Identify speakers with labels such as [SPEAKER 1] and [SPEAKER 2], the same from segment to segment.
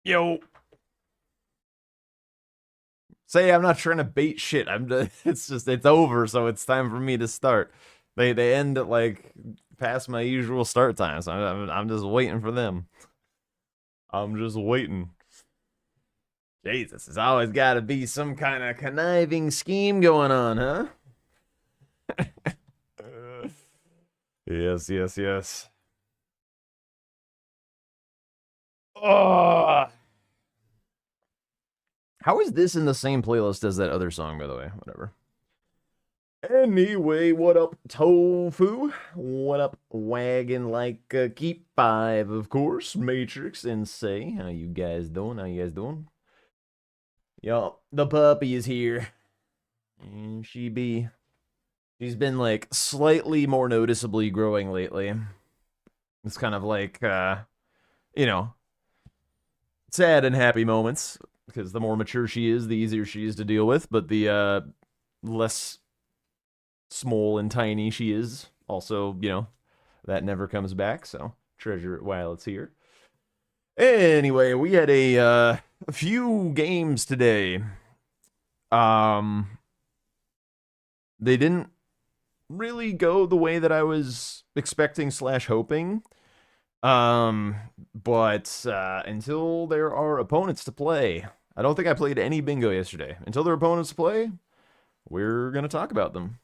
[SPEAKER 1] Yo, say I'm not trying to bait shit. It's over, so it's time for me to start. They end at like past my usual start time, so I'm just waiting for them. I'm just waiting. Jesus, there's always got to be some kind of conniving scheme going on, huh? Yes, yes, yes. Oh, how is this in the same playlist as that other song, by the way? Whatever. Anyway, what up, Tofu? What up, Wagon like Keep 5, of course, Matrix and Say. How you guys doing? How you guys doing? Yo, the puppy is here. And she's been like slightly more noticeably growing lately. It's kind of like you know, sad and happy moments because the more mature she is, the easier she is to deal with, but the less small and tiny she is, also, that never comes back, so treasure it while it's here. Anyway, we had a few games today. Um, they didn't really go the way that I was expecting slash hoping. Um, but until there are opponents to play, I don't think I played any bingo yesterday. Until there are opponents to play, we're gonna talk about them.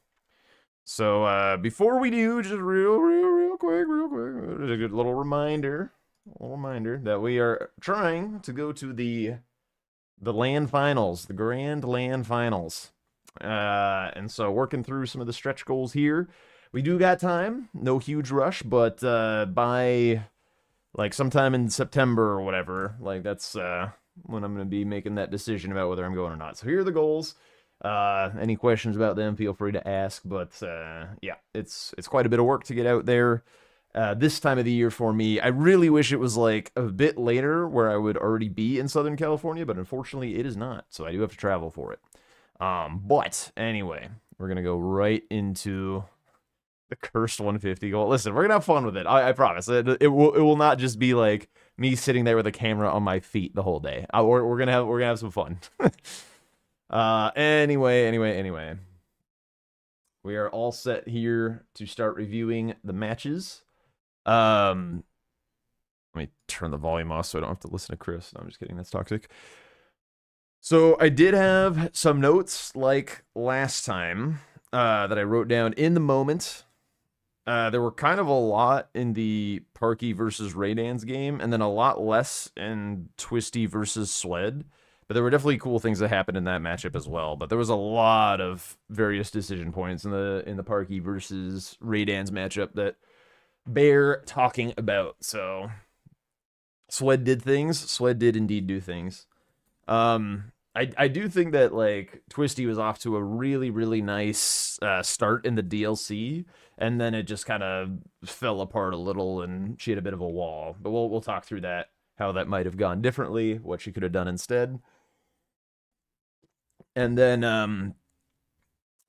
[SPEAKER 1] So before we do, just real quick, a good little reminder that we are trying to go to the land finals, the grand land finals. And so working through some of the stretch goals here. We do got time, no huge rush, but by like sometime in September or whatever, like that's when I'm going to be making that decision about whether I'm going or not. So here are the goals. Any questions about them, feel free to ask. But yeah, it's quite a bit of work to get out there. This time of the year for me, I really wish it was like a bit later where I would already be in Southern California, but unfortunately it is not. So I do have to travel for it. But anyway, we're gonna go right into the cursed 150 goal. Listen, we're gonna have fun with it. I promise. It will not just be like me sitting there with a camera on my feet the whole day. We're gonna have some fun. Anyway, we are all set here to start reviewing the matches. Um, Let me turn the volume off so I don't have to listen to Chris. No, I'm just kidding. That's toxic. So I did have some notes like last time that I wrote down in the moment. There were kind of a lot in the Parky versus Raydans game, and then a lot less in Twisty versus Swed. But there were definitely cool things that happened in that matchup as well. But there was a lot of various decision points in the Parky versus Raydans matchup that bear talking about. So Swed did things. Swed did indeed do things. I do think that like Twisty was off to a really really nice start in the DLC, and then it just kind of fell apart a little, and she had a bit of a wall. But we'll talk through that, how that might have gone differently, what she could have done instead, and then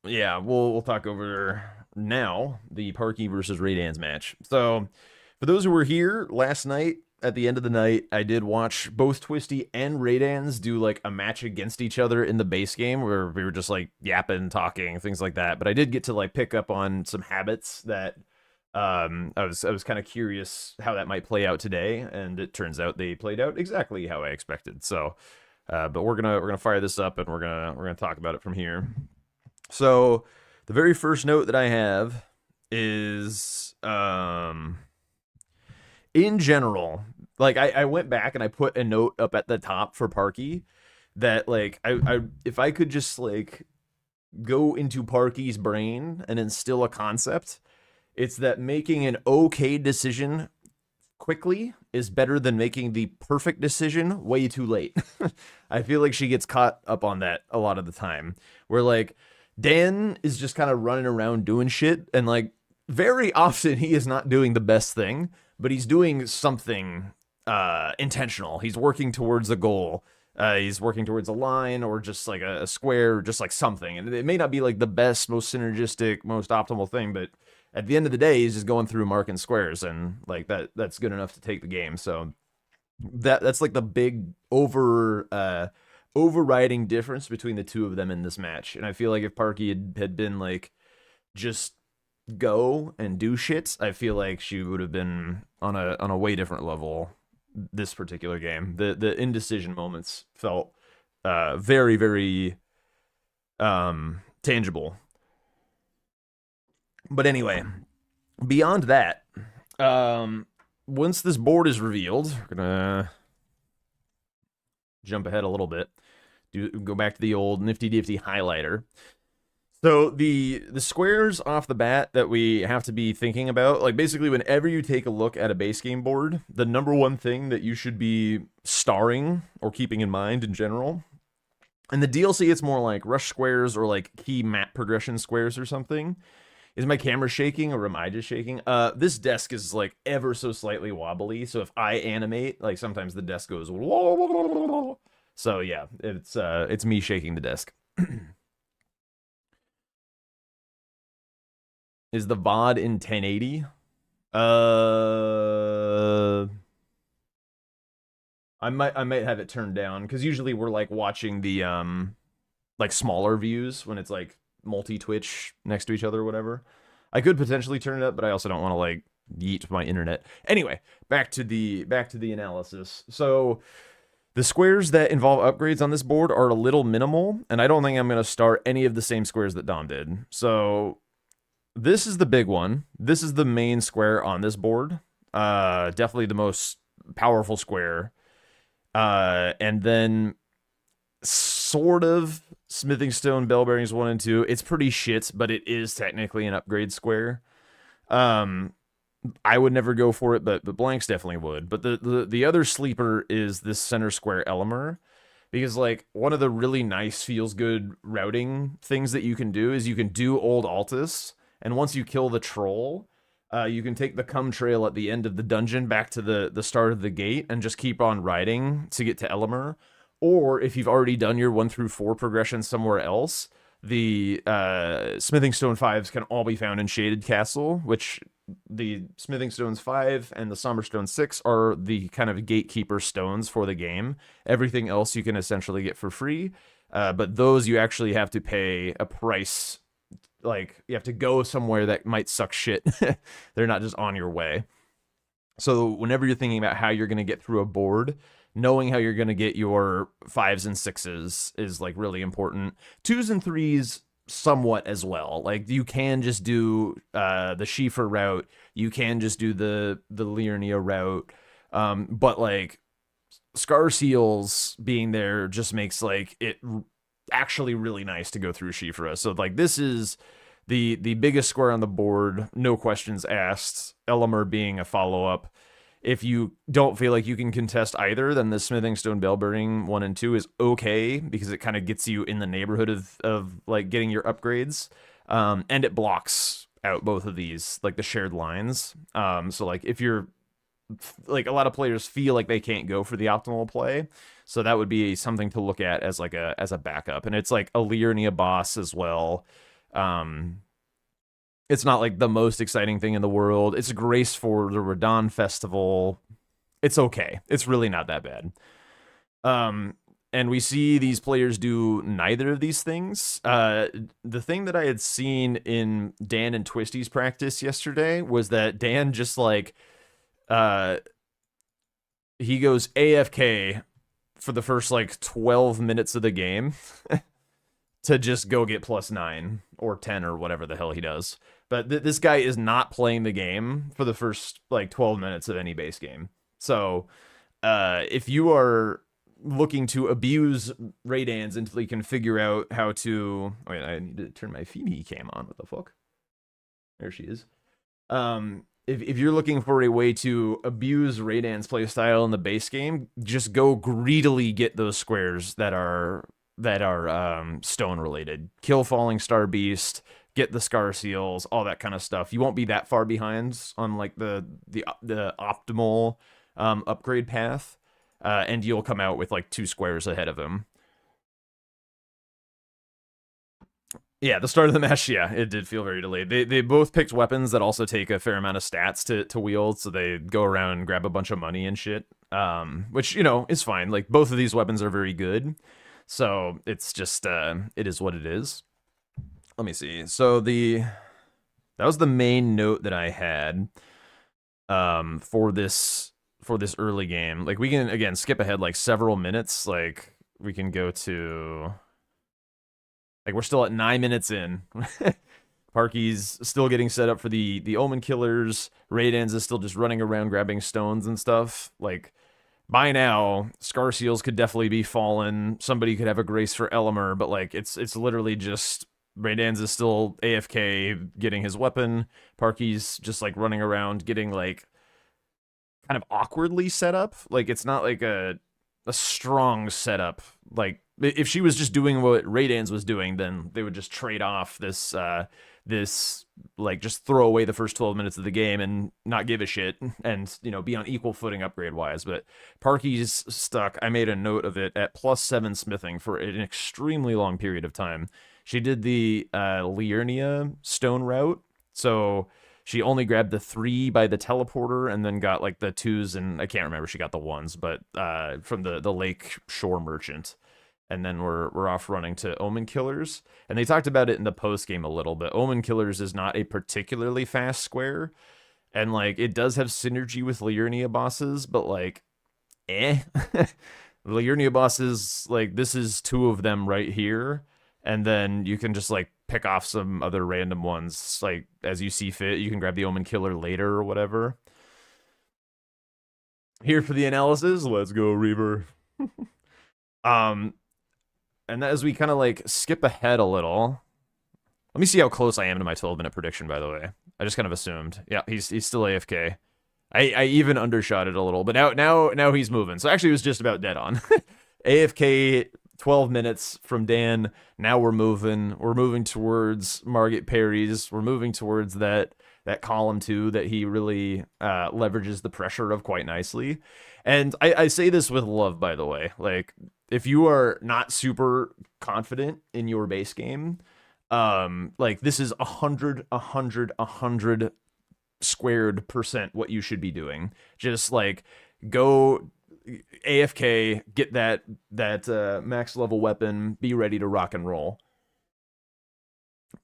[SPEAKER 1] yeah, we'll talk over now the Parky versus Raydans match. So for those who were here last night, at the end of the night, I did watch both Twisty and Raydans do like a match against each other in the base game where we were just like yapping, talking, things like that. But I did get to like pick up on some habits that I was kind of curious how that might play out today, and it turns out they played out exactly how I expected. So, but we're gonna fire this up and we're gonna talk about it from here. So, the very first note that I have is in general, like I went back and I put a note up at the top for Parky that like I if I could just like go into Parky's brain and instill a concept, it's that making an okay decision quickly is better than making the perfect decision way too late. I feel like she gets caught up on that a lot of the time. Where like Dan is just kind of running around doing shit, and like very often he is not doing the best thing, but he's doing something intentional. He's working towards a goal. He's working towards a line or just like a square, or just like something. And it may not be like the best, most synergistic, most optimal thing, but at the end of the day, he's just going through marking squares, and like that's good enough to take the game. So That's like the big overriding difference between the two of them in this match. And I feel like if Parky had been like just go and do shit, I feel like she would have been on a way different level this particular game. The indecision moments felt very, very tangible. But anyway, beyond that, once this board is revealed, we're gonna jump ahead a little bit. Go back to the old nifty nifty highlighter. So the squares off the bat that we have to be thinking about, like basically whenever you take a look at a base game board, the number one thing that you should be starring or keeping in mind in general. And the DLC, it's more like rush squares or like key map progression squares or something. Is my camera shaking or am I just shaking? This desk is like ever so slightly wobbly, so if I animate, like sometimes the desk goes. So yeah, it's me shaking the desk. Is the VOD in 1080? I might have it turned down because usually we're like watching the like smaller views when it's like multi-Twitch next to each other or whatever. I could potentially turn it up, but I also don't want to like yeet my internet. Anyway, back to the analysis. So the squares that involve upgrades on this board are a little minimal, and I don't think I'm going to start any of the same squares that Dom did. So this is the big one. This is the main square on this board. Definitely the most powerful square. And then sort of smithing stone, bell bearings 1 and 2. It's pretty shit, but it is technically an upgrade square. I would never go for it, but Blanks definitely would. But the other sleeper is this center square Elemer. Because, like, one of the really nice, feels good routing things that you can do is you can do old Altus, and once you kill the troll, you can take the cum trail at the end of the dungeon back to the start of the gate and just keep on riding to get to Elemer. Or if you've already done your 1 through 4 progression somewhere else, the Smithing Stone 5s can all be found in Shaded Castle, which the Smithing Stones 5 and the Somber Stone 6 are the kind of gatekeeper stones for the game. Everything else you can essentially get for free, but those you actually have to pay a price. Like, you have to go somewhere that might suck shit. They're not just on your way. So whenever you're thinking about how you're going to get through a board, knowing how you're going to get your 5s and 6s is like really important. 2s and 3s somewhat as well. Like, you can just do the Schiefer route, you can just do the Liurnia route, but like Scar Seals being there just makes like it actually really nice to go through Schifra. So like, this is the biggest square on the board, no questions asked. Elemer being a follow-up. If you don't feel like you can contest either, then the Smithing Stone Bellbearing 1 and 2 is okay, because it kind of gets you in the neighborhood of like getting your upgrades. And it blocks out both of these, like the shared lines. So like, if you're like, a lot of players feel like they can't go for the optimal play, so that would be something to look at as like as a backup. And it's like a Liurnia boss as well. It's not like the most exciting thing in the world. It's a grace for the Radon Festival. It's okay. It's really not that bad. And we see these players do neither of these things. The thing that I had seen in Dan and Twisty's practice yesterday was that Dan just like, he goes AFK for the first like 12 minutes of the game to just go get +9 or 10 or whatever the hell he does. But this guy is not playing the game for the first like 12 minutes of any base game. So if you are looking to abuse Raydans until you can figure out how to... Wait, I need to turn my Phoebe cam on. What the fuck? There she is. If you're looking for a way to abuse Raydan's playstyle in the base game, just go greedily get those squares that are stone related. Kill Falling Star Beast, get the Scar Seals, all that kind of stuff. You won't be that far behind on like the optimal upgrade path, and you'll come out with like 2 squares ahead of him. Yeah, the start of the match, yeah, it did feel very delayed. They both picked weapons that also take a fair amount of stats to wield, so they go around and grab a bunch of money and shit. Which, you know, is fine. Like, both of these weapons are very good. So it's just it is what it is. Let me see. So that was the main note that I had for this early game. Like, we can again skip ahead like several minutes. Like, we can go to, like, we're still at 9 minutes in. Parky's still getting set up for the Omen Killers. Raidens is still just running around grabbing stones and stuff. Like, by now, Scar Seals could definitely be fallen. Somebody could have a grace for Elimer, but like it's literally just Raidens is still AFK getting his weapon. Parky's just like running around getting like kind of awkwardly set up. Like, it's not like a strong setup. Like, if she was just doing what Raidens was doing, then they would just trade off this like just throw away the first 12 minutes of the game and not give a shit and, you know, be on equal footing upgrade wise. But Parky's stuck. I made a note of it at +7 smithing for an extremely long period of time. She did the Liurnia stone route, so she only grabbed the 3 by the teleporter and then got like the 2s, and I can't remember she got the 1s, but from the lake shore merchant. And then we're off running to Omen Killers. And they talked about it in the post game a little bit. Omen Killers is not a particularly fast square, and like it does have synergy with Liurnia bosses, but like, eh. Liurnia bosses, like, this is 2 of them right here, and then you can just like pick off some other random ones like as you see fit. You can grab the Omen Killer later or whatever. Here for the analysis. Let's go, Reaver. um And as we kind of like skip ahead a little, let me see how close I am to my 12-minute prediction, by the way. I just kind of assumed. Yeah, he's still AFK. I even undershot it a little, but now he's moving. So actually it was just about dead on. AFK 12 minutes from Dan. Now we're moving. We're moving towards Margit Parry's. We're moving towards that column 2 that he really leverages the pressure of quite nicely. And I say this with love, by the way. Like, if you are not super confident in your base game, like, this is 100 squared percent what you should be doing. Just like go AFK, get that max level weapon, be ready to rock and roll.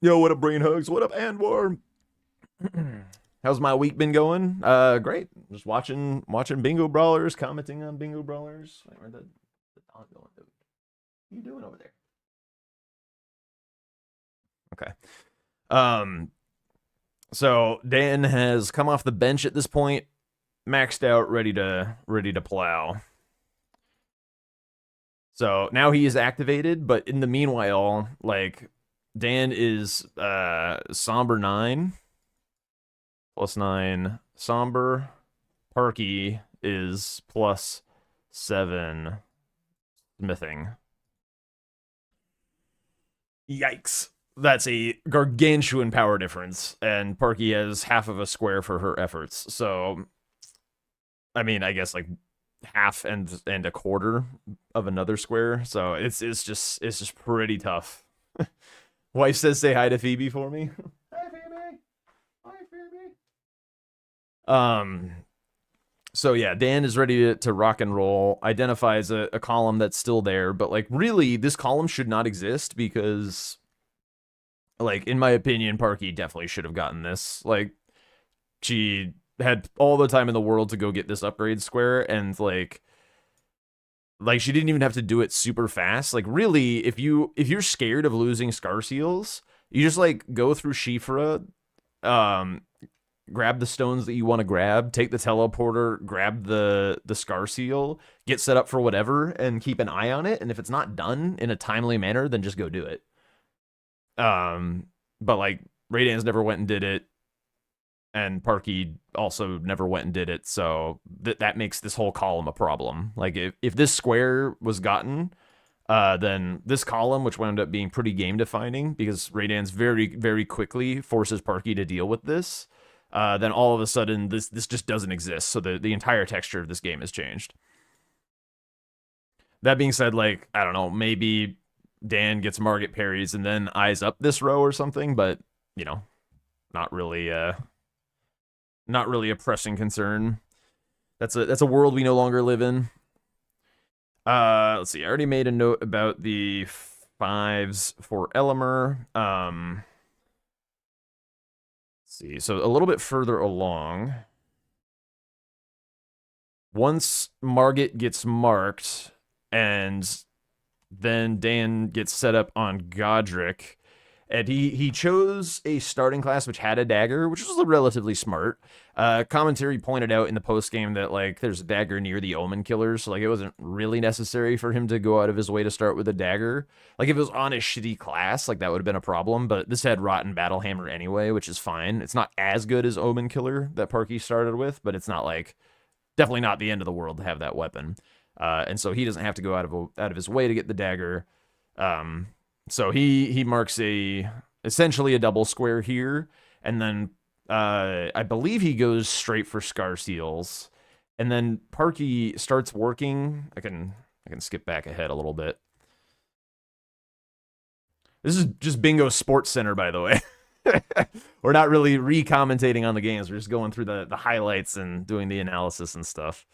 [SPEAKER 1] Yo, what up, Brain Hugs? What up, Anwar? How's my week been going? Great. Just watching Bingo Brawlers, commenting on Bingo Brawlers. Wait, where'd the dog going, dude? What are you doing over there? Okay. So Dan has come off the bench at this point, maxed out, ready to plow. So now he is activated, but in the meanwhile, like, Dan is Somber 9 +9 Somber. Parky is +7 smithing. Yikes. That's a gargantuan power difference, and Parky has half of a square for her efforts. So, I mean, I guess like half and a quarter of another square. So it's just pretty tough. Wife says say hi to Phoebe for me. Hi, Phoebe. Hi, Phoebe. So yeah, Dan is ready to rock and roll. Identifies a column that's still there, but like, really, this column should not exist because, like, in my opinion, Parky definitely should have gotten this. Like, she had all the time in the world to go get this upgrade square, and like she didn't even have to do it super fast. Like, really, if you're scared of losing Scar Seals, you just like go through Shifra, grab the stones that you want to grab, take the teleporter, grab the Scar Seal, get set up for whatever, and keep an eye on it. And if it's not done in a timely manner, then just go do it. But like, Raidens never went and did it, and Parky also never went and did it, so that makes this whole column a problem. Like, if this square was gotten, then this column, which wound up being pretty game defining because Raidens very, very quickly forces Parky to deal with this, then all of a sudden this just doesn't exist. So the entire texture of this game has changed. That being said, like, I don't know, maybe Dan gets Margit parries and then eyes up this row or something, but you know, not really a pressing concern. That's a world we no longer live in. Let's see. I already made a note about the 5s for Elimer. Let's see. So a little bit further along, once Margit gets marked and then Dan gets set up on Godric, and he chose a starting class which had a dagger, which was relatively smart. Commentary pointed out in the post game that like there's a dagger near the Omen killers, so like it wasn't really necessary for him to go out of his way to start with a dagger. Like if it was on a shitty class, like that would have been a problem. But this had Rotten Battlehammer anyway, which is fine. It's not as good as Omen Killer that Parky started with, but it's not like definitely not the end of the world to have that weapon. And so he doesn't have to go out of his way to get the dagger. So he marks essentially a double square here, and then I believe he goes straight for Scar Seals, and then Parky starts working. I can skip back ahead a little bit. This is just Bingo Sports Center, by the way. We're not really re-commentating on the games. We're just going through the highlights and doing the analysis and stuff.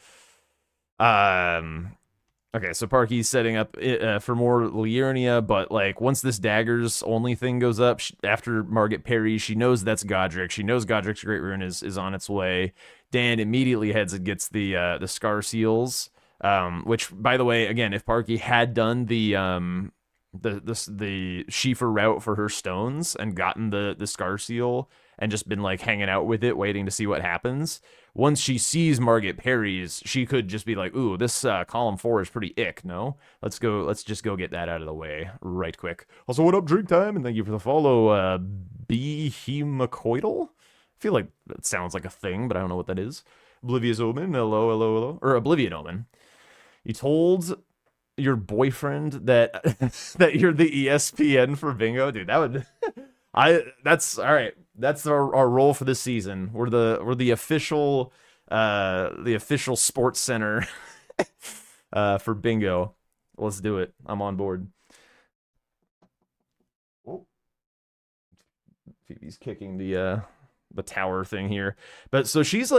[SPEAKER 1] Okay, so Parky's setting up for more Liurnia, but like once this daggers only thing goes up, after Margit parries, she knows that's Godric. She knows Godric's Great Rune is on its way. Dan immediately heads and gets the Scar Seals, which, by the way, again, if Parky had done the Schiefer route for her stones and gotten the Scar Seal and just been like hanging out with it, waiting to see what happens, once she sees Margit parries, she could just be like, ooh, this column 4 is pretty ick, no? Let's just go get that out of the way right quick. Also, what up, Drink Time? And thank you for the follow, Behemocoidal? I feel like that sounds like a thing, but I don't know what that is. Oblivious Omen, hello. Or Oblivion Omen. You told your boyfriend that that you're the ESPN for bingo? Dude, that would... that's all right. That's our role for this season. We're the official sports center for bingo. Let's do it. I'm on board. Oh. Phoebe's kicking the tower thing here. But so she's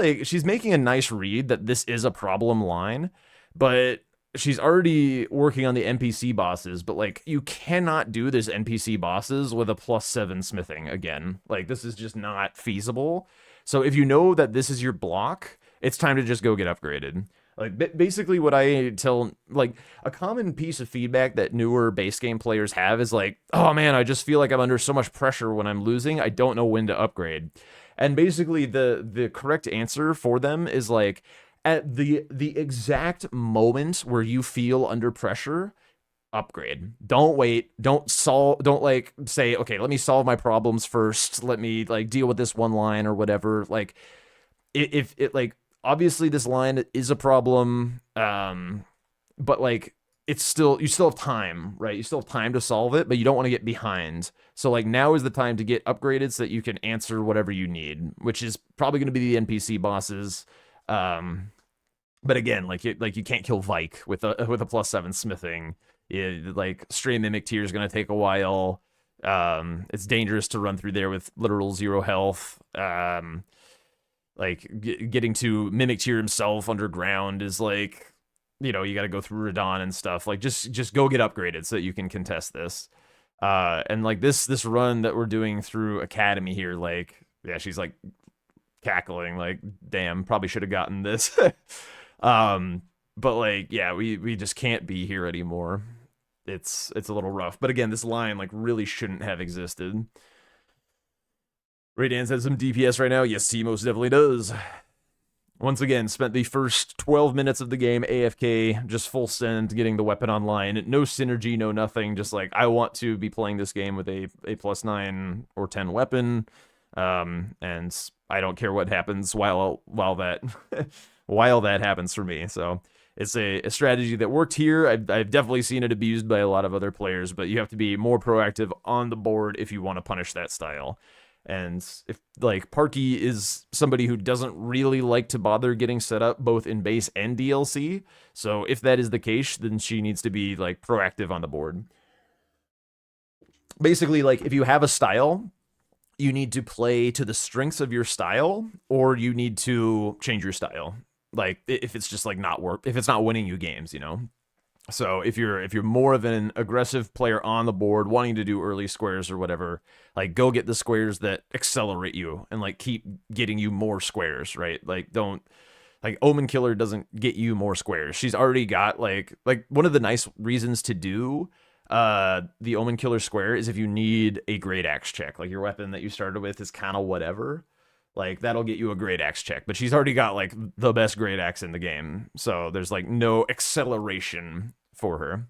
[SPEAKER 1] making a nice read that this is a problem line, but she's already working on the NPC bosses, but like you cannot do this NPC bosses with a +7 smithing again. Like this is just not feasible. So if you know that this is your block, it's time to just go get upgraded. Like basically what I tell, like a common piece of feedback that newer base game players have is like, oh man, I just feel like I'm under so much pressure when I'm losing. I don't know when to upgrade. And basically the correct answer for them is like, at the exact moment where you feel under pressure, upgrade. Don't wait. Don't like say, okay, let me solve my problems first. Let me like deal with this one line or whatever. Like if it like obviously this line is a problem, but like you still have time, right? You still have time to solve it, but you don't want to get behind. So like now is the time to get upgraded so that you can answer whatever you need, which is probably going to be the NPC bosses. But again, like you can't kill Vike with a +7 smithing. Like Stray Mimic Tear is gonna take a while. It's dangerous to run through there with literal 0 health. Like getting to Mimic Tear himself underground is like, you got to go through Radon and stuff. Like just go get upgraded so that you can contest this. And like this run that we're doing through Academy here, like yeah, she's like cackling like, damn, probably should have gotten this. But like, yeah, we just can't be here anymore. It's a little rough. But again, this line like really shouldn't have existed. Radiance has some DPS right now. Yes, he most definitely does. Once again, spent the first 12 minutes of the game AFK, just full send, getting the weapon online. No synergy, no nothing. Just like, I want to be playing this game with a +9 or 10 weapon. And I don't care what happens while that while that happens for me. So it's a strategy that worked here. I've definitely seen it abused by a lot of other players, but you have to be more proactive on the board if you want to punish that style. And if like Parky is somebody who doesn't really like to bother getting set up both in base and DLC, so if that is the case, then she needs to be like proactive on the board. basically, like, if you have a style, you need to play to the strengths of your style, or you need to change your style. Like, if it's just like if it's not winning you games, you know. So if you're more of an aggressive player on the board, wanting to do early squares or whatever, like, go get the squares that accelerate you and like keep getting you more squares, right? Like, don't, like, Omen Killer doesn't get you more squares. She's already got like one of the nice reasons to do the Omen Killer square is if you need a great axe check. Like, your weapon that you started with is kind of whatever. Like, that'll get you a great axe check, but she's already got like the best great axe in the game, so there's like no acceleration for her.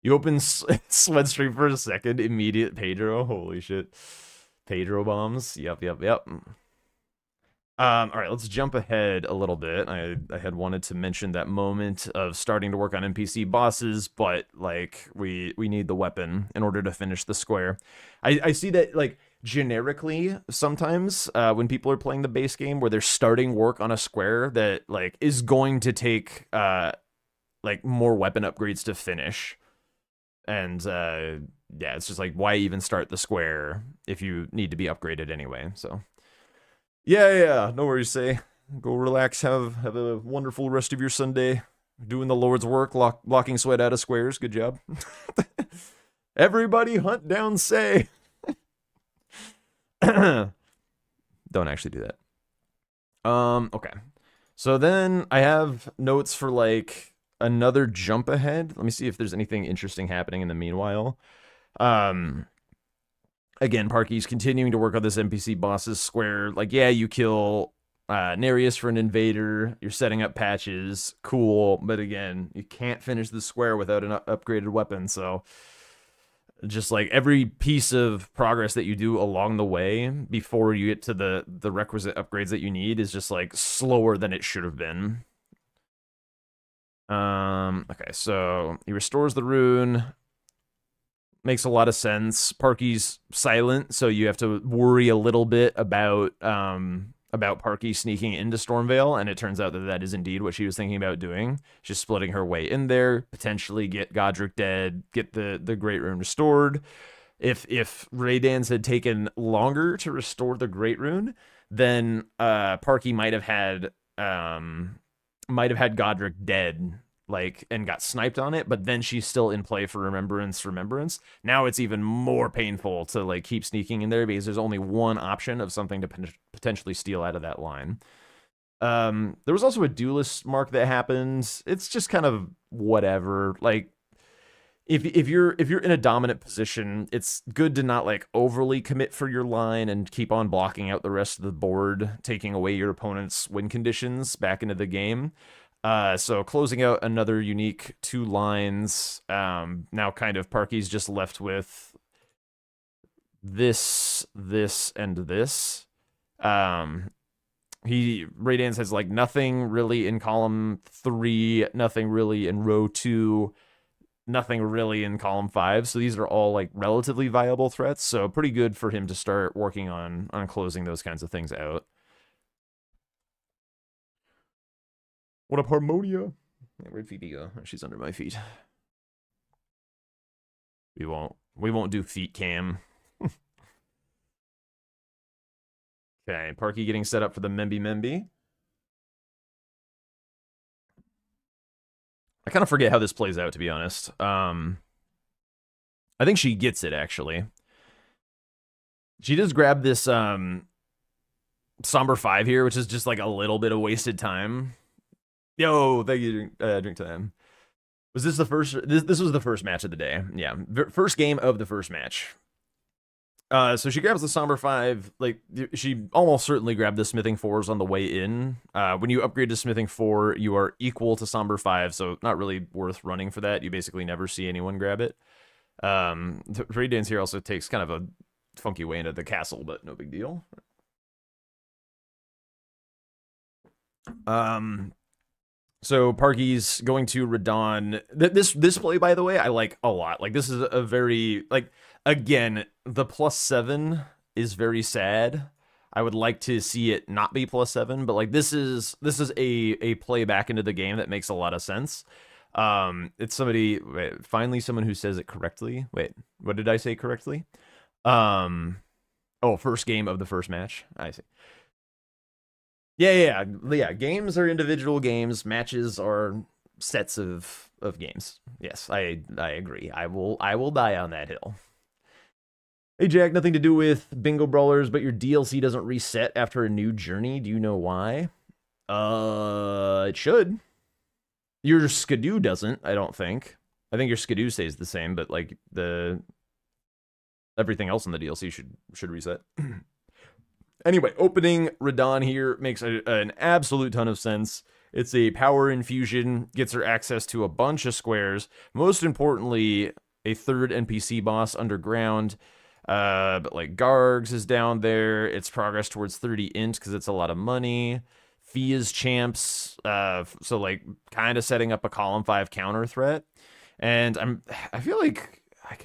[SPEAKER 1] You open Sweat Stream for a second, immediate Pedro. Holy shit, Pedro bombs. Yep. All right, let's jump ahead a little bit. I had wanted to mention that moment of starting to work on NPC bosses, but like we need the weapon in order to finish the square. I see that, like, generically sometimes when people are playing the base game where they're starting work on a square that like is going to take like more weapon upgrades to finish, and yeah, it's just like, why even start the square if you need to be upgraded anyway? So yeah, no worries. Say, go relax, have a wonderful rest of your Sunday, doing the Lord's work, locking sweat out of squares. Good job. Everybody hunt down Say. Don't actually do that. Okay. So then I have notes for like another jump ahead. Let me see if there's anything interesting happening in the meanwhile. Again, Parky's continuing to work on this NPC bosses square. Like, yeah, you kill Nereus for an invader. You're setting up patches. Cool. But again, you can't finish the square without an upgraded weapon. So just like every piece of progress that you do along the way before you get to the requisite upgrades that you need is just like slower than it should have been. Okay, so he restores the rune. Makes a lot of sense. Parky's silent, so you have to worry a little bit about Parky sneaking into Stormvale, and it turns out that that is indeed what she was thinking about doing. She's splitting her way in there, potentially get Godric dead, get the Great Rune restored. If Raydance had taken longer to restore the Great Rune, then Parky might have had Godric dead, like, and got sniped on it, but then she's still in play for remembrance. Now it's even more painful to like keep sneaking in there because there's only one option of something to potentially steal out of that line. There was also a duelist mark that happened. It's just kind of whatever. Like, if you're in a dominant position, it's good to not like overly commit for your line and keep on blocking out the rest of the board, taking away your opponent's win conditions back into the game. So closing out another unique 2 lines. Now kind of Parky's just left with this, and this. Raydance has like nothing really in column 3, nothing really in row 2, nothing really in column 5. So these are all like relatively viable threats. So pretty good for him to start working on closing those kinds of things out. What up, Harmonia? Where'd Phoebe go? Oh, she's under my feet. We won't do feet cam. Okay, Parky getting set up for the Memby. I kind of forget how this plays out, to be honest. I think she gets it, actually. She does grab this Somber 5 here, which is just like a little bit of wasted time. Yo, thank you, drink time. Was this the first? This was the first match of the day. Yeah, first game of the first match. So she grabs the Somber 5. Like, she almost certainly grabbed the Smithing 4s on the way in. When you upgrade to Smithing 4, you are equal to Somber 5, so not really worth running for that. You basically never see anyone grab it. Raydance here also takes kind of a funky way into the castle, but no big deal. So Parky's going to Radon. This play, by the way, I like a lot. Like, this is a very, like, again, the +7 is very sad. I would like to see it not be +7, but like this is a play back into the game that makes a lot of sense. It's somebody, wait, finally someone who says it correctly. Wait, what did I say correctly? Um, oh, first game of the first match. I see. Yeah. Games are individual games. Matches are sets of games. Yes, I agree. I will die on that hill. Hey Jack, nothing to do with Bingo Brawlers, but your DLC doesn't reset after a new journey. Do you know why? It should. Your Skidoo doesn't, I don't think. I think your Skidoo stays the same, but like the everything else in the DLC should reset. Anyway, opening Radon here makes an absolute ton of sense. It's a power infusion, gets her access to a bunch of squares. Most importantly, a third NPC boss underground. But like Gargs is down there. It's progress towards 30 int because it's a lot of money. Fia's champs, so like kind of setting up a column 5 counter threat. And I feel like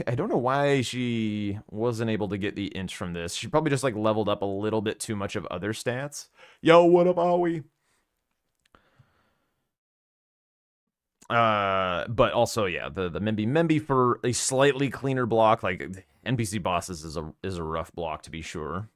[SPEAKER 1] I don't know why she wasn't able to get the int from this. She probably just like leveled up a little bit too much of other stats. Yo, what up, Aoi? But also, yeah, the Memby for a slightly cleaner block. Like NPC bosses is a rough block to be sure.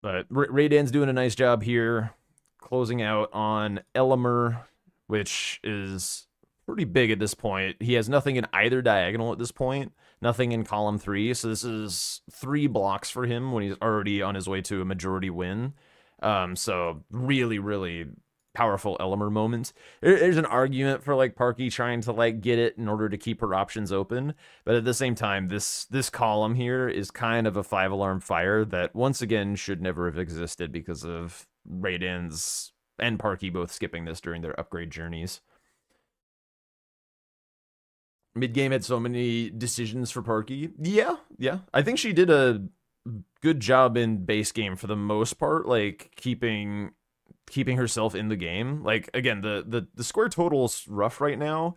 [SPEAKER 1] But Raydan's doing a nice job here, closing out on Elimer, which is pretty big at this point. He has nothing in either diagonal at this point, nothing in column 3, so this is 3 blocks for him when he's already on his way to a majority win. So really powerful Elimer moment. There's an argument for like Parky trying to like get it in order to keep her options open, but at the same time, this column here is kind of a 5-alarm fire that once again should never have existed because of Raydan's and Parky both skipping this during their upgrade journeys. Mid game had so many decisions for Parky. Yeah. I think she did a good job in base game for the most part, like keeping herself in the game. Like again, the square total's rough right now.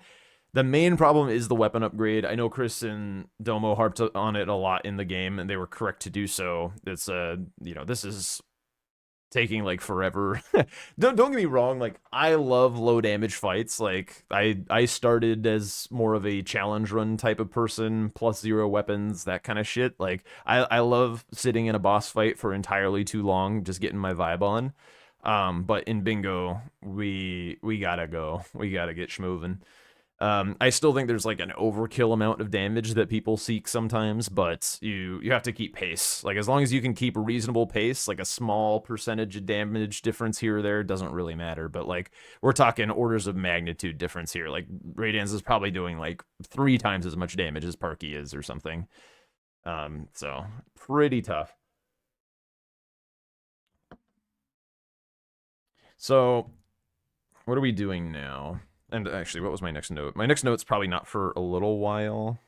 [SPEAKER 1] The main problem is the weapon upgrade. I know Chris and Domo harped on it a lot in the game, and they were correct to do so. It's this is taking like forever. don't get me wrong, like I love low damage fights. Like I started as more of a challenge run type of person, plus 0 weapons, that kind of shit. Like I love sitting in a boss fight for entirely too long, just getting my vibe on. But in bingo, we gotta go. We gotta get schmoving. I still think there's like an overkill amount of damage that people seek sometimes, but you have to keep pace. Like as long as you can keep a reasonable pace, like a small percentage of damage difference here or there doesn't really matter. But like we're talking orders of magnitude difference here. Like Radiance is probably doing like 3 times as much damage as Parky is or something. So pretty tough. So what are we doing now? And actually, what was my next note? My next note's probably not for a little while.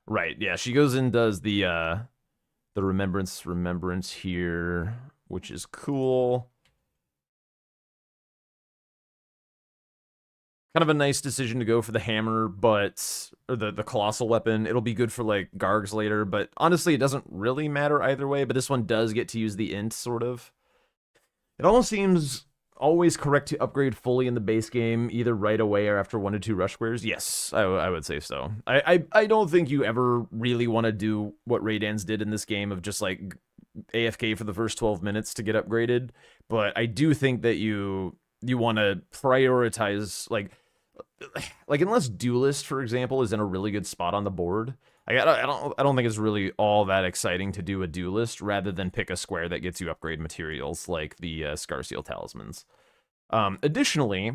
[SPEAKER 1] Right, yeah, she goes and does the remembrance here, which is cool. Kind of a nice decision to go for the hammer, but or the colossal weapon. It'll be good for like Gargs later, but honestly, it doesn't really matter either way. But this one does get to use the int, sort of. It almost seems always correct to upgrade fully in the base game, either right away or after 1 to 2 rush squares. Yes, I would say so. I don't think you ever really want to do what Raydan's did in this game of just like AFK for the first 12 minutes to get upgraded, but I do think that you want to prioritize like unless Duelist, for example, is in a really good spot on the board. I don't think it's really all that exciting to do a Duelist rather than pick a square that gets you upgrade materials like the Scarseal Talismans. Additionally,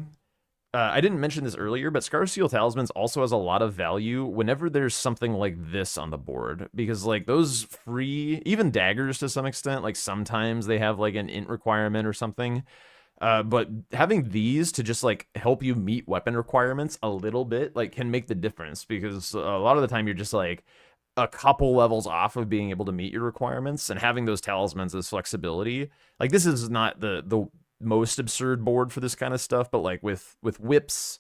[SPEAKER 1] I didn't mention this earlier, but Scarseal Talismans also has a lot of value whenever there's something like this on the board, because like those free, even daggers to some extent, like sometimes they have like an int requirement or something. But having these to just like help you meet weapon requirements a little bit like can make the difference, because a lot of the time you're just like a couple levels off of being able to meet your requirements, and having those talismans as flexibility. Like this is not the most absurd board for this kind of stuff, but like with whips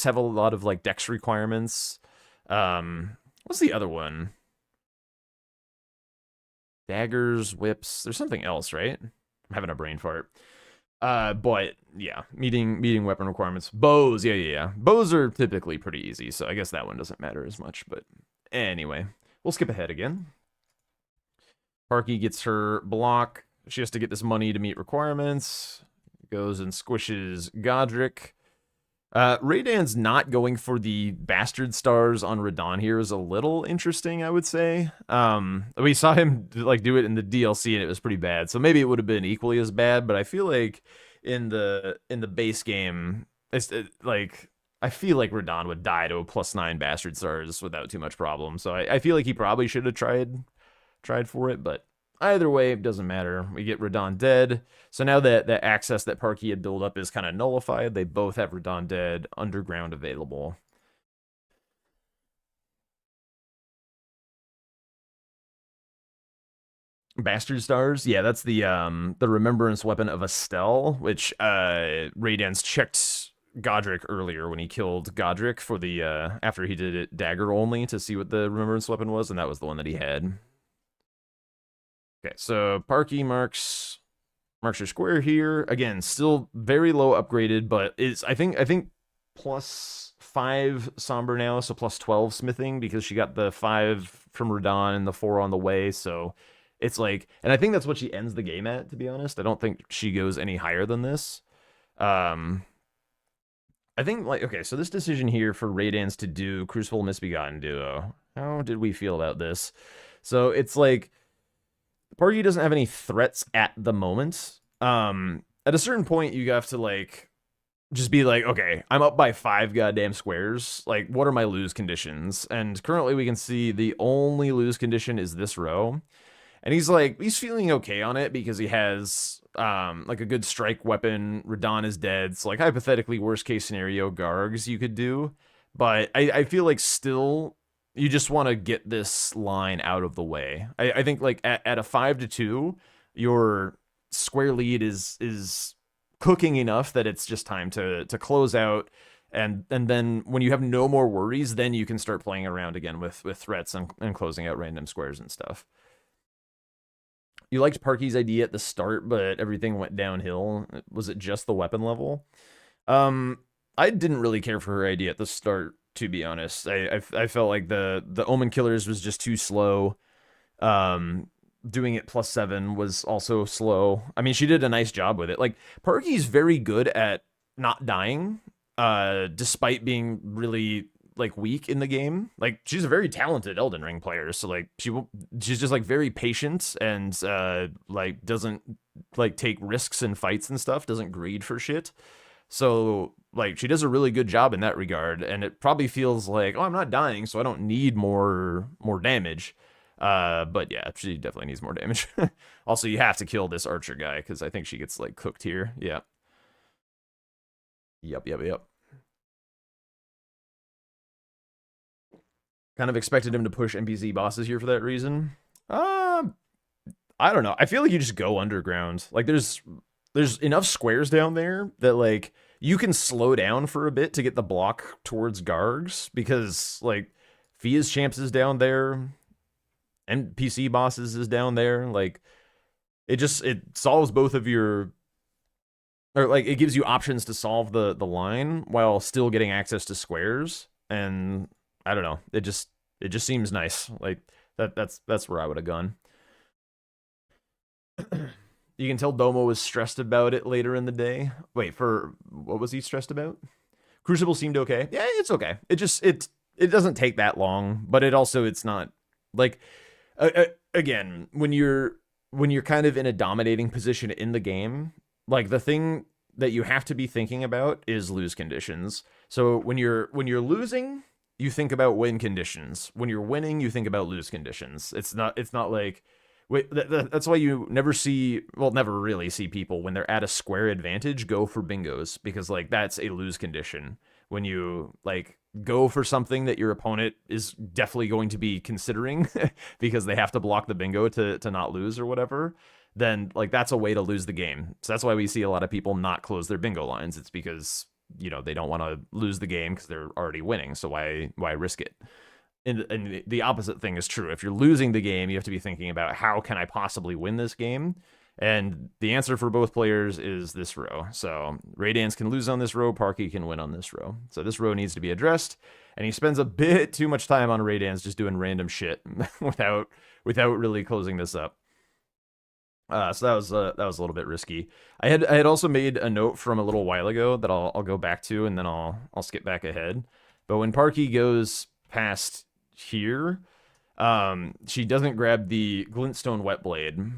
[SPEAKER 1] have a lot of like dex requirements. What's the other one? Daggers, whips, there's something else, right? I'm having a brain fart. But yeah, meeting weapon requirements. Bows, yeah. Bows are typically pretty easy, so I guess that one doesn't matter as much. But anyway, we'll skip ahead again. Parky gets her block. She has to get this money to meet requirements. Goes and squishes Godric. Raydan's not going for the bastard stars on Radahn here is a little interesting, I would say. We saw him like do it in the DLC and it was pretty bad, so maybe it would have been equally as bad. But I feel like in the base game, like I feel like Radahn would die to a +9 bastard stars without too much problem. So I feel like he probably should have tried for it, but either way, it doesn't matter. We get Radahn dead. So now that access that Parky had built up is kind of nullified. They both have Radahn dead, underground available. Bastard Stars, yeah, that's the remembrance weapon of Estelle, which Raydan's checked Godric earlier when he killed Godric for the after he did it dagger only to see what the remembrance weapon was, and that was the one that he had. Okay, so Parky marks her square here. Again, still very low upgraded, but it's I think +5 somber now, so +12 smithing because she got the 5 from Radahn and the 4 on the way. So it's like, and I think that's what she ends the game at. To be honest, I don't think she goes any higher than this. I think like okay, so this decision here for Raydan's to do Crucible Misbegotten duo. How did we feel about this? So it's like Parky doesn't have any threats at the moment. At a certain point, you have to like just be like, okay, I'm up by 5 goddamn squares. Like, what are my lose conditions? And currently, we can see the only lose condition is this row. And he's feeling okay on it because he has like a good strike weapon. Radahn is dead, so like hypothetically, worst case scenario, Gargs you could do. But I feel like still you just want to get this line out of the way. I think like at a 5-2, your square lead is cooking enough that it's just time to close out, and then when you have no more worries, then you can start playing around again with threats and closing out random squares and stuff. You liked Parky's idea at the start, but everything went downhill. Was it just the weapon level? I didn't really care for her idea at the start, to be honest. I felt like the Omen Killers was just too slow. Doing it +7 was also slow. I mean, she did a nice job with it. Like, Parky's very good at not dying, despite being really like weak in the game. Like, she's a very talented Elden Ring player, so like she's just like very patient and like doesn't like take risks in fights and stuff, doesn't greed for shit. So like she does a really good job in that regard, and it probably feels like, oh, I'm not dying, so I don't need more damage. But yeah, she definitely needs more damage. Also, you have to kill this archer guy because I think she gets like cooked here. Yeah. Yep. Kind of expected him to push NPC bosses here for that reason. I don't know. I feel like you just go underground. Like there's enough squares down there that like you can slow down for a bit to get the block towards Gargs, because like Fia's Champs is down there, NPC bosses is down there. Like it solves both of your, or like it gives you options to solve the line while still getting access to squares. And I don't know, it just seems nice. Like that's where I would have gone. You can tell Domo was stressed about it later in the day. Wait, for what was he stressed about? Crucible seemed okay. Yeah, it's okay. It doesn't take that long, but it's not like again, when you're kind of in a dominating position in the game, like the thing that you have to be thinking about is lose conditions. So when you're losing, you think about win conditions. When you're winning, you think about lose conditions. It's not like that's why you never really see people when they're at a square advantage go for bingos, because like that's a lose condition. When you like go for something that your opponent is definitely going to be considering because they have to block the bingo to not lose or whatever, then like that's a way to lose the game. So that's why we see a lot of people not close their bingo lines. It's because, you know, they don't want to lose the game because they're already winning. So why risk it? And the opposite thing is true. If you're losing the game, you have to be thinking about how can I possibly win this game? And the answer for both players is this row. So Raydance can lose on this row, Parky can win on this row. So this row needs to be addressed, and he spends a bit too much time on Raydance just doing random shit without really closing this up. So that was a little bit risky. I had also made a note from a little while ago that I'll go back to, and then I'll skip back ahead. But when Parky goes past here, she doesn't grab the Glintstone Whetblade,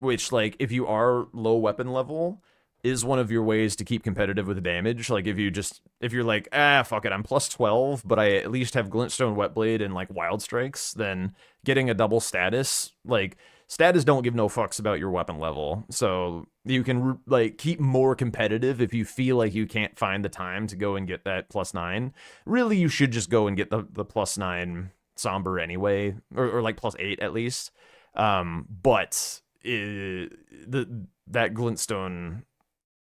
[SPEAKER 1] which, like, if you are low weapon level, is one of your ways to keep competitive with damage. Like, if you're like, fuck it, I'm plus 12, but I at least have Glintstone Whetblade and, like, Wild Strikes, then getting a double status, like, status don't give no fucks about your weapon level. So you can, like, keep more competitive if you feel like you can't find the time to go and get that +9. Really, you should just go and get the +9 Somber anyway, or like +8 at least. But that Glintstone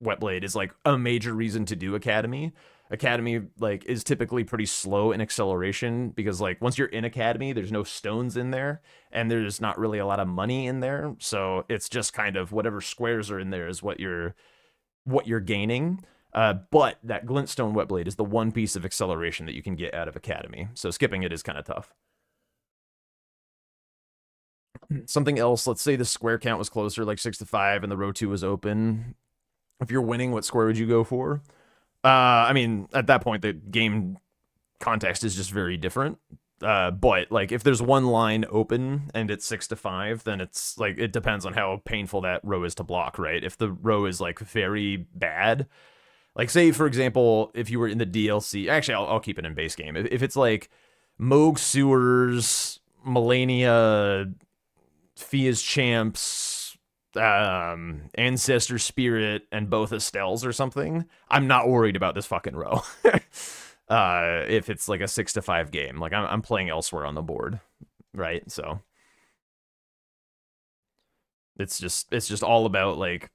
[SPEAKER 1] Whetblade is like a major reason to do Academy. Academy, like, is typically pretty slow in acceleration because, like, once you're in Academy, there's no stones in there and there's not really a lot of money in there. So it's just kind of whatever squares are in there is what you're gaining. But that Glintstone Whetblade is the one piece of acceleration that you can get out of Academy. So skipping it is kind of tough. Something else, let's say the square count was closer, like 6 to 5, and the row 2 was open. If you're winning, what square would you go for? I mean, at that point, the game context is just very different. But, like, if there's one line open and it's 6 to 5, then it's, like, it depends on how painful that row is to block, right? If the row is, like, very bad, like, say, for example, if you were in the DLC, actually, I'll keep it in base game. If it's, like, Moog Sewers, Melania, Fia's Champs, Ancestor Spirit, and both Estelles or something, I'm not worried about this fucking row. If it's like a 6 to 5 game, like I'm playing elsewhere on the board, right? So it's just all about, like,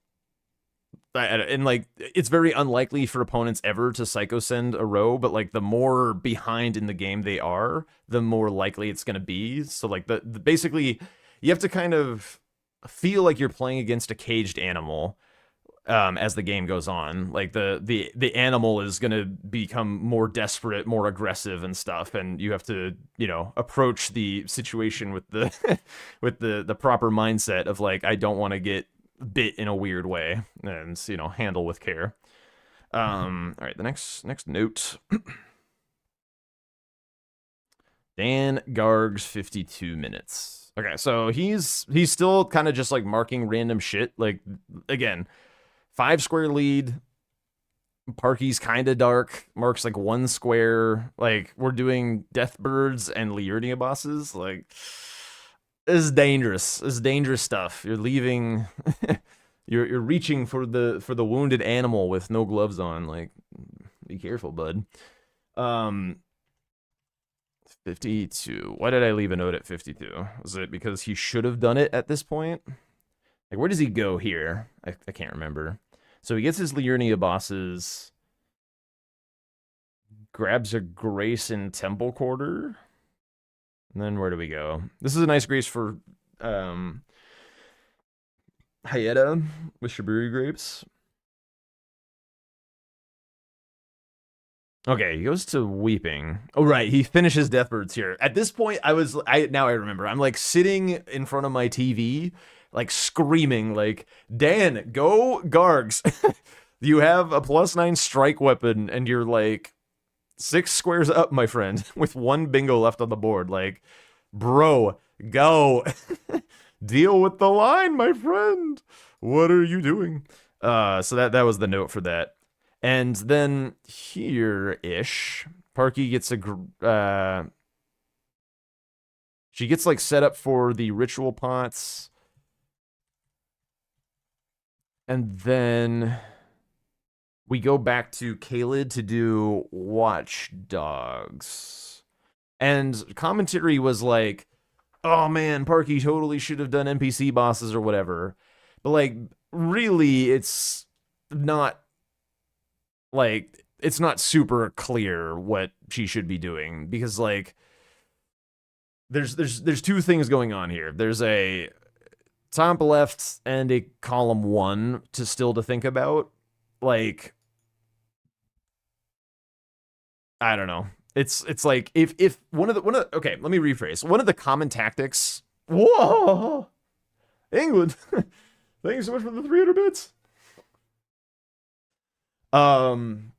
[SPEAKER 1] and, like, it's very unlikely for opponents ever to psycho send a row, but, like, the more behind in the game they are, the more likely it's gonna be. So, like, the basically, you have to kind of feel like you're playing against a caged animal as the game goes on. Like, the animal is gonna become more desperate, more aggressive and stuff, and you have to, you know, approach the situation with the with the proper mindset of, like, I don't want to get bit in a weird way, and, you know, handle with care. All right, the next note. Dan Garg's 52 minutes. Okay, so he's still kind of just, like, marking random shit. Like, again, 5 square lead. Parky's kind of dark. Marks, like, 1 square. Like, we're doing Deathbirds and Liurnia bosses. Like, this is dangerous. This is dangerous stuff. You're leaving. you're reaching for the wounded animal with no gloves on. Like, be careful, bud. 52. Why did I leave a note at 52? Was it because he should have done it at this point? Like, where does he go here? I can't remember. So he gets his Liurnia bosses, grabs a Grace in Temple Quarter, and then where do we go? This is a nice Grace for Hyetta with Shiburi Grapes. Okay, he goes to Weeping. Oh, right, he finishes Deathbirds here. At this point, now I remember. I'm, like, sitting in front of my TV, like, screaming, like, Dan, go Gargs. You have a +9 strike weapon, and you're, like, 6 squares up, my friend, with 1 bingo left on the board. Like, bro, go. Deal with the line, my friend. What are you doing? So that was the note for that. And then here-ish, Parky gets she gets, like, set up for the ritual pots. And then we go back to Kaled to do Watchdogs. And commentary was like, oh man, Parky totally should have done NPC bosses or whatever. But, like, really, it's not, like, it's not super clear what she should be doing, because, like, there's 2 things going on here. There's a top left and a column 1 to think about. Like, I don't know. It's like if one of the okay, let me rephrase. One of the common tactics. Whoa, England. Thank you so much for the 300 bits. One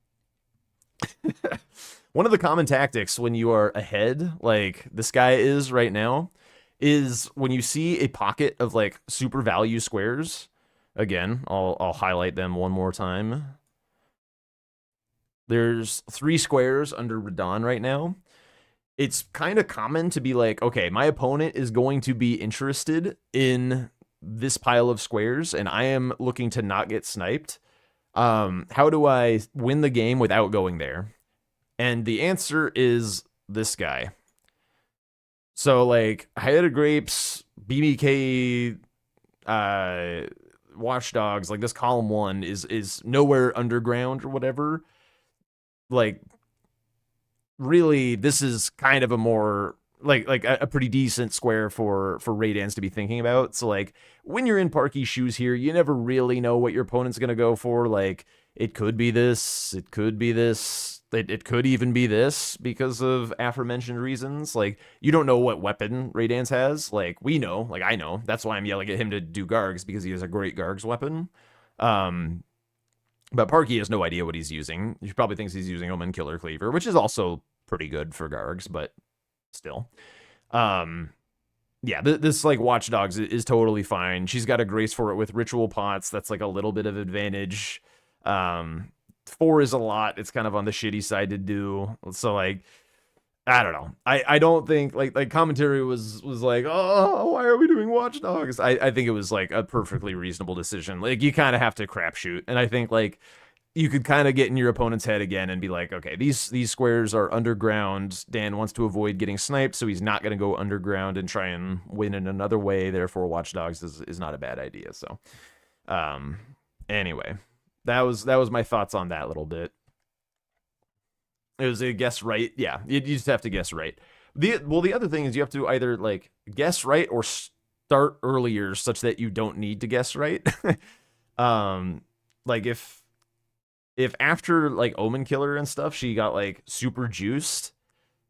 [SPEAKER 1] of the common tactics when you are ahead, like this guy is right now, is when you see a pocket of like super value squares. Again, I'll highlight them one more time. There's 3 squares under Radon right now. It's kind of common to be like, okay, my opponent is going to be interested in this pile of squares, and I am looking to not get sniped. How do I win the game without going there? And the answer is this guy. So, like, Hayata Grapes, BBK, Watchdogs, like this column 1 is nowhere underground or whatever. Like, really, this is kind of a more like a pretty decent square for Raydans to be thinking about. So like when you're in Parky's shoes here, you never really know what your opponent's gonna go for. Like it could be this, it could be this, it could even be this because of aforementioned reasons. Like you don't know what weapon Raydans has. Like we know, like I know. That's why I'm yelling at him to do Gargs, because he has a great Gargs weapon. But Parky has no idea what he's using. He probably thinks he's using Omen Killer Cleaver, which is also pretty good for Gargs, but still. Yeah, this like Watchdogs is totally fine. She's got a grace for it with Ritual Pots. That's like a little bit of advantage. 4 is a lot. It's kind of on the shitty side to do. So like, I don't know. I don't think like commentary was like, oh, why are we doing Watchdogs? I think it was like a perfectly reasonable decision. Like you kind of have to crapshoot, and I think like you could kind of get in your opponent's head again and be like, okay, these squares are underground. Dan wants to avoid getting sniped, so he's not going to go underground and try and win in another way. Therefore, Watchdogs is not a bad idea. So, anyway, that was my thoughts on that little bit. It was a guess right. Yeah, you just have to guess right. The other thing is you have to either like guess right or start earlier such that you don't need to guess right. Like if after like Omen Killer and stuff, she got like super juiced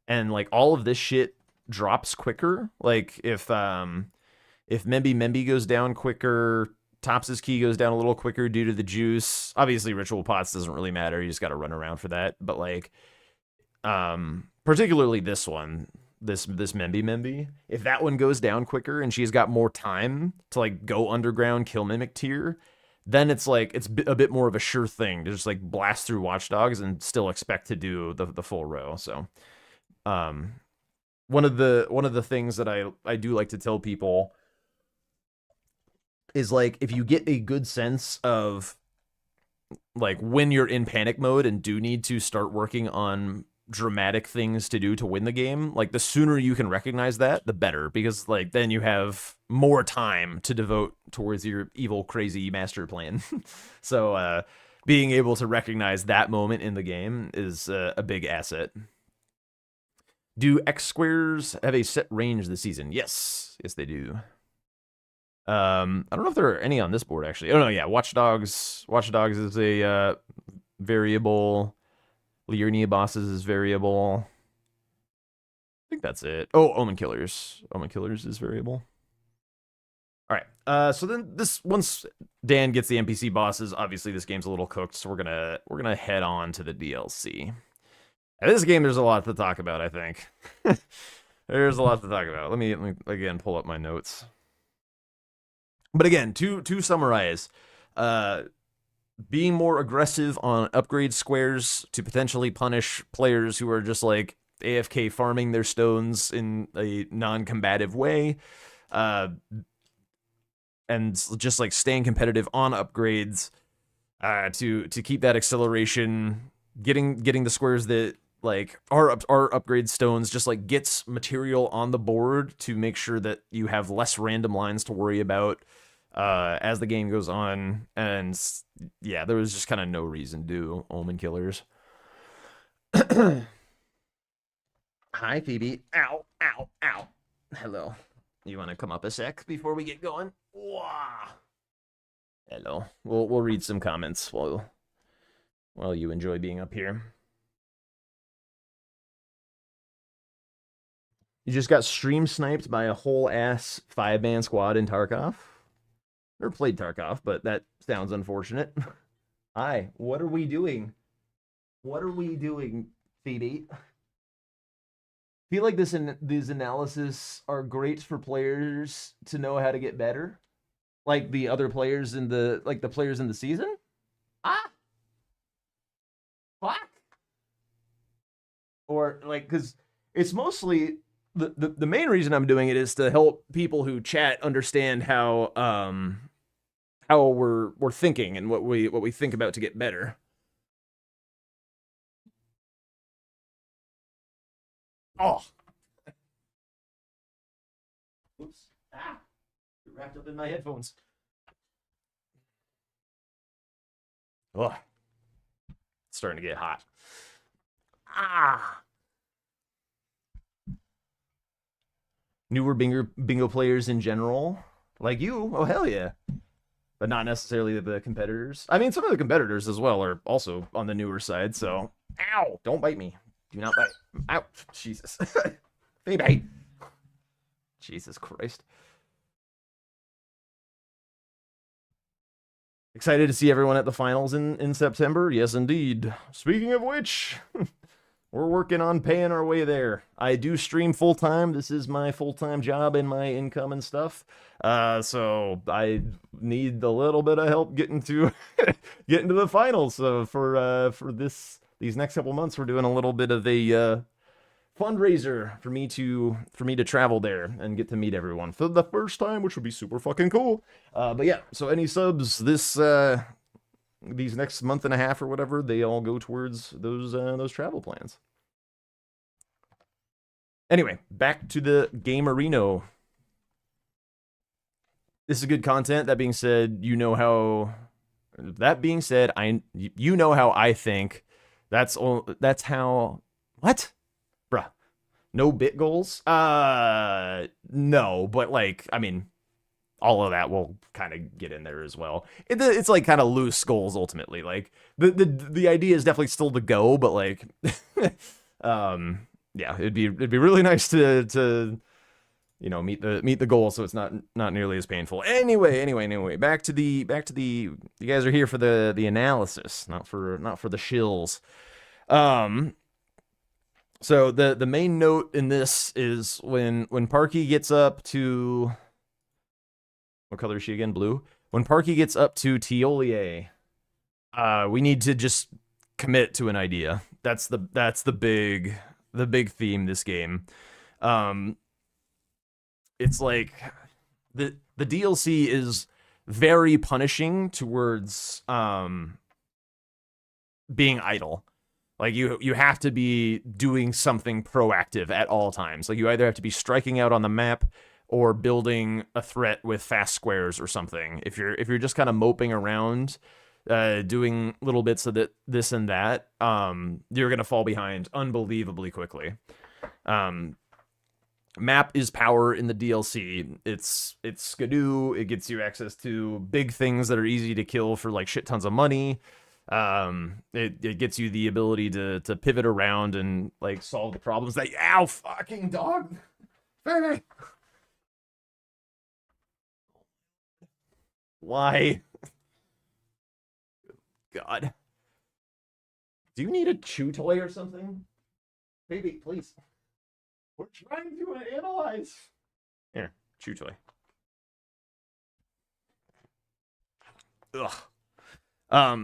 [SPEAKER 1] and like all of this shit drops quicker. Like if Memby goes down quicker, Tops's key goes down a little quicker due to the juice. Obviously, Ritual Pots doesn't really matter. You just got to run around for that. But like, particularly this one, this Memby, if that one goes down quicker and she's got more time to like go underground, kill Mimic Tier, then it's like it's a bit more of a sure thing to just like blast through Watchdogs and still expect to do the full row. So, one of the things that I do like to tell people is like if you get a good sense of like when you're in panic mode and do need to start working on dramatic things to do to win the game, like the sooner you can recognize that, the better, because like then you have more time to devote towards your evil, crazy master plan. So being able to recognize that moment in the game is a big asset. Do X squares have a set range this season? Yes, they do. I don't know if there are any on this board actually. Oh no, yeah, Watchdogs is a variable. Liurnia bosses is variable. I think that's it. Oh, Omen Killers is variable. All right. So then this once Dan gets the NPC bosses, obviously this game's a little cooked, so we're gonna head on to the DLC. And this game, there's a lot to talk about. I think there's a lot to talk about. Let me again pull up my notes. But again, to summarize, being more aggressive on upgrade squares to potentially punish players who are just like AFK farming their stones in a non-combative way, and just like staying competitive on upgrades to keep that acceleration, getting the squares that like our upgrade stones just like gets material on the board to make sure that you have less random lines to worry about as the game goes on. And yeah, there was just kind of no reason to do Omen Killers. Hi, Phoebe. Ow, ow, ow. Hello. You want to come up a sec before we get going? Wow. Hello. We'll read some comments while you enjoy being up here. You just got stream sniped by a whole ass 5-man squad in Tarkov. Never played Tarkov, but that sounds unfortunate. Hi, what are we doing? What are we doing, Phoebe? I feel like these analysis are great for players to know how to get better, like the other players in the players in the season. Ah, fuck. Or like, because it's mostly the main reason I'm doing it is to help people who chat understand how we're thinking and what we think about to get better. Oh. Oops. Ah. Wrapped up in my headphones. Oh. It's starting to get hot. Ah. Newer bingo players in general, like you. Oh hell yeah. But not necessarily the competitors. I mean, some of the competitors as well are also on the newer side. So, ow! Don't bite me. Do not bite. Ow! Jesus. Baby. Jesus Christ. Excited to see everyone at the finals in September. Yes, indeed. Speaking of which, we're working on paying our way there. I do stream full time. This is my full-time job and my income and stuff. So I need a little bit of help getting to the finals. So for these next couple months, we're doing a little bit of a fundraiser for me to travel there and get to meet everyone for the first time, which would be super fucking cool. But yeah, so any subs these next month and a half or whatever, they all go towards those travel plans. Anyway, back to the game arena. This is good content. That being said, you know how I think. That's how. What? Bruh. No bit goals? No, but like, I mean, all of that will kind of get in there as well. It's like kind of loose goals ultimately. Like the idea is definitely still to go, but like, yeah, it'd be really nice to meet the goal, so it's not nearly as painful. Anyway, back to the you guys are here for the analysis, not for the shills. So the main note in this is when Parky gets up to, what color is she again? Blue. When Parky gets up to Tiolier, we need to just commit to an idea. That's the big theme this game. It's like the DLC is very punishing towards being idle. Like you have to be doing something proactive at all times. Like you either have to be striking out on the map or building a threat with fast squares or something. If you're just kind of moping around, doing little bits of this and that, you're gonna fall behind unbelievably quickly. Map is power in the DLC. It's Skidoo. It gets you access to big things that are easy to kill for like shit tons of money. It gets you the ability to pivot around and like solve the problems that ow fucking dog. Baby. Why? God. Do you need a chew toy or something? Baby, please. We're trying to analyze. Here, chew toy. Ugh.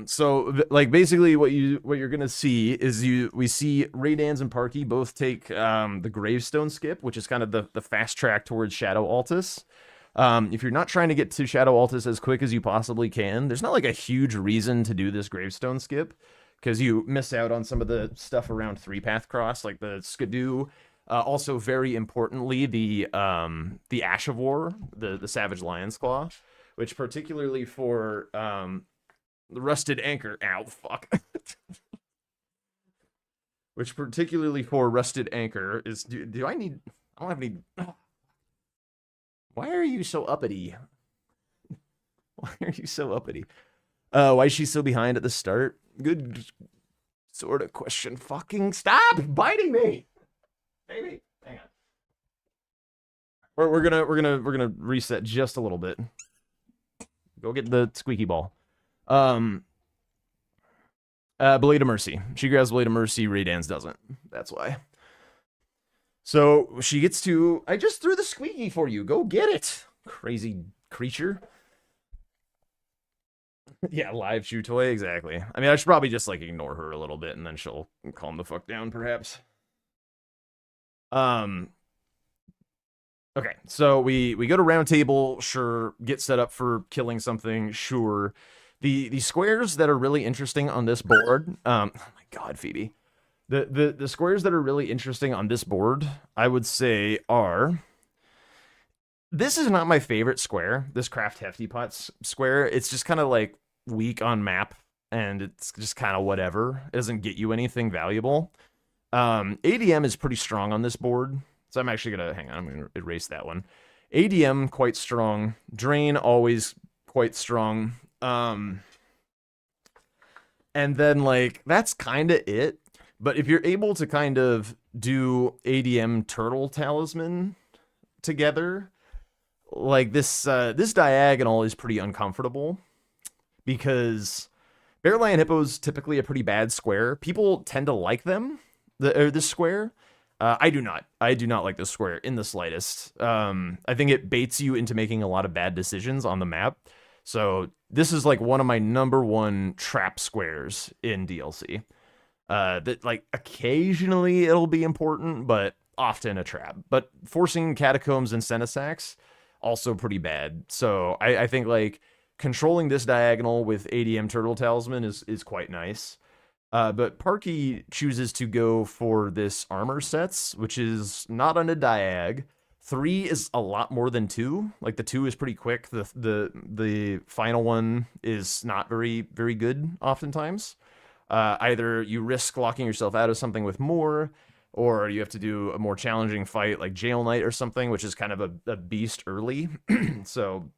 [SPEAKER 1] So like basically what you're gonna see is we see Raydans and Parky both take the gravestone skip, which is kind of the fast track towards Shadow Altus. If you're not trying to get to Shadow Altus as quick as you possibly can, there's not like a huge reason to do this gravestone skip, because you miss out on some of the stuff around 3-path cross, like the Skidoo. Also, very importantly, the Ash of War, the Savage Lion's Claw, which particularly for the Rusted Anchor. Ow, fuck. Which particularly for Rusted Anchor is. Do I need? I don't have any. Why are you so uppity? Why are you so uppity? Why is she so behind at the start? Good sort of question. Fucking stop biting me, baby. Hang on. We're gonna reset just a little bit. Go get the squeaky ball. Blade of Mercy. She grabs Blade of Mercy. Raydans doesn't. That's why. So she gets to. I just threw the squeaky for you. Go get it, crazy creature. Yeah, live chew toy, exactly. I mean, I should probably just like ignore her a little bit, and then she'll calm the fuck down, perhaps. Okay, so we go to round table, sure. Get set up for killing something, sure. The squares that are really interesting on this board. Oh my god, Phoebe. The squares that are really interesting on this board, I would say, are. This is not my favorite square. This Craft Hefty Pots square. It's just kind of like weak on map, and it's just kind of whatever. It doesn't get you anything valuable. ADM is pretty strong on this board, so I'm actually gonna hang on. I'm gonna erase that one. ADM quite strong. Drain always quite strong. And then like that's kind of it. But if you're able to kind of do ADM Turtle Talisman together, like this this diagonal is pretty uncomfortable because Bear Lion Hippo is typically a pretty bad square. People tend to like them, this square. I do not. I do not like this square in the slightest. I think it baits you into making a lot of bad decisions on the map. So this is like one of my #1 trap squares in DLC. That like occasionally it'll be important, but often a trap. But forcing Catacombs and Senesax, also pretty bad. So I think like controlling this diagonal with ADM Turtle Talisman is quite nice. But Parky chooses to go for this armor sets, which is not on a diag. 3 is a lot more than 2. Like the 2 is pretty quick. The final one is not very good oftentimes. Either you risk locking yourself out of something with more, or you have to do a more challenging fight like Jail Knight or something, which is kind of a beast early. So,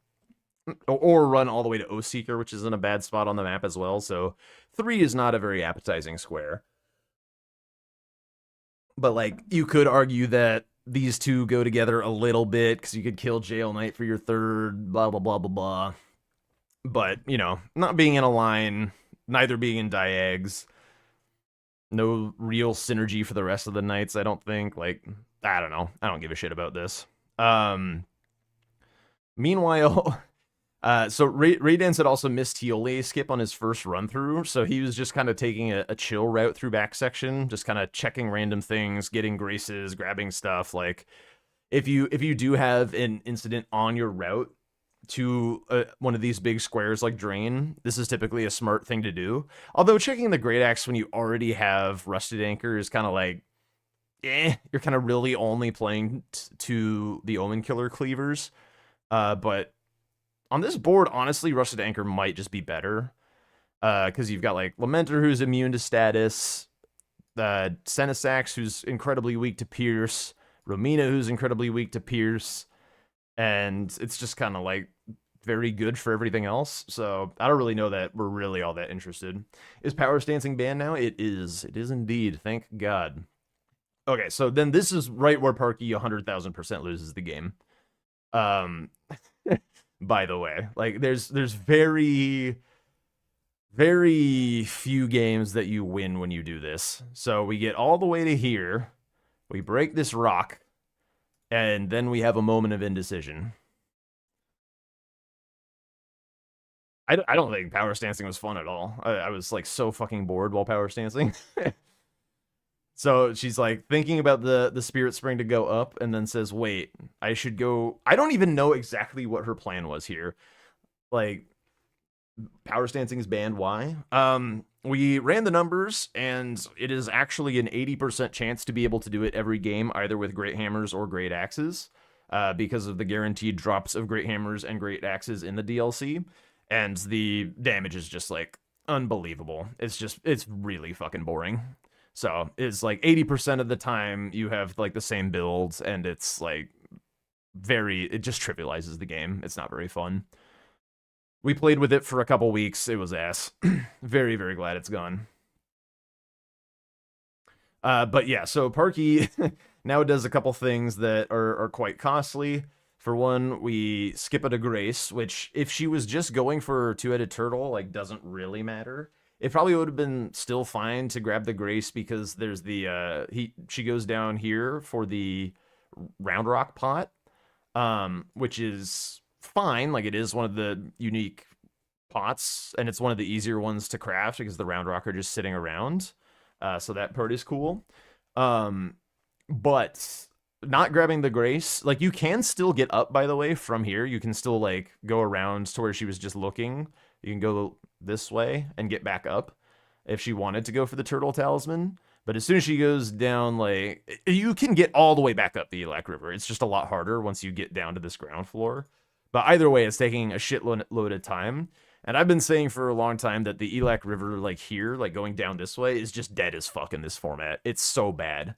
[SPEAKER 1] or run all the way to Oathseeker, which is in a bad spot on the map as well. So 3 is not a very appetizing square. But like you could argue that these two go together a little bit because you could kill Jail Knight for your third, blah blah blah blah blah. But you know, not being in a line, neither being in diags, no real synergy for the rest of the knights, I don't think. Like, I don't know. I don't give a shit about this. Meanwhile, so Raydance had also missed Tiole skip on his first run through, so he was just kind of taking a chill route through back section, just kind of checking random things, getting graces, grabbing stuff. Like, if you do have an incident on your route to one of these big squares like Drain, this is typically a smart thing to do. Although checking the Great Axe when you already have Rusted Anchor is kind of like, you're kind of really only playing to the Omen Killer cleavers. But on this board, honestly, Rusted Anchor might just be better. Because you've got like Lamenter, who's immune to status, Senesax, who's incredibly weak to Pierce, Romina, who's incredibly weak to Pierce, and it's just kind of like very good for everything else. So I don't really know that we're really all that interested. Is Power Stancing banned now? It is. It is indeed. Thank God. Okay, so then this is right where Parky 100,000% loses the game. By the way, like there's very few games that you win when you do this. So we get all the way to here, we break this rock, and then we have a moment of indecision. I don't think Power Stancing was fun at all. I was like so fucking bored while Power Stancing. So she's like thinking about the Spirit Spring to go up, and then says, wait, I should go. I don't even know exactly what her plan was here. Like, Power Stancing is banned. Why? We ran the numbers, and it is actually an 80% chance to be able to do it every game, either with Great Hammers or Great Axes, because of the guaranteed drops of Great Hammers and Great Axes in the DLC. And the damage is just like unbelievable. It's really fucking boring. So it's like 80% of the time you have like the same builds, and it's like it just trivializes the game. It's not very fun. We played with it for a couple weeks. It was ass. Very, very glad it's gone. But yeah, so Parky now does a couple things that are quite costly. For one, we skip a grace, which if she was just going for two-headed turtle, like doesn't really matter. It probably would have been still fine to grab the grace because there's the she goes down here for the round rock pot, which is fine. Like it is one of the unique pots, and it's one of the easier ones to craft because the round rock are just sitting around. So that part is cool. But not grabbing the grace, like you can still get up, by the way, from here. You can still like go around to where she was just looking. You can go this way and get back up if she wanted to go for the turtle talisman. But as soon as she goes down, like, you can get all the way back up the Elak River. It's just a lot harder once you get down to this ground floor. But either way, it's taking a shitload of time. And I've been saying for a long time that the Elak River, like here, like going down this way, is just dead as fuck in this format. It's so bad.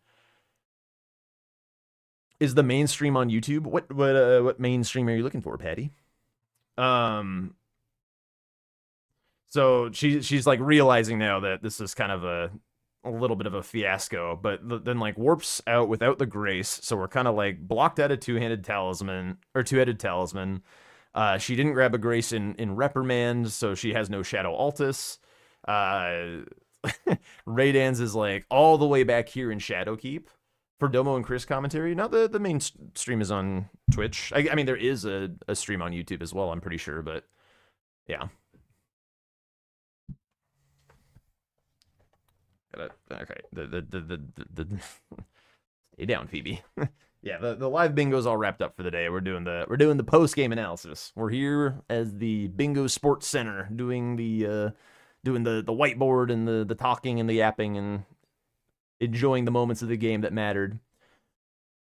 [SPEAKER 1] Is the mainstream on YouTube? What mainstream are you looking for, Patty? So she's like realizing now that this is kind of a little bit of a fiasco, but then like warps out without the grace, so we're kind of like blocked out a two-headed talisman. She didn't grab a grace in reprimand, so she has no Shadow Altus. Raidan's is like all the way back here in Shadowkeep for Domo and Chris commentary. Now the main stream is on Twitch. I mean there is a stream on YouTube as well, I'm pretty sure, but yeah. Okay, the stay down, Phoebe. Yeah, the live bingo's all wrapped up for the day. We're doing the post game analysis. We're here as the Bingo Sports Center doing the whiteboard and the talking and the yapping and enjoying the moments of the game that mattered.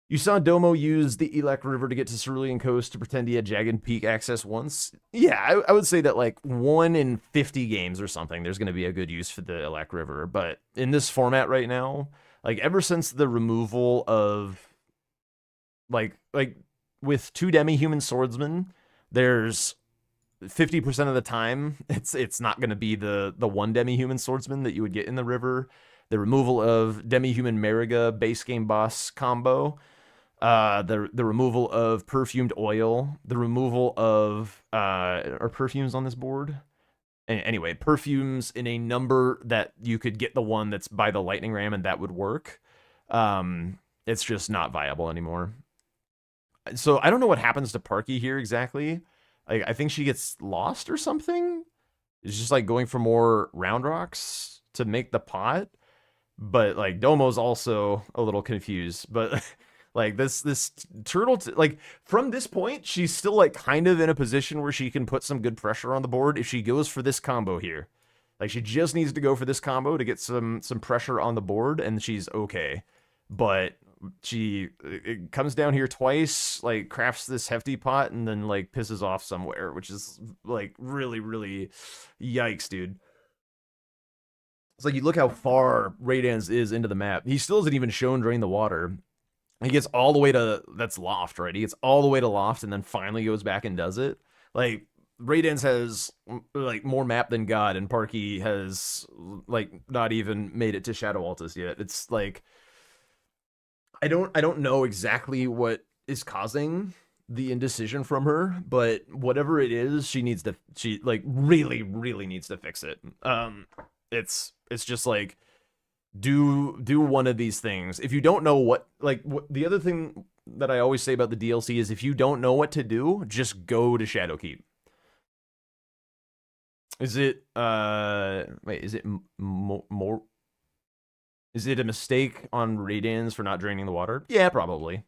[SPEAKER 1] You saw Domo use the Elak River to get to Cerulean Coast to pretend he had Jagged Peak access once. Yeah, I would say that like 1 in 50 games or something, there's going to be a good use for the Elak River. But in this format right now, like ever since the removal of like with 2 demi-human swordsmen, there's 50% of the time it's not going to be the 1 demi-human swordsman that you would get in the river. The removal of demi-human Mariga base game boss combo. The removal of perfumed oil, the removal of are perfumes on this board? Anyway, perfumes in a number that you could get the one that's by the lightning ram and that would work. It's just not viable anymore. So I don't know what happens to Parky here exactly. Like I think she gets lost or something. It's just like going for more round rocks to make the pot. But like Domo's also a little confused, but like this turtle like from this point she's still like kind of in a position where she can put some good pressure on the board if she goes for this combo here. Like she just needs to go for this combo to get some pressure on the board and she's okay. But it comes down here twice, like crafts this hefty pot and then like pisses off somewhere, which is like really, really yikes, dude. It's like you look how far Raidan's is into the map. He still isn't even shown Drain the Water. He gets all the way to, that's Loft, right? He gets all the way to Loft and then finally goes back and does it. Like, Raidan's has, like, more map than God, and Parky has, like, not even made it to Shadow Altus yet. It's, like, I don't know exactly what is causing the indecision from her, but whatever it is, she like, really, really needs to fix it. It's just, like, do one of these things. If you don't know what the other thing that I always say about the DLC is if you don't know what to do, just go to Shadowkeep. Is it is it more is it a mistake on Raidan's for not draining the water? Yeah, probably.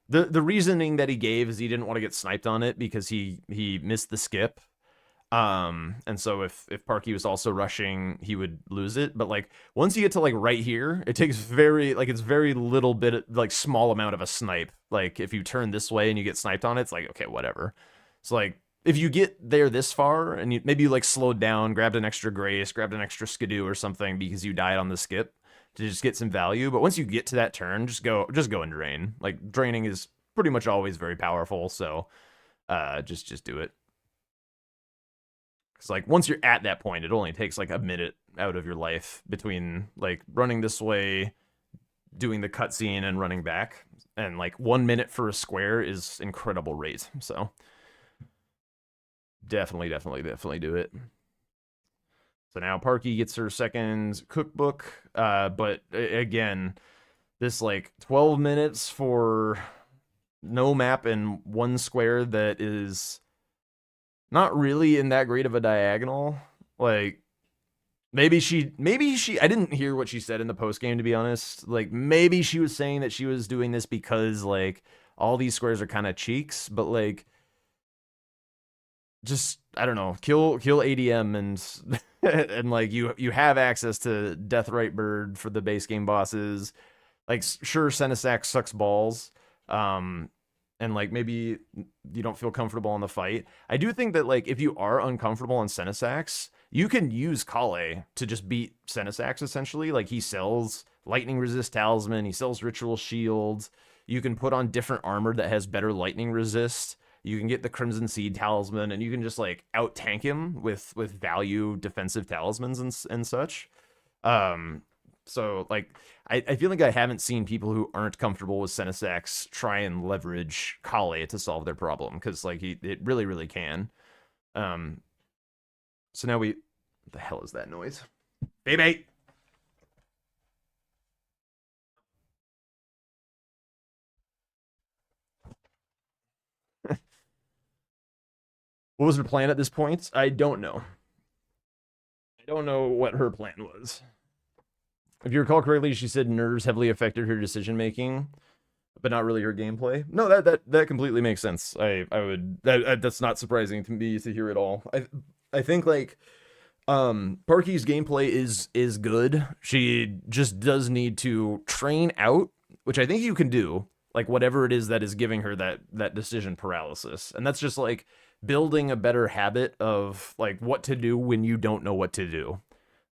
[SPEAKER 1] The reasoning that he gave is he didn't want to get sniped on it because he missed the skip. And so if Parky was also rushing, he would lose it. But like once you get to like right here, it takes it's very little bit like small amount of a snipe. Like if you turn this way and you get sniped on it, it's like okay, whatever. So like if you get there this far and maybe you like slowed down, grabbed an extra grace, grabbed an extra skidoo or something because you died on the skip to just get some value. But once you get to that turn, just go and drain. Like draining is pretty much always very powerful. So just do it. Because like once you're at that point, it only takes like a minute out of your life between like running this way, doing the cutscene, and running back. And like 1 minute for a square is incredible rate. So definitely do it. So now Parky gets her second cookbook. But again, this like 12 minutes for no map and one square that is not really in that great of a diagonal. Like maybe she I didn't hear what she said in the post game, to be honest. Like maybe she was saying that she was doing this because like all these squares are kind of cheeks, but like just I don't know, kill ADM and and like you have access to Deathrite Bird for the base game bosses. Like sure, Senesac sucks balls. And like maybe you don't feel comfortable in the fight. I do think that like if you are uncomfortable on Senesax, you can use Kale to just beat Senesax essentially. Like he sells lightning resist talisman, he sells ritual shield. You can put on different armor that has better lightning resist. You can get the Crimson Seed talisman, and you can just like out tank him with value defensive talismans and such. So like I feel like I haven't seen people who aren't comfortable with Senesax try and leverage Kale to solve their problem, because like it really can. So now what the hell is that noise? Baby. What was her plan at this point? I don't know. I don't know what her plan was. If you recall correctly, she said nerves heavily affected her decision making, but not really her gameplay. No, that completely makes sense. I would that's not surprising to me to hear at all. I think like Parky's gameplay is good. She just does need to train out, which I think you can do, like whatever it is that is giving her that decision paralysis. And that's just like building a better habit of like what to do when you don't know what to do.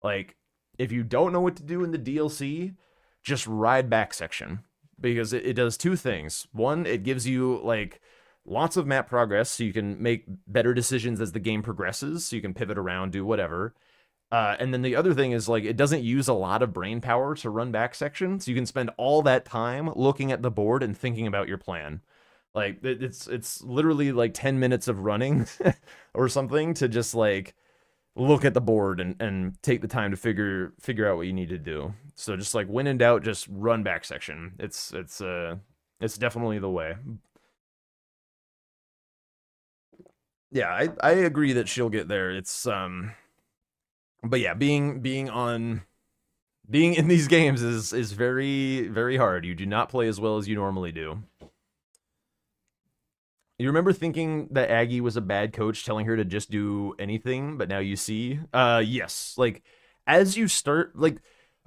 [SPEAKER 1] Like if you don't know what to do in the DLC, just ride back section, because it does two things. One, it gives you like lots of map progress, so you can make better decisions as the game progresses, so you can pivot around, do whatever. And then the other thing is like it doesn't use a lot of brain power to run back section, so you can spend all that time looking at the board and thinking about your plan. Like it's literally like 10 minutes of running or something to just like look at the board and take the time to figure out what you need to do. So just like when in doubt, just run back section. It's definitely the way. Yeah, I agree that she'll get there. It's but yeah, being in these games is very hard. You do not play as well as you normally do. You remember thinking that Aggie was a bad coach, telling her to just do anything, but now you see? Yes. Like, as you start, like,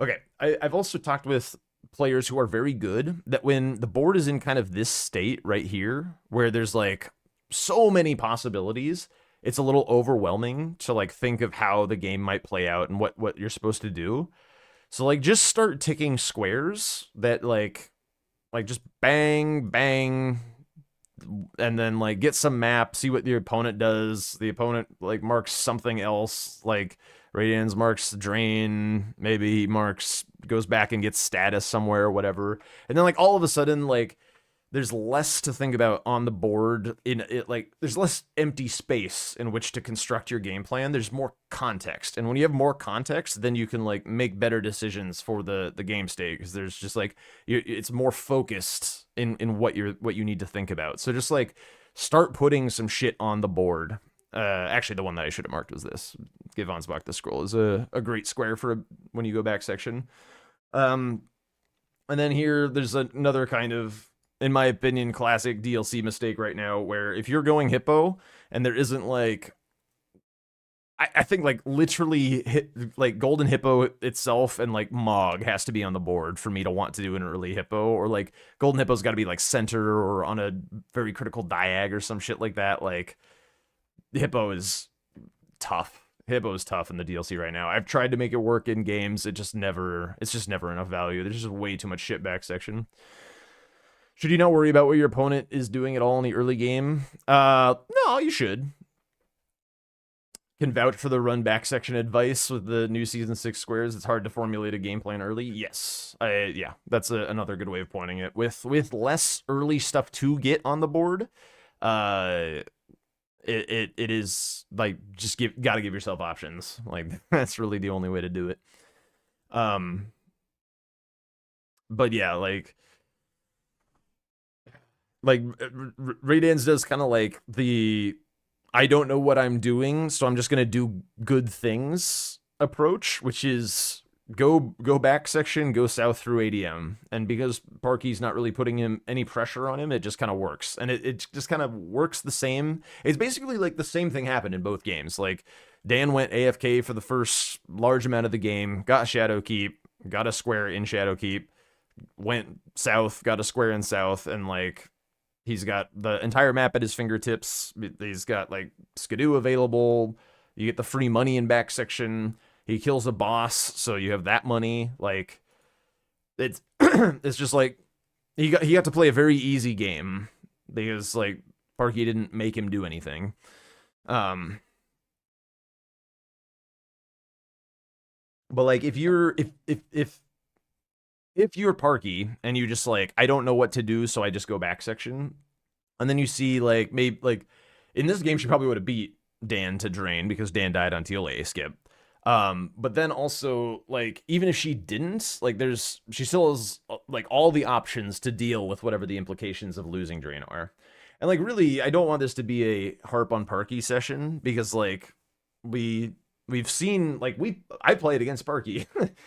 [SPEAKER 1] okay, I've also talked with players who are very good, that when the board is in kind of this state right here, where there's like so many possibilities, it's a little overwhelming to like think of how the game might play out and what you're supposed to do. So like just start ticking squares that like just bang bang, and then like get some map, see what your opponent does. The opponent like marks something else, like Radians marks drain, maybe he marks goes back and gets status somewhere or whatever. And then like all of a sudden like there's less to think about on the board. In it, like there's less empty space in which to construct your game plan. There's more context, and when you have more context, then you can like make better decisions for the game state, because there's just like it's more focused in what you need to think about. So just like start putting some shit on the board. Actually, the one that I should have marked was this. Give Ansbach the scroll is a great square for when you go back section. And then here there's another kind of, in my opinion, classic DLC mistake right now, where if you're going hippo and there isn't like, I think like literally like golden hippo itself and like Mog has to be on the board for me to want to do an early hippo, or like golden hippo's got to be like center or on a very critical diag or some shit like that. Like hippo is tough. Hippo is tough in the DLC right now. I've tried to make it work in games. It's just never enough value. There's just way too much shit back section. Should you not worry about what your opponent is doing at all in the early game? No, you should. Can vouch for the run back section advice with the new season 6 squares. It's hard to formulate a game plan early. Yes, yeah, that's another good way of pointing it. With less early stuff to get on the board, it is like just gotta give yourself options. Like that's really the only way to do it. But yeah, like Raidan's does kind of like the I don't know what I'm doing, so I'm just gonna do good things approach, which is go back section, go south through ADM. And because Parky's not really putting him any pressure on him, it just kind of works. And it just kind of works the same. It's basically like the same thing happened in both games. Like Dan went AFK for the first large amount of the game, got Shadow Keep, got a square in Shadow Keep, went south, got a square in south, and like he's got the entire map at his fingertips. He's got like Skidoo available. You get the free money in back section. He kills a boss, so you have that money. Like it's it's just like he got to play a very easy game because like Parky didn't make him do anything. But like if you're Parky and you just like, I don't know what to do, so I just go back section, and then you see like maybe like in this game she probably would have beat Dan to drain because Dan died on TLA skip. But then also like even if she didn't, like she still has like all the options to deal with whatever the implications of losing drain are. And like really, I don't want this to be a harp on Parky session because like we've seen like I played against Parky.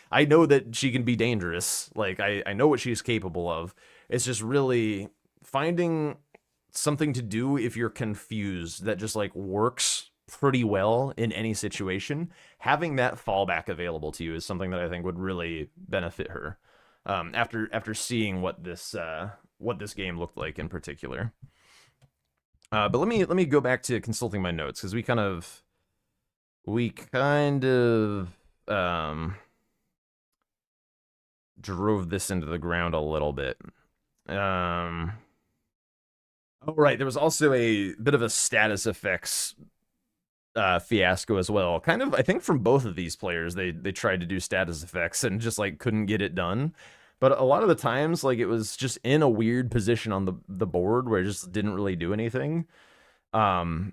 [SPEAKER 1] I know that she can be dangerous. Like I know what she's capable of. It's just really finding something to do if you're confused that just like works pretty well in any situation. Having that fallback available to you is something that I think would really benefit her. After seeing what this game looked like in particular. But let me go back to consulting my notes because we kind of drove this into the ground a little bit. Oh, right. There was also a bit of a status effects fiasco as well. Kind of, I think from both of these players, they tried to do status effects and just like couldn't get it done. But a lot of the times, like it was just in a weird position on the board where it just didn't really do anything. But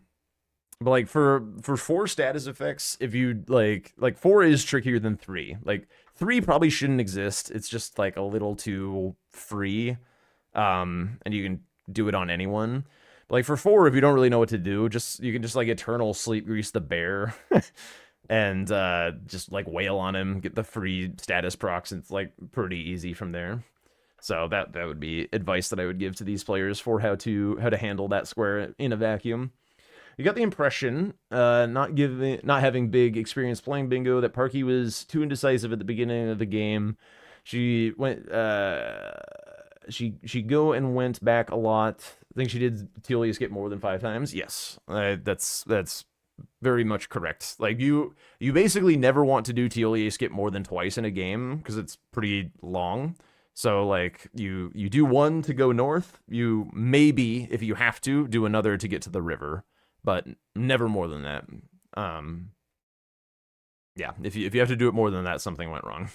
[SPEAKER 1] like for 4 status effects, if you like 4 is trickier than 3. Like 3 probably shouldn't exist. It's just like a little too free. And you can do it on anyone. But like for 4, if you don't really know what to do, you can just like eternal sleep grease the bear and just like wail on him, get the free status procs. It's like pretty easy from there. So that would be advice that I would give to these players for how to handle that square in a vacuum. You got the impression, not having big experience playing bingo, that Parky was too indecisive at the beginning of the game. She went, she go and went back a lot. I think she did TLE escape more than 5 times. Yes, that's very much correct. Like you basically never want to do TLE escape more than twice in a game because it's pretty long. So like you do one to go north. You maybe, if you have to, do another to get to the river. But never more than that. Yeah, if you have to do it more than that, something went wrong.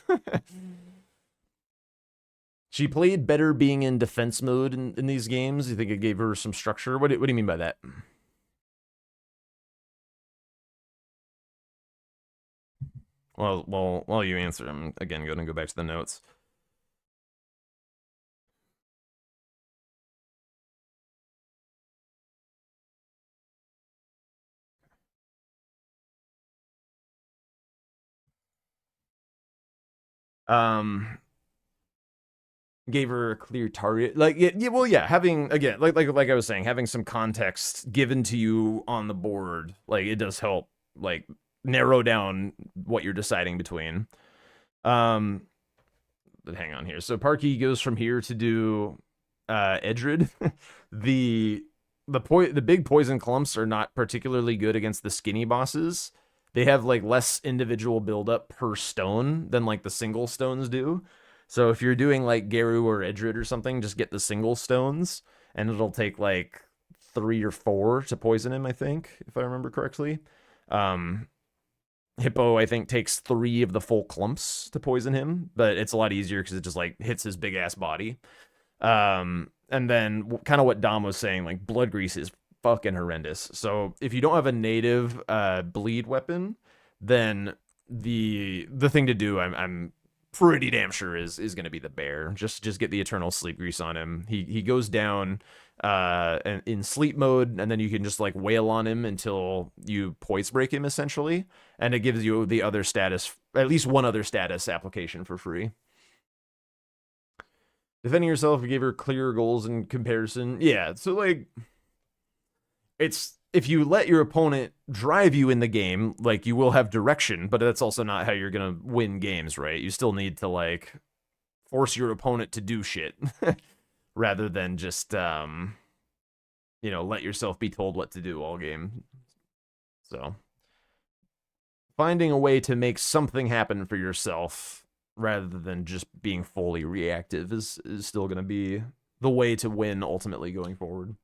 [SPEAKER 1] She played better being in defense mode in these games. You think it gave her some structure? What do you mean by that? Well, while you answer, I'm again going to go back to the notes. Gave her a clear target. Like, yeah, well, yeah, having, again, like I was saying, having some context given to you on the board, like, it does help, like, narrow down what you're deciding between. But hang on here. So Parky goes from here to do Edred. the big poison clumps are not particularly good against the skinny bosses. They have like less individual buildup per stone than like the single stones do. So if you're doing like Geru or Edred or something, just get the single stones, and it'll take like 3 or 4 to poison him, I think, if I remember correctly. Um, Hippo, I think, takes 3 of the full clumps to poison him, but it's a lot easier because it just like hits his big ass body. And then kind of what Dom was saying, like blood grease is fucking horrendous. So if you don't have a native bleed weapon, then the thing to do, I'm pretty damn sure is going to be the bear. Just get the eternal sleep grease on him. He goes down in sleep mode, and then you can just like wail on him until you poise break him essentially, and it gives you the other status, at least one other status application for free. Defending yourself, you gave her clear goals in comparison. Yeah, so like it's if you let your opponent drive you in the game, like you will have direction, but that's also not how you're gonna win games, right? You still need to like force your opponent to do shit rather than just let yourself be told what to do all game. So finding a way to make something happen for yourself rather than just being fully reactive is still going to be the way to win ultimately going forward.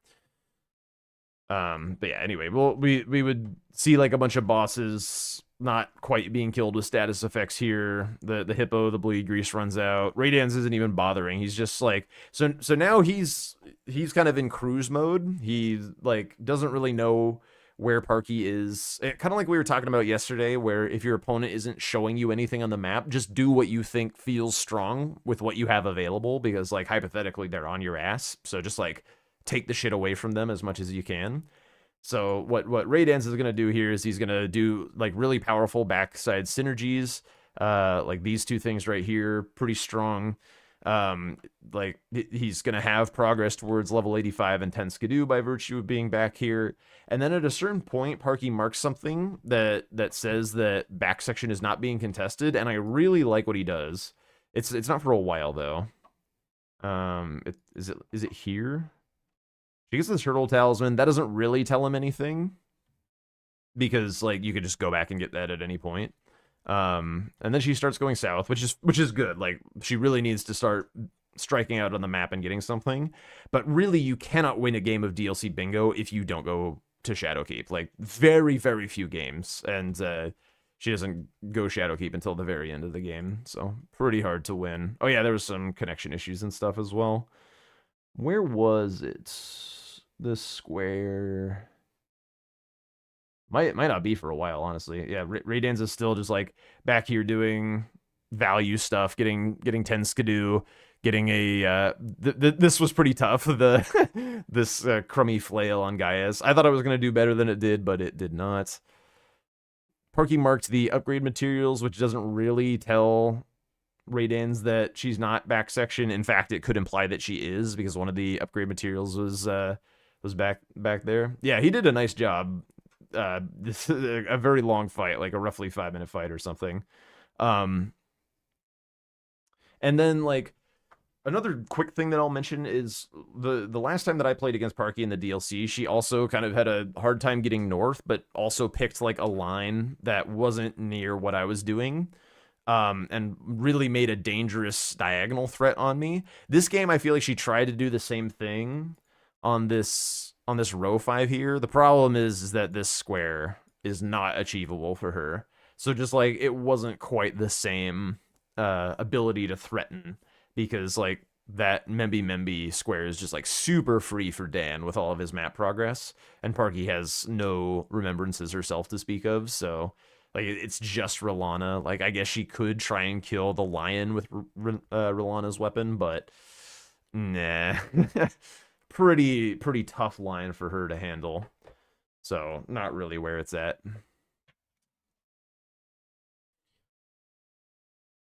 [SPEAKER 1] But yeah, anyway, we would see like a bunch of bosses not quite being killed with status effects here. The hippo, the bleed grease runs out. Radiance isn't even bothering. He's just like so now he's kind of in cruise mode. He like doesn't really know where Parky is. Kind of like we were talking about yesterday, where if your opponent isn't showing you anything on the map, just do what you think feels strong with what you have available, because like hypothetically they're on your ass. So just like take the shit away from them as much as you can. So what Raydance is going to do here is he's going to do like really powerful backside synergies, like these 2 things right here, pretty strong. Like he's going to have progress towards level 85 and 10 Skidoo by virtue of being back here. And then at a certain point, Parky marks something that says that back section is not being contested, and I really like what he does. It's not for a while though. Is it here? She gets the turtle talisman. That doesn't really tell him anything, because like you could just go back and get that at any point. And then she starts going south, which is good. Like she really needs to start striking out on the map and getting something. But really, you cannot win a game of DLC bingo if you don't go to Shadowkeep. Like very, very few games, and she doesn't go Shadowkeep until the very end of the game. So pretty hard to win. Oh yeah, there was some connection issues and stuff as well. Where was it? This square might not be for a while, honestly. Yeah, Raydance is still just like back here doing value stuff, getting 10 Skidoo, getting a this was pretty tough. This crummy flail on Gaius. I thought I was gonna do better than it did, but it did not. Parky marked the upgrade materials, which doesn't really tell Raydance that she's not back section. In fact, it could imply that she is, because one of the upgrade materials was back there. Yeah, he did a nice job. This is a very long fight, like a roughly 5-minute fight or something. And then like another quick thing that I'll mention is the last time that I played against Parky in the DLC, she also kind of had a hard time getting north, but also picked like a line that wasn't near what I was doing. And really made a dangerous diagonal threat on me. This game, I feel like she tried to do the same thing on this row 5 here. The problem is that this square is not achievable for her. So just like it wasn't quite the same ability to threaten, because like that Memby square is just like super free for Dan with all of his map progress, and Parky has no remembrances herself to speak of. So like it's just Rolana. Like I guess she could try and kill the lion with Rolana's weapon, but nah. pretty tough line for her to handle. So not really where it's at.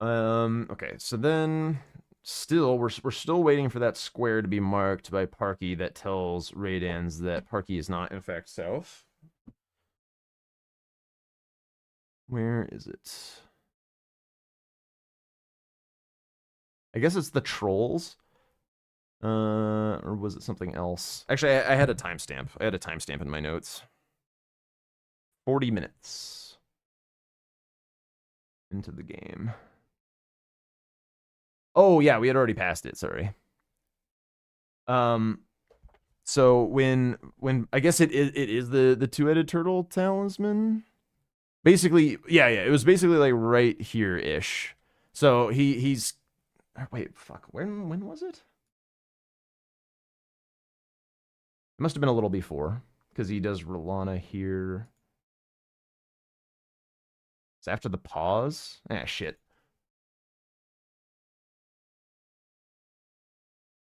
[SPEAKER 1] Okay, so then still we're still waiting for that square to be marked by Parky that tells Raydance that Parky is not in fact south. Where is it? I guess it's the trolls. Or was it something else? Actually, I had a timestamp. I had a timestamp in my notes. 40 minutes into the game. Oh yeah, we had already passed it. Sorry. Um, so when I guess it is the two-headed turtle talisman. Basically, yeah, it was basically like right here ish. So he's wait, fuck, when was it? It must have been a little before because he does Rolana here. It's after the pause. Ah, shit.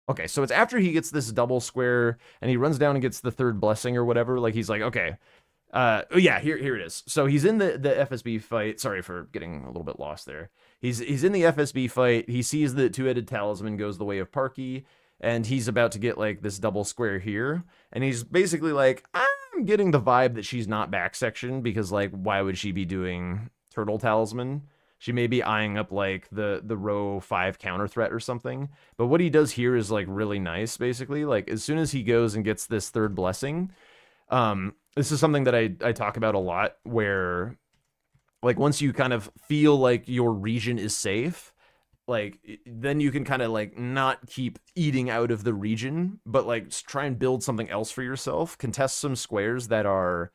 [SPEAKER 1] Okay, so it's after he gets this double square and he runs down and gets the third blessing or whatever. Like he's like, okay, oh yeah, here it is. So he's in the FSB fight. Sorry for getting a little bit lost there. He's in the FSB fight. He sees the two-headed talisman goes the way of Parky, and he's about to get like this double square here, and he's basically like, I'm getting the vibe that she's not back section because like why would she be doing turtle talisman? She may be eyeing up like the row 5 counter threat or something. But what he does here is like really nice, basically. Like as soon as he goes and gets this third blessing, this is something that I talk about a lot where like once you kind of feel like your region is safe, like then you can kind of like not keep eating out of the region, but like try and build something else for yourself, contest some squares that are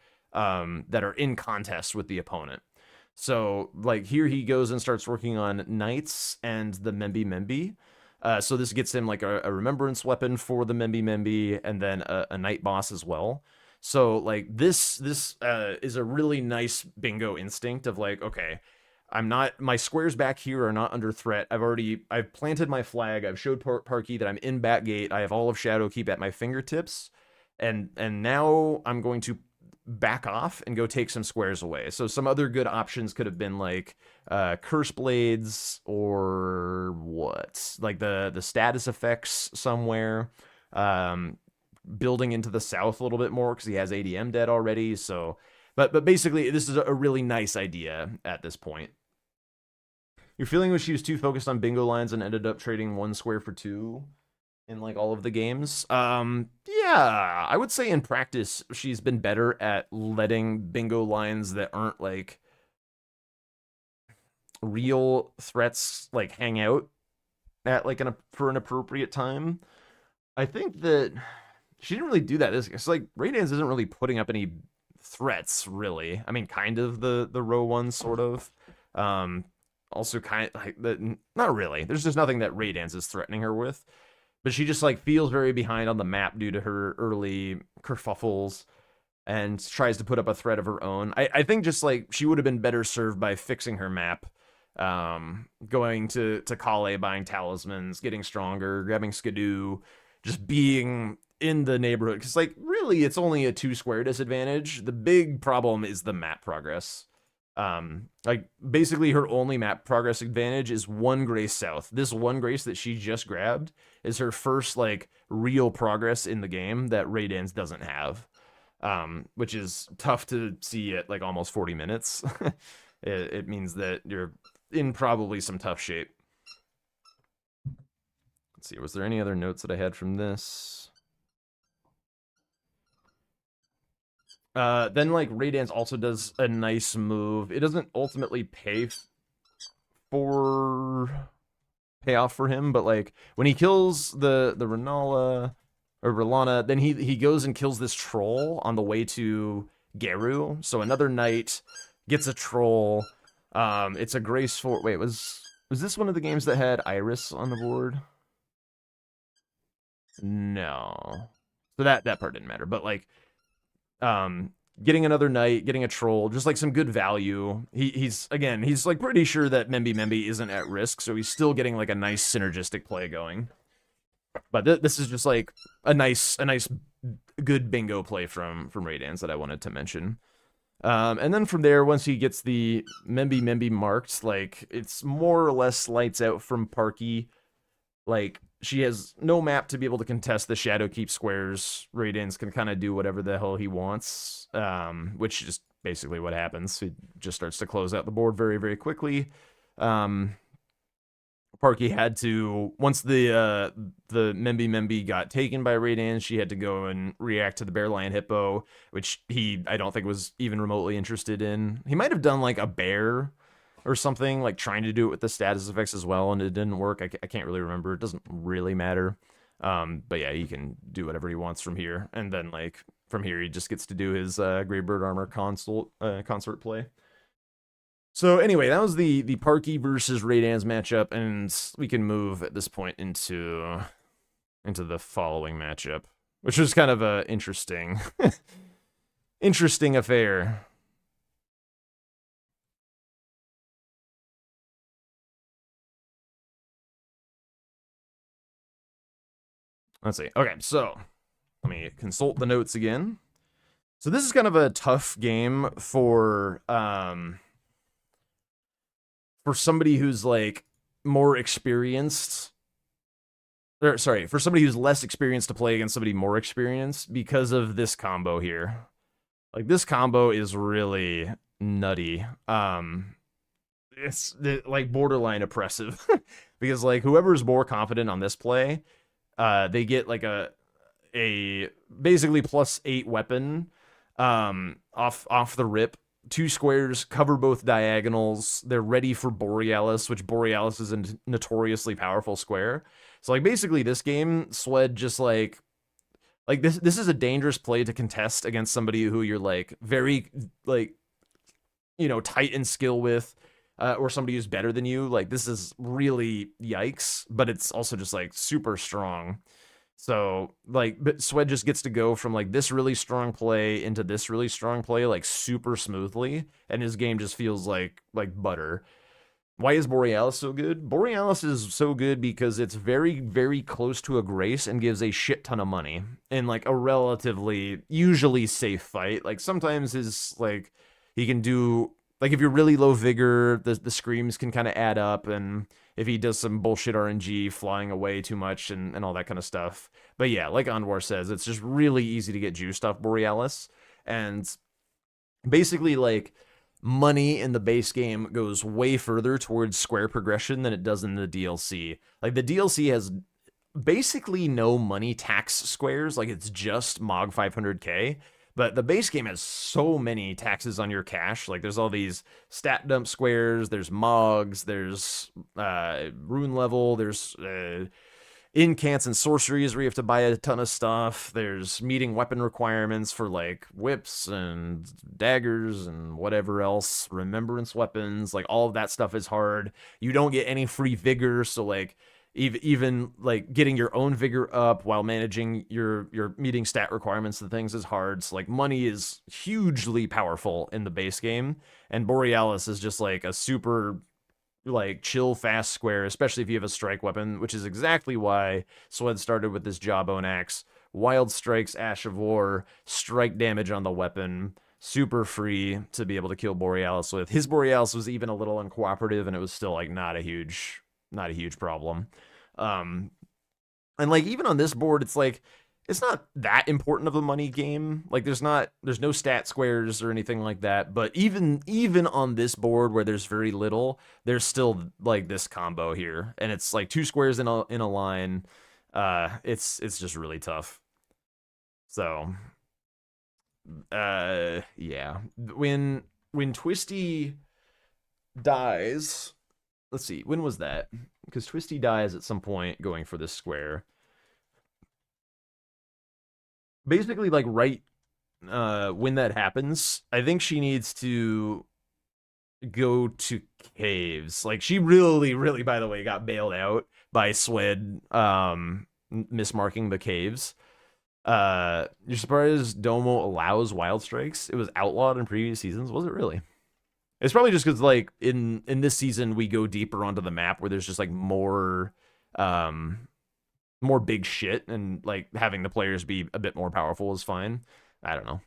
[SPEAKER 1] in contest with the opponent. So like here he goes and starts working on knights and the Membi Membi. So this gets him like a remembrance weapon for the Membi Membi and then a knight boss as well. So like this is a really nice bingo instinct of like, okay, I'm not, my squares back here are not under threat. I've planted my flag. I've showed Parky that I'm in back gate. I have all of Shadowkeep at my fingertips, and now I'm going to back off and go take some squares away. So some other good options could have been like curse blades or what, like the status effects somewhere. Building into the south a little bit more because he has ADM dead already. So, but basically, this is a really nice idea at this point. Your feeling was she was too focused on bingo lines and ended up trading 1 square for 2 in like all of the games. Yeah, I would say in practice she's been better at letting bingo lines that aren't like real threats like hang out at like for an appropriate time. I think that she didn't really do that. It's like Raydance isn't really putting up any threats, really. I mean, kind of the row one, sort of. Also, kind of like not really. There's just nothing that Raydance is threatening her with. But she just like feels very behind on the map due to her early kerfuffles and tries to put up a threat of her own. I think just like she would have been better served by fixing her map, going to Kale, buying talismans, getting stronger, grabbing Skidoo, just being in the neighborhood. Because like really it's only a 2 square disadvantage. The big problem is the map progress. Like basically her only map progress advantage is 1 grace south. This 1 grace that she just grabbed is her first like real progress in the game that Raydance doesn't have, which is tough to see at like almost 40 minutes. It means that you're in probably some tough shape. Let's see, was there any other notes that I had from this? Then like Raydance also does a nice move. It doesn't ultimately pay off for him, but like when he kills the Renala or Rolana, then he goes and kills this troll on the way to Geru. So another knight gets a troll. It's a grace for was this one of the games that had Iris on the board? No. So that part didn't matter, but like getting another knight, getting a troll, just like some good value. He's like pretty sure that Membi Membi isn't at risk, so he's still getting like a nice synergistic play going. But this is just like a nice good bingo play from Raydance that I wanted to mention. And then from there, once he gets the Membi Membi marked, like it's more or less lights out from Parky. Like she has no map to be able to contest the Shadowkeep squares. Raydance can kind of do whatever the hell he wants, which is basically what happens. He just starts to close out the board very, very quickly. Parky had to, once the Membi Membi got taken by Raydance, she had to go and react to the Bear Lion Hippo, which I don't think was even remotely interested in. He might have done like a bear or something, like trying to do it with the status effects as well, and it didn't work. I can't really remember. It doesn't really matter. But yeah, he can do whatever he wants from here, and then like from here he just gets to do his Greybird Armor consort play. So anyway, that was the Parky versus Raidan's matchup, and we can move at this point into the following matchup, which was kind of a interesting interesting affair. Let's see. Okay, so let me consult the notes again. So this is kind of a tough game for somebody who's like more experienced. Or, sorry, for somebody who's less experienced to play against somebody more experienced because of this combo here. Like this combo is really nutty. It's like borderline oppressive because like whoever's more confident on this play, they get like a basically +8 weapon off the rip. 2 squares, cover both diagonals. They're ready for Borealis, which Borealis is a notoriously powerful square. So like basically this game, Swed just like this is a dangerous play to contest against somebody who you're like very like tight in skill with, or somebody who's better than you. Like this is really yikes, but it's also just like super strong. So like, but Swed just gets to go from like this really strong play into this really strong play like super smoothly, and his game just feels like butter. Why is Borealis so good? Borealis is so good because it's very, very close to a Grace and gives a shit ton of money in like a relatively usually safe fight. Like sometimes his like he can do like if you're really low vigor, the screams can kind of add up, and if he does some bullshit RNG flying away too much and all that kind of stuff. But yeah, like Anwar says, it's just really easy to get juiced off Borealis. And basically like money in the base game goes way further towards square progression than it does in the DLC. Like the DLC has basically no money tax squares, like it's just MOG 500k. But the base game has so many taxes on your cash. Like there's all these stat dump squares, there's mogs, there's rune level, there's incants and sorceries where you have to buy a ton of stuff. There's meeting weapon requirements for like whips and daggers and whatever else, remembrance weapons. Like all of that stuff is hard. You don't get any free vigor, so like even like getting your own vigor up while managing your meeting stat requirements and things is hard. So like money is hugely powerful in the base game, and Borealis is just like a super like chill fast square, especially if you have a strike weapon, which is exactly why Swed started with this Jawbone Axe. Wild Strikes, Ash of War, strike damage on the weapon, super free to be able to kill Borealis with. His Borealis was even a little uncooperative, and it was still like not a huge problem. And like even on this board, it's like it's not that important of a money game. Like there's no stat squares or anything like that. But even on this board where there's very little, there's still like this combo here, and it's like 2 squares in a line. It's just really tough. So, yeah. When Twisty dies, let's see, when was that? Because Twisty dies at some point going for this square. Basically, like right when that happens, I think she needs to go to caves. Like she really, by the way, got bailed out by Swed mismarking the caves. You're surprised Domo allows wild strikes? It was outlawed in previous seasons, was it really? It's probably just because like in this season we go deeper onto the map where there's just like more big shit, and like having the players be a bit more powerful is fine. I don't know.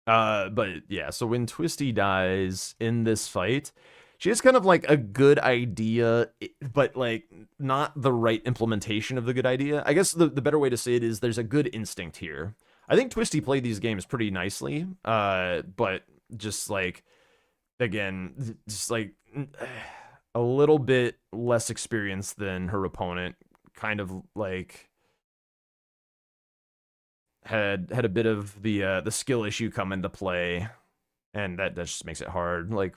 [SPEAKER 1] But yeah, so when Twisty dies in this fight, she has kind of like a good idea, but like not the right implementation of the good idea. I guess the better way to say it is there's a good instinct here. I think Twisty played these games pretty nicely, but just like, again, just like a little bit less experienced than her opponent, kind of like had a bit of the skill issue come into play, and that just makes it hard. Like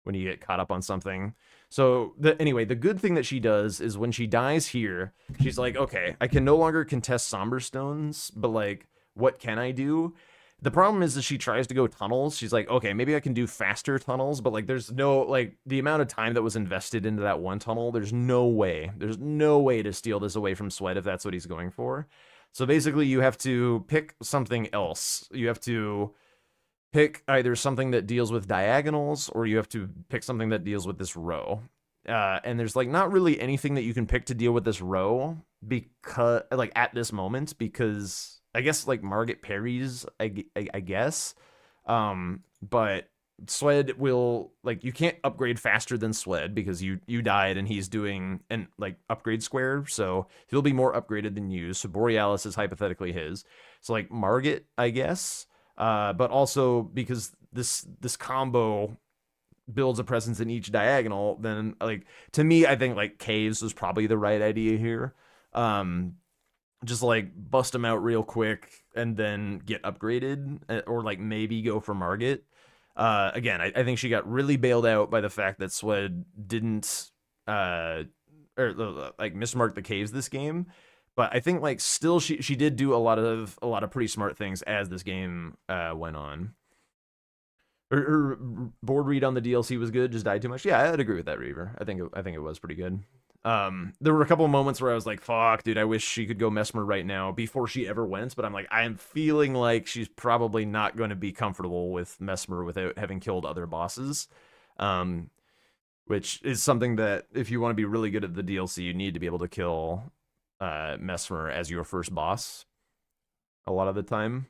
[SPEAKER 1] when you get caught up on something. So anyway, the good thing that she does is when she dies here, she's like, okay, I can no longer contest Somber Stones, but like, what can I do? The problem is that she tries to go tunnels. She's like, okay, maybe I can do faster tunnels, but like there's no, like, the amount of time that was invested into that one tunnel, there's no way. There's no way to steal this away from Sweat if that's what he's going for. So basically you have to pick something else. You have to pick either something that deals with diagonals, or you have to pick something that deals with this row. And there's like not really anything that you can pick to deal with this row, because like at this moment, because I guess like Margit parries, I guess. But Swed will, like, you can't upgrade faster than Swed because you died and he's doing an like upgrade square, so he'll be more upgraded than you. So Borealis is hypothetically his. So like Margit, I guess. But also because this combo builds a presence in each diagonal, then like to me, I think like Caves was probably the right idea here. Just like bust them out real quick and then get upgraded, or like maybe go for Margit. Again, I think she got really bailed out by the fact that Swed didn't or like mismarked the caves this game. But I think like still she did do a lot of pretty smart things as this game went on. Her board read on the DLC was good, just died too much. Yeah, I'd agree with that, Reaver. I think it was pretty good. There were a couple of moments where I was like, fuck, dude, I wish she could go Mesmer right now before she ever went, but I'm like, I'm feeling like she's probably not going to be comfortable with Mesmer without having killed other bosses. Which is something that if you want to be really good at the DLC, you need to be able to kill Mesmer as your first boss a lot of the time.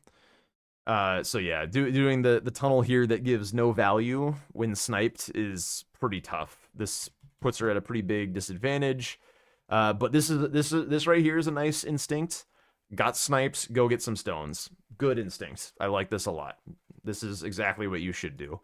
[SPEAKER 1] So yeah, doing the tunnel here that gives no value when sniped is pretty tough. This puts her at a pretty big disadvantage. But this right here is a nice instinct. Got snipes, go get some stones. Good instinct. I like this a lot. This is exactly what you should do.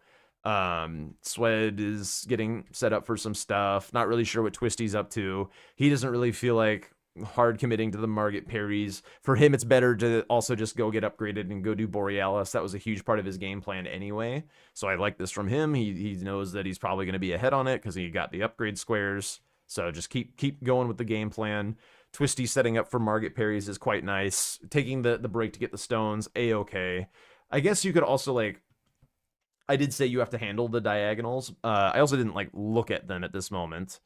[SPEAKER 1] Swed is getting set up for some stuff. Not really sure what Twisty's up to. He doesn't really feel like hard committing to the Margit parries. For him, it's better to also just go get upgraded and go do Borealis. That was a huge part of his game plan anyway. So I like this from him. He knows that he's probably going to be ahead on it because he got the upgrade squares. So just keep going with the game plan. Twisty setting up for Margit parries is quite nice. Taking the break to get the stones, a-okay. I guess you could also like, I did say you have to handle the diagonals. I also didn't like look at them at this moment.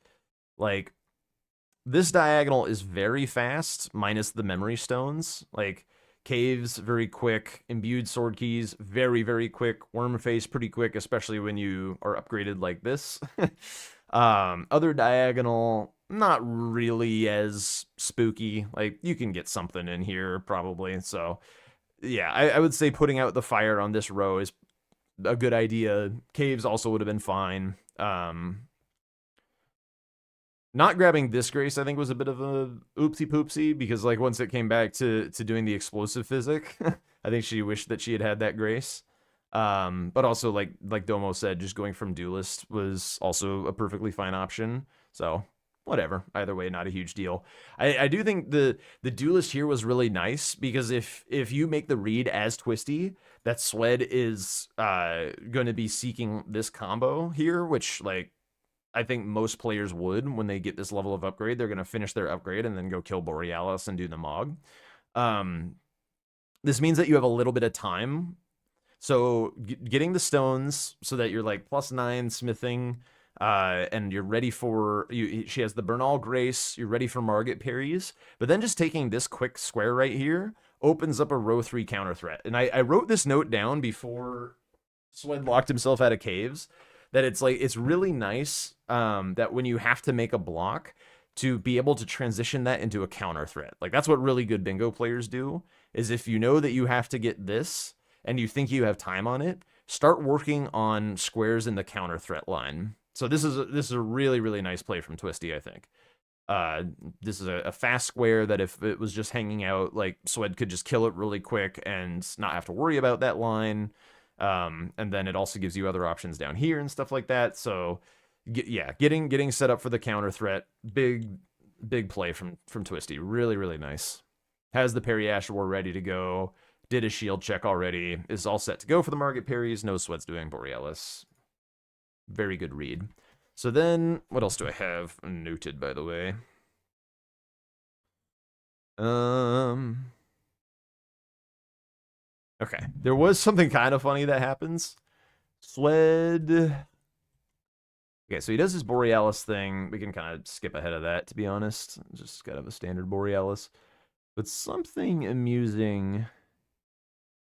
[SPEAKER 1] Like, this diagonal is very fast, minus the memory stones. Like, caves, very quick. Imbued sword keys, very, very quick. Worm face, pretty quick, especially when you are upgraded like this. Other diagonal, not really as spooky. Like, you can get something in here, probably. So, yeah, I would say putting out the fire on this row is a good idea. Caves also would have been fine. Not grabbing this grace, I think, was a bit of a oopsie poopsie, because like once it came back to doing the explosive physic, I think she wished that she had that grace. But also like Domo said, just going from duelist was also a perfectly fine option. So whatever, either way, not a huge deal. I do think the duelist here was really nice, because if you make the read as Twisty, that Swed is going to be seeking this combo here, which like I think most players would when they get this level of upgrade. They're going to finish their upgrade and then go kill Borealis and do the Mog. This means that you have a little bit of time. So getting the stones so that you're like +9 smithing, and you're ready for she has the Bernal Grace. You're ready for Margit parries, but then just taking this quick square right here opens up a row 3 counter threat. And I wrote this note down before Swed locked himself out of caves, that it's like, it's really nice that when you have to make a block, to be able to transition that into a counter threat. Like, that's what really good bingo players do, is if you know that you have to get this and you think you have time on it, start working on squares in the counter threat line. So this is a really, really nice play from Twisty, I think. This is a fast square that if it was just hanging out, like, Swed could just kill it really quick and not have to worry about that line. And then it also gives you other options down here and stuff like that. So yeah, getting set up for the counter threat, big play from Twisty. Really, really nice. Has the parry Ash War ready to go. Did a shield check already. Is all set to go for the Margit parries. No Sweat's doing Borealis. Very good read. So then, what else do I have noted, by the way? Okay. There was something kind of funny that happens. Swed. Okay, so he does his Borealis thing. We can kind of skip ahead of that, to be honest. Just kind of a standard Borealis. But something amusing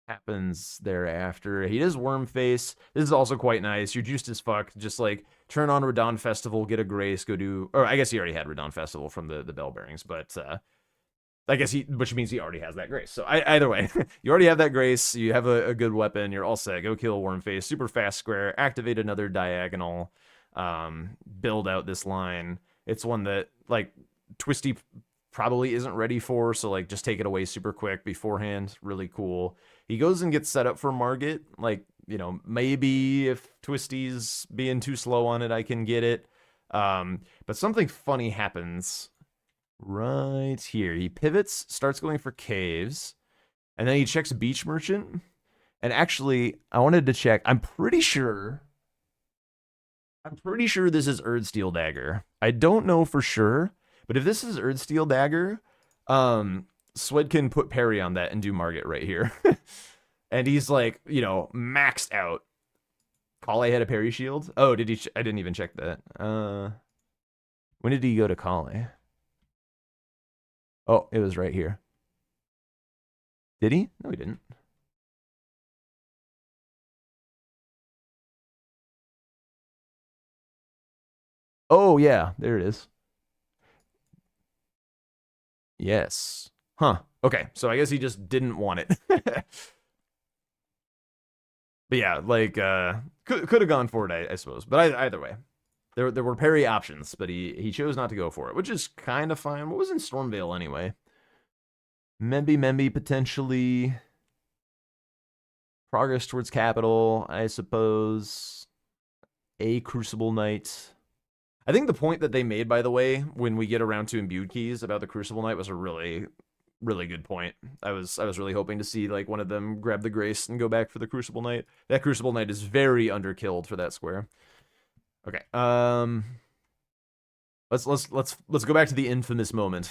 [SPEAKER 1] happens thereafter. He does Worm Face. This is also quite nice. You're juiced as fuck. Just like turn on Radon Festival, get a Grace, go do. Or I guess he already had Radon Festival from the Bell Bearings, but I guess which means he already has that Grace. So either way, you already have that Grace. You have a good weapon. You're all set. Go kill Worm Face. Super fast square. Activate another diagonal. Build out this line. It's one that like Twisty probably isn't ready for, so like just take it away super quick beforehand. Really cool. He goes and gets set up for Margit. Like, you know, maybe if Twisty's being too slow on it, I can get it. But something funny happens right here. He pivots, starts going for caves, and then he checks Beach Merchant. And actually, I wanted to check. I'm pretty sure this is Erdsteel Dagger. I don't know for sure, but if this is Erdsteel Dagger, Swed can put parry on that and do Margit right here. And he's like, you know, maxed out. Kale had a parry shield? Oh, did he? I didn't even check that. When did he go to Kale? Oh, it was right here. Did he? No, he didn't. Oh, yeah, there it is. Yes. Huh. Okay, so I guess he just didn't want it. But yeah, like, could have gone for it, I suppose. But either way, there were parry options, but he chose not to go for it, which is kind of fine. What was in Stormveil anyway? Memby potentially. Progress towards capital, I suppose. A Crucible Knight. I think the point that they made, by the way, when we get around to imbued keys about the Crucible Knight was a really, really good point. I was really hoping to see like one of them grab the Grace and go back for the Crucible Knight. That Crucible Knight is very underkilled for that square. Okay. Let's go back to the infamous moment.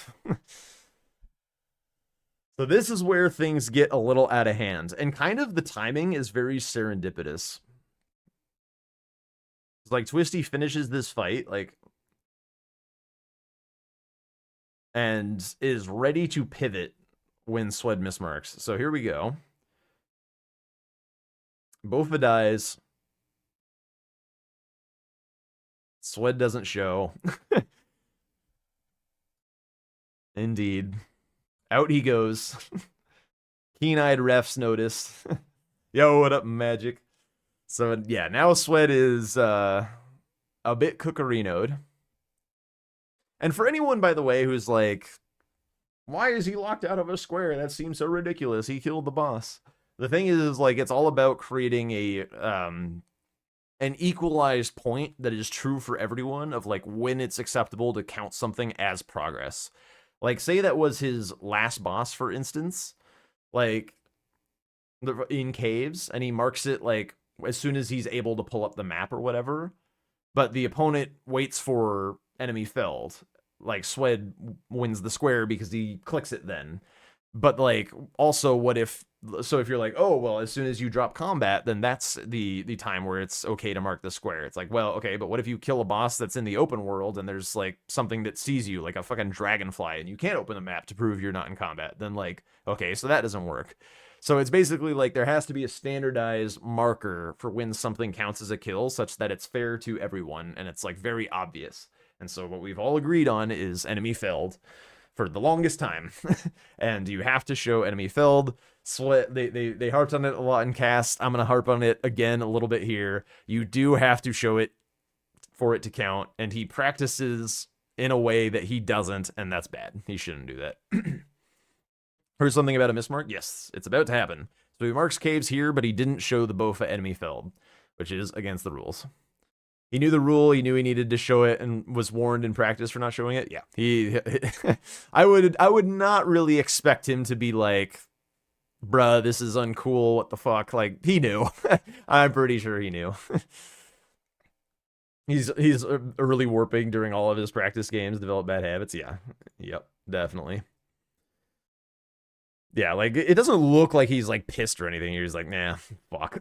[SPEAKER 1] So this is where things get a little out of hand, and kind of the timing is very serendipitous. It's like Twisty finishes this fight, like, and is ready to pivot when Swed mismarks. So here we go. Bofa dies. Swed doesn't show. Indeed. Out he goes. Keen-eyed refs notice. Yo, what up, Magic? So, yeah, now Swed is a bit cookerinoed. And for anyone, by the way, who's like, why is he locked out of a square? That seems so ridiculous. He killed the boss. The thing is, like, it's all about creating an equalized point that is true for everyone of, like, when it's acceptable to count something as progress. Like, say that was his last boss, for instance, like, in caves, and he marks it, like, as soon as he's able to pull up the map or whatever, but the opponent waits for enemy felled. Like, Swed wins the square because he clicks it then. But, like, also, what if... So if you're like, oh, well, as soon as you drop combat, then that's the time where it's okay to mark the square. It's like, well, okay, but what if you kill a boss that's in the open world and there's, like, something that sees you, like a fucking dragonfly, and you can't open the map to prove you're not in combat? Then, like, okay, so that doesn't work. So it's basically like there has to be a standardized marker for when something counts as a kill such that it's fair to everyone, and it's, like, very obvious. And so what we've all agreed on is enemy felled for the longest time. And you have to show enemy felled. They harped on it a lot in cast. I'm gonna harp on it again a little bit here. You do have to show it for it to count, and he practices in a way that he doesn't, and that's bad. He shouldn't do that. Heard something about a mismark? Yes, it's about to happen. So he marks caves here, but he didn't show the Bofa enemy felled, which is against the rules. He knew the rule. He knew he needed to show it, and was warned in practice for not showing it. Yeah, I would not really expect him to be like, bruh, this is uncool. What the fuck? Like, he knew. I'm pretty sure he knew. He's early warping during all of his practice games, develop bad habits. Yeah. Yep, definitely. Yeah, like it doesn't look like he's like pissed or anything. He's like, nah, fuck.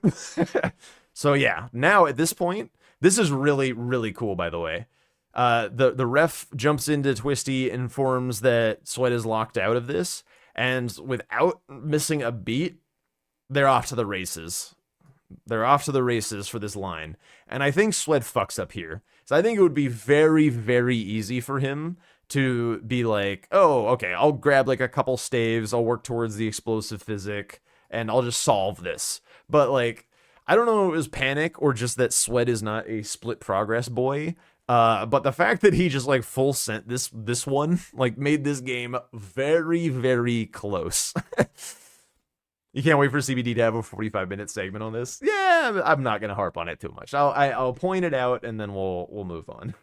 [SPEAKER 1] So yeah, now at this point, this is really, really cool, by the way. The ref jumps into Twisty, informs that Sweat is locked out of this, and without missing a beat, they're off to the races. They're off to the races for this line. And I think Sweat fucks up here. So I think it would be very, very easy for him to be like, oh, okay, I'll grab like a couple staves, I'll work towards the explosive physic, and I'll just solve this. But like, I don't know if it was panic or just that Sweat is not a split progress boy. But the fact that he just like full sent this one, like made this game very, very close. You can't wait for CBD to have a 45-minute segment on this. Yeah, I'm not gonna harp on it too much. I'll point it out and then we'll move on.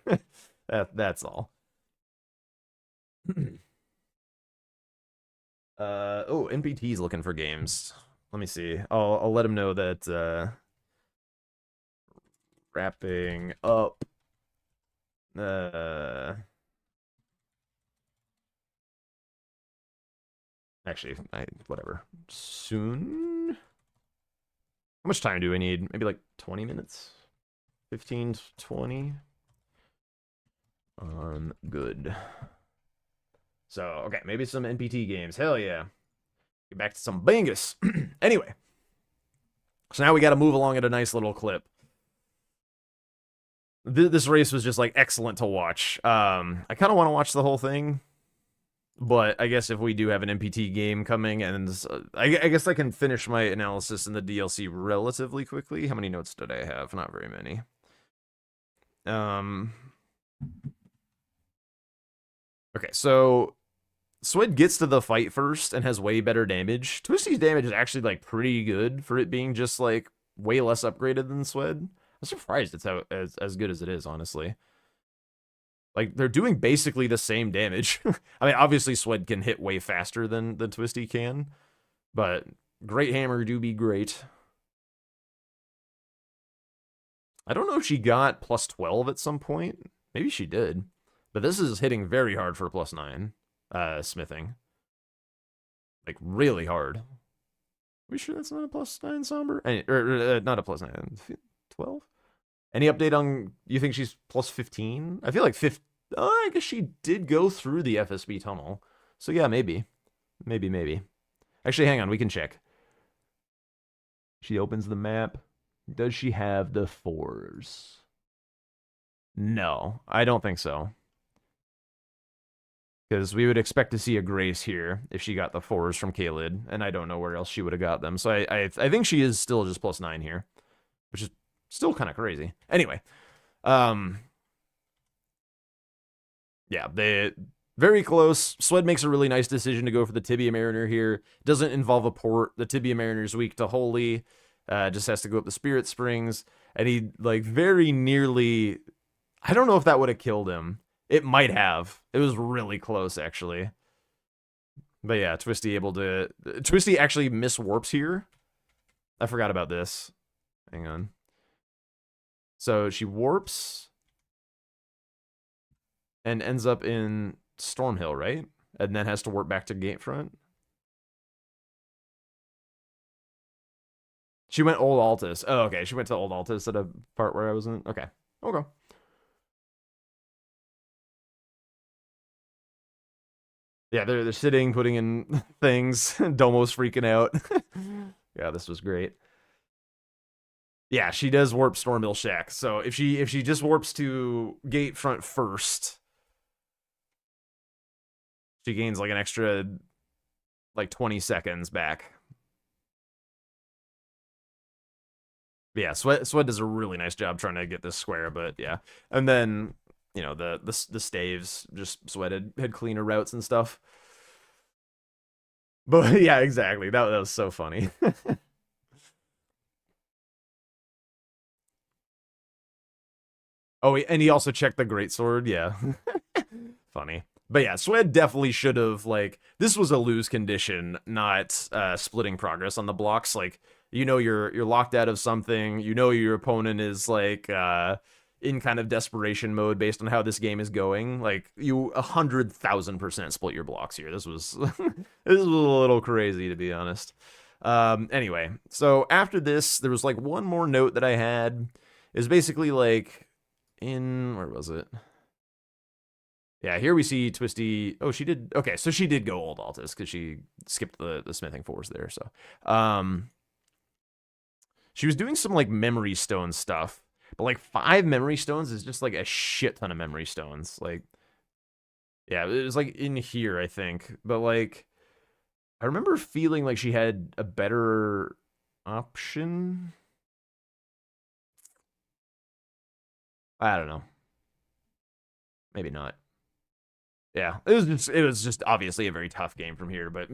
[SPEAKER 1] That's all. Oh, NPT's looking for games. Let me see. I'll let him know that wrapping up. Actually, whatever. Soon. How much time do we need? Maybe like 20 minutes? 15, 20? Good. So, okay, maybe some NPT games. Hell yeah. Get back to some bangus. Anyway. So now we got to move along at a nice little clip. This race was just, like, excellent to watch. I kind of want to watch the whole thing. But I guess if we do have an NPT game coming, and I guess I can finish my analysis in the DLC relatively quickly. How many notes did I have? Not very many. Okay, so Swed gets to the fight first and has way better damage. Twisty's damage is actually like pretty good for it being just like way less upgraded than Swed. I'm surprised it's as good as it is, honestly. Like, they're doing basically the same damage. I mean, obviously, Swed can hit way faster than Twisty can, but Great Hammer do be great. I don't know if she got plus 12 at some point. Maybe she did. But this is hitting very hard for plus 9, smithing. Like, really hard. Are we sure that's not a plus 9 somber? Not a plus 9. 12? Any update on, you think she's plus 15? I feel like 15. I guess she did go through the FSB tunnel. So yeah, maybe. Maybe. Actually, hang on, we can check. She opens the map. Does she have the 4s? No, I don't think so. Because we would expect to see a Grace here if she got the 4s from Kalid, and I don't know where else she would have got them. So I think she is still just plus 9 here, which is still kind of crazy. Anyway, yeah, they very close. Swed makes a really nice decision to go for the Tibia Mariner here. Doesn't involve a port. The Tibia Mariner's weak to Holy. Just has to go up the Spirit Springs. And he, like, very nearly... I don't know if that would have killed him. It might have. It was really close, actually. But yeah, Twisty able to... Twisty actually miswarps here. I forgot about this. Hang on. So she warps and ends up in Stormhill, right? And then has to warp back to Gatefront. She went Old Altus. Oh, okay. She went to Old Altus at a part where I wasn't. Okay. Okay. Yeah, they're sitting, putting in things. Domo's freaking out. Yeah, this was great. Yeah, she does warp Stormhill Shack. So if she just warps to Gatefront first, she gains like an extra like 20 seconds back. Yeah, Sweat does a really nice job trying to get this square, but yeah. And then, you know, the staves just Sweated had cleaner routes and stuff. But yeah, exactly. That was so funny. Oh, and he also checked the greatsword. Yeah. Funny. But yeah, Swed definitely should have, like, this was a lose condition, not splitting progress on the blocks. Like, you know you're locked out of something. You know your opponent is, like, in kind of desperation mode based on how this game is going. Like, you 100,000% split your blocks here. This was this was a little crazy, to be honest. Anyway, so after this, there was like one more note that I had. Is basically like where was it? Yeah, here we see Twisty. Oh, she did. Okay, so she did go old Altus because she skipped the smithing force there. So, she was doing some like memory stone stuff, but like 5 memory stones is just like a shit ton of memory stones. Like, yeah, it was like in here, I think. But like, I remember feeling like she had a better option. I don't know. Maybe not. Yeah, it was just obviously a very tough game from here, but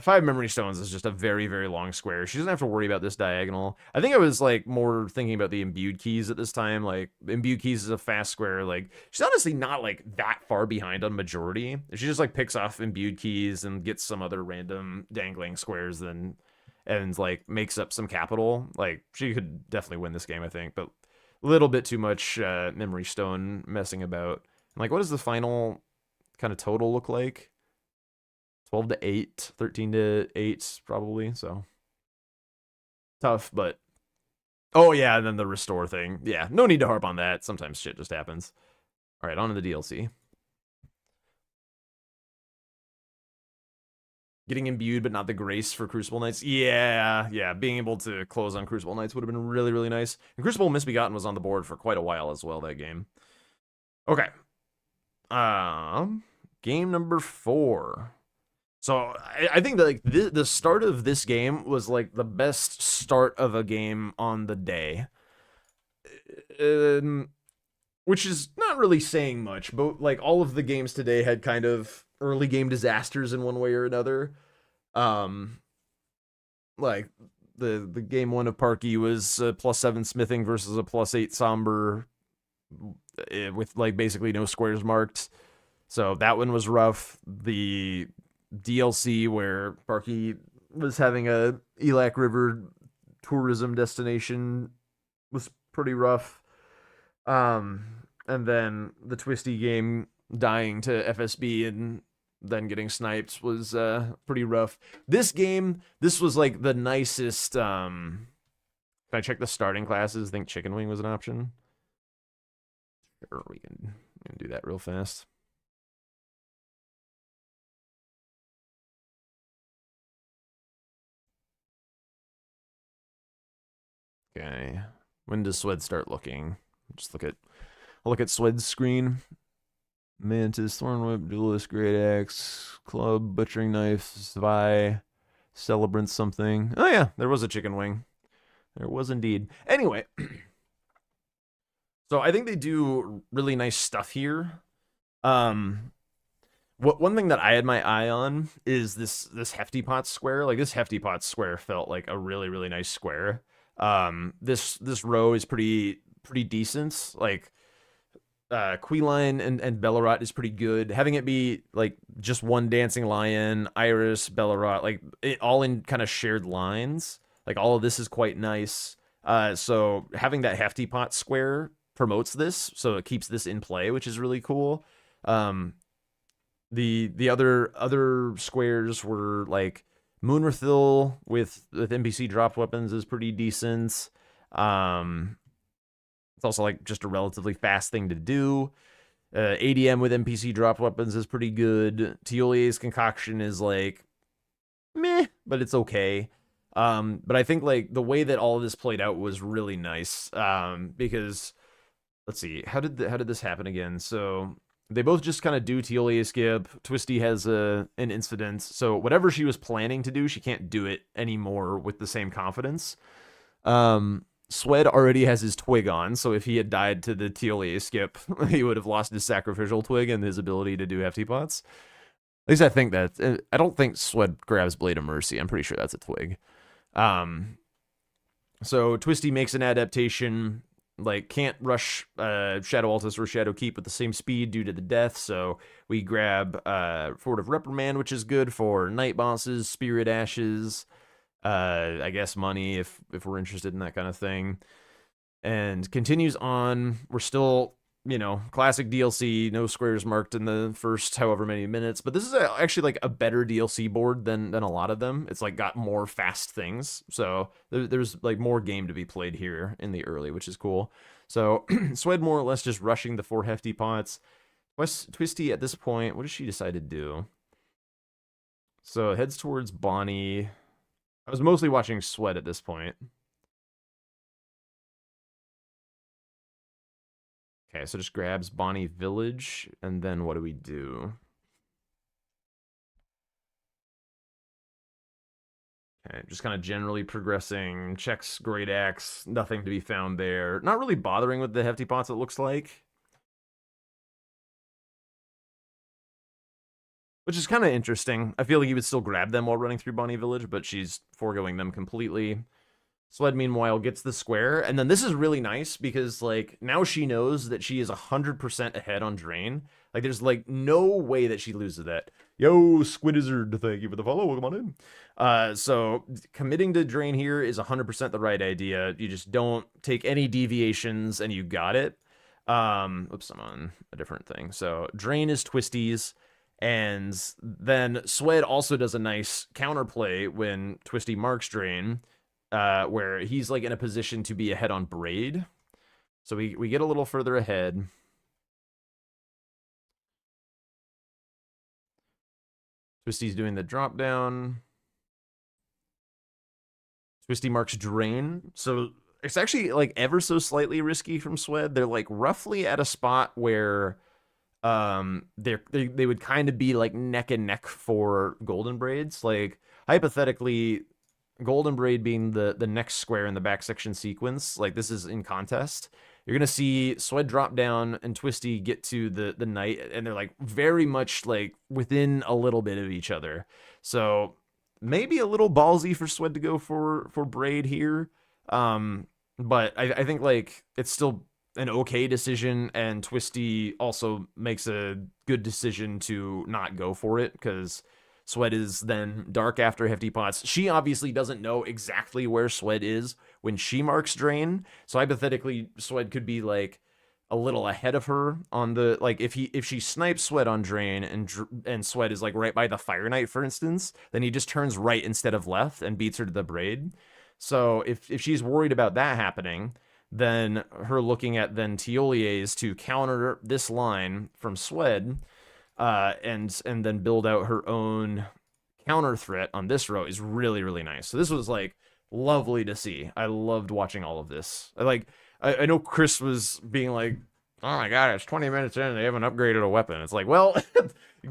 [SPEAKER 1] 5 memory stones is just a very, very long square. She doesn't have to worry about this diagonal. I think I was like more thinking about the imbued keys at this time. Like, imbued keys is a fast square. Like, she's honestly not like that far behind on majority. If she just like picks off imbued keys and gets some other random dangling squares, then and like makes up some capital, like she could definitely win this game, I think. But a little bit too much memory stone messing about. Like, what is the final kind of total look like? 12 to 8, 13 to 8 probably. So tough, but oh yeah, and then the restore thing. Yeah, no need to harp on that. Sometimes shit just happens. All right, on to the DLC. Getting imbued, but not the grace for Crucible Knights. Yeah, being able to close on Crucible Knights would have been really, really nice. And Crucible Misbegotten was on the board for quite a while as well, that game. Okay. Game number 4. So I think that like the start of this game was like the best start of a game on the day, which is not really saying much. But like all of the games today had kind of early game disasters in one way or another. Like the game 1 of Parky was a +7 smithing versus a +8 somber, with like basically no squares marked. So that one was rough. The DLC where Parky was having a Elac River tourism destination was pretty rough. And then the Twisty game dying to FSB and then getting sniped was pretty rough. This game, this was like the nicest. Can I check the starting classes? I think Chicken Wing was an option. Sure, we can do that real fast. Okay. When does Swed start looking? Just look at Swed's screen. Mantis, Thorn Whip, Duelist, Great Axe, Club, Butchering Knife, Spy, Celebrant something. Oh yeah, there was a Chicken Wing. There was indeed. Anyway, so I think they do really nice stuff here. One thing that I had my eye on is this Hefty Pot square. Like, this Hefty Pot square felt like a really, really nice square. This row is pretty decent. Like, Queeline and Bellerot is pretty good. Having it be like just one Dancing Lion, Iris, Bellerot, like it all in kind of shared lines. Like, all of this is quite nice. So having that Hefty Pot square promotes this, so it keeps this in play, which is really cool. The other squares were like Moonrathil with NPC drop weapons is pretty decent. It's also like just a relatively fast thing to do. ADM with NPC drop weapons is pretty good. Teolier's concoction is like meh, but it's okay. But I think like the way that all of this played out was really nice. Because let's see, how did this happen again? So they both just kind of do Teolier skip. Twisty has an incident, so whatever she was planning to do, she can't do it anymore with the same confidence. Swed already has his twig on, so if he had died to the Teolier skip, he would have lost his sacrificial twig and his ability to do hefty pots. At least I think that. I don't think Swed grabs Blade of Mercy. I'm pretty sure that's a twig. So Twisty makes an adaptation, like can't rush Shadow Altus or Shadow Keep with the same speed due to the death, so we grab Fort of Reprimand, which is good for night bosses, Spirit Ashes, I guess money if we're interested in that kind of thing. and continues on. We're still, classic DLC, no squares marked in the first however many minutes. But this is actually like a better DLC board than a lot of them. It's like got more fast things, so there's like more game to be played here in the early, which is cool. So Swed more or less just rushing the 4 hefty pots. Twisty at this point, what does she decide to do? So it heads towards Bonnie. I was mostly watching Swed at this point. Okay, so just grabs Bonnie Village, and then what do we do? Okay, just kind of generally progressing, checks Great Axe, nothing to be found there. Not really bothering with the hefty pots, it looks like. Which is kind of interesting. I feel like you would still grab them while running through Bonnie Village, but she's foregoing them completely. Sled, meanwhile, gets the square, and then this is really nice because, like, now she knows that she is 100% ahead on Drain. Like, there's, like, no way that she loses that. Yo, Squidizard, thank you for the follow. Welcome on in. So, committing to Drain here is 100% the right idea. You just don't take any deviations, and you got it. Oops, I'm on a different thing. So, Drain is Twisties. And then Swed also does a nice counterplay when Twisty marks Drain, where he's like in a position to be ahead on Braid. So we get a little further ahead. Twisty's doing the drop down. Twisty marks Drain. So it's actually like ever so slightly risky from Swed. They're like roughly at a spot where they would kind of be like neck and neck for Golden Braids. Like hypothetically, Golden Braid being the next square in the back section sequence, like this is in contest. You're gonna see Swed drop down and Twisty get to the knight, and they're like very much like within a little bit of each other. So maybe a little ballsy for Swed to go for Braid here. But I think like it's still an okay decision, and Twisty also makes a good decision to not go for it because Swed is then dark after hefty pots. She obviously doesn't know exactly where Swed is when she marks Drain, so hypothetically Swed could be like a little ahead of her on the like if she snipes Swed on Drain and Swed is like right by the Fire Knight, for instance, then he just turns right instead of left and beats her to the Braid. So if she's worried about that happening, then her looking at then Teolier's to counter this line from Swed, and then build out her own counter threat on this row is really, really nice. So this was like lovely to see. I loved watching all of this. I know Chris was being like, oh my god, it's 20 minutes in and they haven't upgraded a weapon. It's like, well,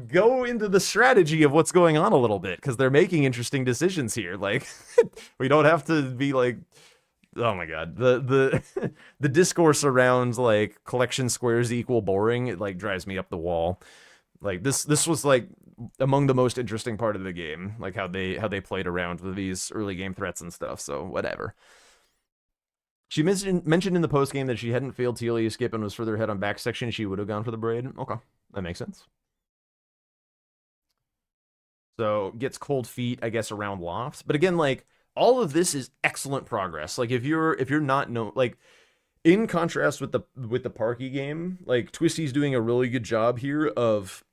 [SPEAKER 1] go into the strategy of what's going on a little bit, because they're making interesting decisions here. Like, we don't have to be like, oh my god, the the discourse around like collection squares equal boring, it like drives me up the wall. Like this was like among the most interesting part of the game, like how they played around with these early game threats and stuff. So whatever. She mentioned in the post game that she hadn't failed TLE skip and was further ahead on back section. She would have gone for the Braid. Okay, that makes sense. So gets cold feet, I guess, around loft. But again, like all of this is excellent progress. Like if you're not like in contrast with the Parky game, like Twisty's doing a really good job here of,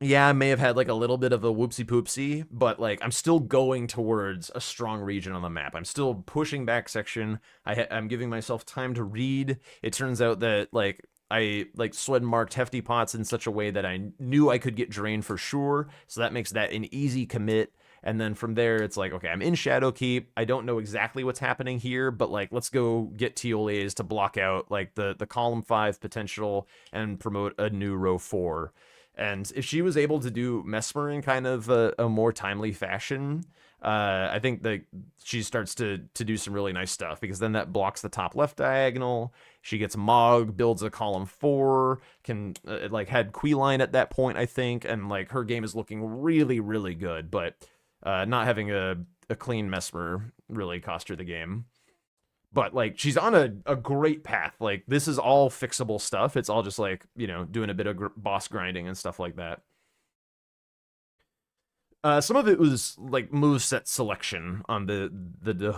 [SPEAKER 1] yeah, I may have had like a little bit of a whoopsie poopsie, but like I'm still going towards a strong region on the map. I'm still pushing back section. I'm giving myself time to read. It turns out that like I like Swed marked hefty pots in such a way that I knew I could get drained for sure. So that makes that an easy commit. And then from there, it's like, okay, I'm in Shadowkeep. I don't know exactly what's happening here, but like, let's go get Teolier's to block out like the column 5 potential and promote a new row 4. And if she was able to do Mesmer in kind of a more timely fashion, I think that she starts to do some really nice stuff, because then that blocks the top left diagonal. She gets Mog, builds a column 4, can like had Queeline at that point, I think, and like her game is looking really, really good. But not having a clean Mesmer really cost her the game. But like she's on a great path. Like this is all fixable stuff. It's all just like, doing a bit of boss grinding and stuff like that. Some of it was like moveset selection on the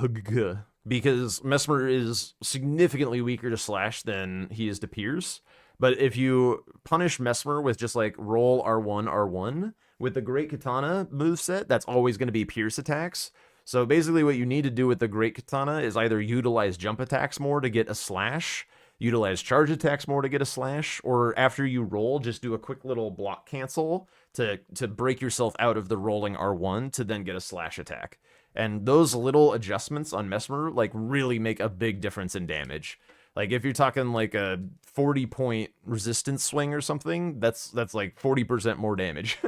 [SPEAKER 1] because Mesmer is significantly weaker to slash than he is to pierce. But if you punish Mesmer with just like roll R1, R1, with the Great Katana moveset, that's always going to be pierce attacks. So basically what you need to do with the Great Katana is either utilize jump attacks more to get a slash, utilize charge attacks more to get a slash, or after you roll, just do a quick little block cancel to break yourself out of the rolling R1 to then get a slash attack. And those little adjustments on Mesmer like really make a big difference in damage. Like if you're talking like a 40-point resistance swing or something, that's like 40% more damage.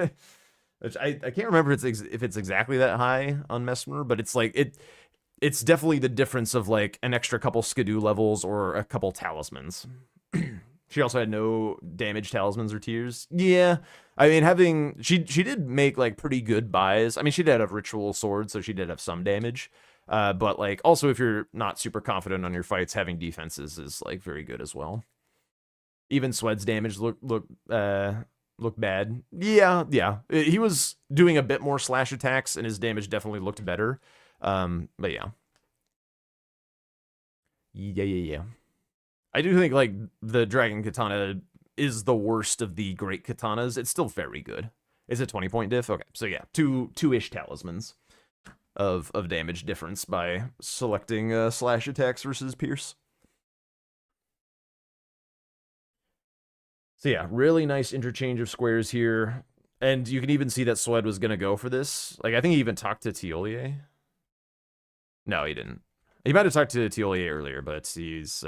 [SPEAKER 1] Which I can't remember if it's exactly that high on Mesmer, but it's like it's definitely the difference of like an extra couple skidoo levels or a couple talismans. She also had no damage talismans or tears. Yeah, I mean she did make like pretty good buys. I mean she did have ritual sword, so she did have some damage. But like also if you're not super confident on your fights, having defenses is like very good as well. Even Swed's damage look bad. Yeah. He was doing a bit more slash attacks, and his damage definitely looked better. But yeah. Yeah. I do think like the Dragon Katana is the worst of the great katanas. It's still very good. Is it 20-point diff? Okay, so yeah, two-ish talismans of damage difference by selecting slash attacks versus pierce. So yeah, really nice interchange of squares here. And you can even see that Swed was going to go for this. Like, I think he even talked to Tiolier. No, he didn't. He might have talked to Tiolier earlier, but he's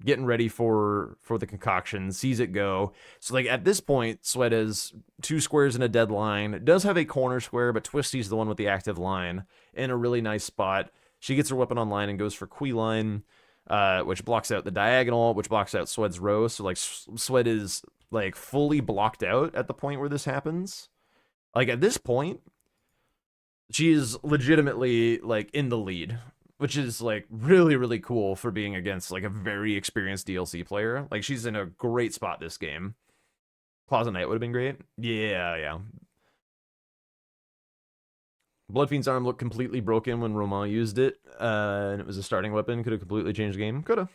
[SPEAKER 1] getting ready for the concoction, sees it go. So, like, at this point, Swed has 2 squares in a dead line. It does have a corner square, but Twisty's the one with the active line in a really nice spot. She gets her weapon online and goes for Queeline. Which blocks out the diagonal, which blocks out Swed's row. So, like, Swed is, like, fully blocked out at the point where this happens. Like, at this point, she is legitimately, like, in the lead, which is, like, really, really cool for being against, like, a very experienced DLC player. Like, she's in a great spot this game. Closet Knight would have been great. Yeah. Bloodfiend's arm looked completely broken when Romain used it, and it was a starting weapon. Could have completely changed the game. Coulda.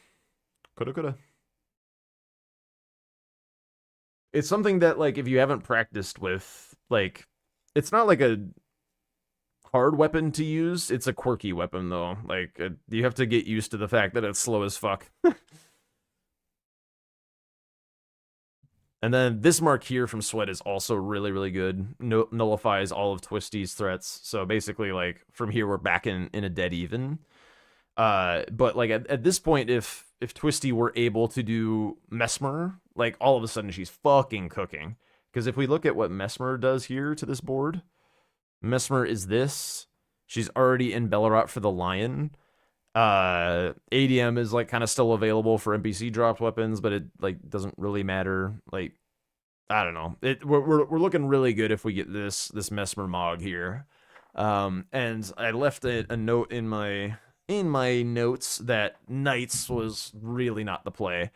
[SPEAKER 1] It's something that, like, if you haven't practiced with, like, it's not like a hard weapon to use. It's a quirky weapon, though. Like, you have to get used to the fact that it's slow as fuck. And then this mark here from Swed is also really, really good. Nullifies all of Twisty's threats. So basically, like, from here, we're back in a dead even. But, like, at this point, if Twisty were able to do Mesmer, like, all of a sudden she's fucking cooking. Because if we look at what Mesmer does here to this board, Mesmer is this. She's already in Bellerot for the Lion. ADM is like kind of still available for NPC dropped weapons, but it like doesn't really matter. Like, I don't know. We're looking really good if we get this Mesmer Mog here. And I left a note in my notes that Knights was really not the play.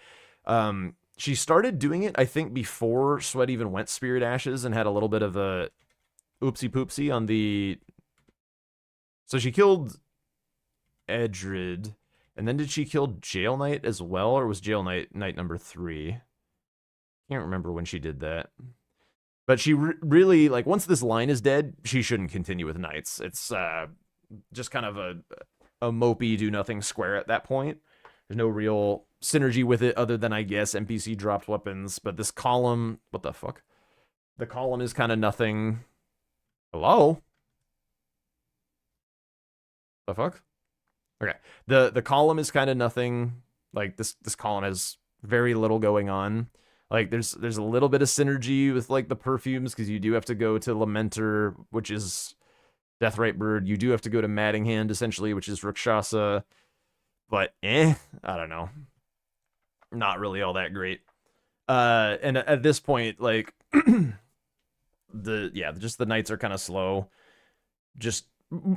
[SPEAKER 1] She started doing it, I think, before Swed even went Spirit Ashes and had a little bit of a oopsie poopsie on the. So she killed Edred, and then did she kill Jail Knight as well, or was Jail Knight number 3? Can't remember when she did that. But she really, like, once this line is dead, she shouldn't continue with Knights. It's just kind of a mopey do nothing square at that point. There's no real synergy with it other than, I guess, NPC dropped weapons. But this column, what the fuck? The column is kind of nothing. Hello? The fuck? Okay, the column is kind of nothing. Like, this column has very little going on. Like, there's a little bit of synergy with, like, the perfumes, because you do have to go to Lamenter, which is Deathrite Bird. You do have to go to Madding Hand, essentially, which is Rakshasa. But, I don't know. Not really all that great. And at this point, like, just the Knights are kind of slow. Just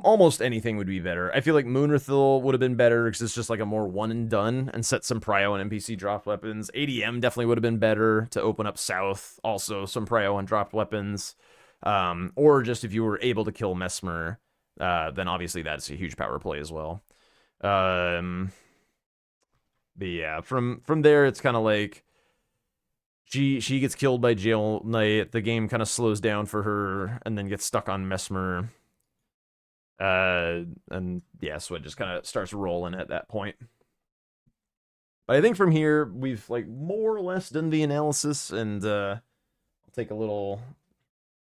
[SPEAKER 1] almost anything would be better. I feel like Moonrathil would have been better because it's just like a more one and done and set some prio and NPC dropped weapons. ADM definitely would have been better to open up South. Also some prio and dropped weapons. Or just if you were able to kill Mesmer, then obviously that's a huge power play as well. But yeah, from there it's kind of like she gets killed by Jail Knight. The game kind of slows down for her, and then gets stuck on Mesmer. And yeah, so it just kind of starts rolling at that point. But I think from here we've like more or less done the analysis, and I'll take a little.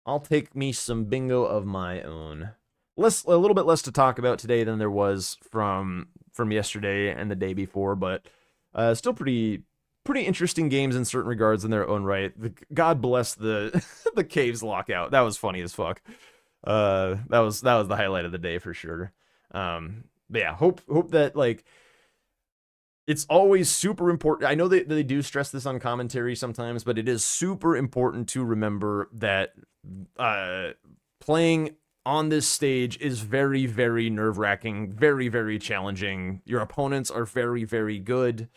[SPEAKER 1] I'll take me some bingo of my own. A little bit less to talk about today than there was from yesterday and the day before, but still pretty interesting games in certain regards in their own right. God bless the the caves lockout. That was funny as fuck. That was the highlight of the day for sure. But yeah, hope that like it's always super important. I know they do stress this on commentary sometimes, but it is super important to remember that playing on this stage is very, very nerve-wracking, very, very challenging. Your opponents are very, very good,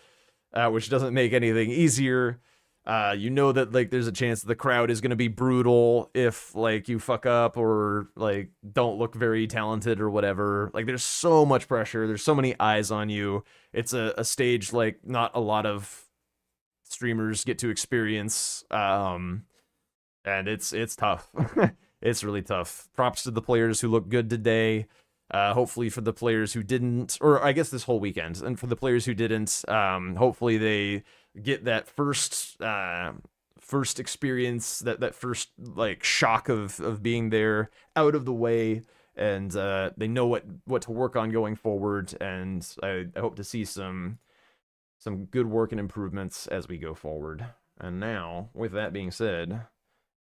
[SPEAKER 1] which doesn't make anything easier. You know that like there's a chance the crowd is going to be brutal if like you fuck up or like don't look very talented or whatever. Like there's so much pressure. There's so many eyes on you. It's a stage like not a lot of streamers get to experience. And it's tough. It's really tough. Props to the players who look good today. Hopefully for the players who didn't, or I guess this whole weekend, and for the players who didn't, hopefully they get that first experience, that first like shock of being there out of the way, and they know what to work on going forward. And I hope to see some good work and improvements as we go forward. And now, with that being said,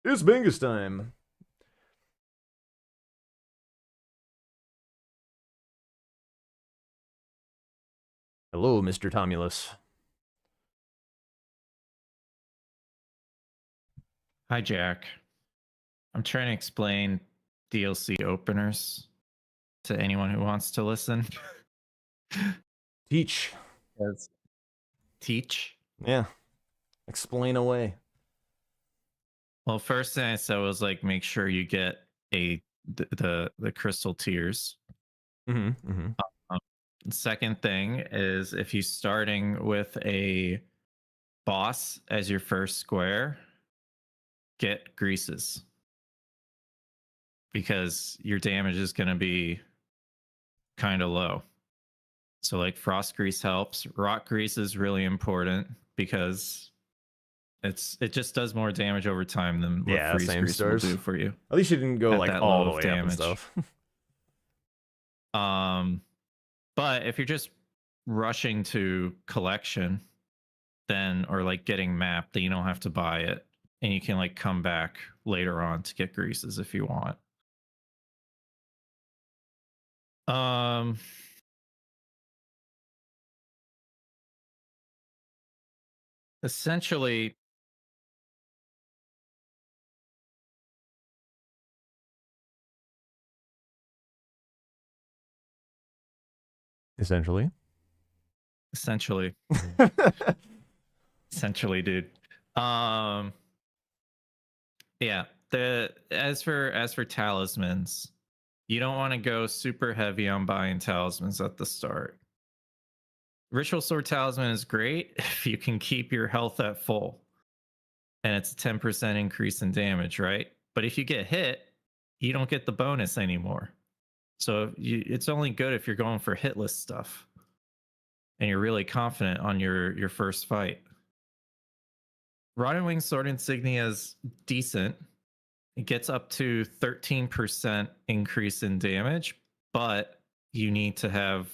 [SPEAKER 1] it's Bingus time. Hello, Mr. Tomulus.
[SPEAKER 2] Hi, Jack. I'm trying to explain DLC openers to anyone who wants to listen.
[SPEAKER 1] Teach.
[SPEAKER 2] Yes. Teach?
[SPEAKER 1] Yeah. Explain away.
[SPEAKER 2] Well, first thing I said was like make sure you get the crystal tears.
[SPEAKER 1] Mm-hmm. Mm-hmm.
[SPEAKER 2] Second thing is if you're starting with a boss as your first square, get greases. Because your damage is going to be kind of low. So like frost grease helps. Rock grease is really important because it just does more damage over time than what freeze
[SPEAKER 1] same
[SPEAKER 2] grease
[SPEAKER 1] stars
[SPEAKER 2] will do for you.
[SPEAKER 1] At least you didn't go
[SPEAKER 2] At
[SPEAKER 1] like
[SPEAKER 2] that
[SPEAKER 1] all
[SPEAKER 2] low
[SPEAKER 1] the
[SPEAKER 2] of
[SPEAKER 1] way up and
[SPEAKER 2] damage.
[SPEAKER 1] stuff.
[SPEAKER 2] But if you're just rushing to collection, then or like getting mapped, then you don't have to buy it, and you can like come back later on to get greases if you want. Essentially,
[SPEAKER 1] Essentially.
[SPEAKER 2] essentially, dude. Yeah. As for talismans, you don't want to go super heavy on buying talismans at the start. Ritual Sword Talisman is great if you can keep your health at full. And it's a 10% increase in damage, right? But if you get hit, you don't get the bonus anymore. So it's only good if you're going for hitless stuff and you're really confident on your first fight. Rod and Wing Sword Insignia is decent. It gets up to 13% increase in damage, but you need to have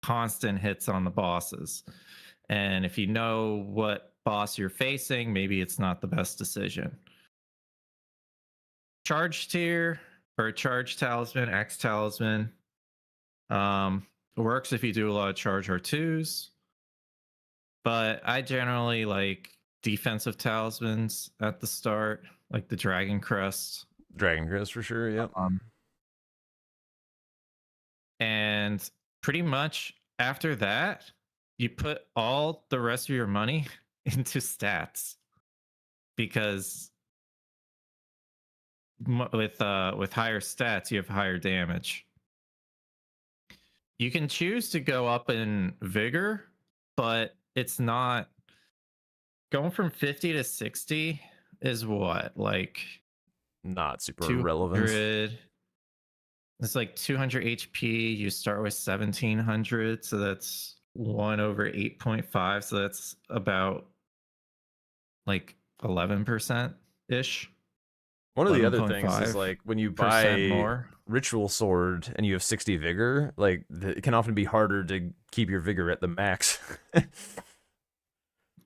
[SPEAKER 2] constant hits on the bosses. And if you know what boss you're facing, maybe it's not the best decision. Charge tier or charge talisman, X talisman, works if you do a lot of charge R2s. But I generally like defensive talismans at the start, like the Dragon Crest.
[SPEAKER 1] Dragon Crest for sure, yep.
[SPEAKER 2] And pretty much after that, you put all the rest of your money into stats, because with higher stats you have higher damage. You can choose to go up in vigor, but it's not going from 50 to 60 is what? Like
[SPEAKER 1] Not super relevant.
[SPEAKER 2] 200. It's like 200 HP. You start with 1700, so that's 1 over 8.5. So that's about like 11% ish.
[SPEAKER 1] One of the other things is
[SPEAKER 2] 11.5%
[SPEAKER 1] like when you buy
[SPEAKER 2] more.
[SPEAKER 1] ritual sword and you have 60 vigor, like it can often be harder to keep your vigor at the max.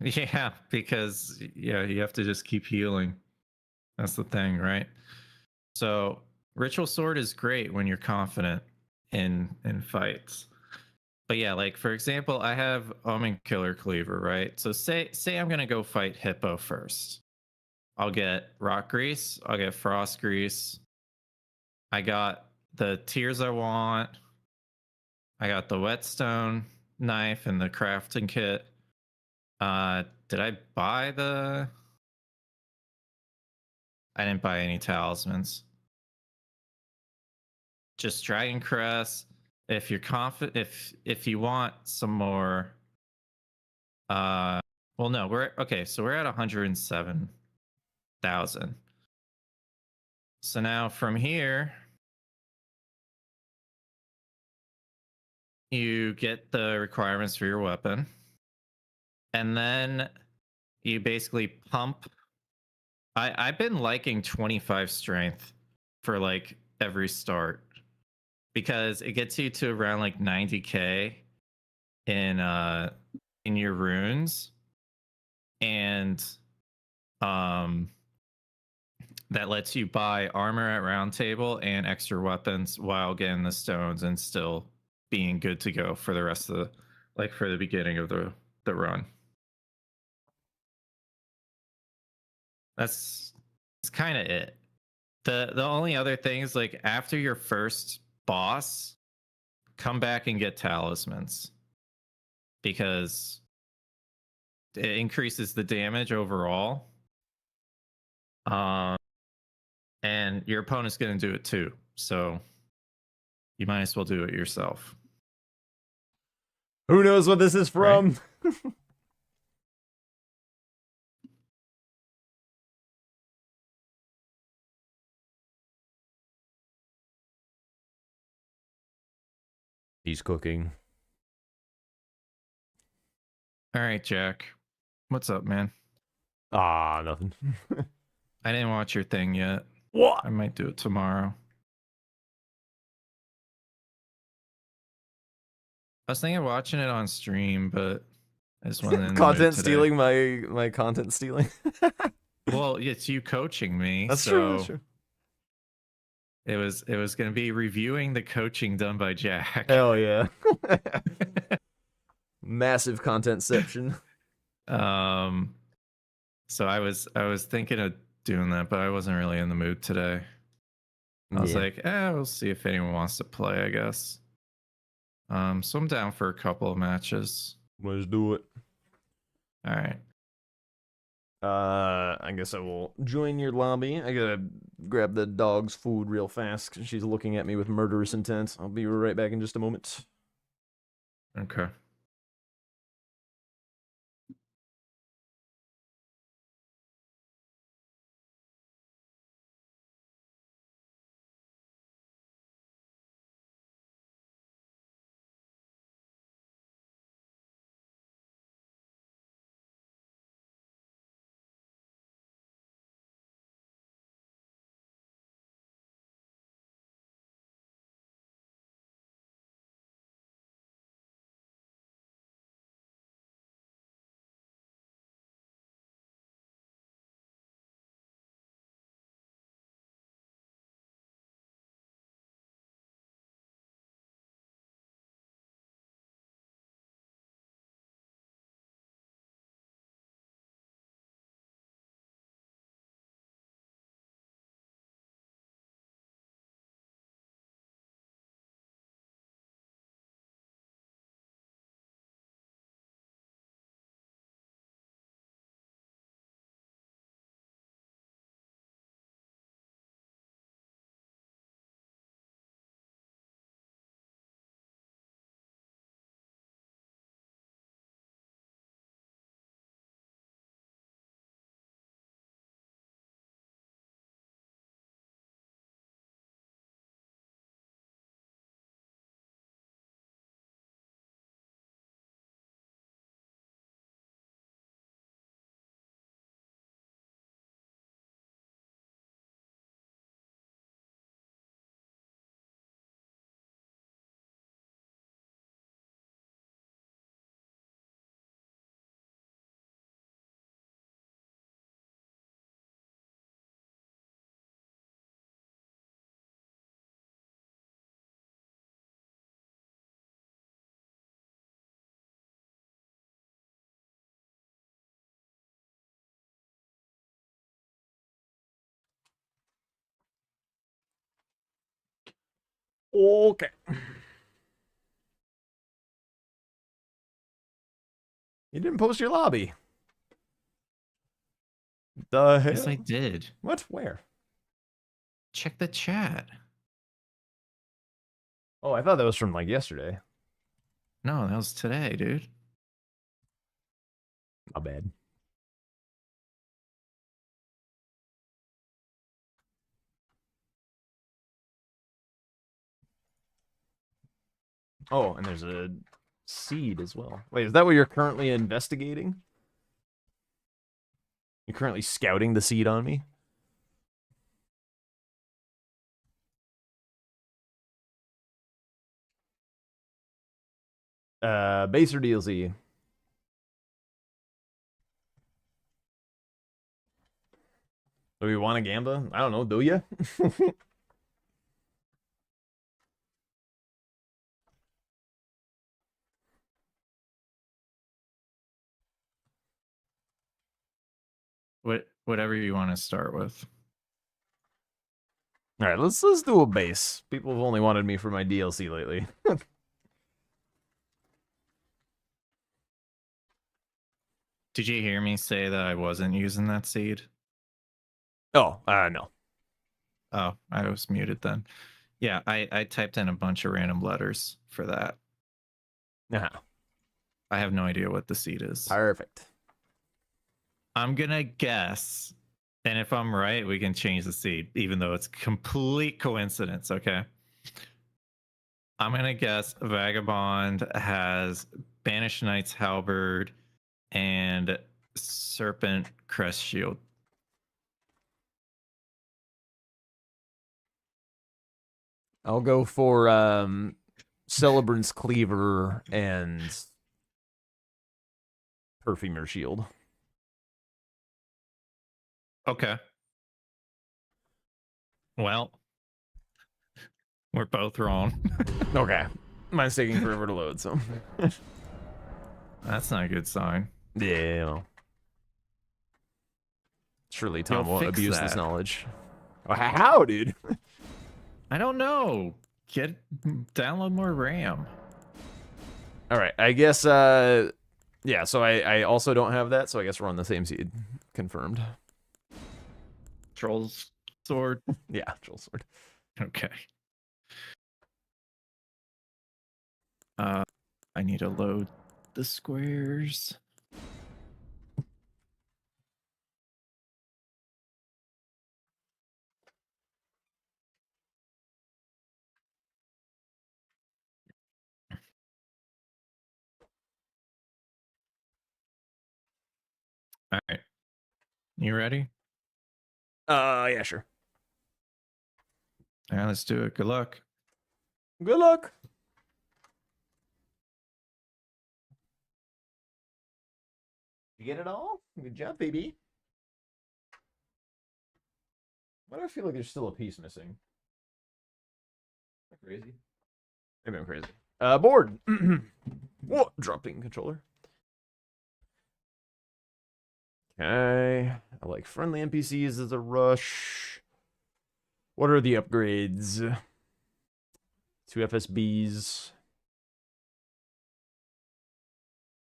[SPEAKER 2] Yeah, because yeah, you have to just keep healing. That's the thing, right? So ritual sword is great when you're confident in fights. But yeah, like for example, I have Omen Killer Cleaver, right? So say I'm gonna go fight Hippo first. I'll get Rock Grease, I'll get Frost Grease. I got the tears I want. I got the whetstone knife and the crafting kit. Did I buy the I didn't buy any talismans. Just Dragon Crest. If you're confident, if you want some more, well, no, we're okay. So we're at 107,000. So now from here, you get the requirements for your weapon, and then you basically pump. I've been liking 25 strength for like every start because it gets you to around like 90k in your runes, and um that lets you buy armor at round table and extra weapons while getting the stones and still being good to go for the rest of the like for the beginning of the run. That's kind of it. The only other thing is like after your first boss, come back and get talismans because it increases the damage overall. Um and your opponent's going to do it too. So you might as well do it yourself,
[SPEAKER 1] Who knows what this is
[SPEAKER 2] right?
[SPEAKER 1] from? He's cooking.
[SPEAKER 2] All right, Jack. What's up, man?
[SPEAKER 1] Ah, nothing.
[SPEAKER 2] I didn't watch your thing yet.
[SPEAKER 1] What?
[SPEAKER 2] I might do it tomorrow. I was thinking of watching it on stream, but I just wasn't in the mood
[SPEAKER 1] Content
[SPEAKER 2] today.
[SPEAKER 1] stealing, my content stealing.
[SPEAKER 2] Well, it's you coaching me,
[SPEAKER 1] That's true, that's
[SPEAKER 2] so
[SPEAKER 1] true.
[SPEAKER 2] it was going to be reviewing the coaching done by Jack.
[SPEAKER 1] Hell yeah. Massive contentception.
[SPEAKER 2] um, so I was thinking of doing that, but I wasn't really in the mood today. I was
[SPEAKER 1] Yeah.
[SPEAKER 2] like, we'll see if anyone wants to play, I guess. So I'm down for a couple of matches.
[SPEAKER 1] Let's do it.
[SPEAKER 2] All right.
[SPEAKER 1] I guess I will join your lobby. I gotta grab the dog's food real fast because she's looking at me with murderous intent. I'll be right back in just a moment.
[SPEAKER 2] Okay.
[SPEAKER 1] Okay. You didn't post your lobby. The hell?
[SPEAKER 2] Yes, I did.
[SPEAKER 1] What? Where?
[SPEAKER 2] Check the chat.
[SPEAKER 1] Oh, I thought that was from like yesterday.
[SPEAKER 2] No, that was today, dude.
[SPEAKER 1] My bad. Oh, and there's a seed as well. Wait, is that what you're currently investigating? You're currently scouting the seed on me? Base or DLC? Do we want a Gamba? I don't know, do you?
[SPEAKER 2] Whatever you want to start with.
[SPEAKER 1] Alright, let's do a base. People have only wanted me for my DLC lately.
[SPEAKER 2] Did you hear me say that I wasn't using that seed?
[SPEAKER 1] Oh, no.
[SPEAKER 2] Oh, I was muted then. Yeah, I typed in a bunch of random letters for that. I have no idea what the seed is.
[SPEAKER 1] Perfect.
[SPEAKER 2] I'm gonna guess, and if I'm right, we can change the seed, even though it's complete coincidence. Okay. I'm gonna guess Vagabond has Banished Knight's Halberd and Serpent Crest Shield.
[SPEAKER 1] I'll go for Celebrant's Cleaver and Perfumer Shield.
[SPEAKER 2] Okay. Well, we're both wrong.
[SPEAKER 1] Okay. Mine's taking forever to load, so.
[SPEAKER 2] That's not a good sign.
[SPEAKER 1] Yeah. Well. Surely Tom
[SPEAKER 2] You'll
[SPEAKER 1] won't
[SPEAKER 2] fix
[SPEAKER 1] abuse
[SPEAKER 2] that.
[SPEAKER 1] this knowledge. Oh, how, dude?
[SPEAKER 2] I don't know. Download more RAM.
[SPEAKER 1] All right. I guess, yeah, so I also don't have that, so I guess we're on the same seed. Confirmed.
[SPEAKER 2] Troll's sword.
[SPEAKER 1] Yeah, Troll Sword.
[SPEAKER 2] Okay. I need to load the squares. All right. You ready?
[SPEAKER 1] Yeah, sure.
[SPEAKER 2] Yeah, let's do it. Good luck.
[SPEAKER 1] Good luck. You get it all? Good job, baby. Why do I feel like there's still a piece missing? Am I crazy? Maybe I'm crazy. Board. Whoa, dropping controller. Okay. I like friendly NPCs as a rush. What are the upgrades? 2 FSBs.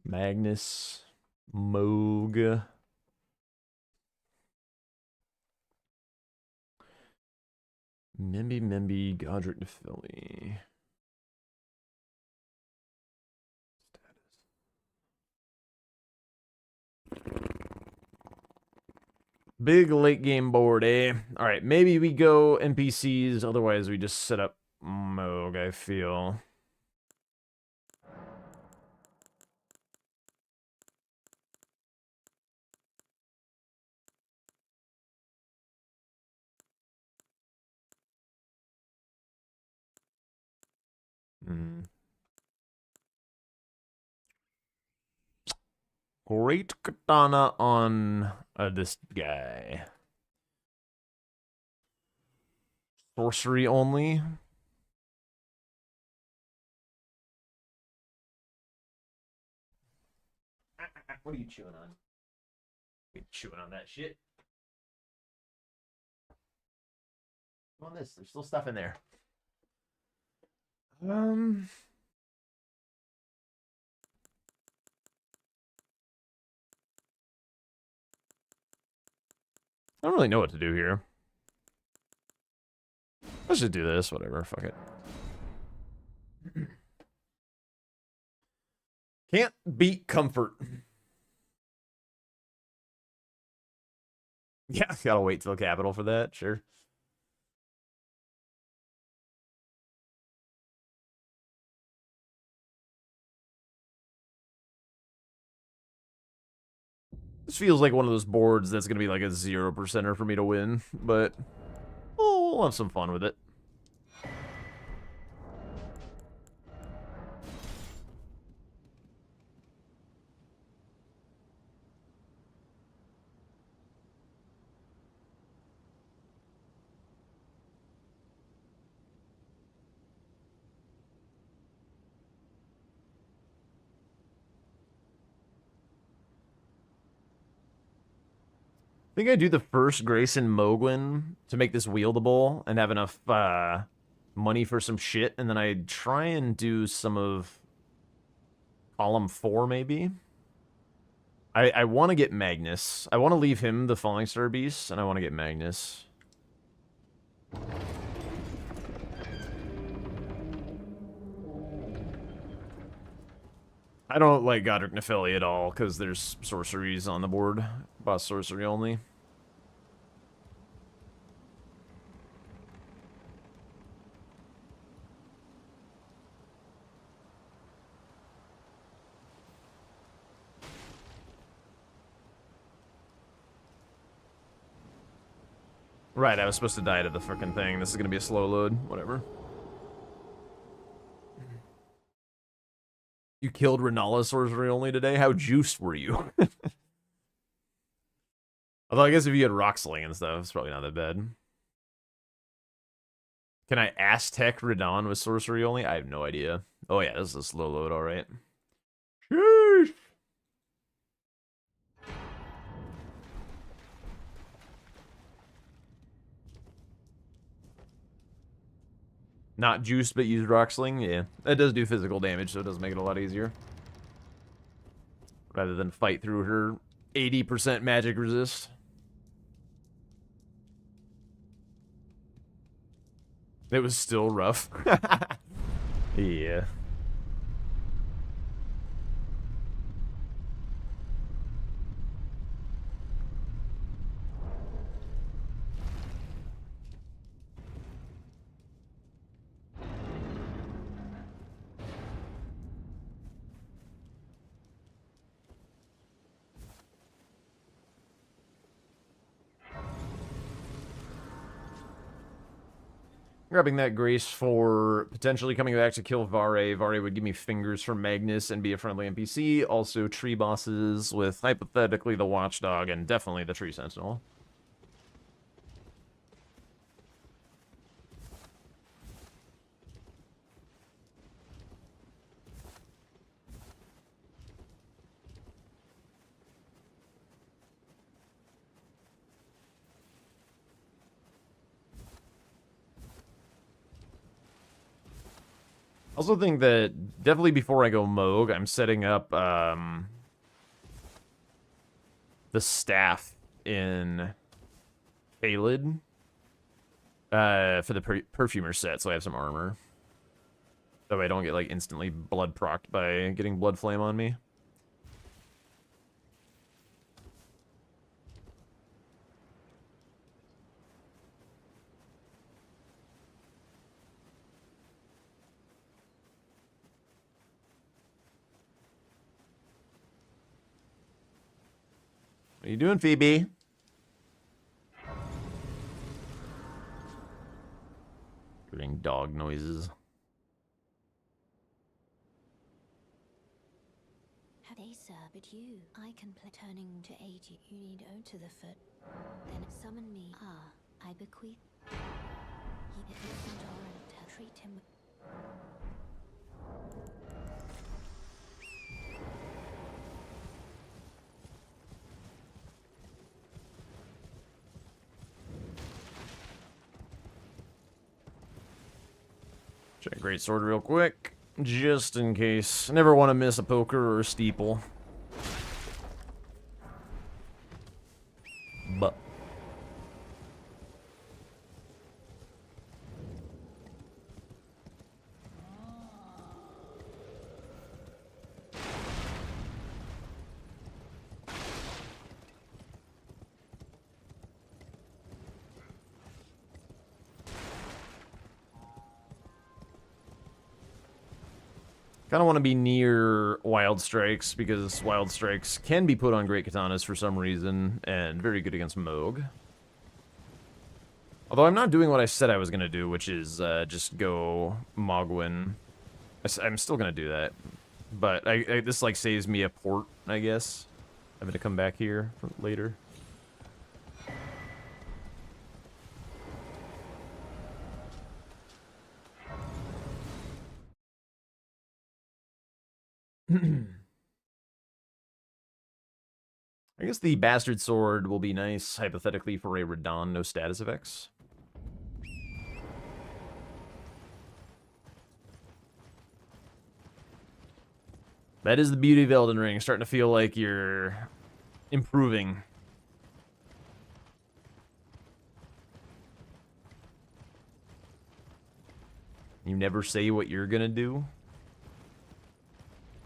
[SPEAKER 1] Magnus. Moog. Mimby, Godric, Nephili. Big late game board, eh? Alright, maybe we go NPCs, otherwise we just set up Moog, I feel. Great katana on this guy. Sorcery only. What are you chewing on? You chewing on that shit? On this, there's still stuff in there. Um, I don't really know what to do here. Let's just do this, whatever, fuck it. Can't beat comfort. Yeah, gotta wait till capital for that, sure. This feels like one of those boards that's gonna be like a 0%er for me to win, but we'll have some fun with it. I think I do the first Grayson Mogwin to make this wieldable and have enough money for some shit, and then I try and do some of column 4 maybe. I want to get Magnus. I want to leave him the Falling Star Beast, and I want to get Magnus. I don't like Godric Nephili at all, because there's sorceries on the board. Boss sorcery only. Right, I was supposed to die to the frickin' thing. This is gonna be a slow load. Whatever. You killed Renala sorcery only today? How juiced were you? Although I guess if you had Rock Sling and stuff, it's probably not that bad. Can I Aztec Radon with sorcery only? I have no idea. Oh yeah, this is a slow load, alright. Sheesh. Not juiced, but use Rock Sling? Yeah. It does do physical damage, so it does make it a lot easier. Rather than fight through her 80% magic resist. It was still rough. Yeah. Grabbing that Grace for potentially coming back to kill Vare. Vare would give me fingers for Magnus and be a friendly NPC. Also, tree bosses with hypothetically the Watchdog and definitely the Tree Sentinel. Also think that definitely before I go Moog, I'm setting up the staff in Kaled for the perfumer set, so I have some armor. That way I don't get like instantly blood procced by getting blood flame on me. What are you doing, Phoebe? Hearing dog noises.
[SPEAKER 3] They sir, but you, I can play turning to 80. You need O to the foot. Then summon me. I bequeath. He is Torrent. Treat him.
[SPEAKER 1] Check great sword real quick, just in case. Never want to miss a poker or a steeple. But kind of want to be near Wild Strikes, because Wild Strikes can be put on Great Katanas for some reason, and very good against Moog. Although I'm not doing what I said I was going to do, which is just go Mogwin. I'm still going to do that. But this, like, saves me a port, I guess. I'm going to come back here for later. I guess the Bastard Sword will be nice, hypothetically, for a Radon, no status effects. That is the beauty of Elden Ring, starting to feel like you're improving. You never say what you're gonna do?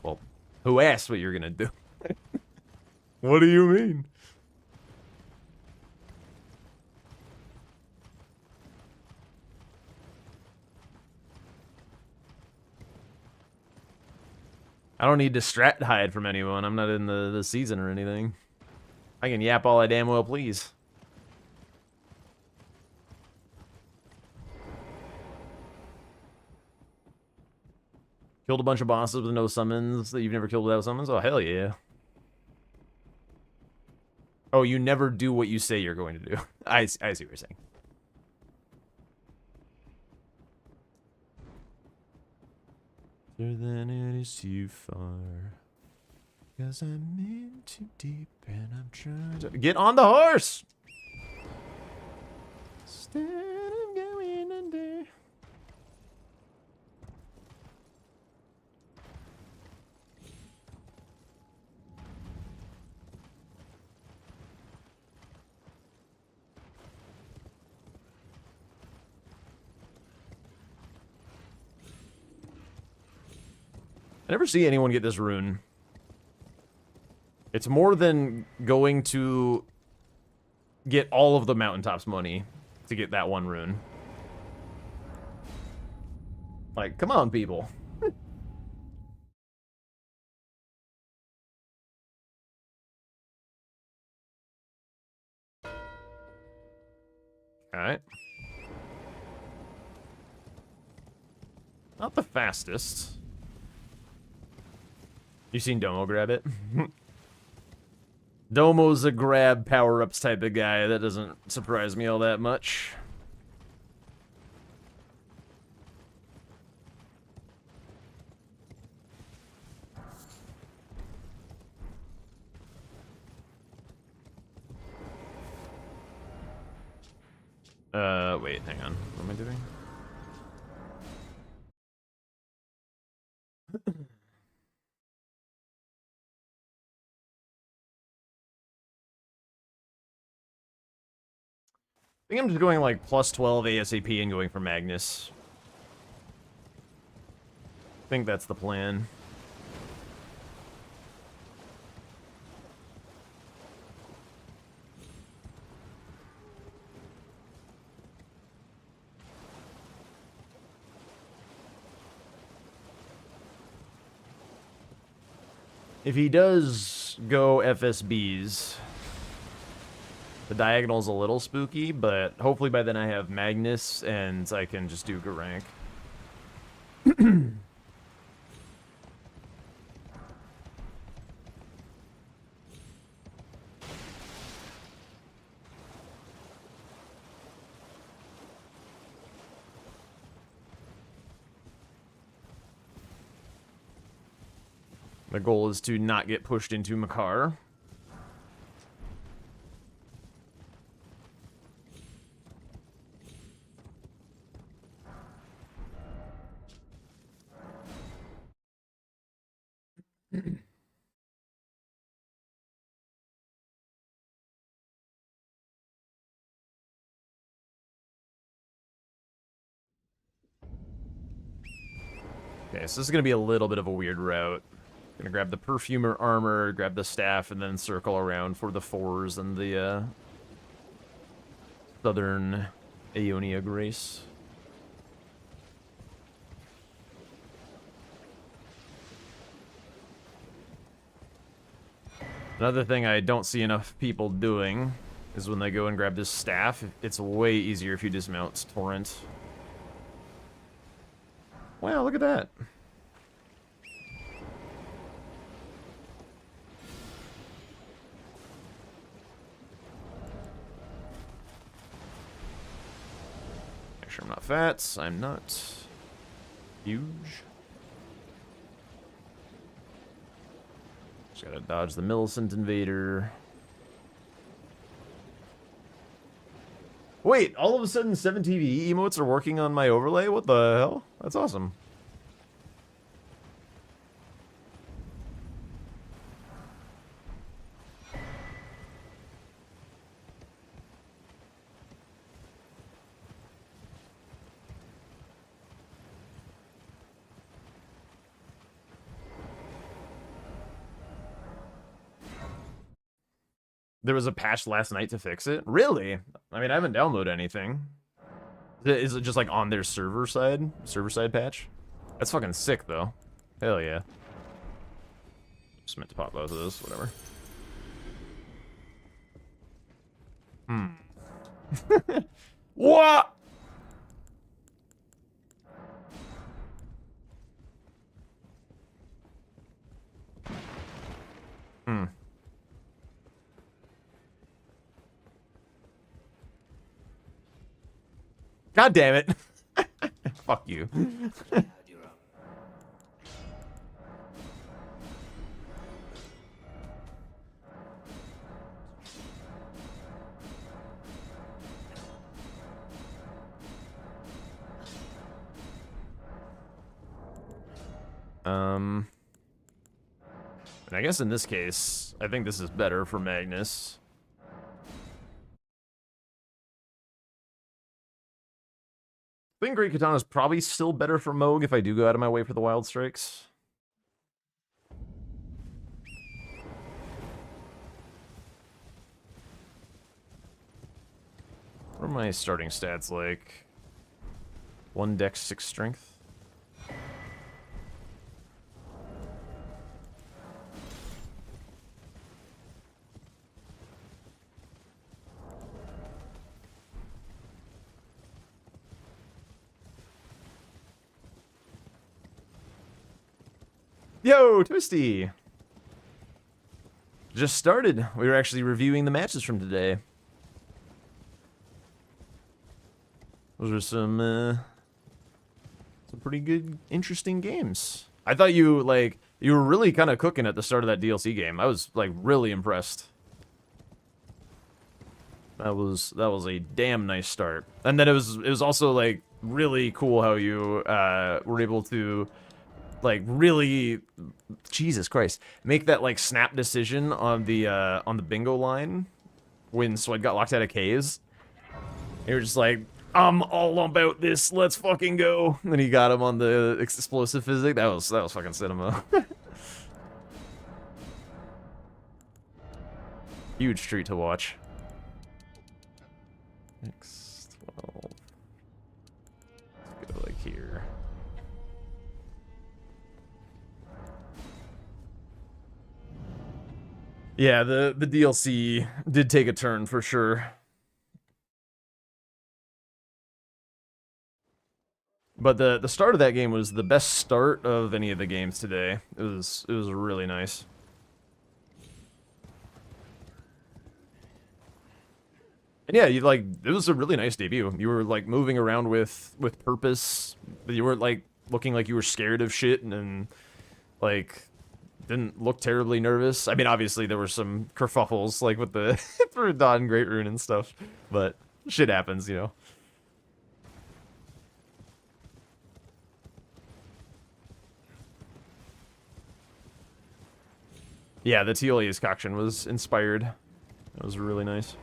[SPEAKER 1] Well, who asked what you're gonna do? What do you mean? I don't need to strat hide from anyone. I'm not in the season or anything. I can yap all I damn well please. Killed a bunch of bosses with no summons that you've never killed without summons? Oh, hell yeah. Oh, you never do what you say you're going to do. I see what you're saying. Then it is too far. 'Cause I'm in too deep and I'm trying to... Get on the horse! Instead of going under... I never see anyone get this rune. It's more than going to get all of the mountaintops money to get that one rune. Like, come on, people. Alright. Not the fastest. You seen Domo grab it? Domo's a grab power-ups type of guy. That doesn't surprise me all that much. Wait, hang on. What am I doing? I think I'm just going like plus 12 ASAP and going for Magnus. I think that's the plan. If he does go FSBs, the diagonal's a little spooky, but hopefully by then I have Magnus and I can just do Garank. The goal is to not get pushed into Makar. Okay, so this is gonna be a little bit of a weird route. Gonna grab the perfumer armor, grab the staff, and then circle around for the fours and the southern Aeonia Grace. Another thing I don't see enough people doing is when they go and grab this staff, it's way easier if you dismount Torrent. Wow, look at that. Make sure I'm not fat. I'm not huge. Just gotta dodge the Millicent Invader. Wait, all of a sudden 7TV emotes are working on my overlay? What the hell? That's awesome. There was a patch last night to fix it? Really? I mean, I haven't downloaded anything. Is it just like on their server side patch? That's fucking sick though. Hell yeah. Just meant to pop both of those, whatever. What? God damn it. Fuck you. And I guess in this case, I think this is better for Magnus. I think Great Katana is probably still better for Moog if I do go out of my way for the Wild Strikes. What are my starting stats like? 1 dex, 6 strength. Yo, Twisty! Just started. We were actually reviewing the matches from today. Those are some pretty good, interesting games. I thought you were really kind of cooking at the start of that DLC game. I was like really impressed. That was a damn nice start. And then it was also like really cool how you were able to like really, Jesus Christ, make that like snap decision on the bingo line when Sweat got locked out of caves. You were just like, I'm all about this, let's fucking go. And then he got him on the explosive physics. That was fucking cinema. Huge treat to watch. X12. Let's go like here. Yeah, the DLC did take a turn for sure. But the start of that game was the best start of any of the games today. It was really nice. And yeah, it was a really nice debut. You were like moving around with purpose. You weren't like looking like you were scared of shit and like didn't look terribly nervous. I mean, obviously there were some kerfuffles like with the for Dawn Great Rune and stuff, but shit happens, you know. Yeah, the Teolius Coction was inspired. That was really nice.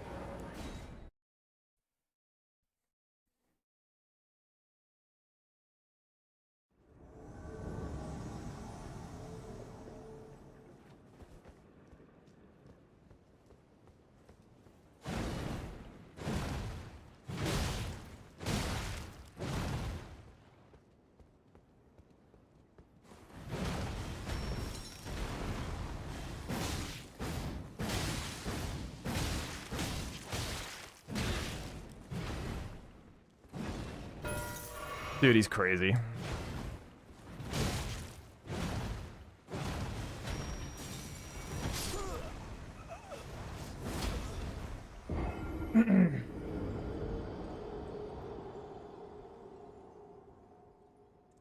[SPEAKER 1] Dude, he's crazy.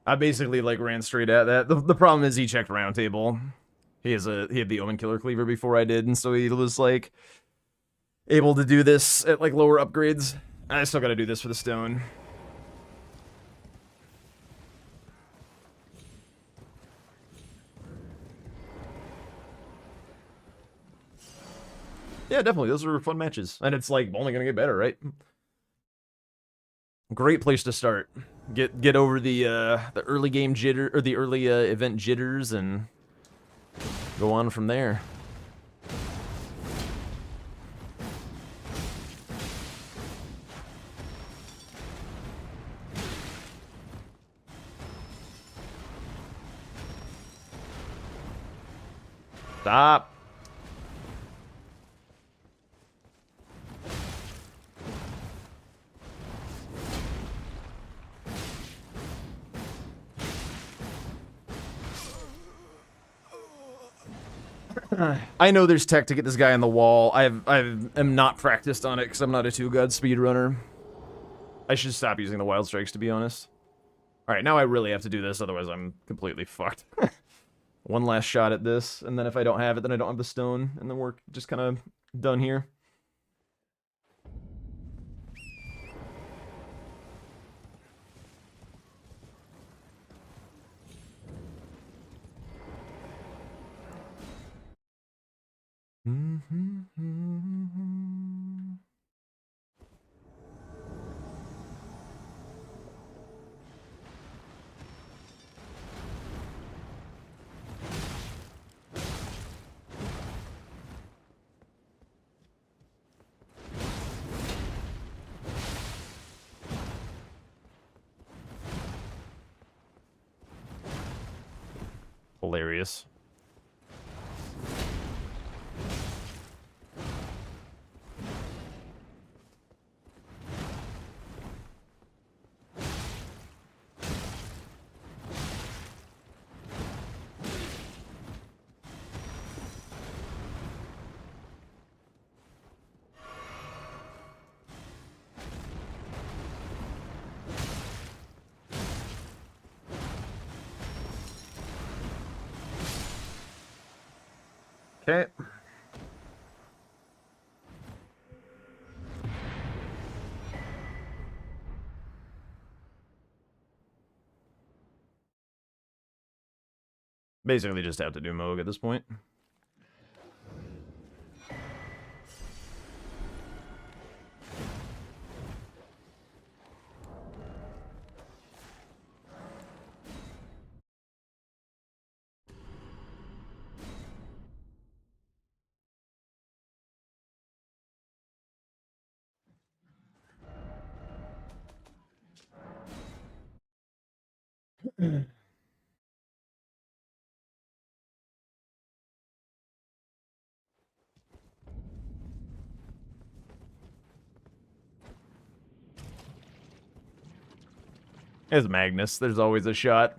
[SPEAKER 1] I basically like ran straight at that. The problem is he checked round table. He had the Omen Killer Cleaver before I did, and so he was like able to do this at like lower upgrades. I still gotta do this for the stone. Yeah, definitely. Those were fun matches. And it's like only gonna get better, right? Great place to start. Get over the early game jitter or the early event jitters and go on from there. Stop. I know there's tech to get this guy on the wall. I am not practiced on it because I'm not a 2-god speedrunner. I should stop using the wild strikes, to be honest. Alright, now I really have to do this, otherwise I'm completely fucked. One last shot at this, and then if I don't have it, then I don't have the stone, and then we're just kind of done here. Hilarious. Okay. Basically just have to do Moog at this point. There's Magnus. There's always a shot.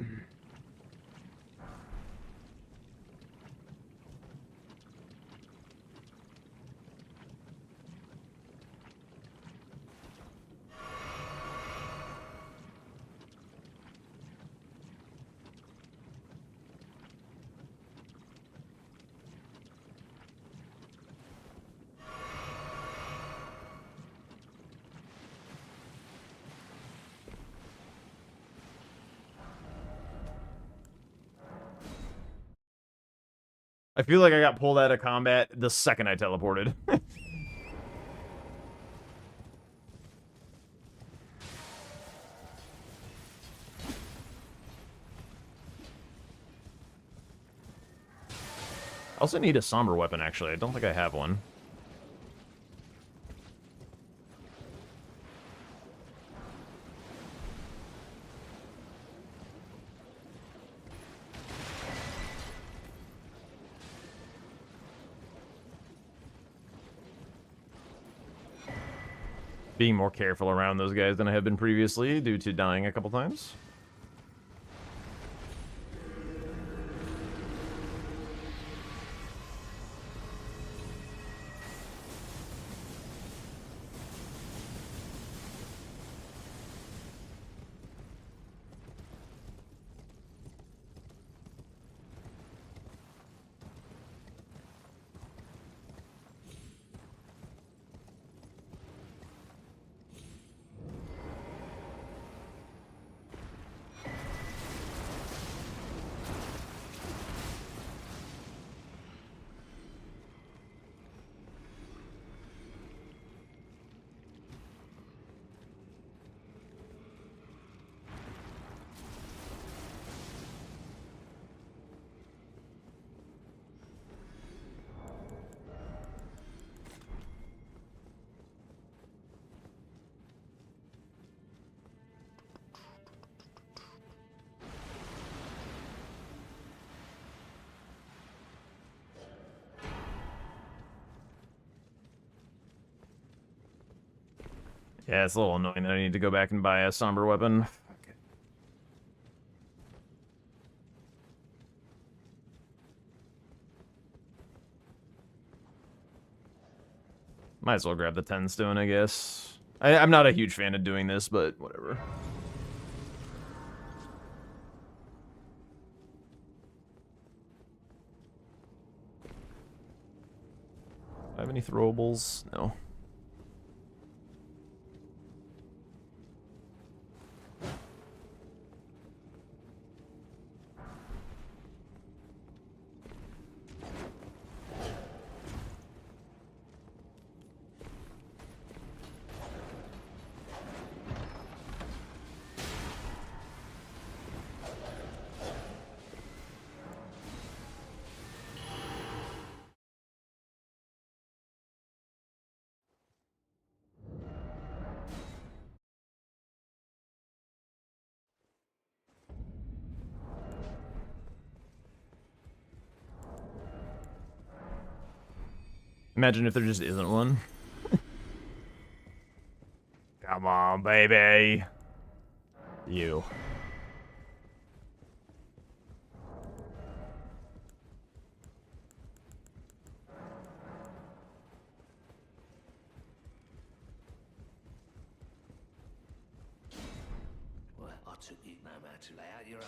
[SPEAKER 1] I feel like I got pulled out of combat the second I teleported. I also need a somber weapon, actually. I don't think I have one. Being more careful around those guys than I have been previously due to dying a couple times. Yeah, it's a little annoying that I need to go back and buy a somber weapon. Okay. Might as well grab the 10 stone, I guess. I'm not a huge fan of doing this, but whatever. Do I have any throwables? No. Imagine if there just isn't one. Come on, baby. You.
[SPEAKER 4] Well, I took you no matter to lay out your own.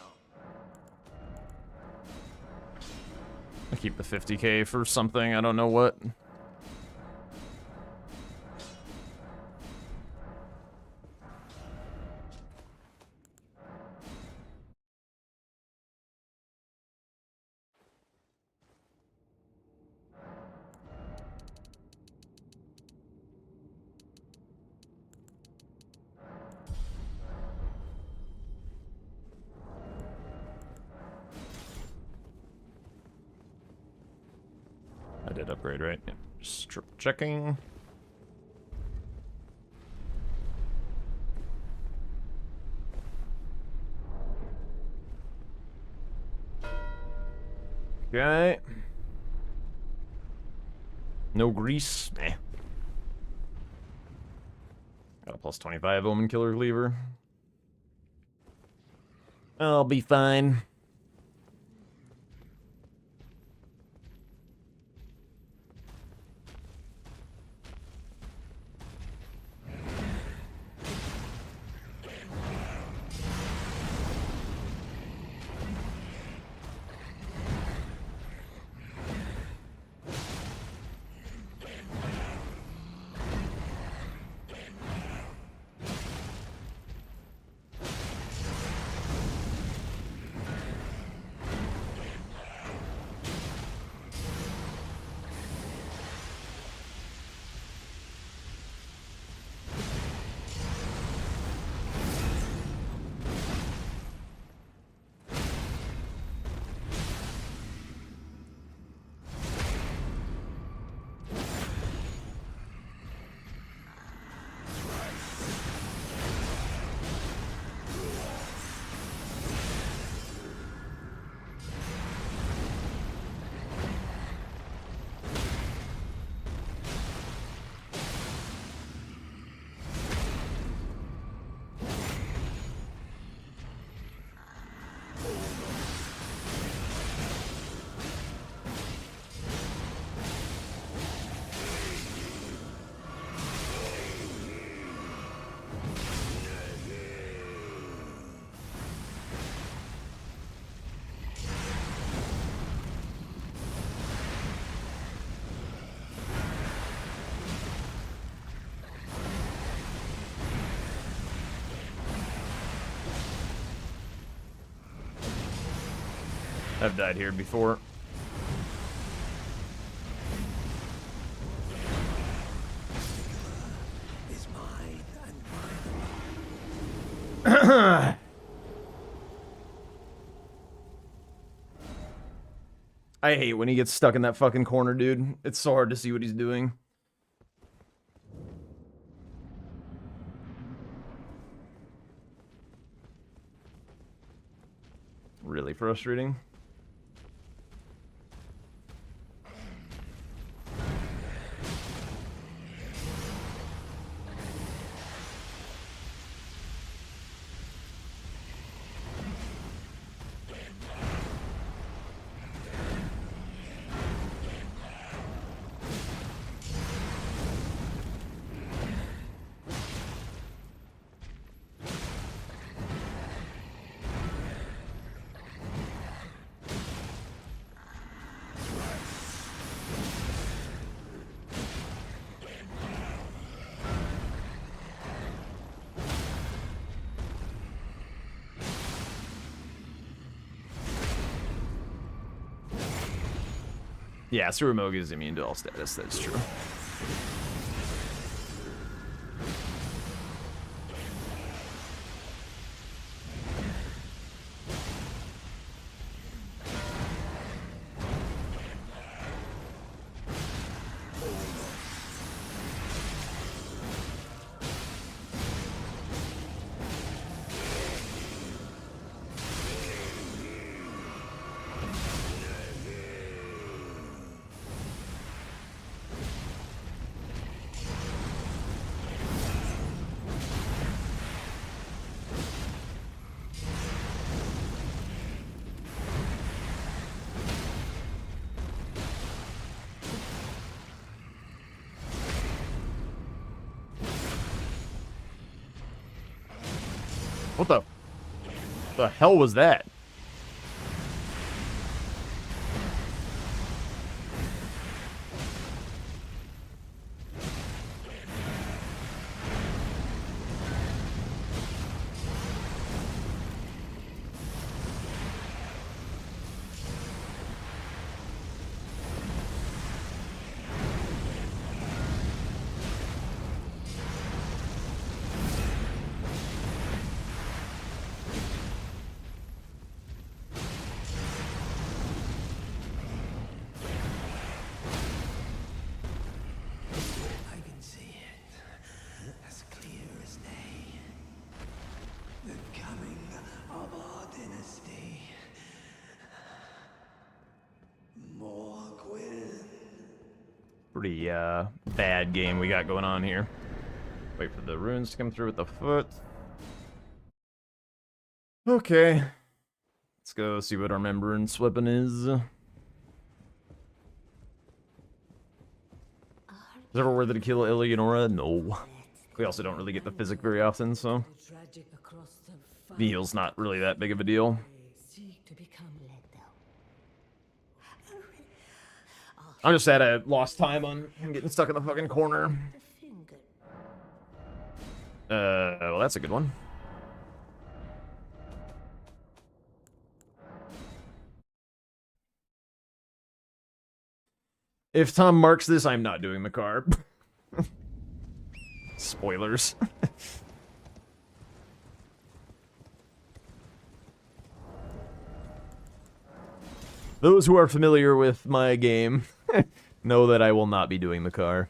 [SPEAKER 1] I keep the 50k for something, I don't know what. I did upgrade, right? Yeah. Just triple checking. Okay. No grease. Nah. Got a plus 25 Omen Killer Cleaver. I'll be fine. I've died here before.
[SPEAKER 4] Is mine and mine.
[SPEAKER 1] I hate when he gets stuck in that fucking corner, dude. It's so hard to see what he's doing. Really frustrating. Yeah, Surumoga is immune to all status, that's true. What the hell was that?
[SPEAKER 4] I can see it as clear as day. The coming of our dynasty. Morgwyn.
[SPEAKER 1] Pretty bad game we got going on here. Wait for the runes to come through with the foot. Okay. Let's go see what our remembrance weapon is. Is it ever worth it to kill Eleonora? No. We also don't really get the physic very often, so the heal's not really that big of a deal. I'm just sad I lost time on him getting stuck in the fucking corner. Well, that's a good one. If Tom marks this, I'm not doing the car. Spoilers. Those who are familiar with my game know that I will not be doing the car.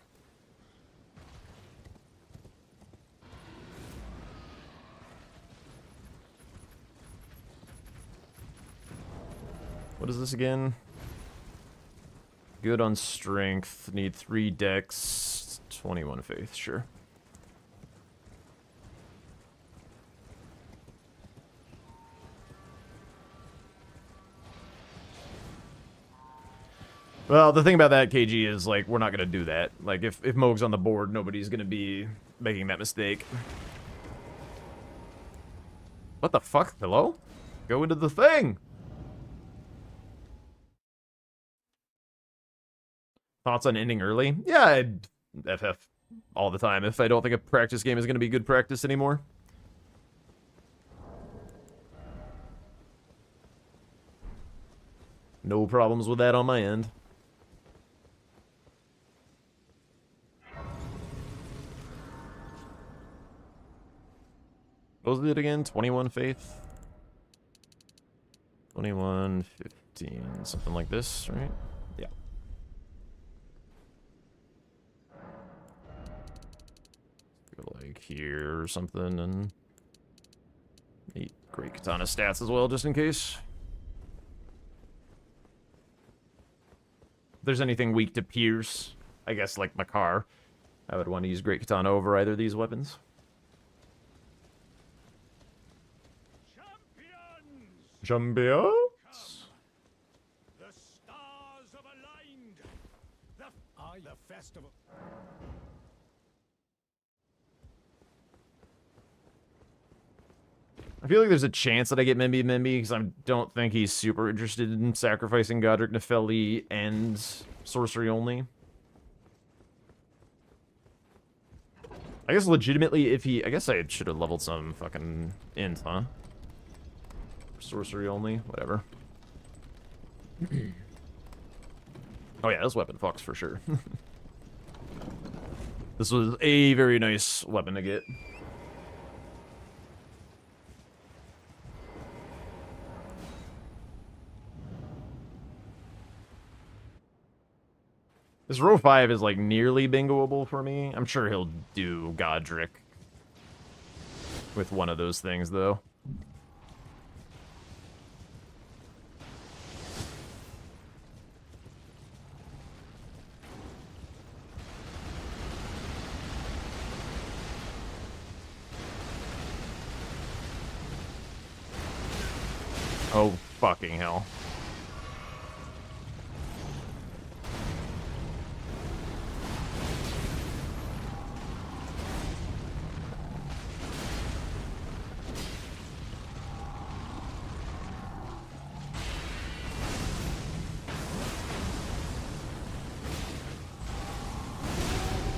[SPEAKER 1] What is this again? Good on strength. Need 3 dex. 21 faith, sure. Well, the thing about that, KG, is, like, we're not gonna do that. Like, if Moog's on the board, nobody's gonna be making that mistake. What the fuck? Hello? Go into the thing! Thoughts on ending early? Yeah, I'd FF all the time if I don't think a practice game is gonna be good practice anymore. No problems with that on my end. What was it again? 21 faith? 21, 15, something like this, right? Yeah. Go like here or something and eat great katana stats as well, just in case. If there's anything weak to pierce, I guess like Makar, I would want to use great katana over either of these weapons. Champions!
[SPEAKER 5] The stars have aligned. The festival.
[SPEAKER 1] I feel like there's a chance that I get Membi because I don't think he's super interested in sacrificing Godric Nepheli and sorcery only. I guess legitimately if he... I guess I should have leveled some fucking int, huh? Sorcery only, whatever. Oh yeah, this weapon fucks for sure. This was a very nice weapon to get. This row 5 is like nearly bingoable for me. I'm sure he'll do Godric with one of those things though. Oh, fucking hell.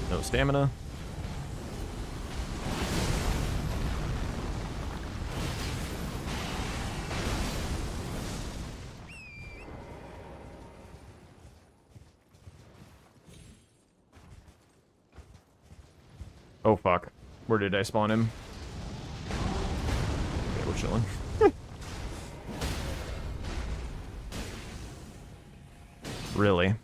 [SPEAKER 1] No stamina. Oh fuck. Where did I spawn him? Okay, we're chilling. Really?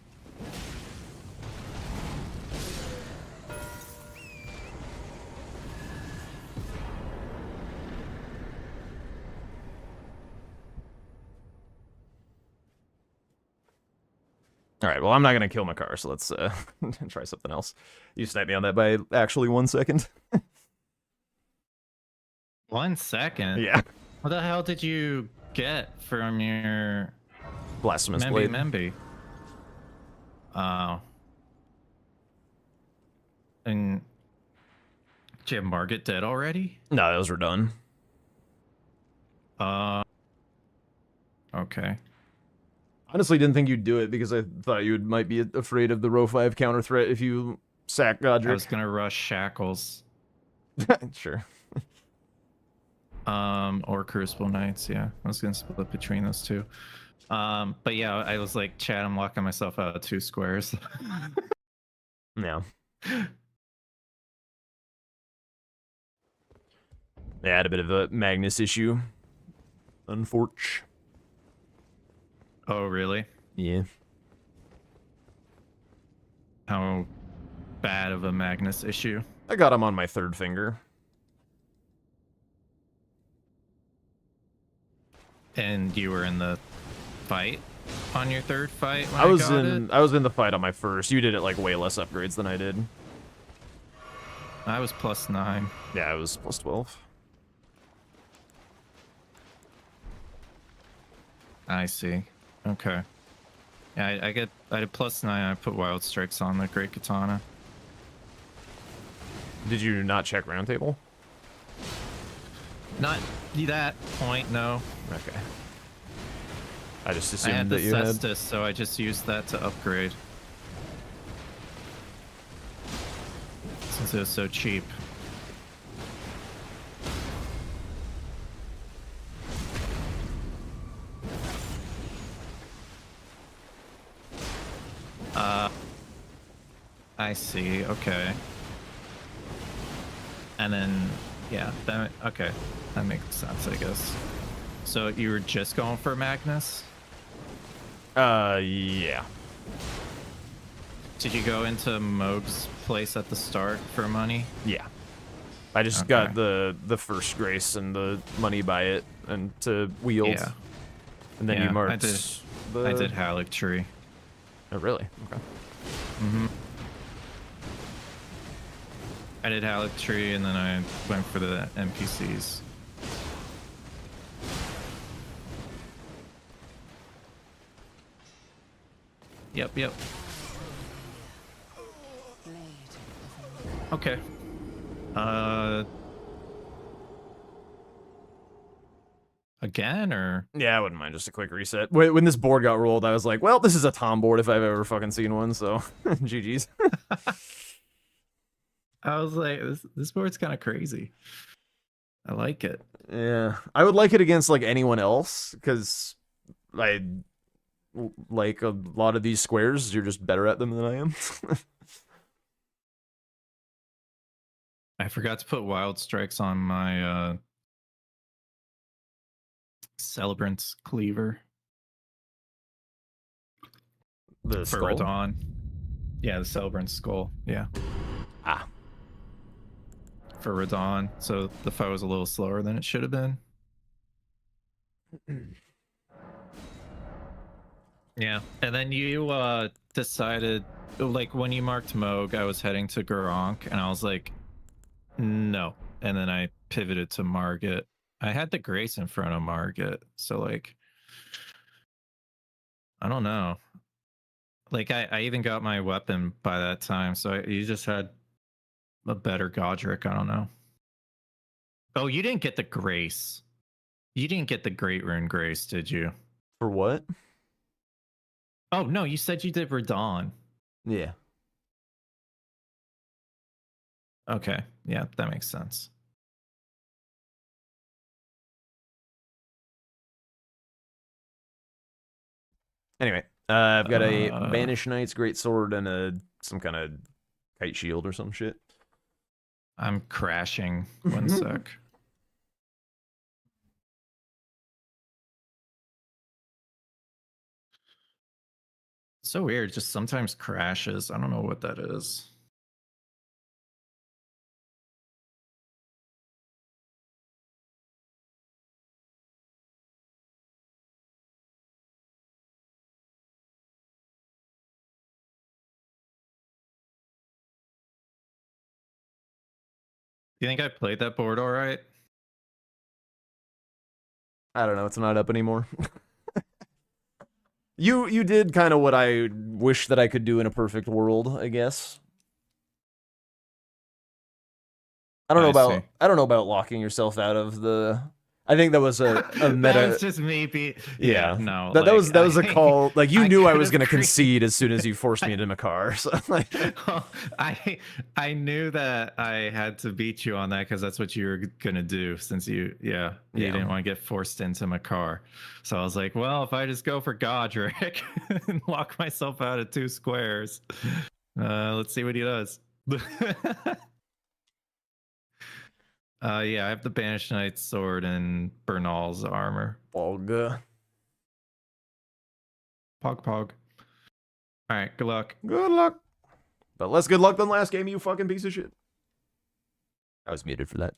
[SPEAKER 1] Alright, well, I'm not gonna kill Makar, so let's try something else. You sniped me on that by actually 1 second.
[SPEAKER 2] 1 second?
[SPEAKER 1] Yeah.
[SPEAKER 2] What the hell did you get from your
[SPEAKER 1] Blasphemous Blade.
[SPEAKER 2] Membi? Oh. And did you have Margit dead already?
[SPEAKER 1] No, those were done.
[SPEAKER 2] Okay.
[SPEAKER 1] Honestly, didn't think you'd do it because I thought you might be afraid of the row 5 counter threat if you sack Godric.
[SPEAKER 2] I was gonna rush Shackles.
[SPEAKER 1] Sure.
[SPEAKER 2] Or Crucible Knights, yeah. I was gonna split between those two. But yeah, I was like, Chad, I'm locking myself out of 2 squares.
[SPEAKER 1] Yeah. They had a bit of a Magnus issue. Unfortunate.
[SPEAKER 2] Oh, really?
[SPEAKER 1] Yeah.
[SPEAKER 2] How bad of a Magnus issue?
[SPEAKER 1] I got him on my 3rd finger.
[SPEAKER 2] And you were in the fight on your 3rd fight when
[SPEAKER 1] I was
[SPEAKER 2] got
[SPEAKER 1] in the fight on my 1st. You did it like way less upgrades than I did.
[SPEAKER 2] I was +9.
[SPEAKER 1] Yeah, I was +12.
[SPEAKER 2] I see. Okay. Yeah, I did +9. I put Wild Strikes on the Great Katana.
[SPEAKER 1] Did you not check roundtable?
[SPEAKER 2] Not that point, no.
[SPEAKER 1] Okay. I just
[SPEAKER 2] I had
[SPEAKER 1] assumed
[SPEAKER 2] the
[SPEAKER 1] that you had.
[SPEAKER 2] Cestus, so I just used that to upgrade. Since it was so cheap. I see. Okay. And then, yeah, okay. That makes sense, I guess. So you were just going for Magnus?
[SPEAKER 1] Yeah.
[SPEAKER 2] Did you go into Moog's place at the start for money?
[SPEAKER 1] Yeah. I just got the first grace and the money by it and to wield.
[SPEAKER 2] Yeah.
[SPEAKER 1] And then you marked
[SPEAKER 2] I did Halleck Tree.
[SPEAKER 1] Oh, really? Okay.
[SPEAKER 2] Mm-hmm. I did Halleck Tree, and then I went for the NPCs. Yep. Okay. Again, or?
[SPEAKER 1] Yeah, I wouldn't mind just a quick reset. When this board got rolled, I was like, well, this is a Tom board if I've ever fucking seen one, so GG's.
[SPEAKER 2] I was like, this board's kind of crazy. I like it.
[SPEAKER 1] Yeah. I would like it against, like, anyone else, because I like a lot of these squares. You're just better at them than I am.
[SPEAKER 2] I forgot to put Wild Strikes on my Celebrant's Cleaver.
[SPEAKER 1] The
[SPEAKER 2] for
[SPEAKER 1] skull?
[SPEAKER 2] Radon. Yeah, the Celebrant's Skull. Yeah.
[SPEAKER 1] Ah.
[SPEAKER 2] For Radon. So the foe was a little slower than it should have been. Yeah. And then you decided, like, when you marked Moog, I was heading to Garank, and I was like, no. And then I pivoted to Margit. I had the Grace in front of Margit, so, like, I don't know. Like, I even got my weapon by that time, so you just had a better Godric. I don't know. Oh, you didn't get the Grace. You didn't get the Great Rune Grace, did you?
[SPEAKER 1] For what?
[SPEAKER 2] Oh, no, you said you did Radon.
[SPEAKER 1] Yeah.
[SPEAKER 2] Okay, yeah, that makes sense.
[SPEAKER 1] Anyway, I've got a Banish Knight's Great Sword and some kind of kite shield or some shit.
[SPEAKER 2] I'm crashing. 1 sec. So weird, just sometimes crashes. I don't know what that is. You think I played that board all right?
[SPEAKER 1] I don't know. It's not up anymore. You did kind of what I wish that I could do in a perfect world, I guess. I don't know about locking yourself out of the. I think that was a meta.
[SPEAKER 2] That was just me.
[SPEAKER 1] Yeah,
[SPEAKER 2] no.
[SPEAKER 1] That was a call. Like, you knew I was going to
[SPEAKER 2] could've
[SPEAKER 1] concede as soon as you forced me into my car. So like,
[SPEAKER 2] I knew that I had to beat you on that because that's what you were gonna do. Since you didn't want to get forced into my car, so I was like, well, if I just go for Godric and lock myself out of 2 squares, let's see what he does. Yeah, I have the Banished Knight's sword and Bernal's armor.
[SPEAKER 1] Pog.
[SPEAKER 2] Pog. All right, good luck.
[SPEAKER 1] Good luck. But less good luck than last game, you fucking piece of shit. I was muted for that.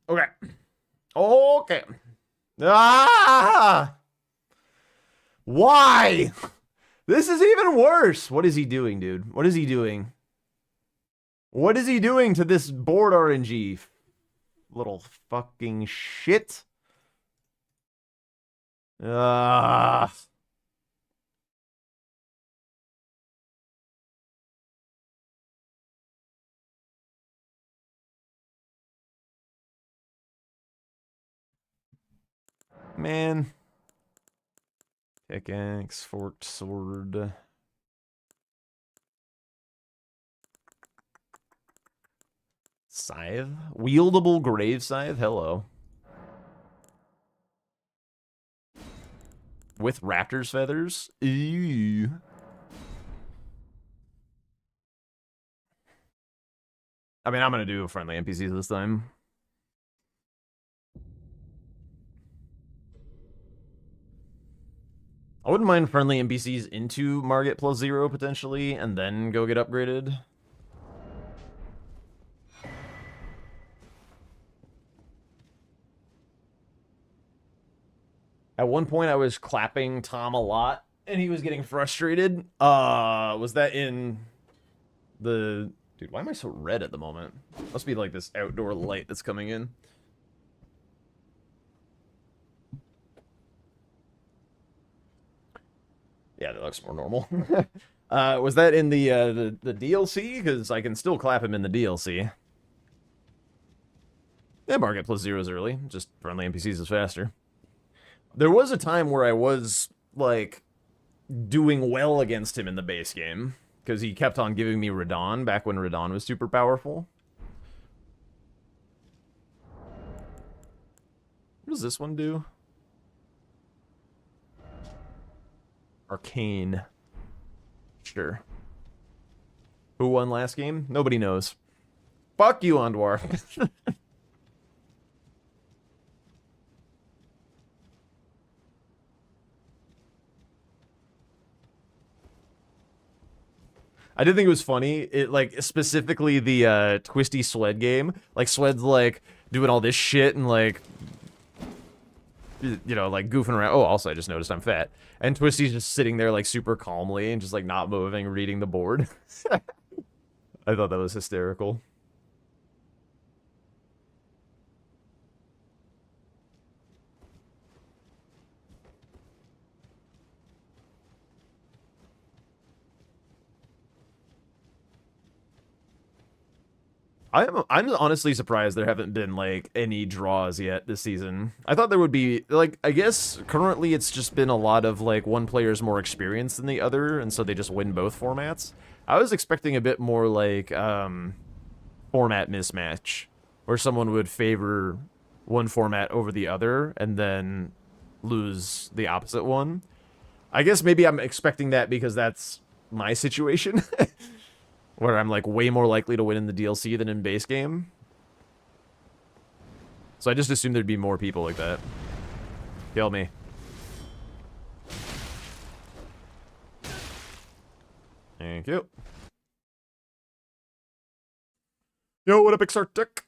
[SPEAKER 1] Okay. Ah! Why? This is even worse. What is he doing, dude? What is he doing? What is he doing to this board RNG? Little fucking shit. Ah. Man. Pickaxe, forked sword. Scythe? Wieldable grave scythe? Hello. With raptor's feathers? Ew. I mean, I'm gonna do friendly NPCs this time. I wouldn't mind friendly NPCs into Margit +0 potentially, and then go get upgraded. At one point, I was clapping Tom a lot, and he was getting frustrated. Was that in the... Dude, why am I so red at the moment? Must be like this outdoor light that's coming in. Yeah, that looks more normal. Was that in the DLC? Because I can still clap him in the DLC. Yeah, Margit +0 is early. Just friendly NPCs is faster. There was a time where I was, like, doing well against him in the base game. Because he kept on giving me Radon back when Radon was super powerful. What does this one do? Arcane. Sure. Who won last game? Nobody knows. Fuck you, Andwar. I did think it was funny. It, like, specifically the Twisty Swed game. Like, Swed's, like, doing all this shit and, like, you know, like, goofing around. Oh, also, I just noticed I'm fat. And Twisty's just sitting there, like, super calmly and just, like, not moving, reading the board. I thought that was hysterical. I'm honestly surprised there haven't been, like, any draws yet this season. I thought there would be, like, I guess currently it's just been a lot of, like, one player's more experienced than the other, and so they just win both formats. I was expecting a bit more, like, format mismatch, where someone would favor one format over the other, and then lose the opposite one. I guess maybe I'm expecting that because that's my situation. Where I'm, like, way more likely to win in the DLC than in base game. So I just assumed there'd be more people like that. Kill me. Thank you. Yo, what up, Exartic?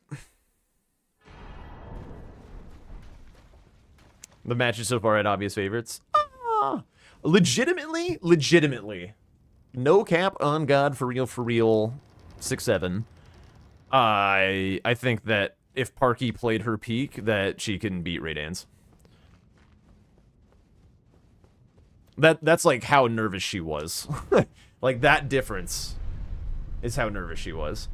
[SPEAKER 1] The matches so far had obvious favorites. Ah, legitimately, no cap on God, for real, 6-7. I think that if Parky played her peak, that she can beat Raydans. That's like how nervous she was. Like, that difference is how nervous she was.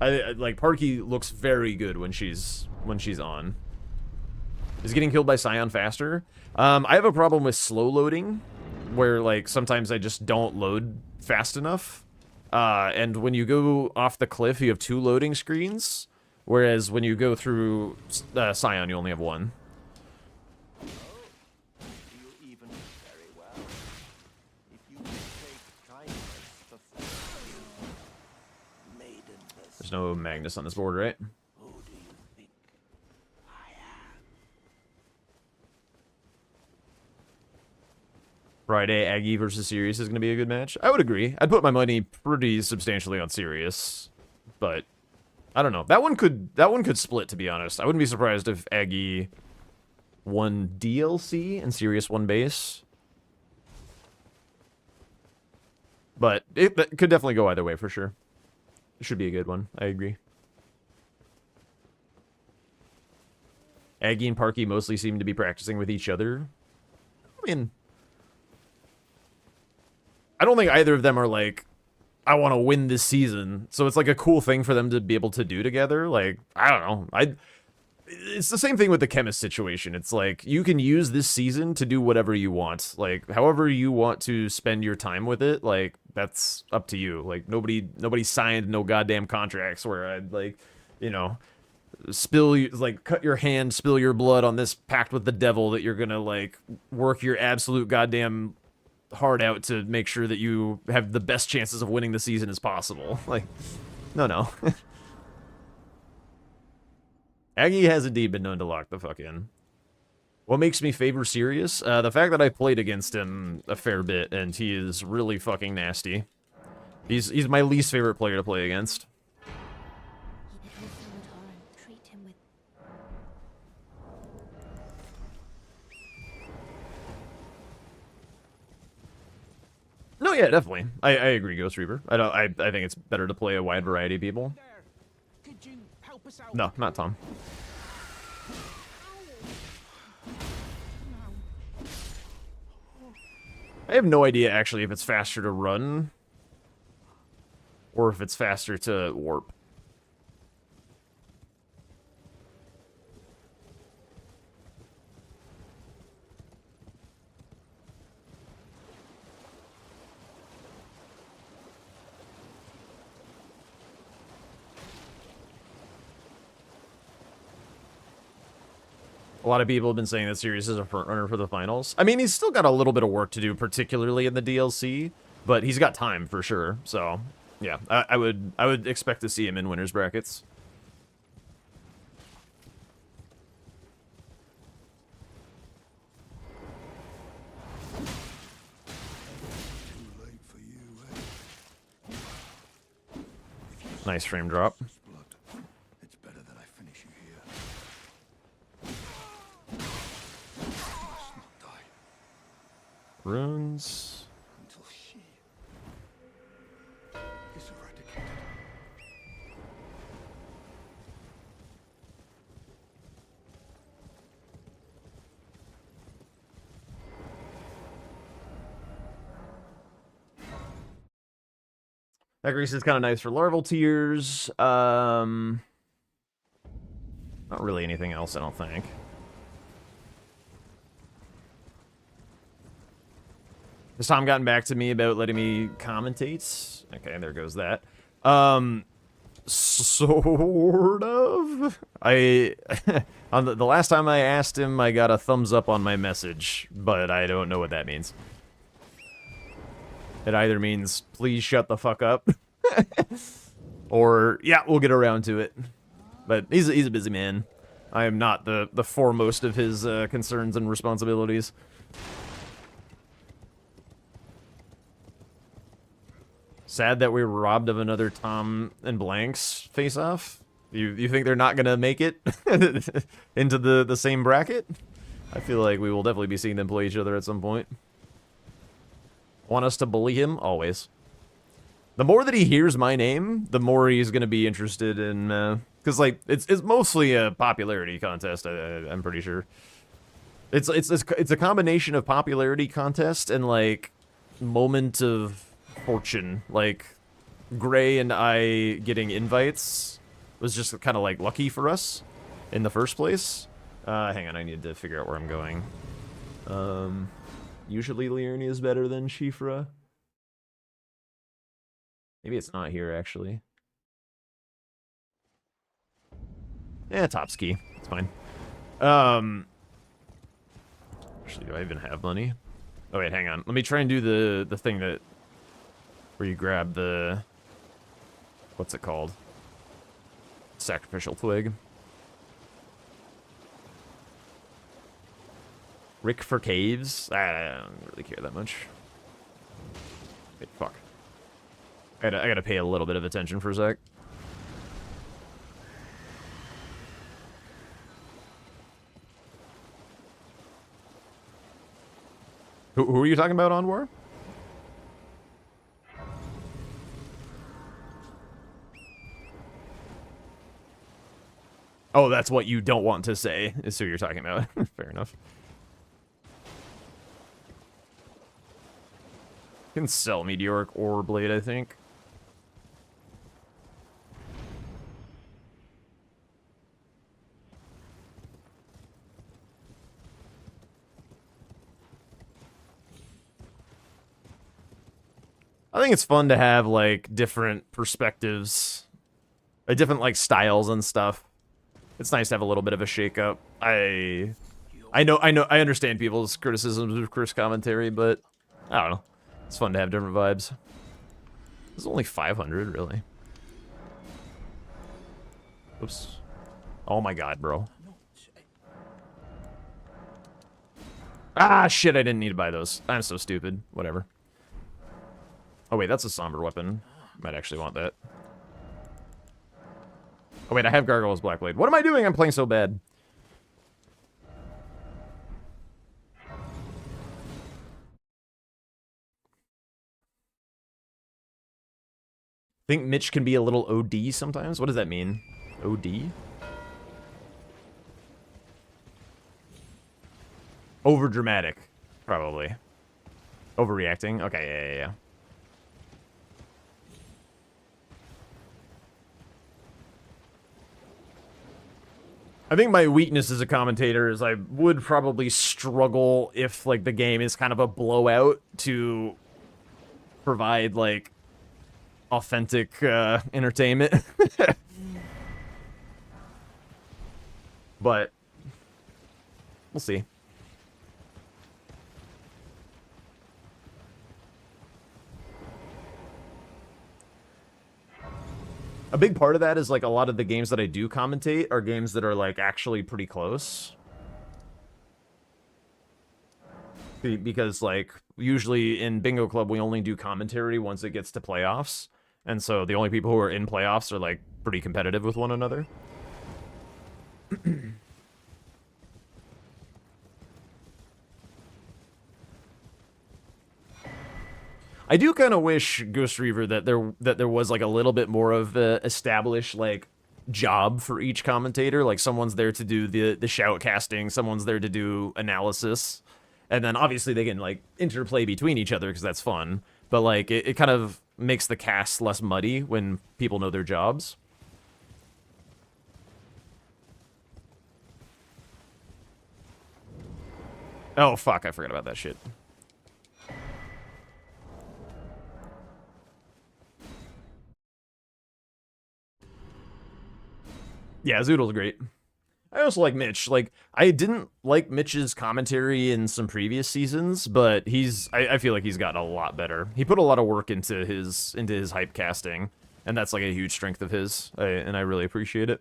[SPEAKER 1] Like, Parky looks very good when she's on. Is getting killed by Scion faster? I have a problem with slow loading, where, like, sometimes I just don't load fast enough. And when you go off the cliff, you have 2 loading screens, whereas when you go through Scion, you only have 1. There's no Magnus on this board, right? Friday, Aggie versus Sirius is going to be a good match. I would agree. I'd put my money pretty substantially on Sirius, but I don't know. That one could split, to be honest. I wouldn't be surprised if Aggie won DLC and Sirius won base. But it could definitely go either way for sure. It should be a good one. I agree. Aggie and Parky mostly seem to be practicing with each other. I mean, I don't think either of them are like, I want to win this season. So it's like a cool thing for them to be able to do together. Like, I don't know. It's the same thing with the chemist situation. It's like, you can use this season to do whatever you want. Like, however you want to spend your time with it, like, that's up to you. Like, nobody signed no goddamn contracts where I'd, like, you know, cut your hand, spill your blood on this pact with the devil that you're gonna, like, work your absolute goddamn heart out to make sure that you have the best chances of winning the season as possible. Like, no. Aggie has indeed been known to lock the fuck in. What makes me favor Sirius? The fact that I played against him a fair bit, and he is really fucking nasty. He's my least favorite player to play against.
[SPEAKER 3] Treat him with
[SPEAKER 1] No, yeah, definitely. I agree, Ghost Reaper. I think it's better to play a wide variety of people.
[SPEAKER 5] Could you help us out?
[SPEAKER 1] No, not Tom. I have no idea, actually, if it's faster to run or if it's faster to warp. A lot of people have been saying that Sirius is a front runner for the finals. I mean, he's still got a little bit of work to do, particularly in the DLC, but he's got time for sure. So, yeah, I would expect to see him in winners brackets.
[SPEAKER 5] Too late for you, eh?
[SPEAKER 1] Nice frame drop.
[SPEAKER 5] Blood. It's better that I finish you here. Must not die
[SPEAKER 1] Runes.
[SPEAKER 5] until she is eradicated.
[SPEAKER 1] That grease is kind of nice for larval tiers. Not really anything else, I don't think. Has Tom gotten back to me about letting me commentate? Okay, there goes that. Sort of. On the last time I asked him, I got a thumbs up on my message, but I don't know what that means. It either means, please shut the fuck up, or, yeah, we'll get around to it. But he's a busy man. I am not the foremost of his concerns and responsibilities. Sad that we were robbed of another Tom and Blanks face-off. You think they're not gonna make it into the same bracket? I feel like we will definitely be seeing them play each other at some point. Want us to bully him? Always. The more that he hears my name, the more he's gonna be interested in, because like it's mostly a popularity contest. I'm pretty sure. It's a combination of popularity contest and like moment of fortune. Like Gray and I getting invites was just kind of like lucky for us in the first place. Hang on, I need to figure out where I'm going. Usually Liurnia is better than Shifra. Maybe it's not here, actually. Yeah, top ski. It's fine. Actually, do I even have money? Oh, wait, hang on. Let me try and do the thing that... where you grab the... what's it called? Sacrificial twig. Rick for caves? I don't really care that much. Wait, fuck. I gotta pay a little bit of attention for a sec. Who are you talking about, on War? Oh, that's what you don't want to say, is who you're talking about. Fair enough. Can sell Meteoric Ore Blade, I think. I think it's fun to have, like, different perspectives, different, like, styles and stuff. It's nice to have a little bit of a shake-up. I understand people's criticisms of Chris commentary, but I don't know. It's fun to have different vibes. It's only 500, really. Oops. Oh my god, bro. Ah, shit, I didn't need to buy those. I'm so stupid. Whatever. Oh, wait, that's a somber weapon. Might actually want that. Oh, wait, I have Gargoyle's Blackblade. What am I doing? I'm playing so bad. Think Mitch can be a little OD sometimes? What does that mean? OD? Overdramatic, probably. Overreacting? Okay, yeah. I think my weakness as a commentator is I would probably struggle if, like, the game is kind of a blowout to provide, like, authentic entertainment. But we'll see. A big part of that is, like, a lot of the games that I do commentate are games that are, like, actually pretty close. Because, like, usually in Bingo Club, we only do commentary once it gets to playoffs. And so the only people who are in playoffs are, like, pretty competitive with one another. I do kind of wish, Ghost Reaver, that there was, like, a little bit more of a established, like, job for each commentator. Like, someone's there to do the shout casting, someone's there to do analysis, and then obviously they can, like, interplay between each other because that's fun. But, like, it kind of makes the cast less muddy when people know their jobs. Oh, fuck, I forgot about that shit. Yeah, Zoodle's great. I also like Mitch. Like, I didn't like Mitch's commentary in some previous seasons, but I feel like he's gotten a lot better. He put a lot of work into his hype casting, and that's like a huge strength of his, and I really appreciate it.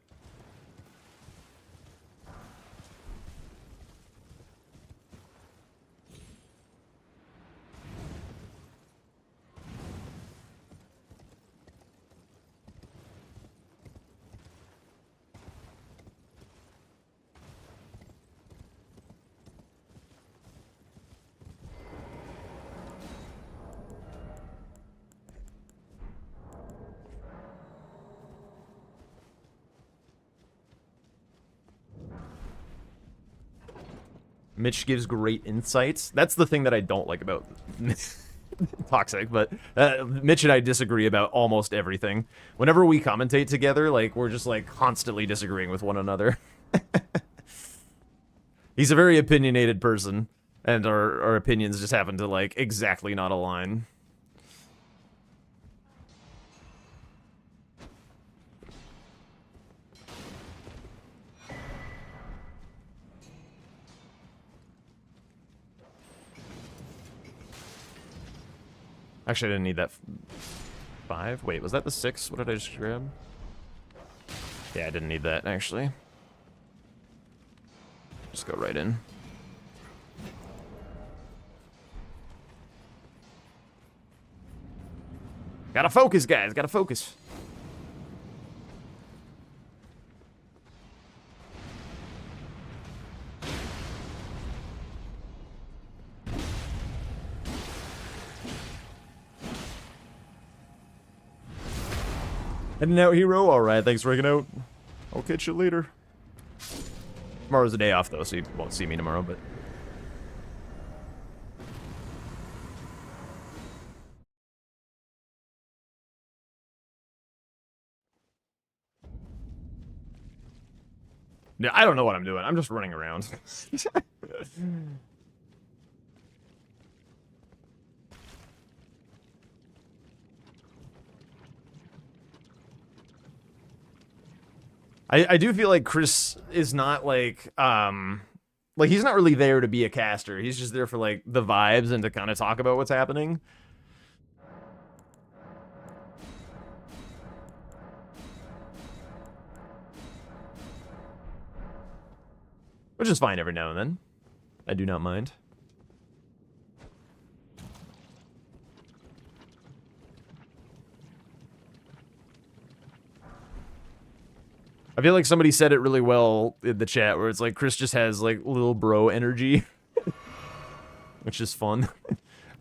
[SPEAKER 1] Mitch gives great insights. That's the thing that I don't like about Toxic, but Mitch and I disagree about almost everything. Whenever we commentate together, like, we're just, like, constantly disagreeing with one another. He's a very opinionated person, and our opinions just happen to, like, exactly not align. Actually, I didn't need that 5. Wait, was that the 6? What did I just grab? Yeah, I didn't need that, actually. Just go right in. Gotta focus, guys. Gotta focus. Heading out, hero? Alright, thanks for hanging out. I'll catch you later. Tomorrow's a day off, though, so you won't see me tomorrow, but... Yeah, I don't know what I'm doing. I'm just running around. I do feel like Chris is not like he's not really there to be a caster. He's just there for like the vibes and to kind of talk about what's happening. Which is fine every now and then. I do not mind. I feel like somebody said it really well in the chat where it's like Chris just has like little bro energy. Which is fun.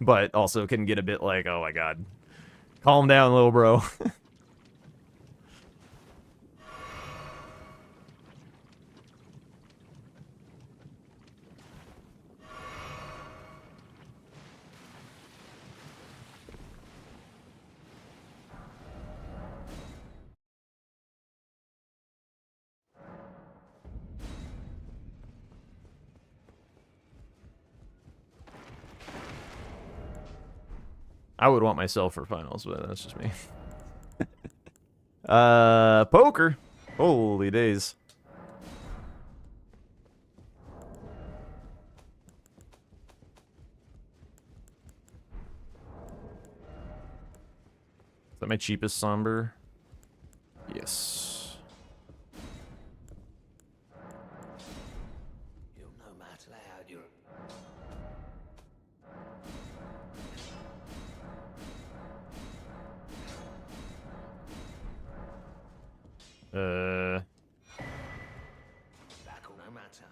[SPEAKER 1] But also can get a bit like, oh my god. Calm down, little bro. I would want myself for finals, but that's just me. Poker. Holy days. Is that my cheapest somber? Yes.
[SPEAKER 4] You'll no matter how you're. Back or no matter.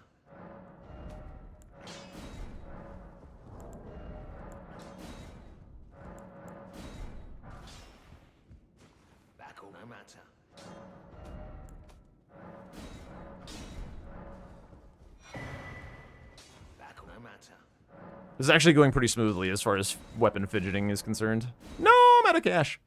[SPEAKER 4] Back or no matter. Back or no matter.
[SPEAKER 1] This is actually going pretty smoothly as far as weapon fidgeting is concerned. No, I'm out of cash.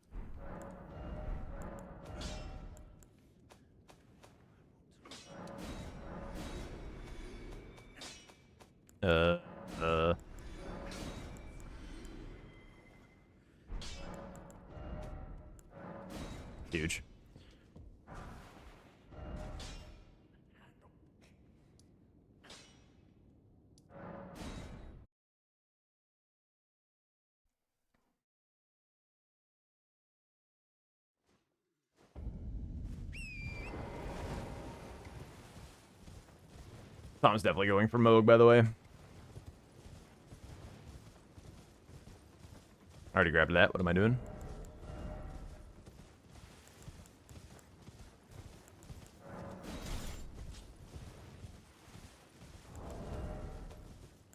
[SPEAKER 1] Huge. Tom's definitely going for Moog, by the way. I already grabbed that. What am I doing?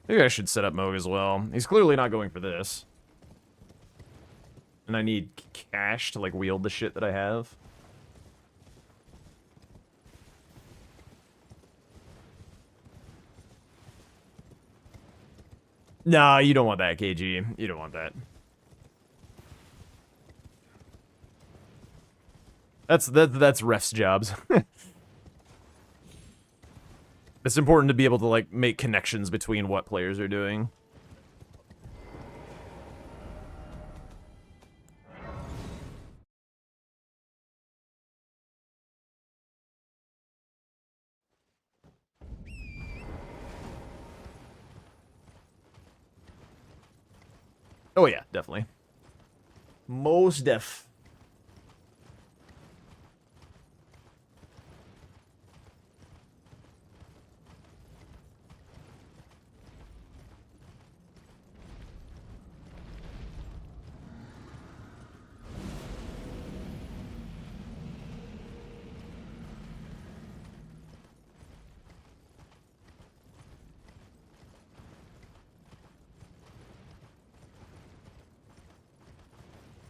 [SPEAKER 1] Maybe I should set up Moog as well. He's clearly not going for this. And I need cash to, like, wield the shit that I have. Nah, you don't want that, KG. You don't want that. That's refs' jobs. It's important to be able to, like, make connections between what players are doing. Oh yeah, definitely. Most def.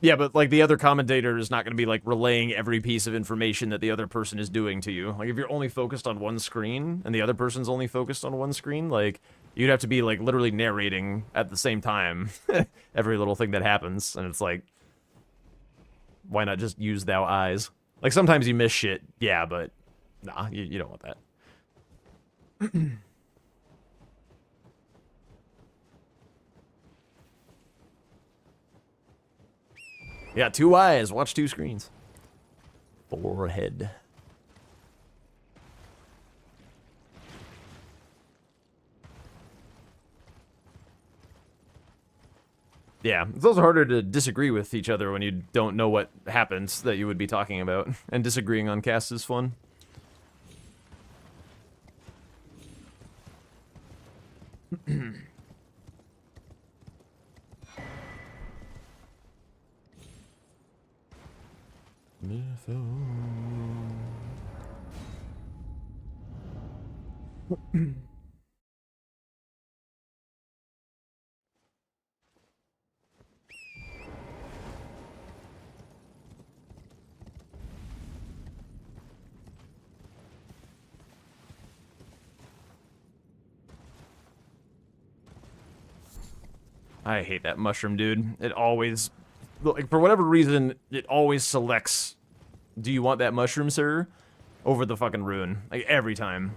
[SPEAKER 1] Yeah, but, like, the other commentator is not going to be, like, relaying every piece of information that the other person is doing to you. Like, if you're only focused on one screen, and the other person's only focused on one screen, like, you'd have to be, like, literally narrating at the same time every little thing that happens, and it's like, why not just use thou eyes? Like, sometimes you miss shit, yeah, but, nah, you don't want that. Yeah, 2 eyes. Watch 2 screens. Forehead. Yeah, it's also harder to disagree with each other when you don't know what happens that you would be talking about. And disagreeing on cast is fun. I hate that mushroom, dude. It always, like, for whatever reason, it always selects, do you want that mushroom, sir? Over the fucking rune. Like, every time.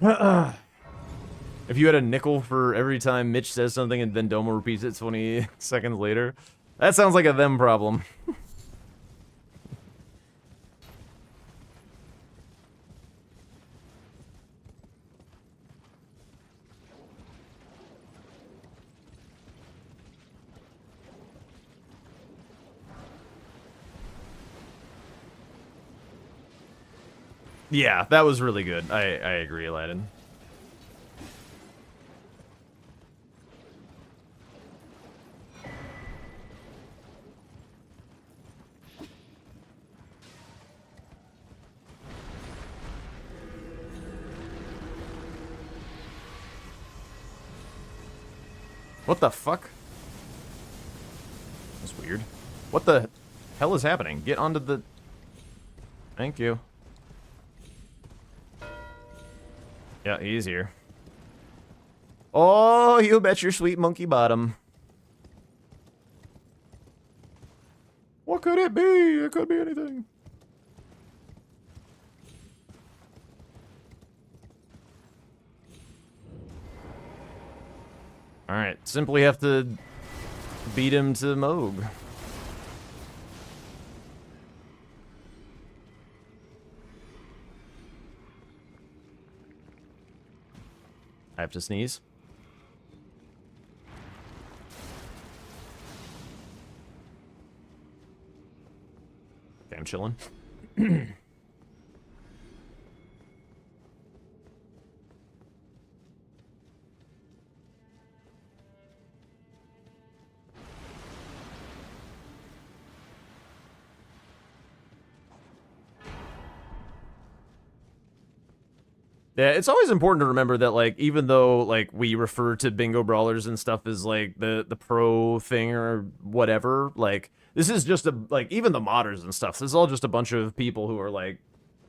[SPEAKER 1] If you had a nickel for every time Mitch says something and then Domo repeats it 20 seconds later, that sounds like a them problem. Yeah, that was really good. I agree, Aladdin. What the fuck? That's weird. What the hell is happening? Get onto the... Thank you. Yeah, he's here. Oh, you bet your sweet monkey bottom. What could it be? It could be anything. Alright, simply have to beat him to Moog. I have to sneeze. Okay, I'm chilling. Yeah, it's always important to remember that, like, even though, like, we refer to bingo brawlers and stuff as, like, the pro thing or whatever, like, this is just a, like, even the modders and stuff, this is all just a bunch of people who are, like,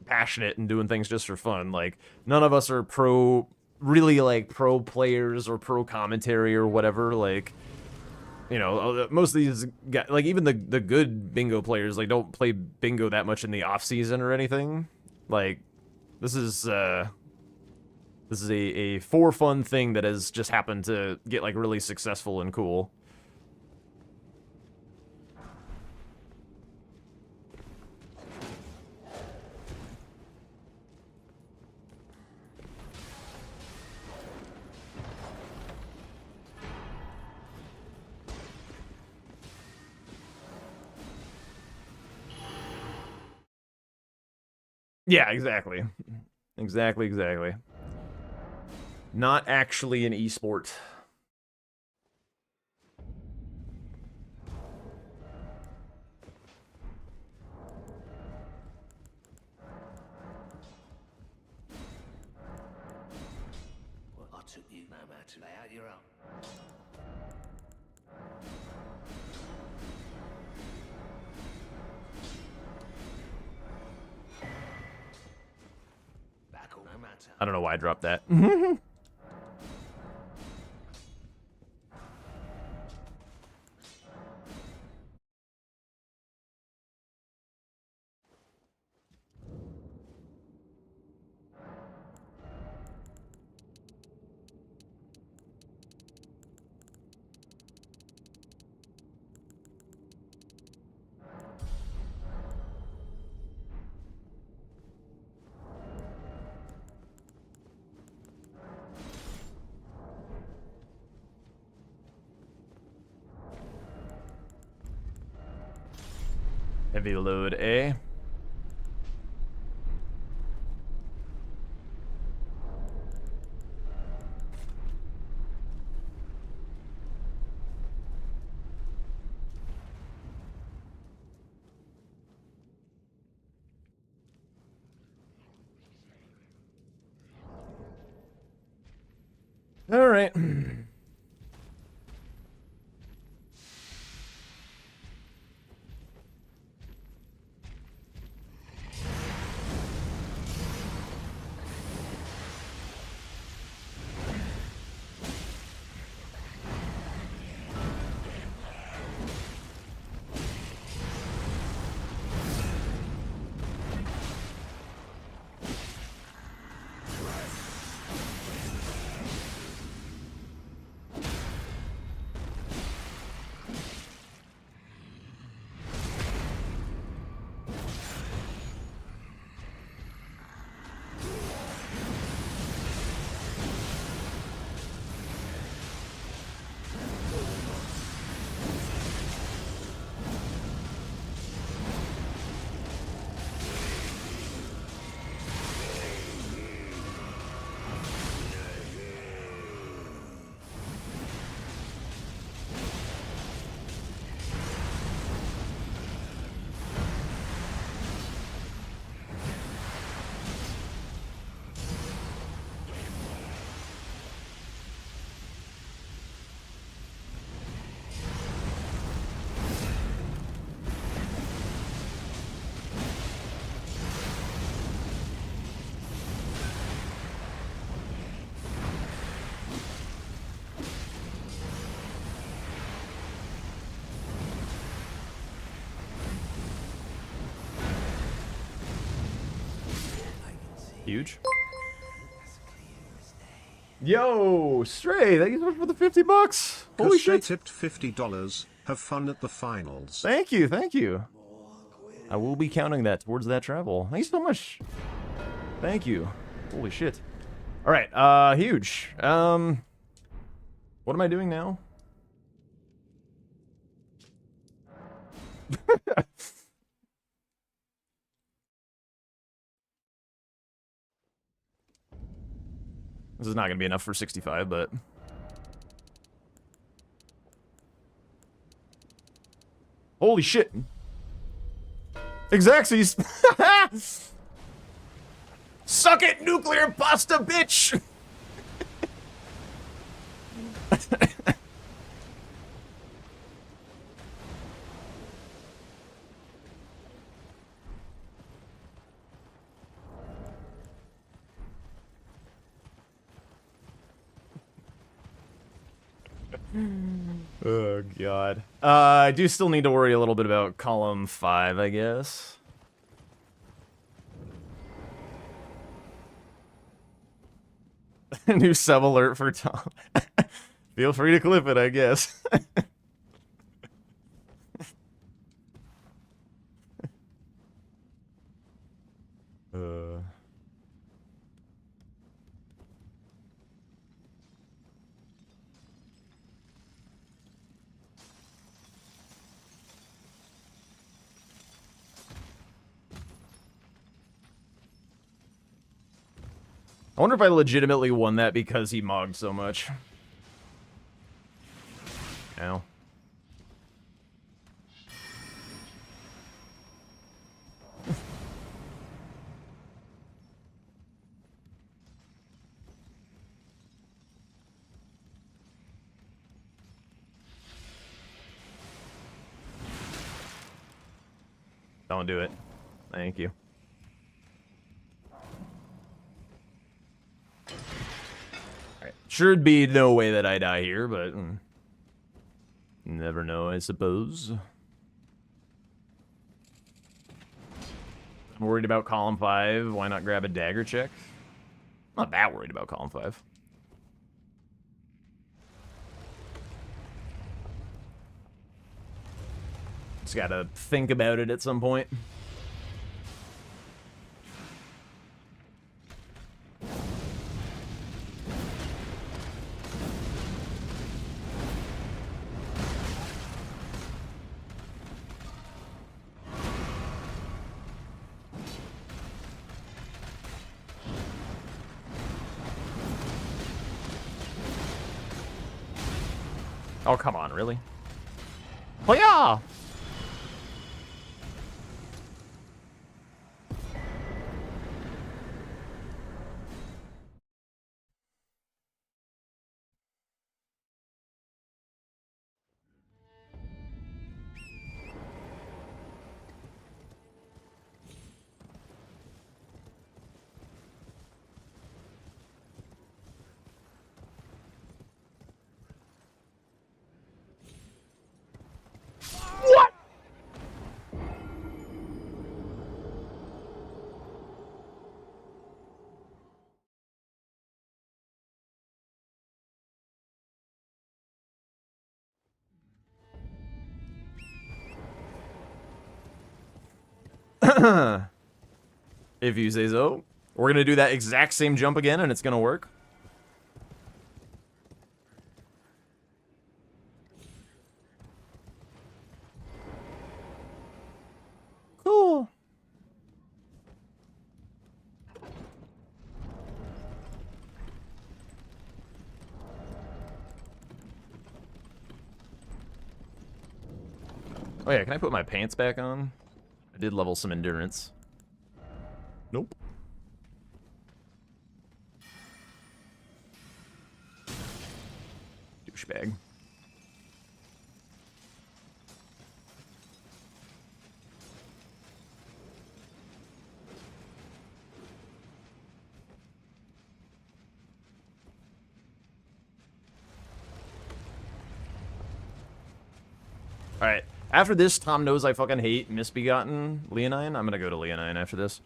[SPEAKER 1] passionate and doing things just for fun. Like, none of us are really, like, pro players or pro commentary or whatever, like, you know, most of these guys, like, even the good bingo players, like, don't play bingo that much in the off-season or anything. Like, this is a for fun thing that has just happened to get, like, really successful and cool. Yeah, exactly. Exactly. Not actually an esport.
[SPEAKER 4] Well, I took you no matter to lay out your own. Back all no matter.
[SPEAKER 1] I don't know why I dropped that. Heavy load, eh? All right. Huge. Yo, Stray, thank you so much for the $50. Holy shit.
[SPEAKER 6] Tipped $50. Have fun at the finals.
[SPEAKER 1] Thank you, thank you. I will be counting that towards that travel. Thanks so much. Thank you. Holy shit. All right, huge. What am I doing now? This is not going to be enough for 65, but... Holy shit! Exaxes! Suck it, nuclear pasta, bitch! Oh, God. I do still need to worry a little bit about column 5, I guess. New sub alert for Tom. Feel free to clip it, I guess. I wonder if I legitimately won that because he mogged so much. Ow. Don't do it. Thank you. Alright. Should be no way that I die here, but... never know, I suppose. I'm worried about column 5. Why not grab a dagger check? Not that worried about column 5. Just gotta think about it at some point. Oh, come on, really? Oh, yeah! What? If you say so. We're gonna do that exact same jump again, and it's gonna work. Cool. Oh yeah, can I put my pants back on? I did level some endurance. Nope. Douchebag. Alright. After this, Tom knows I fucking hate Misbegotten Leonine. I'm gonna go to Leonine after this.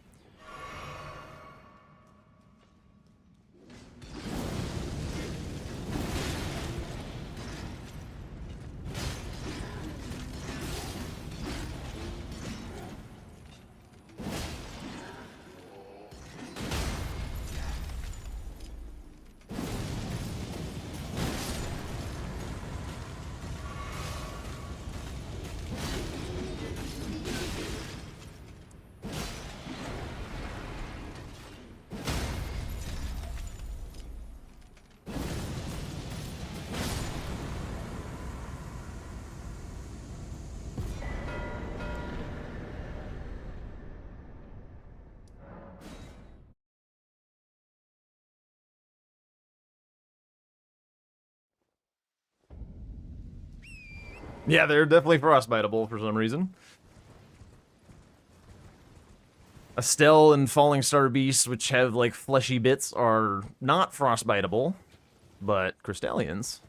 [SPEAKER 1] Yeah, they're definitely frostbiteable for some reason. Estelle and Falling Star Beasts, which have, like, fleshy bits, are not frostbiteable, but Crystallians.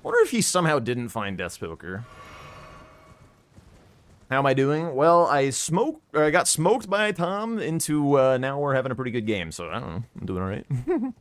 [SPEAKER 1] Wonder if he somehow didn't find Deathspoker. How am I doing? Well, I got smoked by Tom into, now we're having a pretty good game, so I don't know. I'm doing alright.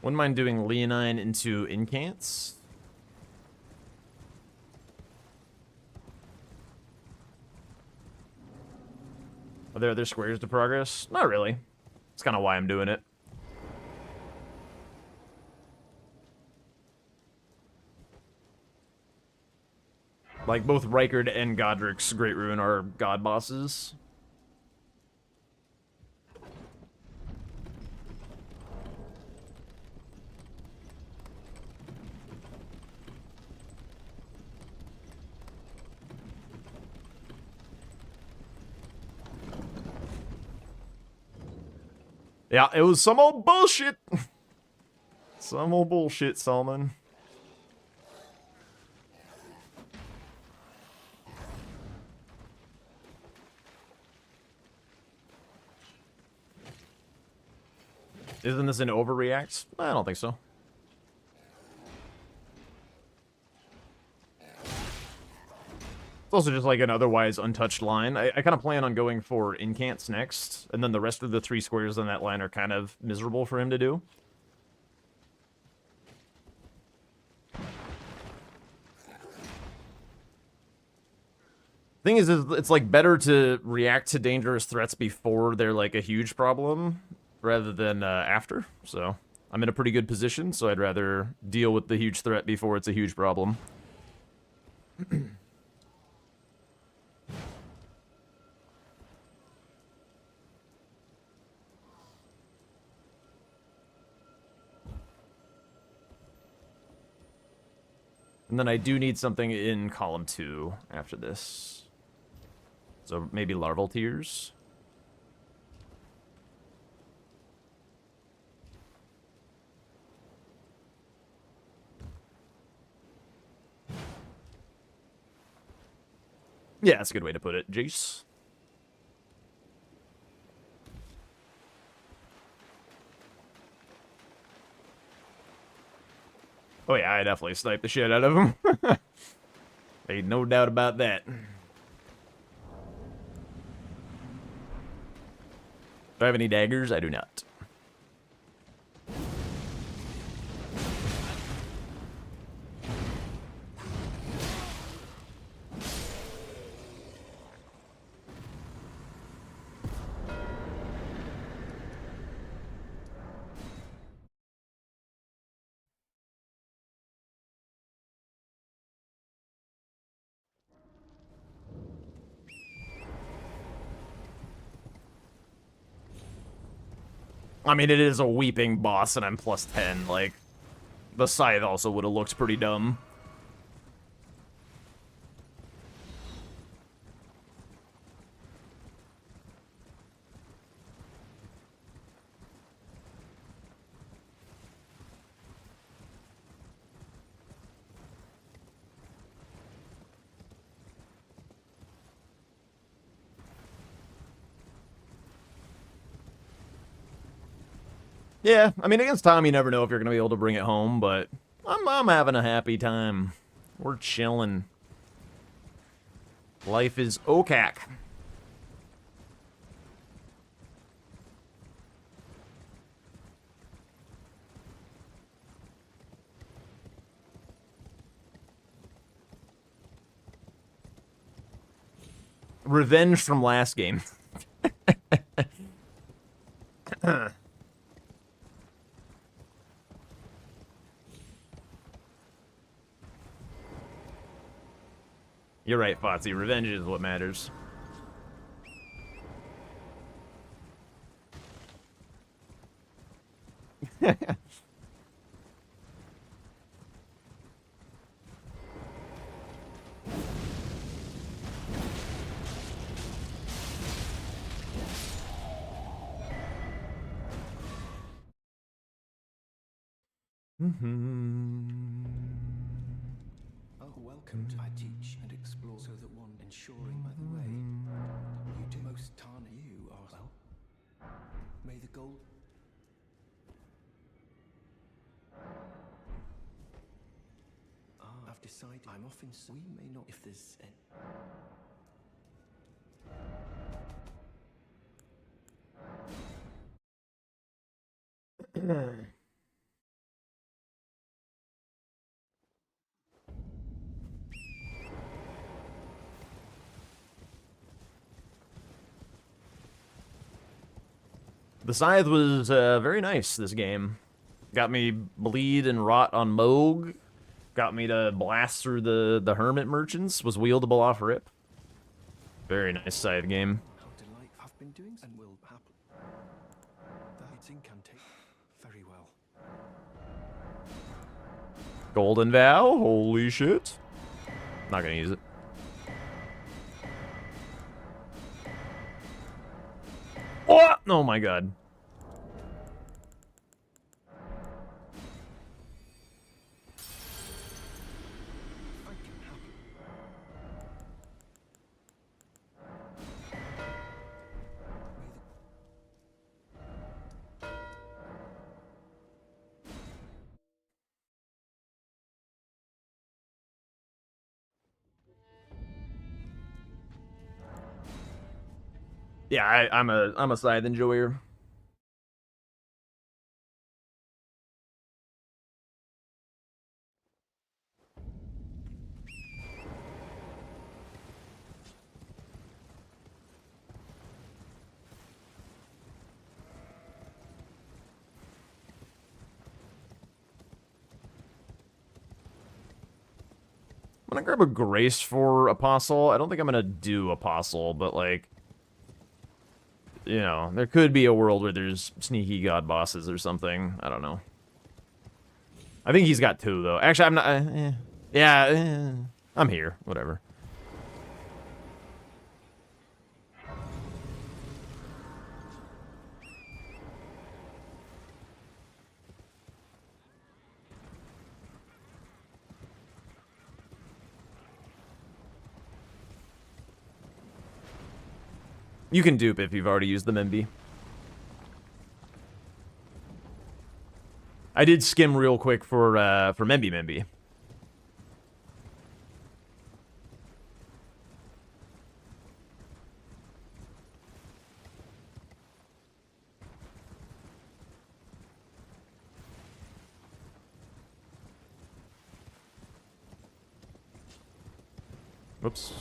[SPEAKER 1] Wouldn't mind doing Leonine into Incants. Are there other squares to progress? Not really. That's kind of why I'm doing it. Like, both Rykard and Godric's Great Ruin are god bosses. Yeah, it was some old bullshit. Some old bullshit, Salmon. Isn't this an overreact? I don't think so. It's also just like an otherwise untouched line. I kind of plan on going for Incants next, and then the rest of the 3 squares on that line are kind of miserable for him to do. Thing is, it's like better to react to dangerous threats before they're like a huge problem rather than after. So I'm in a pretty good position, so I'd rather deal with the huge threat before it's a huge problem. And then I do need something in column 2 after this. So maybe larval tears. Yeah, that's a good way to put it, Jace. Oh yeah, I definitely sniped the shit out of him. Ain't no doubt about that. Do I have any daggers? I do not. I mean, it is a weeping boss, and I'm plus 10. Like, the scythe also would have looked pretty dumb. Yeah, I mean, against Tom, you never know if you're going to be able to bring it home, but I'm having a happy time. We're chilling. Life is okac. Revenge from last game. You're right, Fotsy. Revenge is what matters.
[SPEAKER 4] Oh, welcome to I teach and explore so that one ensuring by the way. You do most tarn you are well. May the gold. I've decided I'm off in we may not if there's
[SPEAKER 1] The scythe was very nice this game. Got me bleed and rot on Moog. Got me to blast through the hermit merchants. Was wieldable off rip. Very nice scythe game.
[SPEAKER 4] how delight I've been doing and will happen. That's incantation. Very well.
[SPEAKER 1] Golden Vow. Holy shit. Not gonna use it. Oh my god. Yeah, I'm a scythe enjoyer. I'm gonna grab a Grace for Apostle. I don't think I'm gonna do Apostle, but like, you know, there could be a world where there's sneaky god bosses or something. I don't know. I think he's got 2 though. Actually, I'm not. Yeah, I'm here. Whatever. You can dupe if you've already used the Memby. I did skim real quick for Memby. Whoops.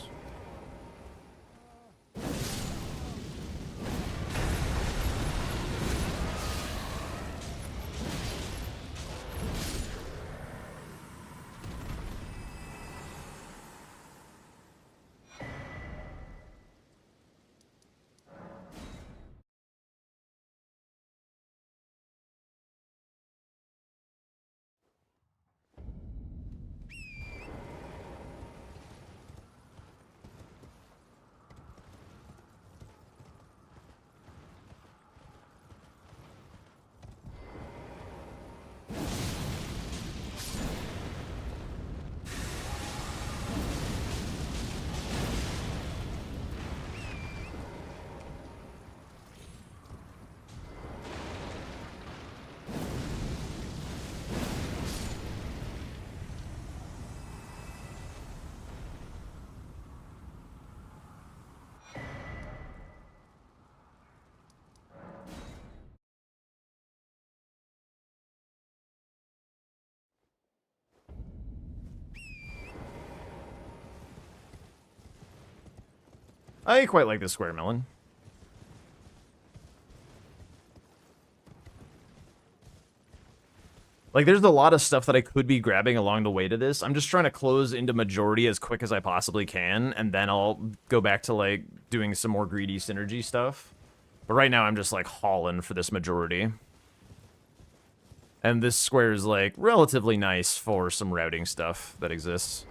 [SPEAKER 1] I quite like this square melon. Like, there's a lot of stuff that I could be grabbing along the way to this. I'm just trying to close into majority as quick as I possibly can, and then I'll go back to, like, doing some more greedy synergy stuff. But right now, I'm just, like, hauling for this majority. And this square is, like, relatively nice for some routing stuff that exists.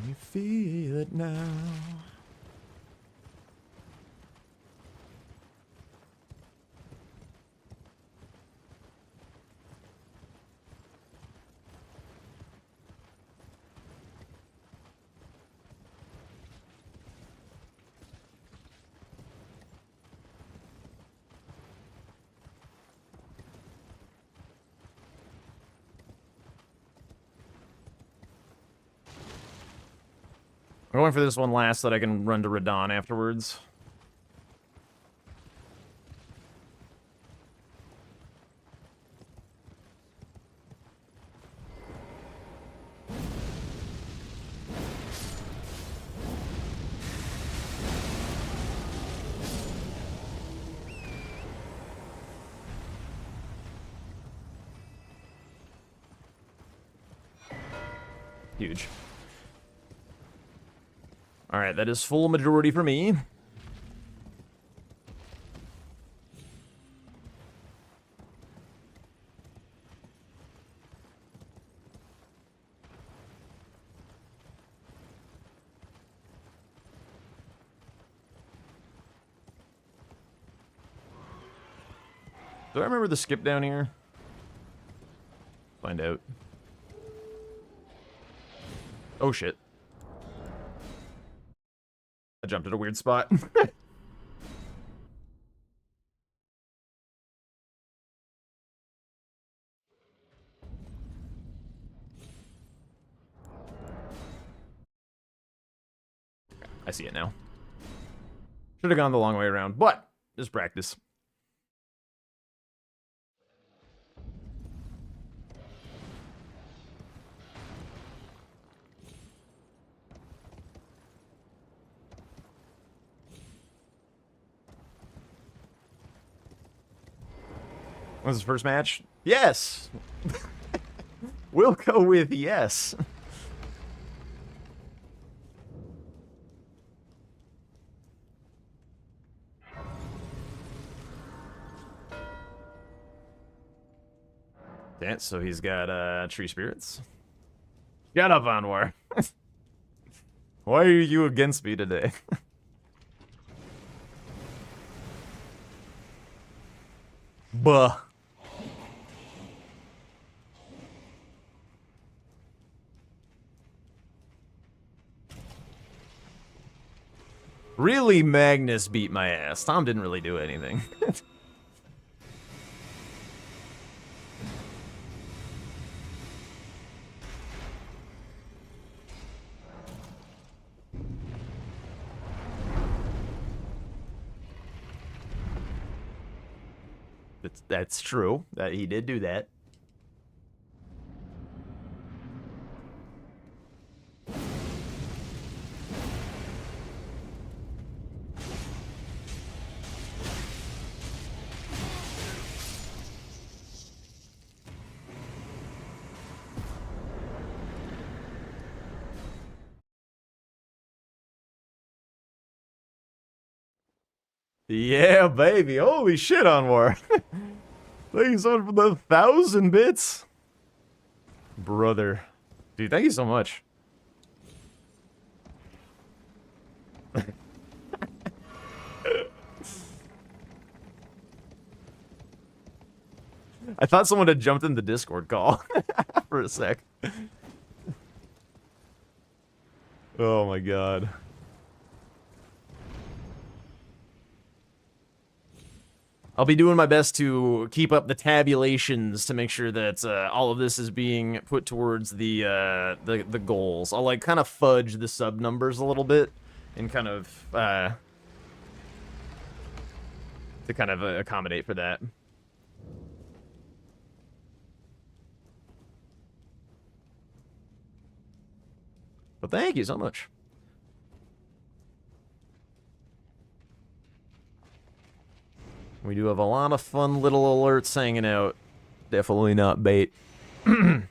[SPEAKER 1] You feel it now. I'm going for this one last so that I can run to Radon afterwards. Huge. Alright, that is full majority for me. Do I remember the skip down here? Find out. Oh shit. I jumped at a weird spot. I see it now. Should have gone the long way around, but just practice. Was his first match? Yes! We'll go with yes. Yeah, so he's got tree spirits. Shut up, Anwar. Why are you against me today? Buh. Really, Magnus beat my ass. Tom didn't really do anything. That's true. That he did do that. Yeah, baby. Holy shit, Anwar. Thank you so much for the 1,000 bits. Brother. Dude, thank you so much. I thought someone had jumped in the Discord call for a sec. Oh my god. I'll be doing my best to keep up the tabulations to make sure that all of this is being put towards the goals. I'll like kind of fudge the sub numbers a little bit and kind of to kind of accommodate for that. But thank you so much. We do have a lot of fun little alerts hanging out. Definitely not bait. I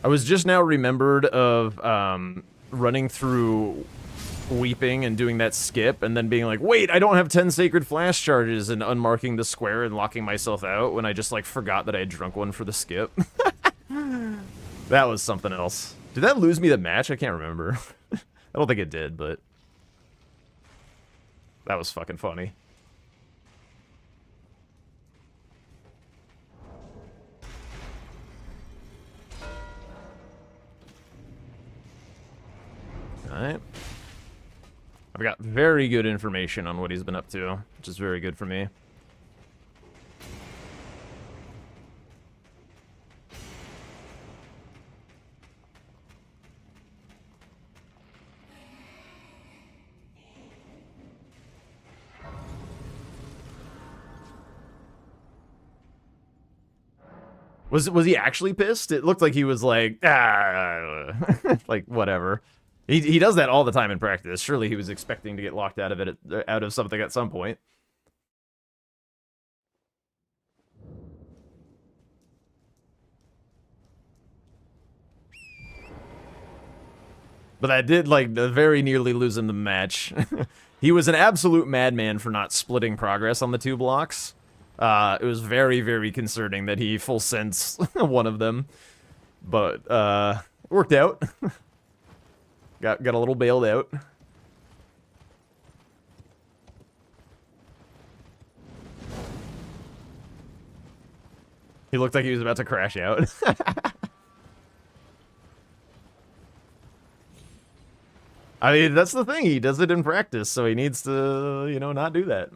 [SPEAKER 1] was just now remembered of running through Weeping and doing that skip and then being like, wait, I don't have 10 sacred flash charges, and unmarking the square and locking myself out when I just like forgot that I had drunk one for the skip. That was something else. Did that lose me the match? I can't remember. I don't think it did, but that was fucking funny. Alright. I've got very good information on what he's been up to, which is very good for me. Was he actually pissed? It looked like he was like, like whatever. He does that all the time in practice. Surely he was expecting to get locked out of it, out of something at some point. But that did, like, very nearly lose him the match. He was an absolute madman for not splitting progress on the 2 blocks. It was very, very concerning that he full sense one of them. But, it worked out. Got a little bailed out. He looked like he was about to crash out. I mean, that's the thing. He does it in practice, so he needs to, you know, not do that.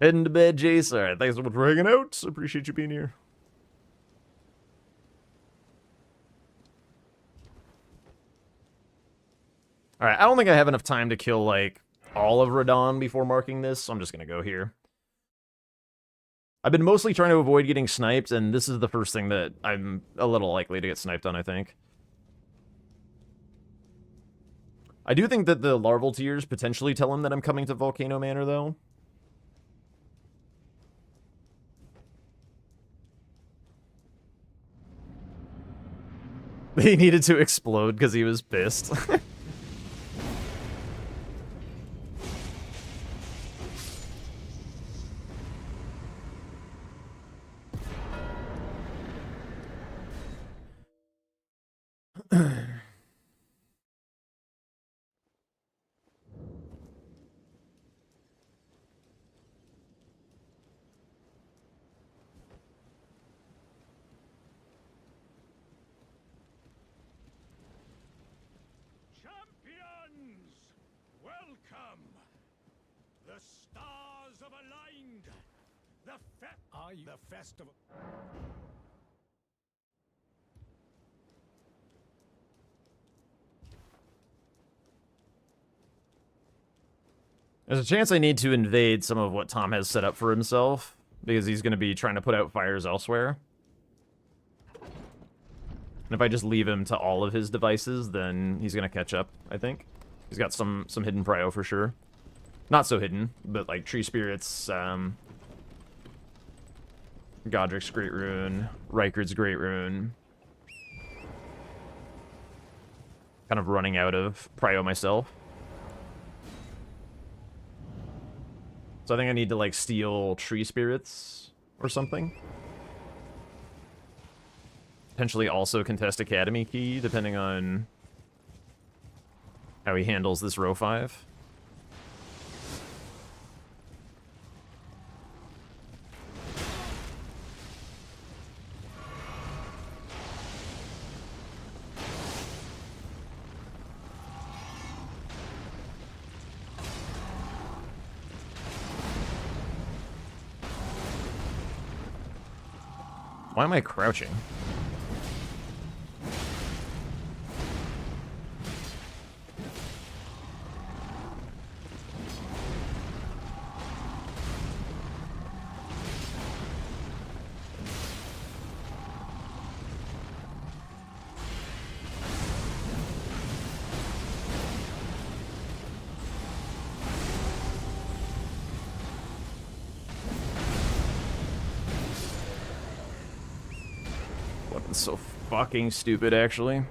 [SPEAKER 1] Heading to bed, Jace. All right, thanks so much for hanging out. Appreciate you being here. All right, I don't think I have enough time to kill, like, all of Radon before marking this, so I'm just going to go here. I've been mostly trying to avoid getting sniped, and this is the first thing that I'm a little likely to get sniped on, I think. I do think that the larval tears potentially tell him that I'm coming to Volcano Manor, though. He needed to explode because he was pissed.
[SPEAKER 5] Champions! Welcome! The stars have aligned! The festival...
[SPEAKER 1] There's a chance I need to invade some of what Tom has set up for himself, because he's going to be trying to put out fires elsewhere. And if I just leave him to all of his devices, then he's going to catch up, I think. He's got some hidden prio for sure. Not so hidden, but like Tree Spirits, Godric's Great Rune, Rykard's Great Rune. Kind of running out of prio myself. So I think I need to, like, steal Tree Spirits or something. Potentially also contest Academy Key, depending on how he handles this row 5. Why am I crouching? Weapon's so fucking stupid, actually.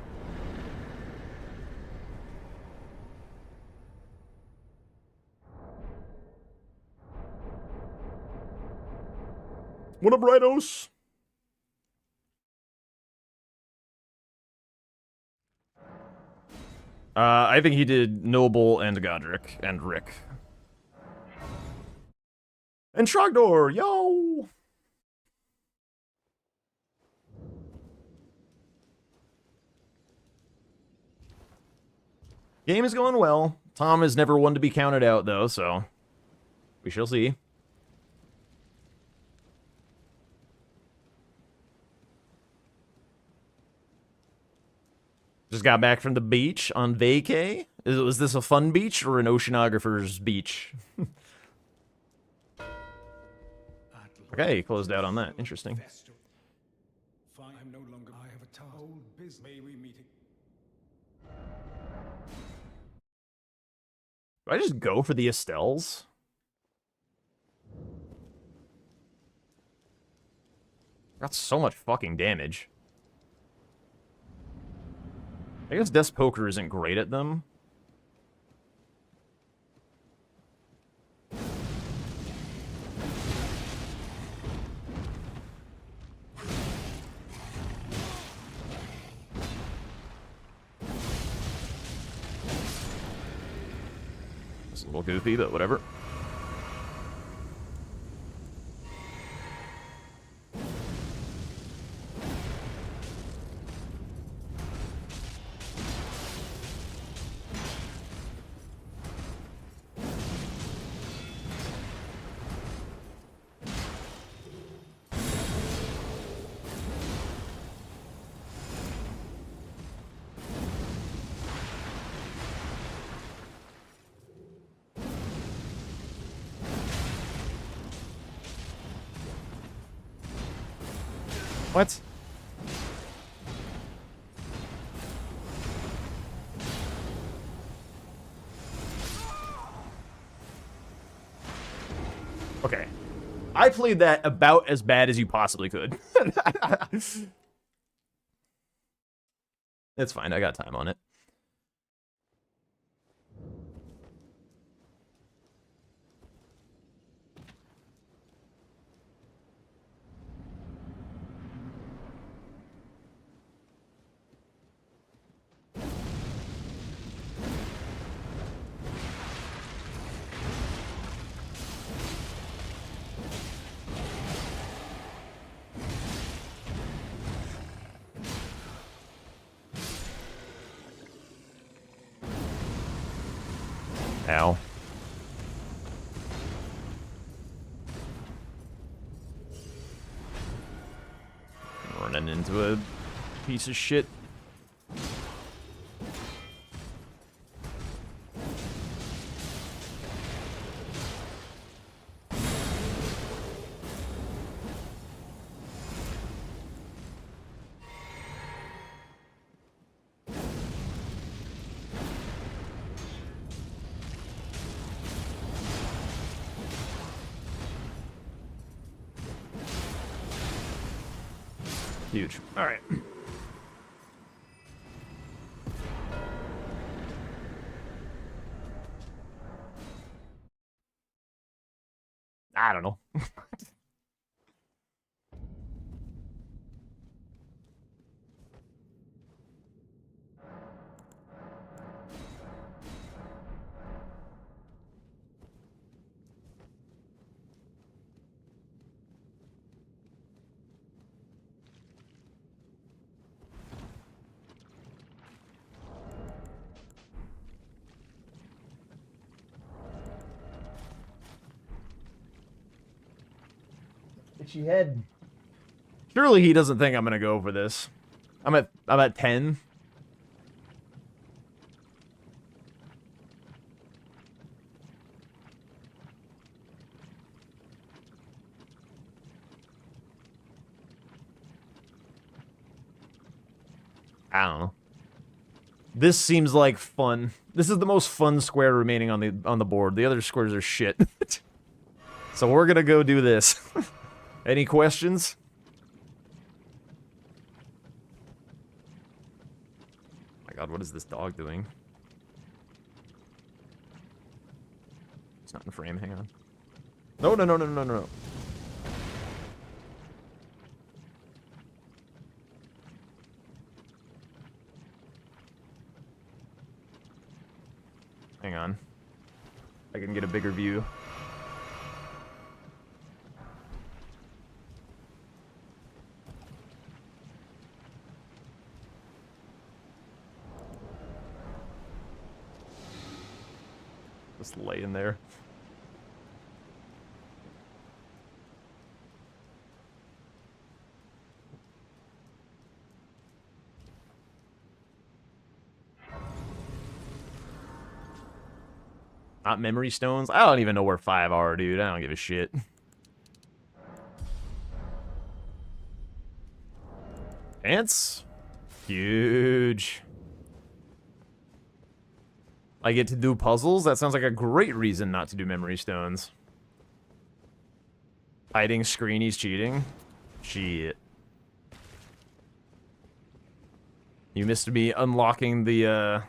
[SPEAKER 1] What up, Rhinos? I think he did Noble and Godric and Rick. And Trogdor, yo! Game is going well. Tom is never one to be counted out, though, so we shall see. Just got back from the beach on vacay. Was this a fun beach or an oceanographer's beach? Okay, he closed out on that. Interesting.
[SPEAKER 5] I'm no longer... I have a task. Old business. May we meet again?
[SPEAKER 1] Do I just go for the Estelles? Got so much fucking damage. I guess Death's Poker isn't great at them. It's a little goofy, but whatever. What? Okay. I played that about as bad as you possibly could. It's fine. I got time on it. Ow. Running into a piece of shit. Huge. All right. I don't know. Itchy head. Surely he doesn't think I'm gonna go for this. I'm at 10. I don't know. This seems like fun. This is the most fun square remaining on the board. The other squares are shit. So we're gonna go do this. Any questions? My god, what is this dog doing? It's not in frame, hang on. No, no, no, no, no, no. Hang on. I can get a bigger view. Just lay in there. Not memory stones? I don't even know where 5 are, dude. I don't give a shit. Ants? Huge. I get to do puzzles? That sounds like a great reason not to do memory stones. Hiding screenies cheating? Shit. You missed me unlocking the,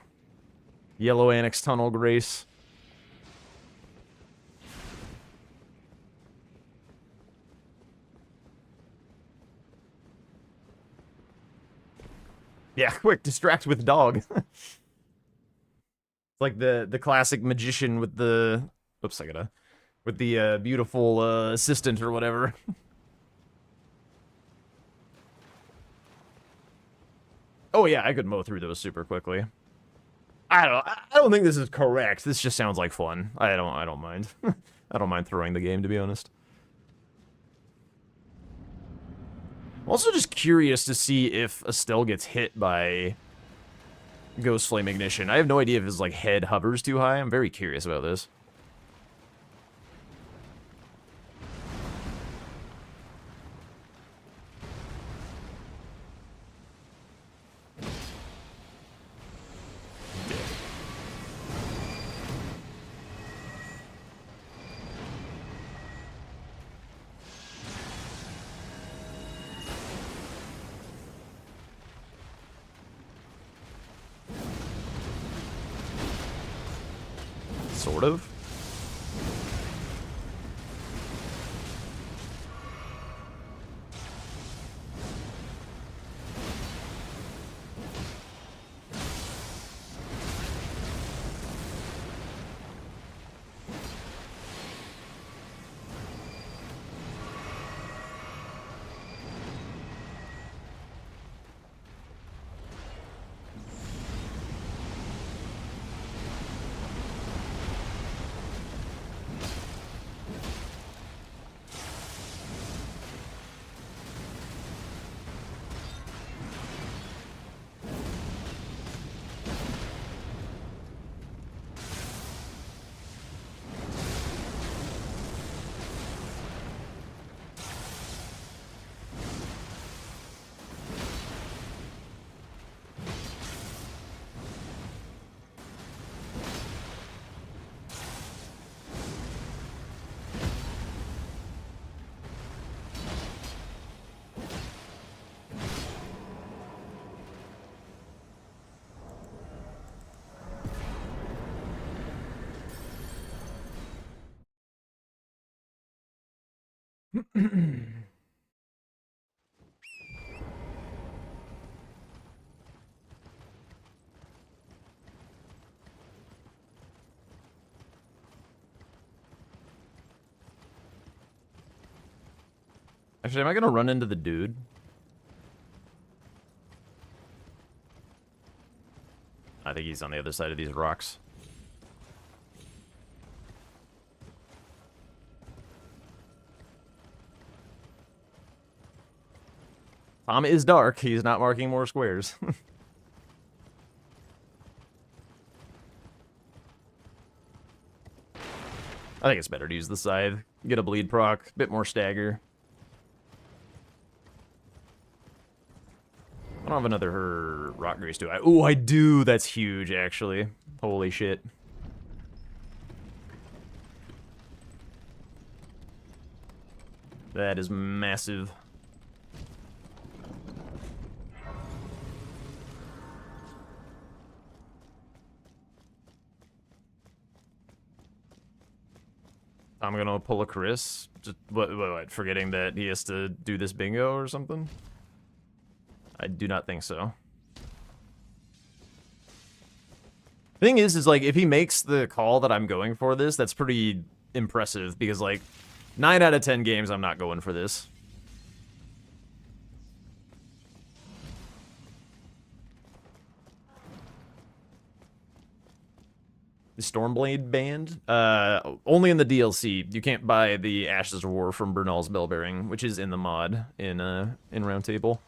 [SPEAKER 1] Yellow Annex Tunnel, Grace. Yeah, quick, distract with dog. It's like the classic magician with the... Oops, I gotta... With the beautiful assistant or whatever. Oh yeah, I could mow through those super quickly. I don't think this is correct. This just sounds like fun. I don't mind. I don't mind throwing the game, to be honest. I'm also just curious to see if Estelle gets hit by Ghost Flame Ignition. I have no idea if his, like, head hovers too high. I'm very curious about this. Sort of. Actually, am I gonna run into the dude? I think he's on the other side of these rocks. Tom is dark. He's not marking more squares. I think it's better to use the scythe. Get a bleed proc, bit more stagger. I don't have another rock grease, do I? Oh, I do. That's huge, actually. Holy shit. That is massive. I'm gonna pull a Chris. Just, what, forgetting that he has to do this bingo or something? I do not think so. Thing is like, if he makes the call that I'm going for this, that's pretty impressive, because, like, 9 out of 10 games I'm not going for this. The Stormblade band? Only in the DLC. You can't buy the Ashes of War from Bernal's Bellbearing, which is in the mod in Roundtable.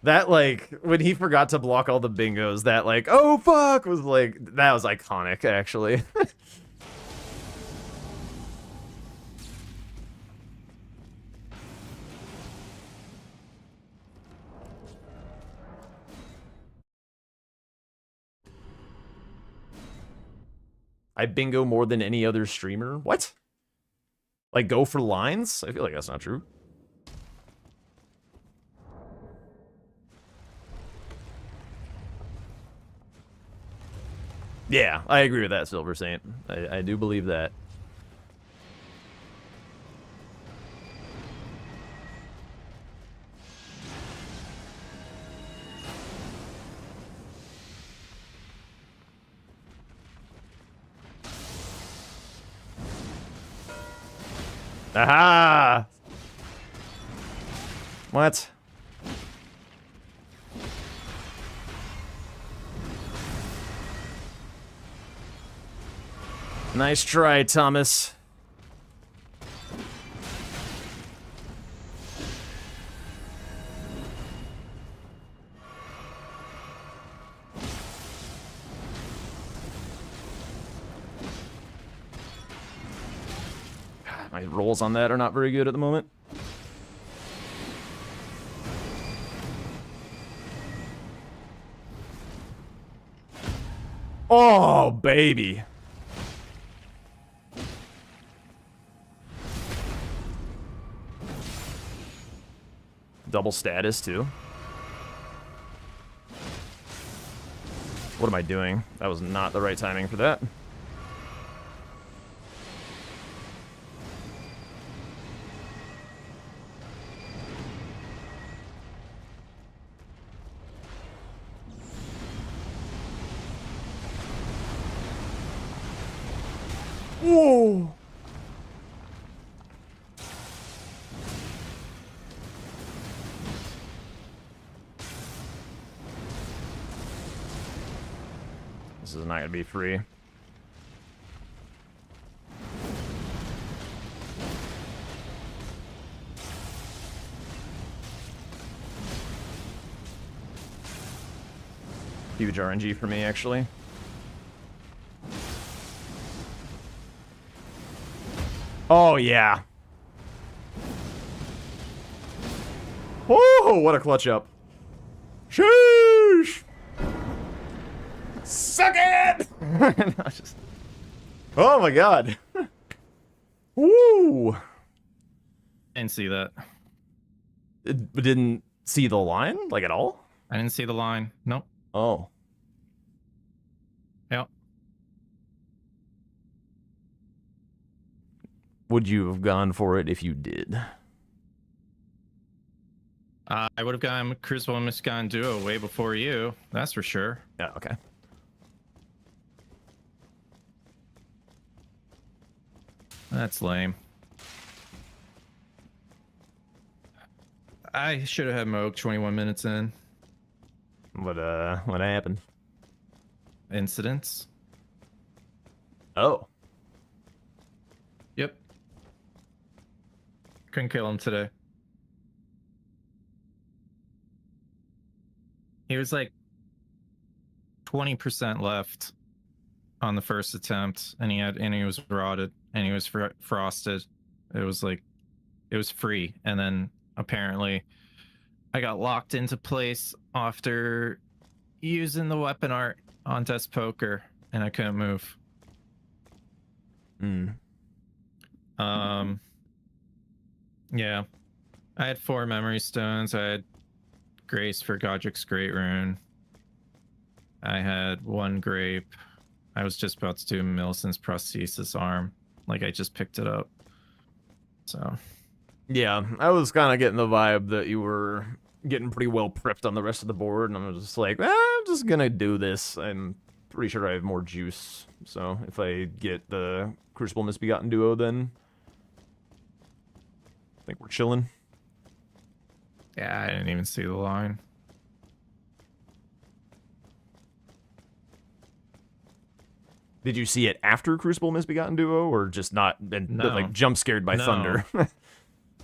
[SPEAKER 1] That, like, when he forgot to block all the bingos, that, like, oh fuck, was like, that was iconic, actually. I bingo more than any other streamer? What? Like, go for lines? I feel like that's not true. Yeah, I agree with that, Silver Saint. I do believe that. Aha! What? Nice try, Thomas. My rolls on that are not very good at the moment. Oh, baby. Double status, too. What am I doing? That was not the right timing for that. Whoa! This is not gonna be free. Huge RNG for me, actually. Oh, yeah. Oh, what a clutch up. Sheesh! Suck it! Oh my god. Woo!
[SPEAKER 2] Didn't see that.
[SPEAKER 1] It didn't see the line, like, at all?
[SPEAKER 2] I didn't see the line. Nope.
[SPEAKER 1] Oh.
[SPEAKER 2] Yep.
[SPEAKER 1] Would you have gone for it if you did?
[SPEAKER 2] I would have gotten Crucible and Miscon Duo way before you. That's for sure.
[SPEAKER 1] Yeah, okay.
[SPEAKER 2] That's lame. I should have had Moog 21 minutes in.
[SPEAKER 1] What happened?
[SPEAKER 2] Incidents.
[SPEAKER 1] Oh.
[SPEAKER 2] Yep. Couldn't kill him today. He was like 20% left on the first attempt, and he was rotted, and he was frosted. It was like, it was free, and then apparently I got locked into place after using the weapon art on Death Poker, and I couldn't move. Yeah, I had 4 memory stones. I had Grace for Godric's Great Rune. I had 1 grape. I was just about to do Millicent's prosthesis arm. Like, I just picked it up. So.
[SPEAKER 1] Yeah, I was kind of getting the vibe that you were getting pretty well prepped on the rest of the board, and I was just like, I'm just gonna do this. I'm pretty sure I have more juice, so if I get the Crucible Misbegotten Duo, then I think we're chilling.
[SPEAKER 2] Yeah, I didn't even see the line.
[SPEAKER 1] Did you see it after Crucible Misbegotten Duo, or just not, and
[SPEAKER 2] No.
[SPEAKER 1] like jump scared by
[SPEAKER 2] No.
[SPEAKER 1] thunder?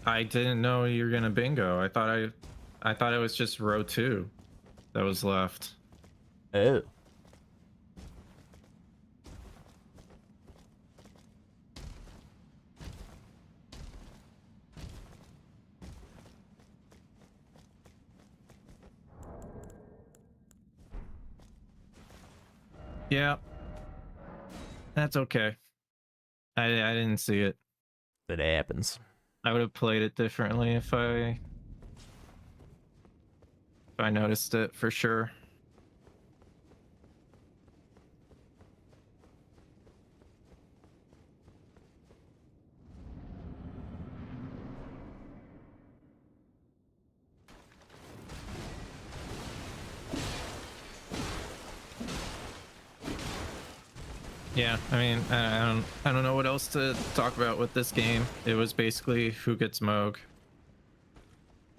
[SPEAKER 2] I didn't know you were gonna bingo. I thought it was just row 2 that was left.
[SPEAKER 1] Oh.
[SPEAKER 2] Yeah. That's okay. I didn't see it.
[SPEAKER 1] That happens.
[SPEAKER 2] I would have played it differently if I noticed it for sure. Yeah, I mean, I don't know what else to talk about with this game. It was basically who gets Moog.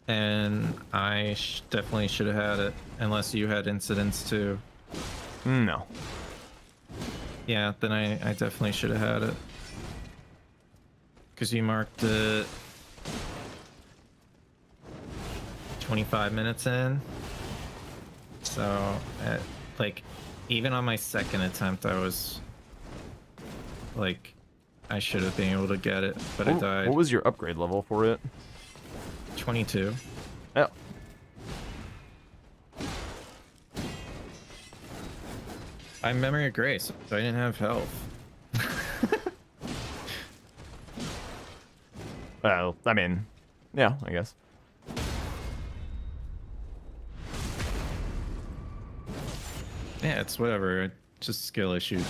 [SPEAKER 2] And I definitely should have had it, unless you had incidents too.
[SPEAKER 1] No.
[SPEAKER 2] Yeah, then I definitely should have had it. Because you marked it 25 minutes in. So, like, even on my second attempt, I was, like, I should have been able to get it, but I died.
[SPEAKER 1] What was your upgrade level for it?
[SPEAKER 2] 22.
[SPEAKER 1] Oh.
[SPEAKER 2] I'm Memory of Grace, so I didn't have health.
[SPEAKER 1] Well, I mean, yeah, I guess.
[SPEAKER 2] Yeah, it's whatever. Just skill issue.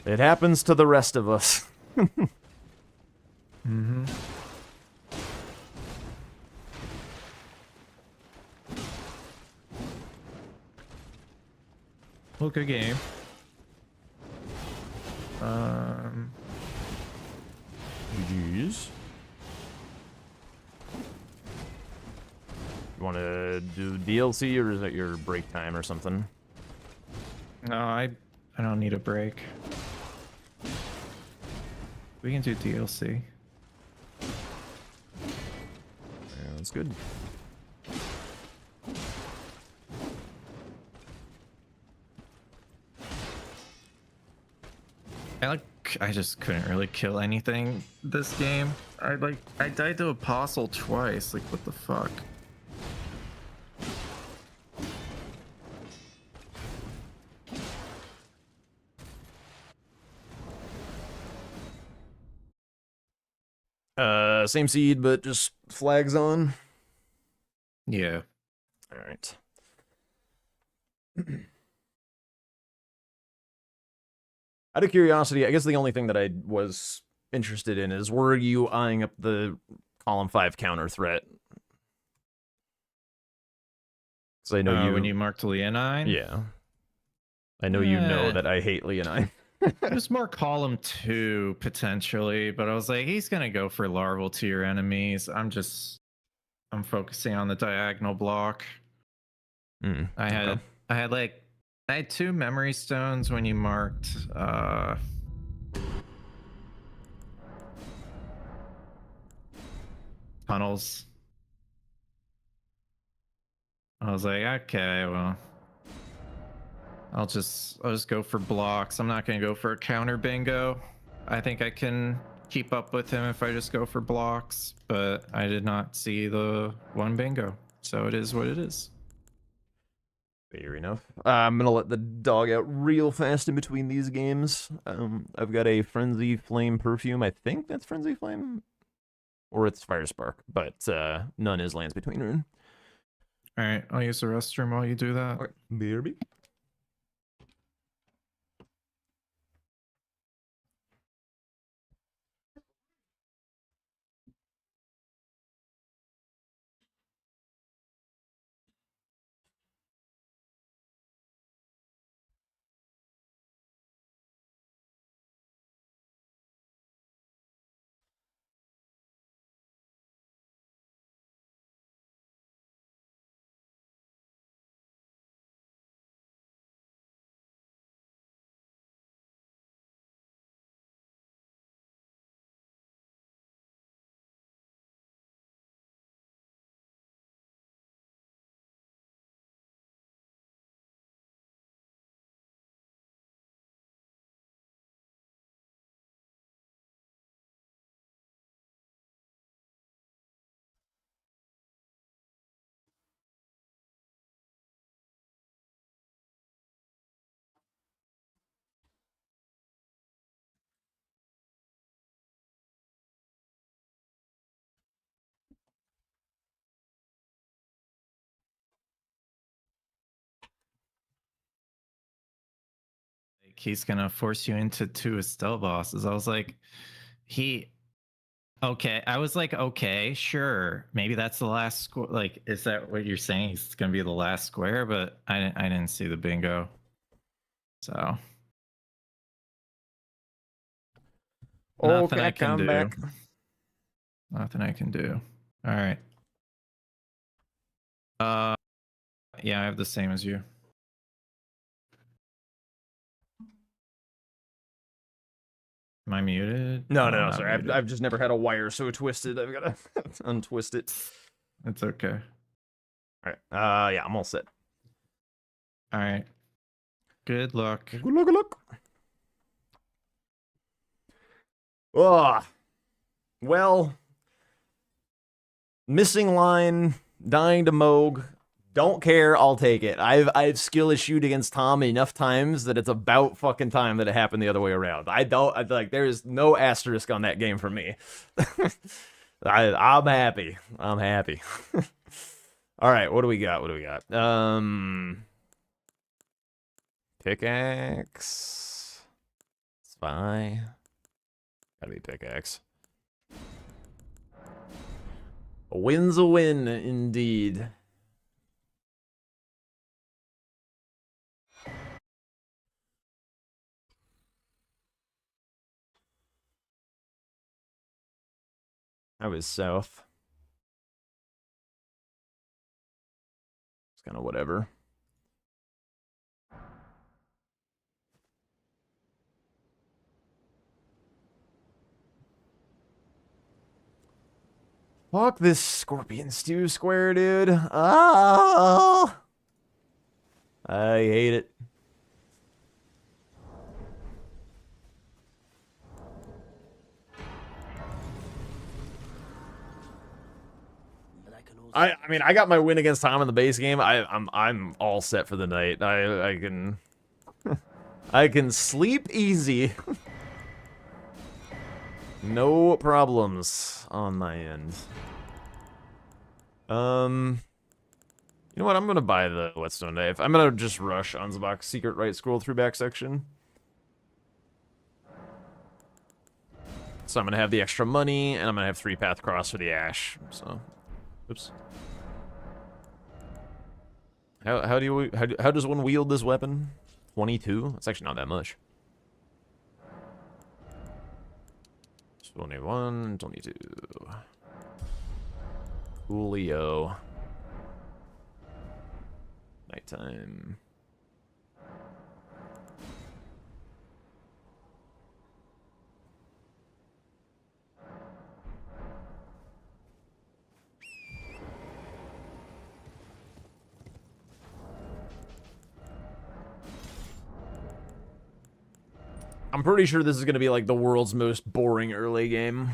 [SPEAKER 1] It happens to the rest of us.
[SPEAKER 2] Mm-hmm. Well, good game.
[SPEAKER 1] GG's. You want to do DLC, or is that your break time or something?
[SPEAKER 2] No, I don't need a break. We can do DLC.
[SPEAKER 1] Yeah, that's good.
[SPEAKER 2] I just couldn't really kill anything this game. I died to Apostle twice. Like, what the fuck?
[SPEAKER 1] Same seed, but just flags on.
[SPEAKER 2] Yeah.
[SPEAKER 1] All right. Out of curiosity, I guess the only thing that I was interested in is, were you eyeing up the column 5 counter threat? Because I know
[SPEAKER 2] When you marked Leonine?
[SPEAKER 1] Yeah. I know you know that I hate Leonine.
[SPEAKER 2] There's more column 2 potentially, but I was like, he's gonna go for larval tier enemies. I'm focusing on the diagonal block. I had 2 memory stones when you marked tunnels. I was like, okay, well, I'll just go for blocks. I'm not gonna go for a counter bingo. I think I can keep up with him if I just go for blocks, but I did not see the 1 bingo, so it is what it is.
[SPEAKER 1] Fair enough. I'm gonna let the dog out real fast in between these games. I've got a Frenzy Flame perfume. I think that's Frenzy Flame, or it's Fire Spark, but none is Lands Between Rune.
[SPEAKER 2] All right, I'll use the restroom while you do that.
[SPEAKER 1] Okay, BRB.
[SPEAKER 2] He's gonna force you into 2 Estelle bosses. I was like, okay. I was like, okay, sure. Maybe that's the last square. Like, is that what you're saying? It's gonna be the last square, but I didn't see the bingo. So nothing I can do.
[SPEAKER 1] Back.
[SPEAKER 2] Nothing I can do. All right. Yeah, I have the same as you. Am I muted?
[SPEAKER 1] No,
[SPEAKER 2] I'm
[SPEAKER 1] sorry.
[SPEAKER 2] muted.
[SPEAKER 1] I've just never had a wire so twisted. I've got to untwist it.
[SPEAKER 2] It's okay.
[SPEAKER 1] All right. Yeah, I'm all set.
[SPEAKER 2] All right. Good luck.
[SPEAKER 1] Good luck, good luck. Ugh. Well, missing line, dying to Moog. Don't care, I'll take it. I've skill issued against Tom enough times that it's about fucking time that it happened the other way around. There is no asterisk on that game for me. I'm happy. I'm happy. All right, what do we got? Pickaxe. Spy. Gotta be pickaxe. A win's a win, indeed. I was south. It's kind of whatever. Fuck this scorpion stew square, dude. Ah! I hate it. I mean, I got my win against Tom in the base game. I'm all set for the night. I can I can sleep easy. No problems on my end. You know what? I'm gonna buy the whetstone knife. I'm gonna just rush Anzabak's secret right scroll through back section. So I'm gonna have the extra money, and I'm gonna have 3-path cross for the ash. So, oops. How does one wield this weapon? 22? That's actually not that much. 21, 22. Coolio. Nighttime. I'm pretty sure this is going to be like the world's most boring early game.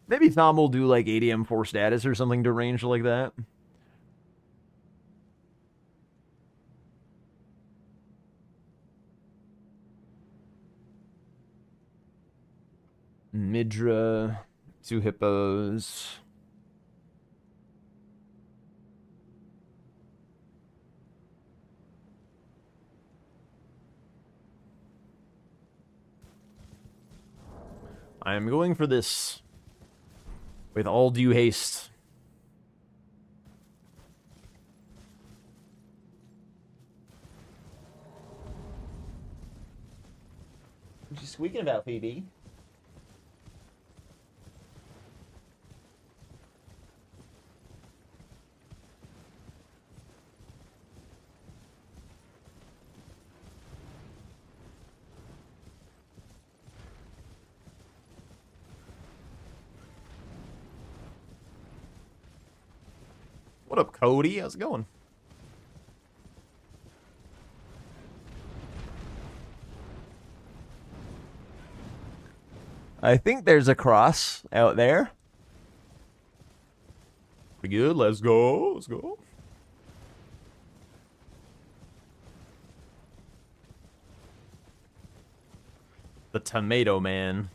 [SPEAKER 1] Maybe Thom will do like ADM 4 status or something deranged like that. Midra, 2 hippos. I am going for this with all due haste. What you squeaking about, Phoebe? What up, Cody? How's it going? I think there's a cross out there. Pretty good. Let's go. Let's go. The Tomato Man.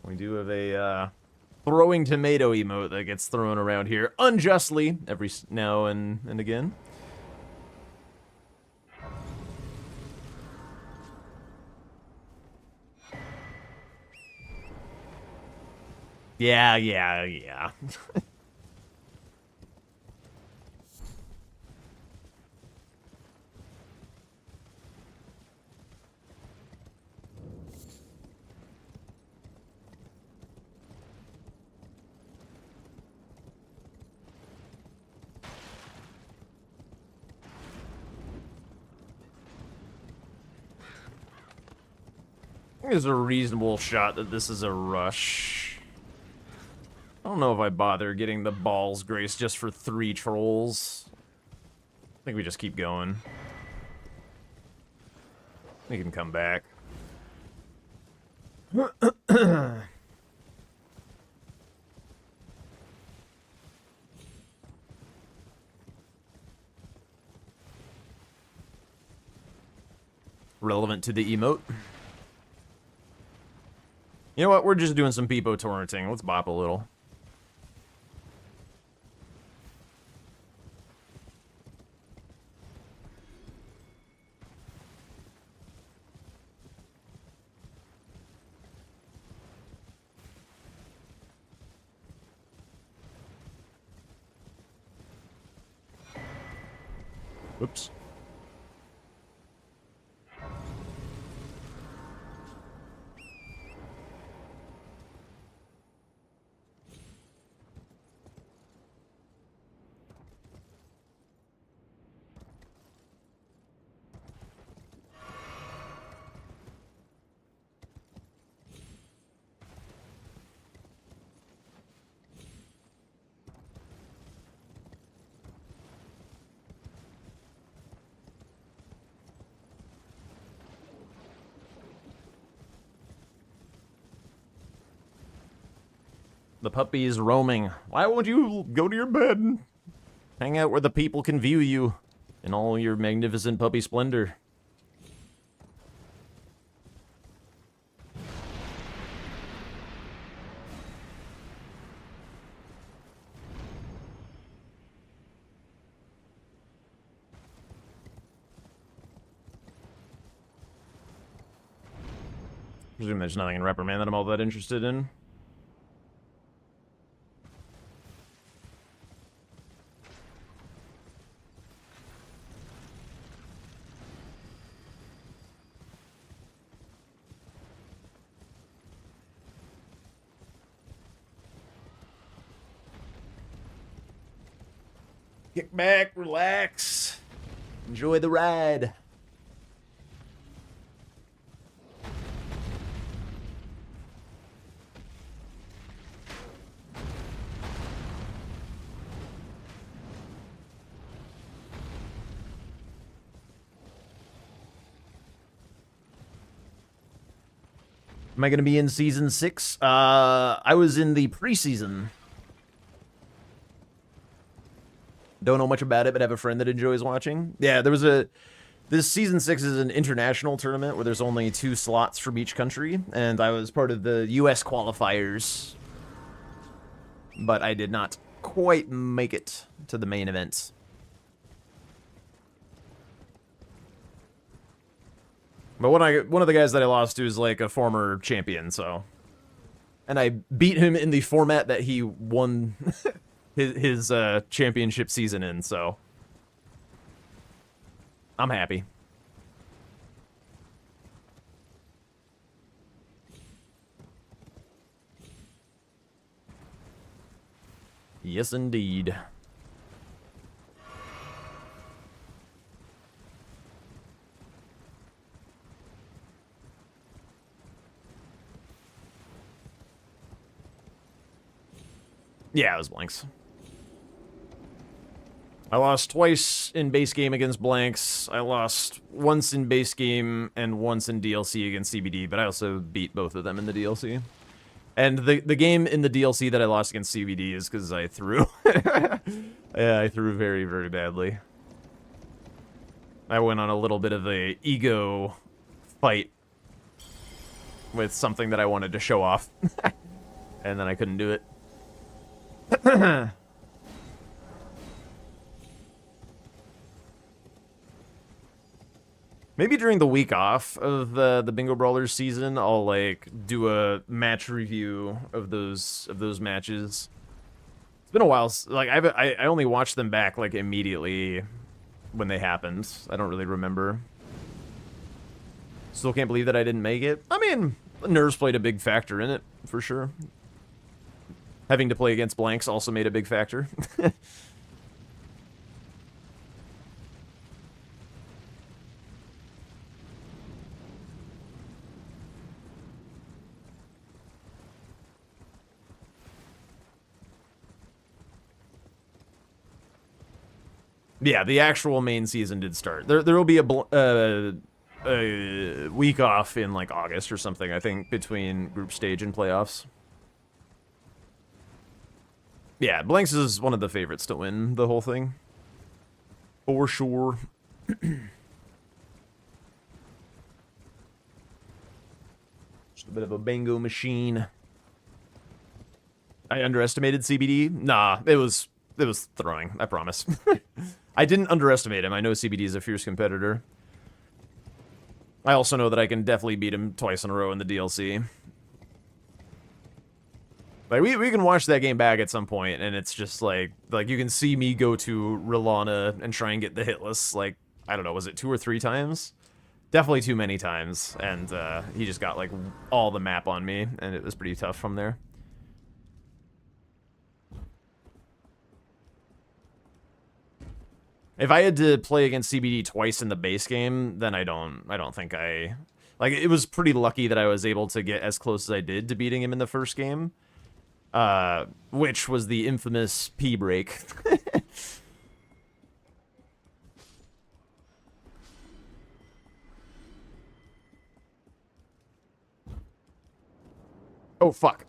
[SPEAKER 1] We do have a throwing tomato emote that gets thrown around here unjustly every now and again. Yeah. There's a reasonable shot that this is a rush. I don't know if I bother getting the balls grace just for 3 trolls. I think we just keep going. We can come back. Relevant to the emote. You know what? We're just doing some peepo torrenting. Let's bop a little. Whoops. The puppy's roaming. Why won't you go to your bed? Hang out where the people can view you in all your magnificent puppy splendor. I presume there's nothing in Reprimand that I'm all that interested in. Kick back, relax, enjoy the ride. Am I going to be in season 6? I was in the preseason. Don't know much about it, but have a friend that enjoys watching. Yeah, there was this season 6 is an international tournament where there's only 2 slots from each country, and I was part of the US qualifiers. But I did not quite make it to the main event. But one of the guys that I lost to is like a former champion, so. And I beat him in the format that he won his championship season in, so. I'm happy. Yes, indeed. Yeah, it was blanks. I lost twice in base game against blanks. I lost once in base game and once in DLC against CBD, but I also beat both of them in the DLC. And the game in the DLC that I lost against CBD is because I threw. Yeah, I threw very, very badly. I went on a little bit of a ego fight with something that I wanted to show off. And then I couldn't do it. Maybe during the week off of the Bingo Brawlers season, I'll like do a match review of those matches. It's been a while. Like I only watched them back like immediately when they happened. I don't really remember. Still can't believe that I didn't make it. I mean, nerves played a big factor in it for sure. Having to play against blanks also made a big factor. Yeah, the actual main season did start. There will be a week off in like August or something, I think, between group stage and playoffs. Yeah, Blanks is one of the favorites to win the whole thing. For sure. Just a bit of a bingo machine. I underestimated CBD? Nah, it was throwing, I promise. I didn't underestimate him. I know CBD is a fierce competitor. I also know that I can definitely beat him twice in a row in the DLC. Like we can watch that game back at some point, and it's just like you can see me go to Rilana and try and get the hitless. Like I don't know, was it 2 or 3 times? Definitely too many times, and he just got like all the map on me, and it was pretty tough from there. If I had to play against CBD twice in the base game, then I don't think I... Like, it was pretty lucky that I was able to get as close as I did to beating him in the first game. Which was the infamous P break. Oh, fuck.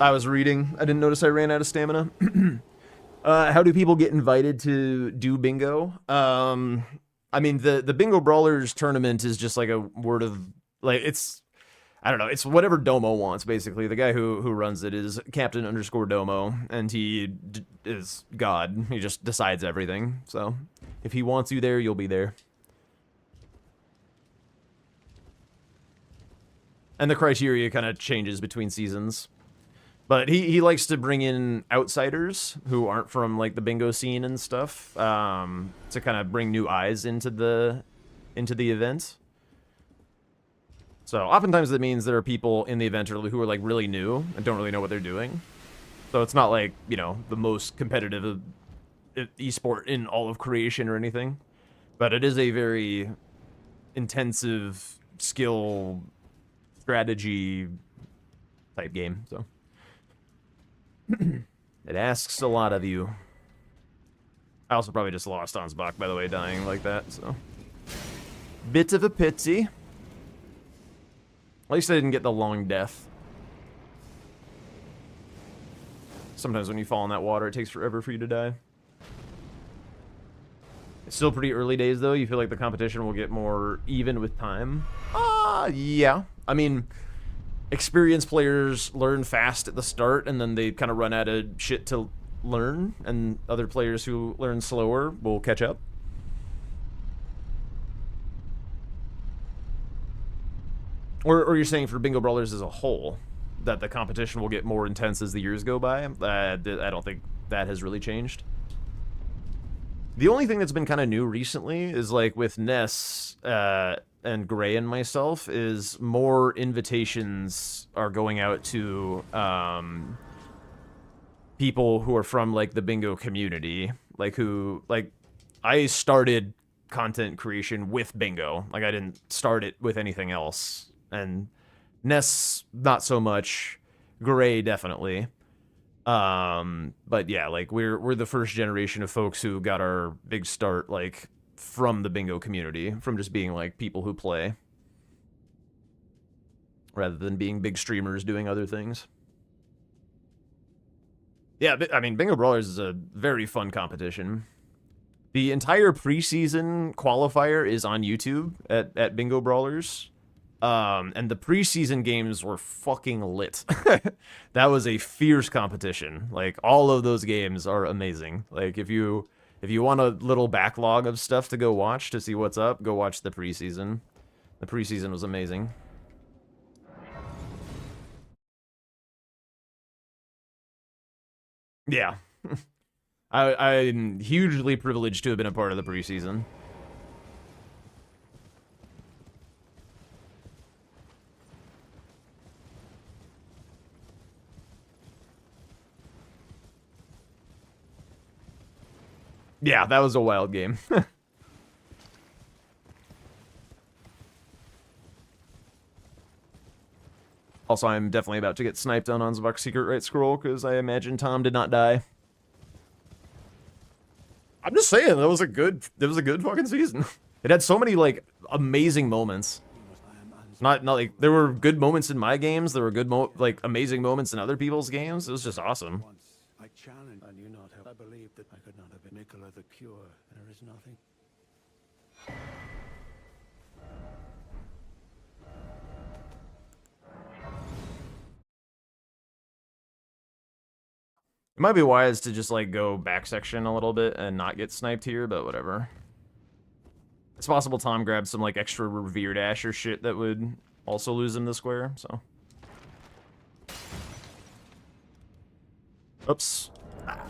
[SPEAKER 1] I was reading. I didn't notice I ran out of stamina. How do people get invited to do bingo? I mean, the Bingo Brawlers tournament is just like a word of... Like, it's... I don't know. It's whatever Domo wants, basically. The guy who runs it is Captain_Domo, and he is God. He just decides everything. So, if he wants you there, you'll be there. And the criteria kind of changes between seasons. But he likes to bring in outsiders who aren't from, like, the bingo scene and stuff, to kind of bring new eyes into the event. So oftentimes that means there are people in the event who are like really new and don't really know what they're doing. So it's not like, you know, the most competitive esport in all of creation or anything. But it is a very intensive skill strategy type game, so. It asks a lot of you. I also probably just lost Ansbach, by the way, dying like that, so. Bit of a pity. At least I didn't get the long death. Sometimes when you fall in that water, it takes forever for you to die. It's still pretty early days, though. You feel like the competition will get more even with time? Yeah. I mean, experienced players learn fast at the start, and then they kind of run out of shit to learn, and other players who learn slower will catch up. Or you're saying for Bingo Brawlers as a whole, that the competition will get more intense as the years go by? I don't think that has really changed. The only thing that's been kind of new recently is, like, with Ness and Gray and myself, is more invitations are going out to people who are from, like, the bingo community. Like, I started content creation with bingo. Like, I didn't start it with anything else. And Ness, not so much. Gray, definitely. But yeah, like, we're the first generation of folks who got our big start, like, from the bingo community, from just being, like, people who play, rather than being big streamers doing other things. Yeah, I mean, Bingo Brawlers is a very fun competition. The entire preseason qualifier is on YouTube at Bingo Brawlers. And the preseason games were fucking lit. That was a fierce competition. Like, all of those games are amazing. Like, if you want a little backlog of stuff to go watch to see what's up, go watch the preseason. The preseason was amazing. Yeah. I'm hugely privileged to have been a part of the preseason. Yeah, that was a wild game. Also, I'm definitely about to get sniped on Ansbach's secret right scroll, because I imagine Tom did not die. I'm just saying, that was a good fucking season. It had so many, like, amazing moments. Not like, there were good moments in my games, there were good, like, amazing moments in other people's games. It was just awesome.
[SPEAKER 5] I challenge, and you not have. I believe that I could not have been Nicola the Cure. There is nothing.
[SPEAKER 1] It might be wise to just, like, go back section a little bit and not get sniped here, but whatever. It's possible Tom grabbed some, like, extra revered ash or shit that would also lose him the square, so. Oops. Ah.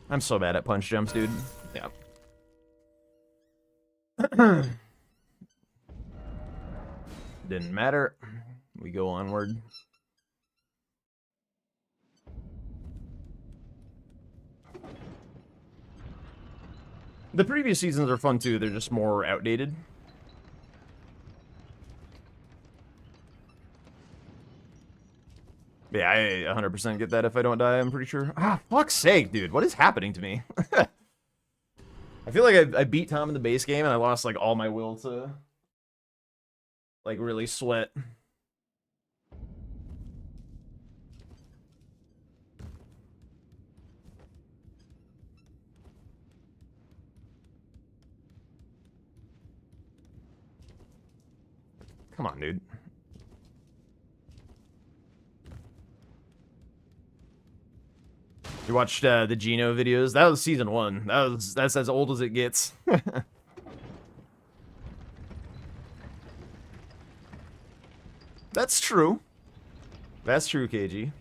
[SPEAKER 1] I'm so bad at punch jumps, dude. Yeah. Didn't matter. We go onward. The previous seasons are fun too, they're just more outdated. Yeah, I 100% get that if I don't die, I'm pretty sure. Ah, fuck's sake, dude. What is happening to me? I feel like I beat Tom in the base game and I lost, like, all my will to, like, really sweat. Come on, dude. You watched the Geno videos? That was season 1. That's as old as it gets. That's true. That's true, KG.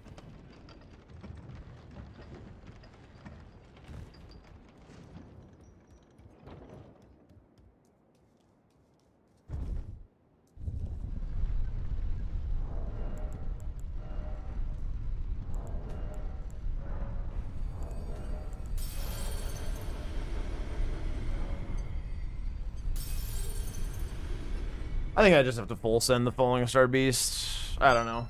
[SPEAKER 1] I think I just have to full send the Falling Star Beast. I don't know.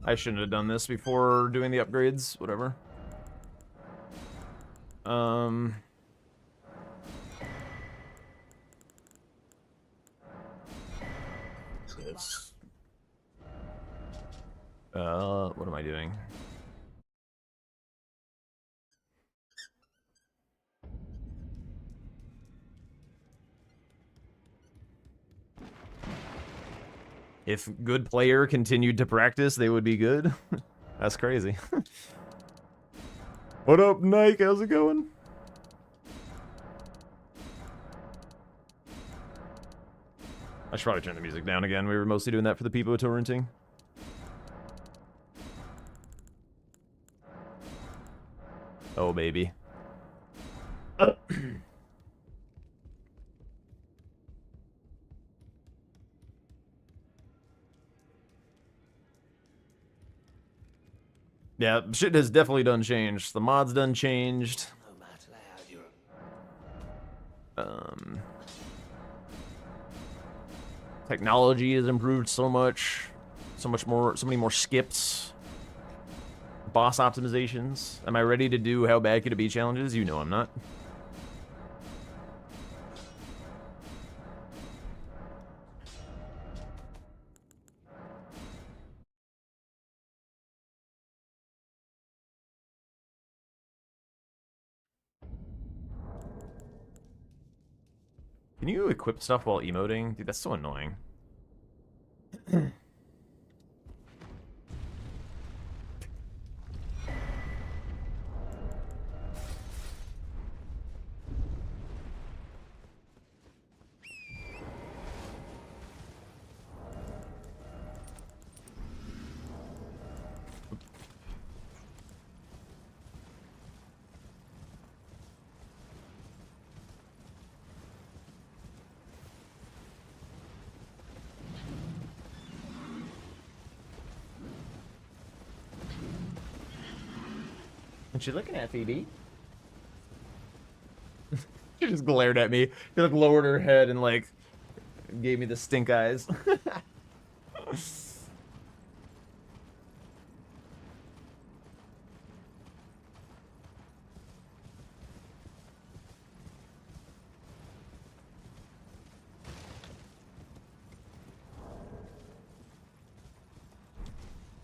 [SPEAKER 1] I shouldn't have done this before doing the upgrades. Whatever. Yes. What am I doing? If good player continued to practice, they would be good. That's crazy. What up, Nike? How's it going? I should probably turn the music down again. We were mostly doing that for the people torrenting. Oh, baby. Yeah, shit has definitely done changed. The mod's done changed. Technology has improved so much. So many more skips. Boss optimizations. Am I ready to do how bad could it be challenges? You know I'm not. Can you equip stuff while emoting? Dude, that's so annoying. What you looking at, Phoebe? She just glared at me. She like lowered her head and like gave me the stink eyes.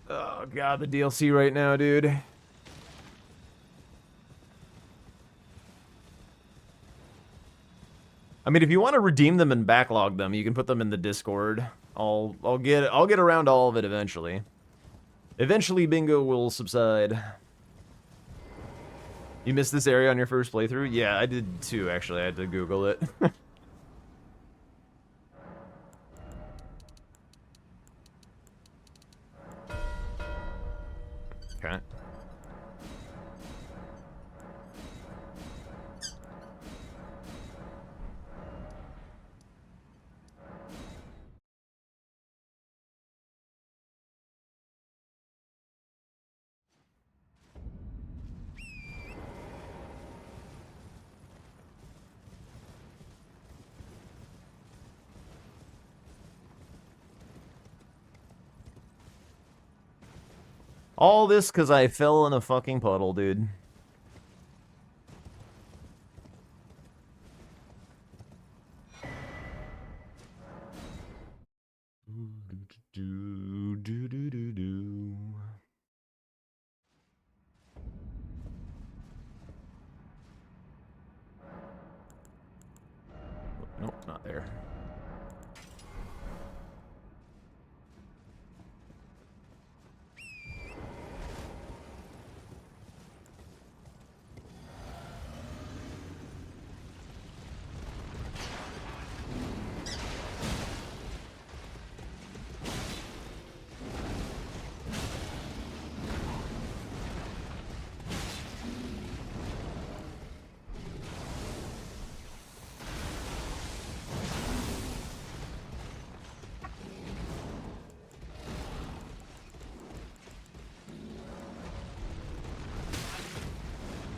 [SPEAKER 1] Oh god, the DLC right now, dude. I mean, if you want to redeem them and backlog them, you can put them in the Discord. I'll get around to all of it eventually. Eventually, bingo will subside. You missed this area on your first playthrough? Yeah, I did too, actually. I had to Google it. Okay. All this because I fell in a fucking puddle, dude. Do, do, do, do, do. Nope, not there.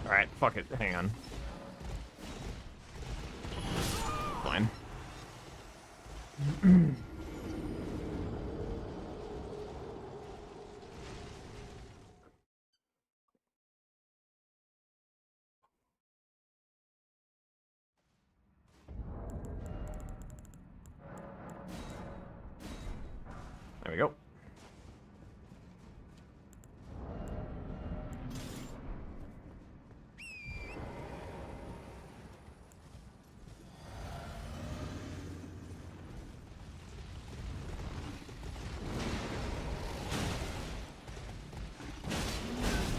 [SPEAKER 1] Alright, fuck it. Hang on. Fine. There we go.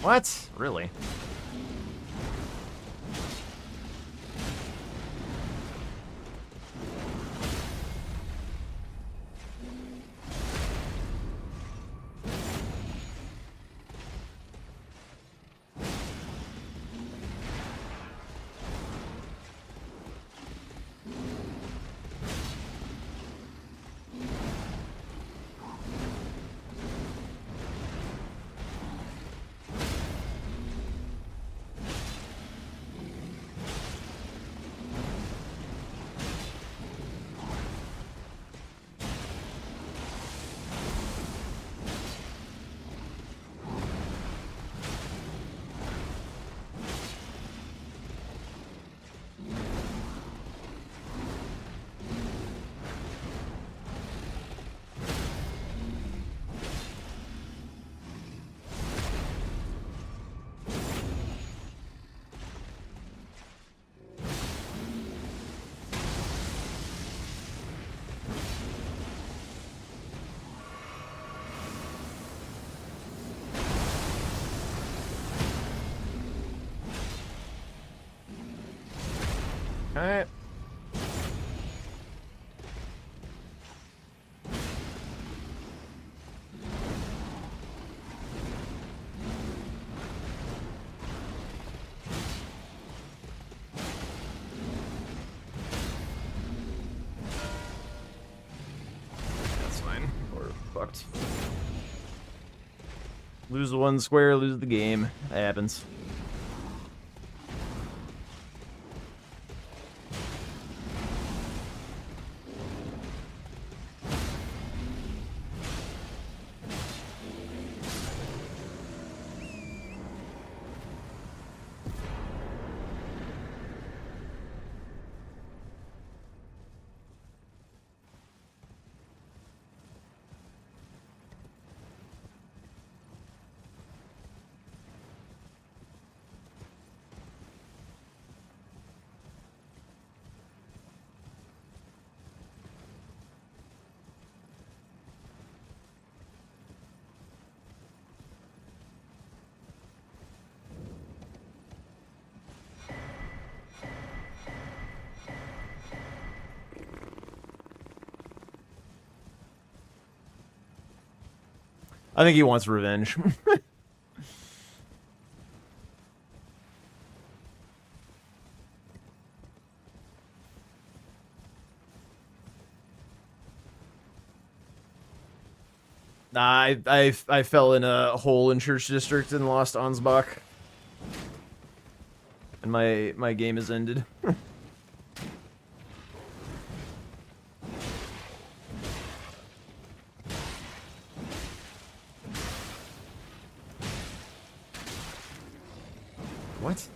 [SPEAKER 1] What? Really? Alright. That's fine. We're fucked. Lose the one square, lose the game. That happens. I think he wants revenge. Nah, I fell in a hole in Church District and lost Ansbach. And my game is ended. What?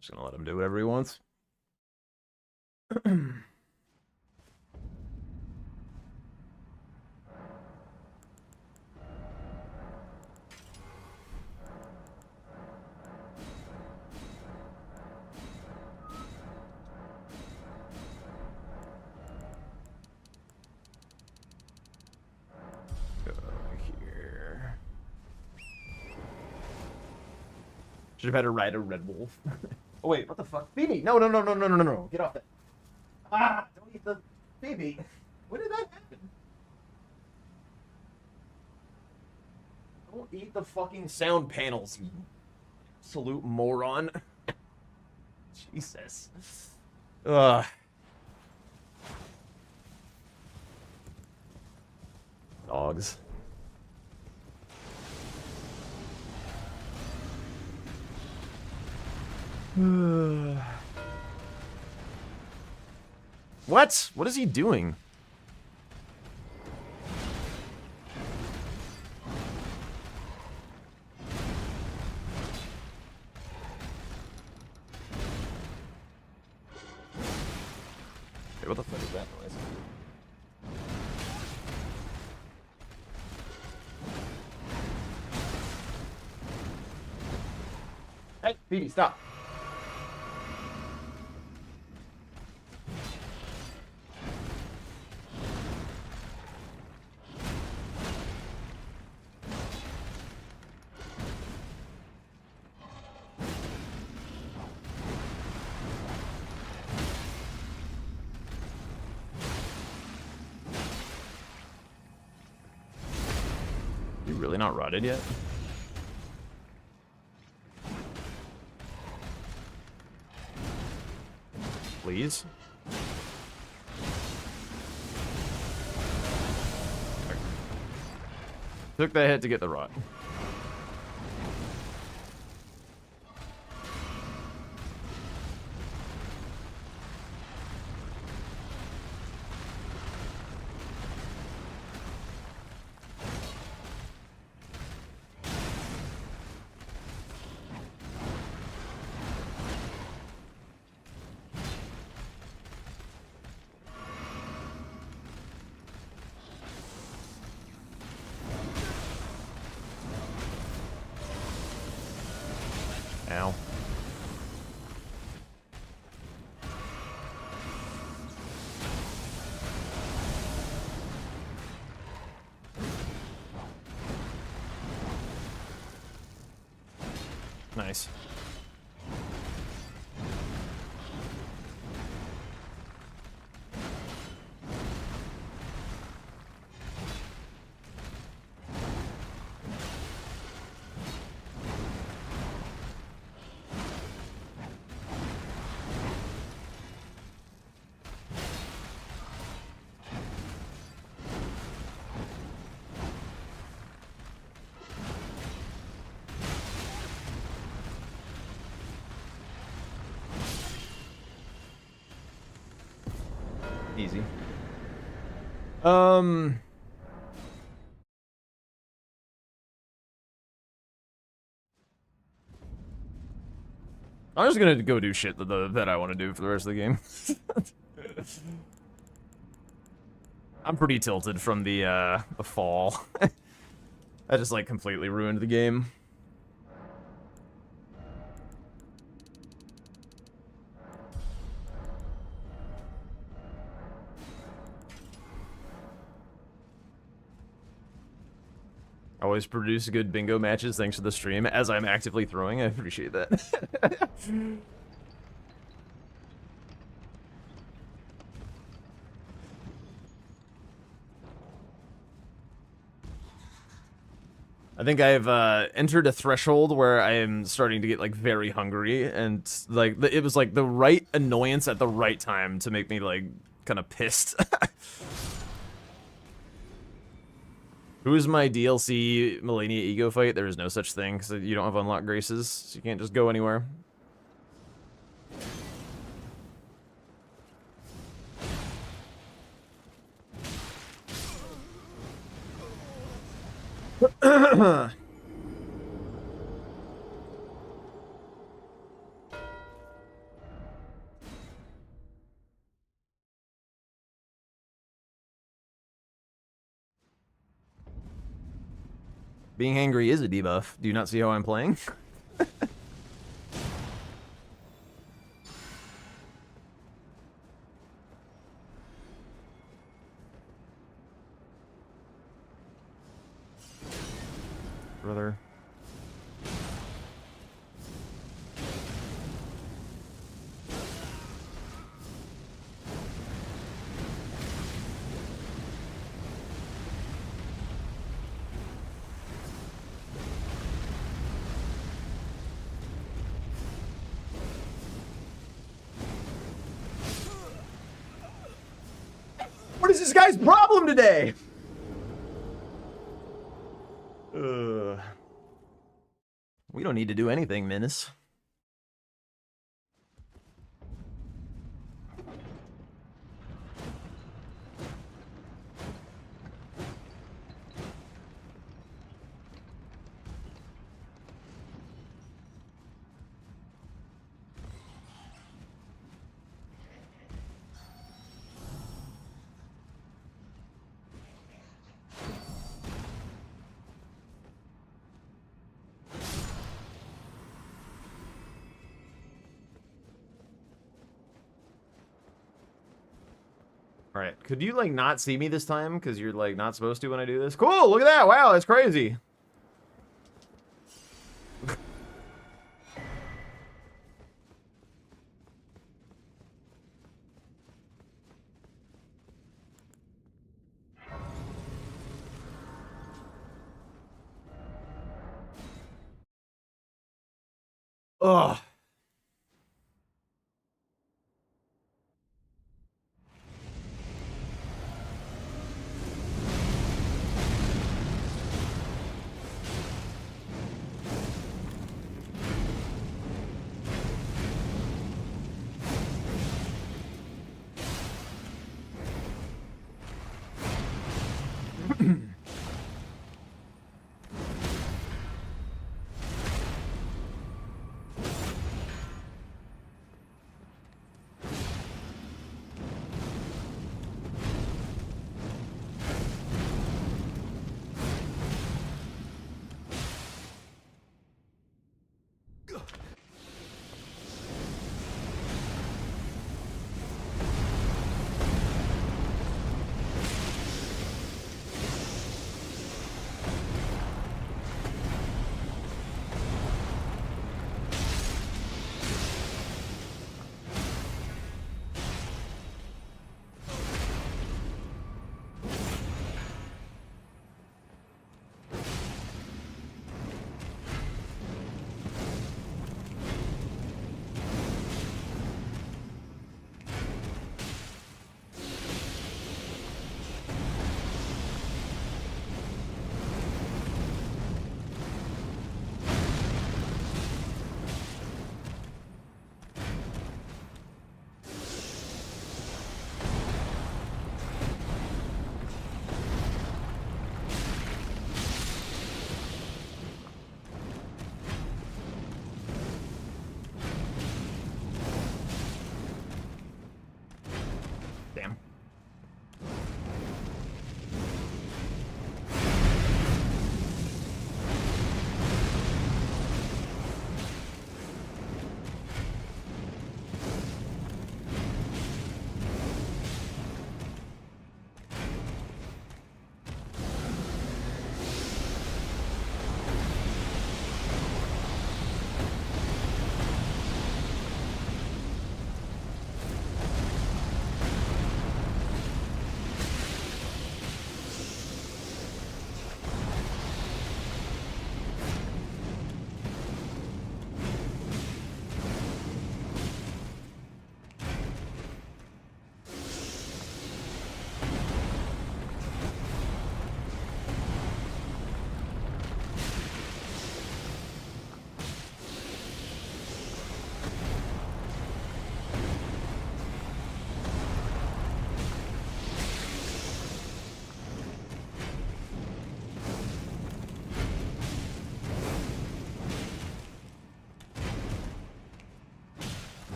[SPEAKER 1] Just gonna let him do whatever he wants. Go here. Should have had to ride a red wolf. Oh wait, what the fuck? Phoebe! No, no, no, no, no, no, no, no. Get off that. Ah! Don't eat the Phoebe. When did that happen? Don't eat the fucking sound panels, you absolute moron. Jesus. Ugh. Dogs. What? What is he doing? Hey, what the fuck is that noise? Hey, Phoebe, stop. You really not rotted yet? Please? Took that hit to get the rot. Ow. Nice. Easy. I'm just gonna go do shit that I want to do for the rest of the game. I'm pretty tilted from the fall. I just, like, completely ruined the game. Always produce good bingo matches thanks to the stream as I'm actively throwing. I appreciate that. I think I've entered a threshold where I am starting to get like very hungry, and like it was like the right annoyance at the right time to make me like kind of pissed. Who is my DLC Melania ego fight? There is no such thing because you don't have unlocked graces, so you can't just go anywhere. Being angry is a debuff. Do you not see how I'm playing? Brother. What is this guy's problem today? We don't need to do anything, Menace. All right, could you like not see me this time because you're like not supposed to when I do this? Cool, look at that. Wow, that's crazy. Ugh.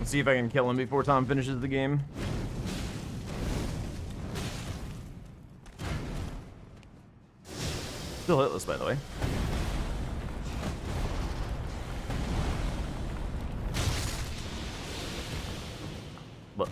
[SPEAKER 1] Let's see if I can kill him before Tom finishes the game. Still hitless, by the way. Look.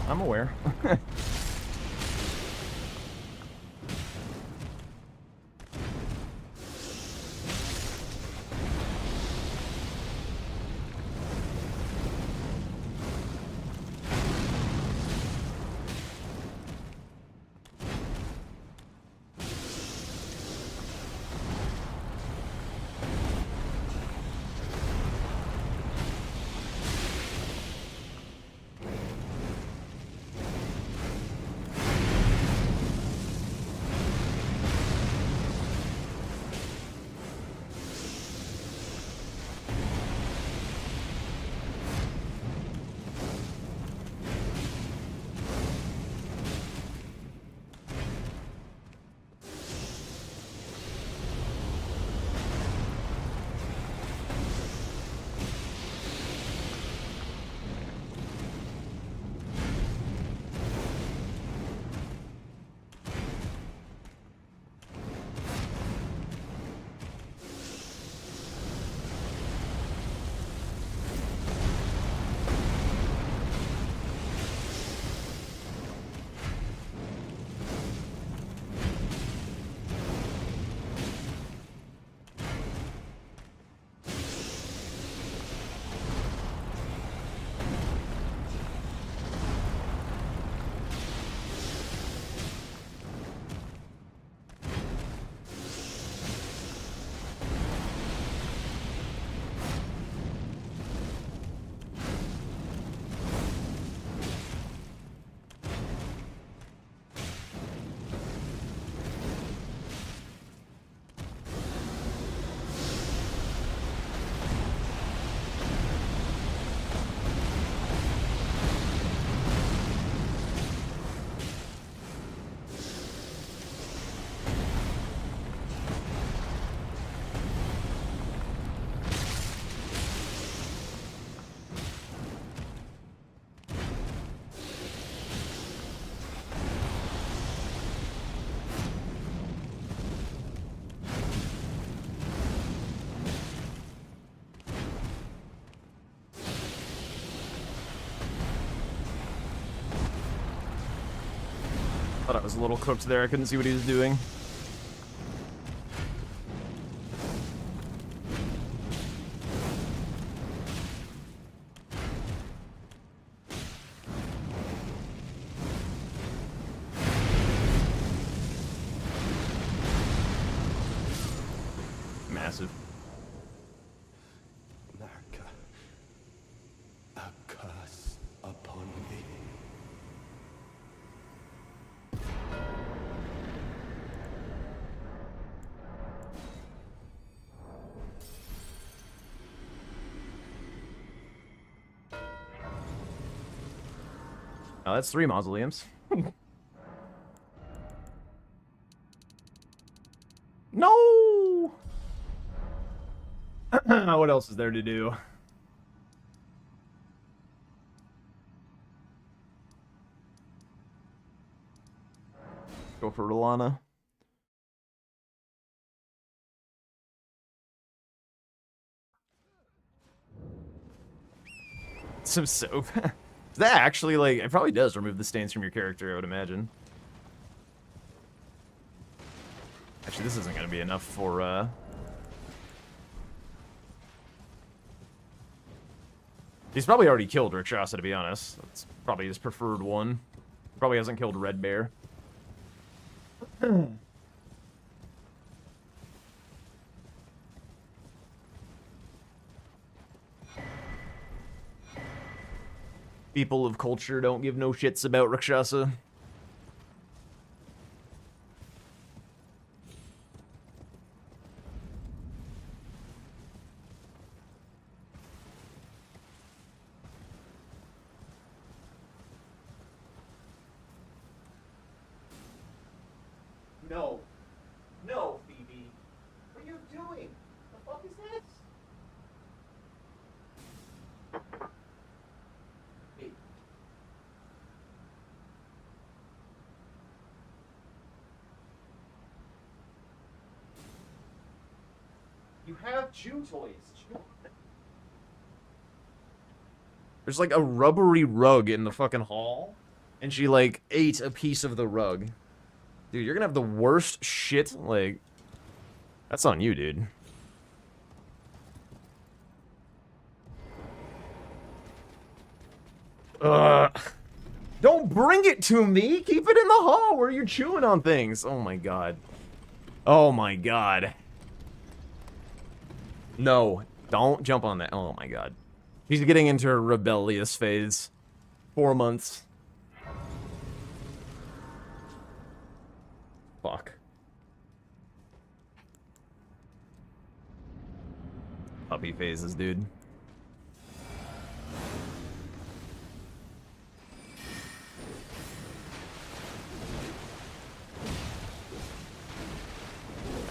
[SPEAKER 1] I'm aware. Thought I was a little cooked there. I couldn't see what he was doing. Oh, that's 3 mausoleums. No! What else is there to do? Go for Rolana. Some soap. That actually, like, it probably does remove the stains from your character, I would imagine. Actually, this isn't going to be enough for, He's probably already killed Rakshasa, to be honest. That's probably his preferred one. Probably hasn't killed Red Bear. People of culture don't give no shits about Rakshasa. No. No, Phoebe. What are you doing? The fuck is this? Hey. You have chew toys. Chew. There's like a rubbery rug in the fucking hall, and she like ate a piece of the rug. Dude, you're gonna have the worst shit, like... That's on you, dude. Don't bring it to me! Keep it in the hall where you're chewing on things! Oh my god. Oh my god. No, don't jump on that. Oh my god. She's getting into her rebellious phase. 4 months. Fuck. Puppy phases, dude.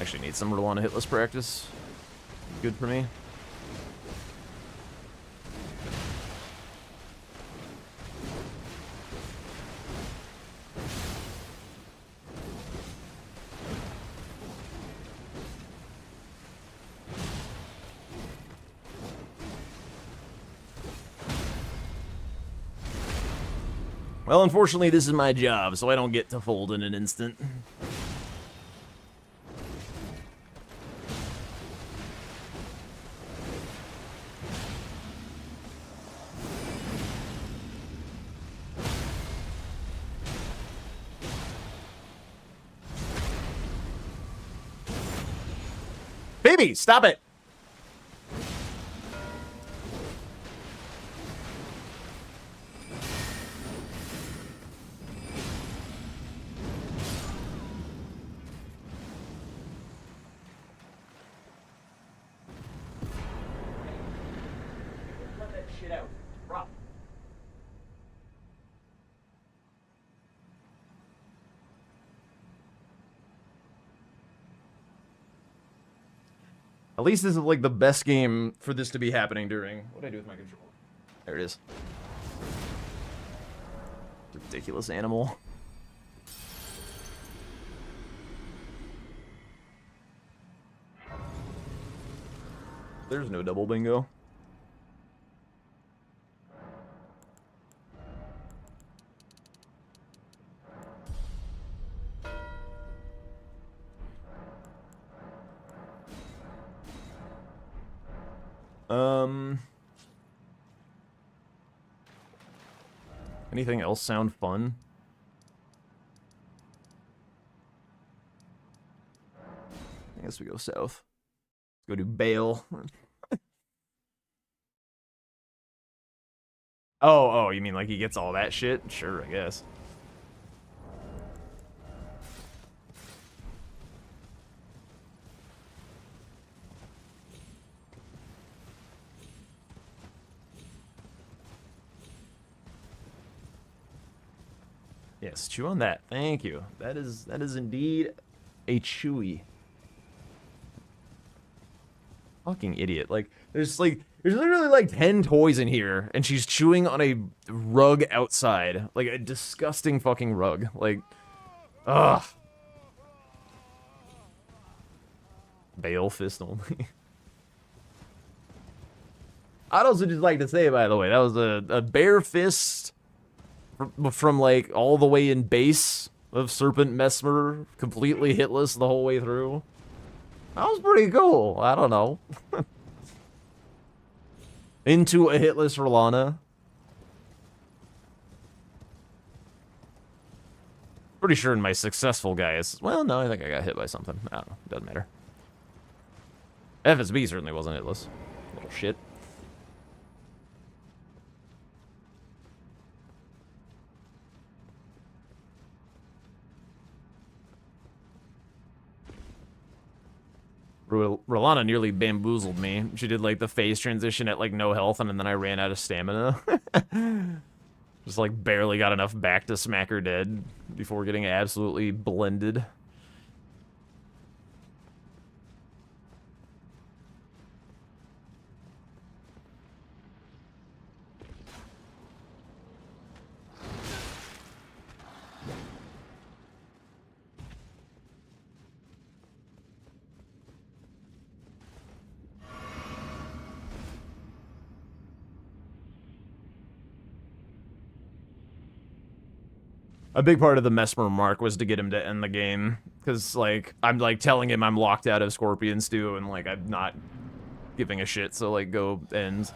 [SPEAKER 1] Actually need some Rolana hitless practice. Good for me. Well, unfortunately, this is my job, so I don't get to fold in an instant. Baby, stop it! Let that shit out. Drop. At least this is like the best game for this to be happening during. What did I do with my controller? There it is. Ridiculous animal. There's no double bingo. Anything else sound fun? I guess we go south. Let's go to Bale. Oh, you mean like he gets all that shit? Sure, I guess. Yes, chew on that. Thank you. That is indeed a chewy. Fucking idiot. Like, there's literally like 10 toys in here, and she's chewing on a rug outside. Like, a disgusting fucking rug. Like, ugh. Bale fist only. I'd also just like to say, by the way, that was a bare fist from like all the way in base of Serpent Mesmer, completely hitless the whole way through. That was pretty cool. I don't know. Into a hitless Rolana. Pretty sure in my successful guys. Well, no, I think I got hit by something. I don't know. Doesn't matter. FSB certainly wasn't hitless. Little shit. Rolana nearly bamboozled me. She did like the phase transition at like no health, and then I ran out of stamina. Just like barely got enough back to smack her dead before getting absolutely blended. A big part of the Mesmer mark was to get him to end the game, because, like, I'm, like, telling him I'm locked out of Scorpion Stew, and, like, I'm not giving a shit, so, like, go end.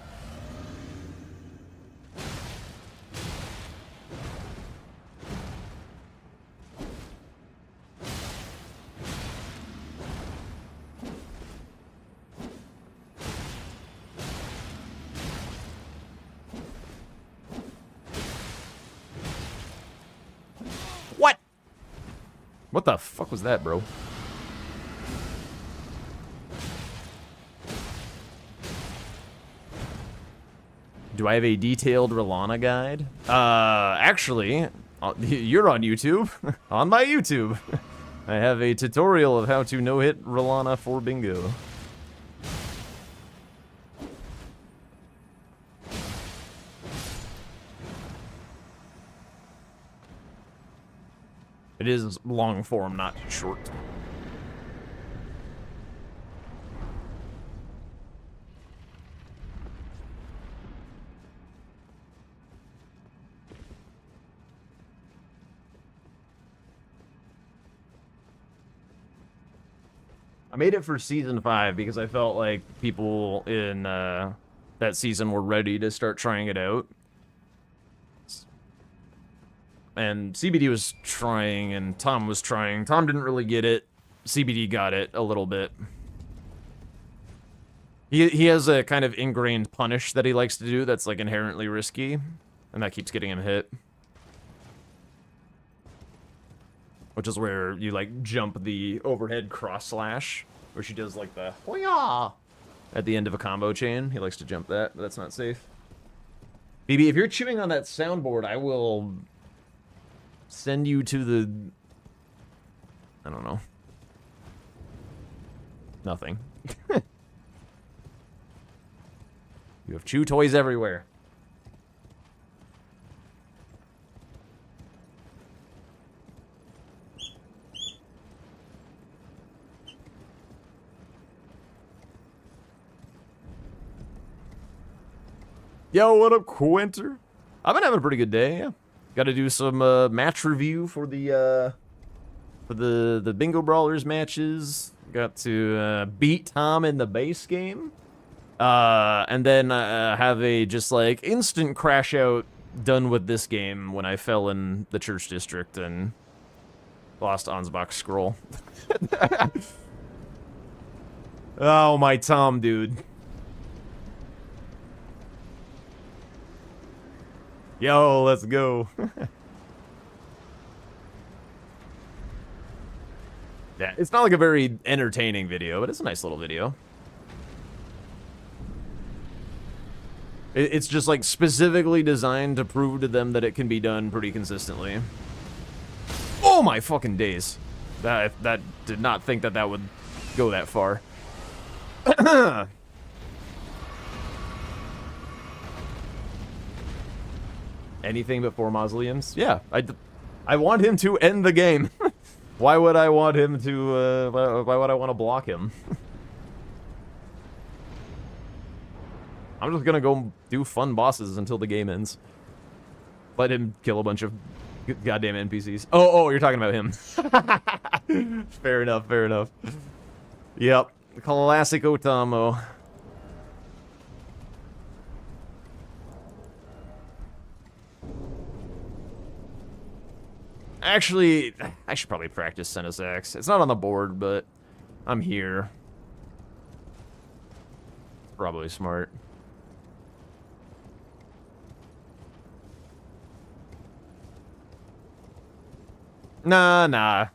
[SPEAKER 1] What the fuck was that, bro? Do I have a detailed Rolana guide? Actually, you're on YouTube. On my YouTube. I have a tutorial of how to no-hit Rolana for bingo. It is long form, not short. I made it for season 5 because I felt like people in that season were ready to start trying it out. And CBD was trying, and Tom was trying. Tom didn't really get it. CBD got it a little bit. He has a kind of ingrained punish that he likes to do that's, like, inherently risky. And that keeps getting him hit. Which is where you, like, jump the overhead cross slash. Where she does, like, the hoo-yah at the end of a combo chain. He likes to jump that, but that's not safe. BB, if you're chewing on that soundboard, I will send you to the... I don't know. Nothing. You have chew toys everywhere. Yo, what up, Quinter? I've been having a pretty good day, yeah. Got to do some match review for the Bingo Brawlers matches. Got to beat Tom in the base game. And then have a just like instant crash out done with this game when I fell in the church district and lost Ansbach's scroll. Oh, my Tom, dude. Yo, let's go. Yeah, it's not like a very entertaining video, but it's a nice little video. It's just like specifically designed to prove to them that it can be done pretty consistently. Oh my fucking days. That did not think that would go that far. Anything but 4 mausoleums? Yeah, I want him to end the game. Why would I want him to, why would I want to block him? I'm just gonna go do fun bosses until the game ends. Let him kill a bunch of goddamn NPCs. Oh, you're talking about him. Fair enough, fair enough. Yep, classic Otamo. Actually, I should probably practice Senus X. It's not on the board, but I'm here. Probably smart. Nah.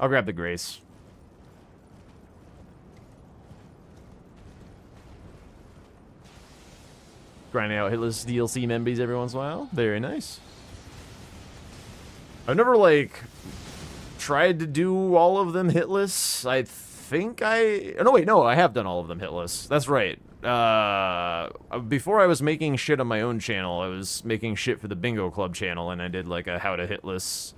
[SPEAKER 1] I'll grab the Grace. Grinding out hitless DLC membies every once in a while. Very nice. I've never, like, tried to do all of them hitless. I think oh, no, wait, no, I have done all of them hitless. That's right. Before I was making shit on my own channel, I was making shit for the Bingo Club channel, and I did, like, a how to hitless...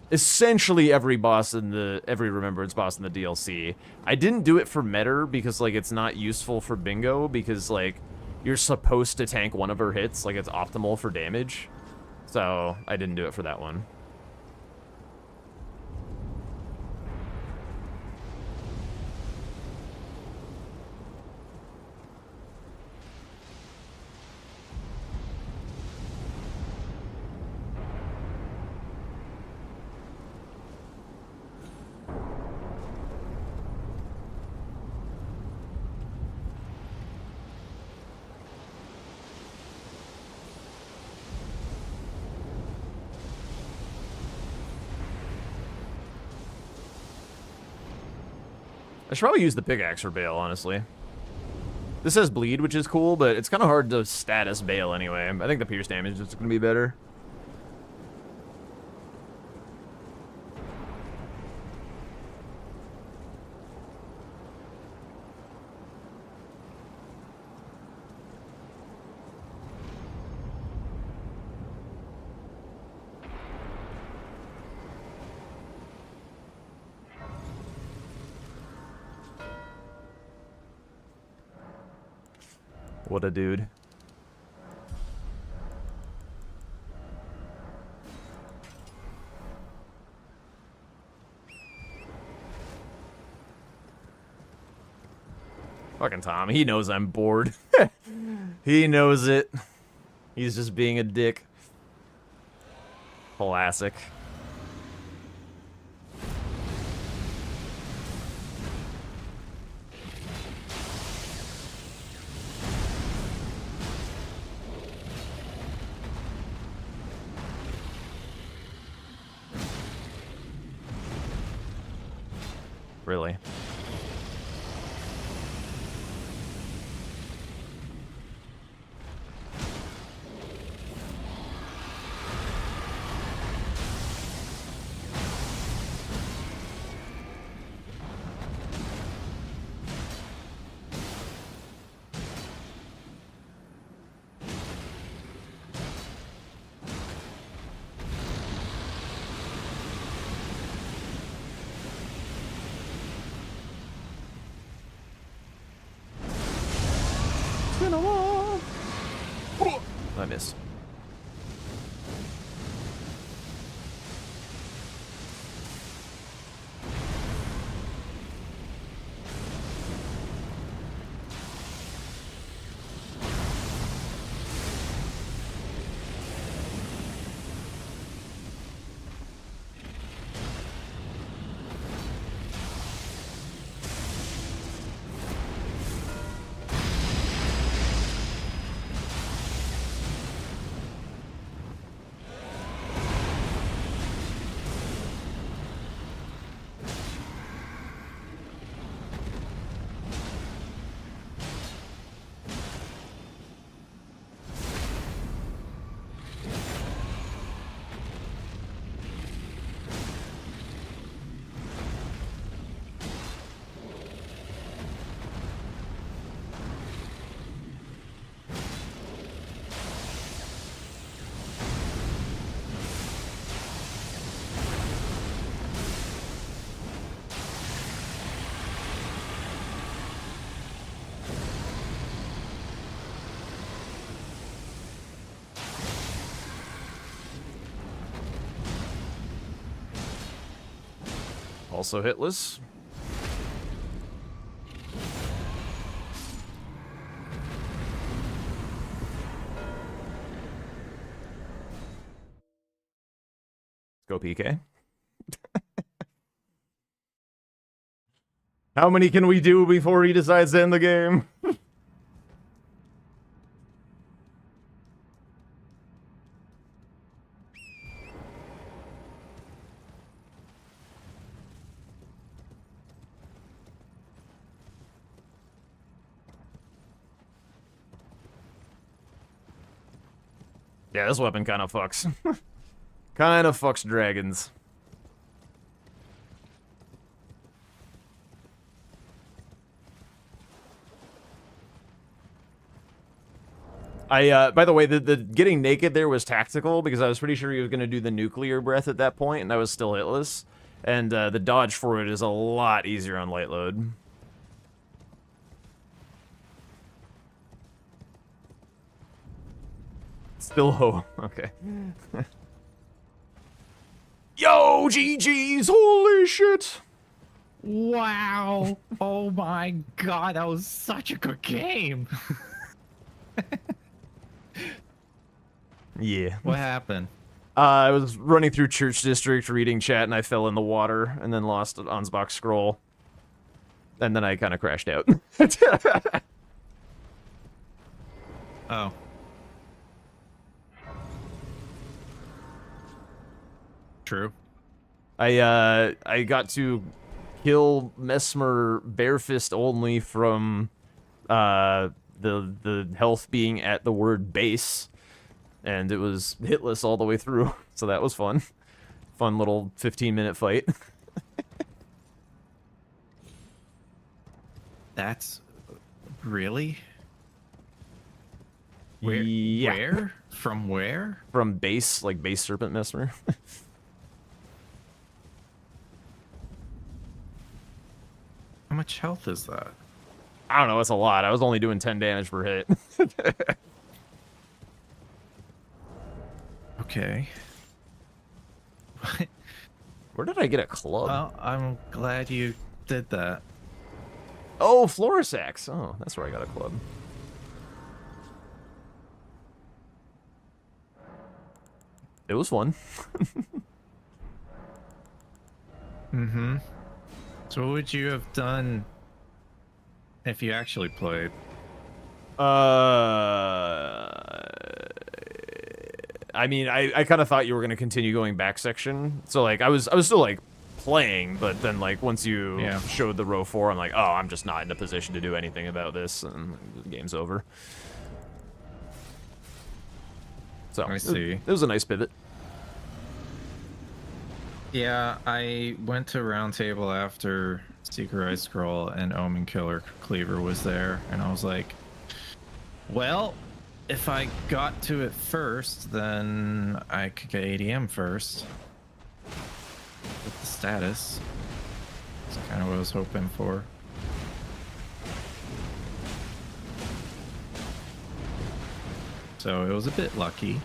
[SPEAKER 1] essentially every Remembrance boss in the DLC. I didn't do it for Metter, because, like, it's not useful for Bingo, because, like, you're supposed to tank one of her hits, like, it's optimal for damage. So, I didn't do it for that one. I should probably use the pickaxe for Bale, honestly. This says bleed, which is cool, but it's kind of hard to status Bale anyway. I think the pierce damage is going to be better. What a dude. Fucking Tom, he knows I'm bored. He knows it. He's just being a dick. Classic. Really? I missed. Also hitless. Go PK. How many can we do before he decides to end the game? Yeah, this weapon kind of fucks. Kind of fucks dragons. By the way, the getting naked there was tactical because I was pretty sure he was going to do the nuclear breath at that point, and I was still hitless. And the dodge for it is a lot easier on light load. Still ho. Okay. Yo, GG's, holy shit.
[SPEAKER 2] Wow. Oh my god, that was such a good game.
[SPEAKER 1] Yeah.
[SPEAKER 2] What happened?
[SPEAKER 1] I was running through Church District, reading chat, and I fell in the water, and then lost an Ansbach scroll. And then I kind of crashed out.
[SPEAKER 2] Oh. True.
[SPEAKER 1] I got to kill Mesmer bare fist only from the health being at the word base, and it was hitless all the way through, so that was fun. Fun little 15-minute fight.
[SPEAKER 2] That's really? Where?
[SPEAKER 1] Yeah.
[SPEAKER 2] Where? From where?
[SPEAKER 1] From base, like base serpent Mesmer.
[SPEAKER 2] How much health is that?
[SPEAKER 1] I don't know, it's a lot. I was only doing 10 damage per hit.
[SPEAKER 2] Okay.
[SPEAKER 1] Where did I get a club?
[SPEAKER 2] Well, I'm glad you did that.
[SPEAKER 1] Oh, Florisax. Oh, that's where I got a club. It was fun.
[SPEAKER 2] Mm-hmm. So what would you have done if you actually played?
[SPEAKER 1] I mean, I kind of thought you were going to continue going back section. So, like, I was still, like, playing, but then, like, once you showed the row 4, I'm like, oh, I'm just not in a position to do anything about this, and the game's over. So,
[SPEAKER 2] I see.
[SPEAKER 1] It was a nice pivot.
[SPEAKER 2] Yeah, I went to Roundtable after Secret Ice Scroll and Omen Killer Cleaver was there, and I was like, well, if I got to it first, then I could get ADM first. With the status. That's kind of what I was hoping for. So it was a bit lucky.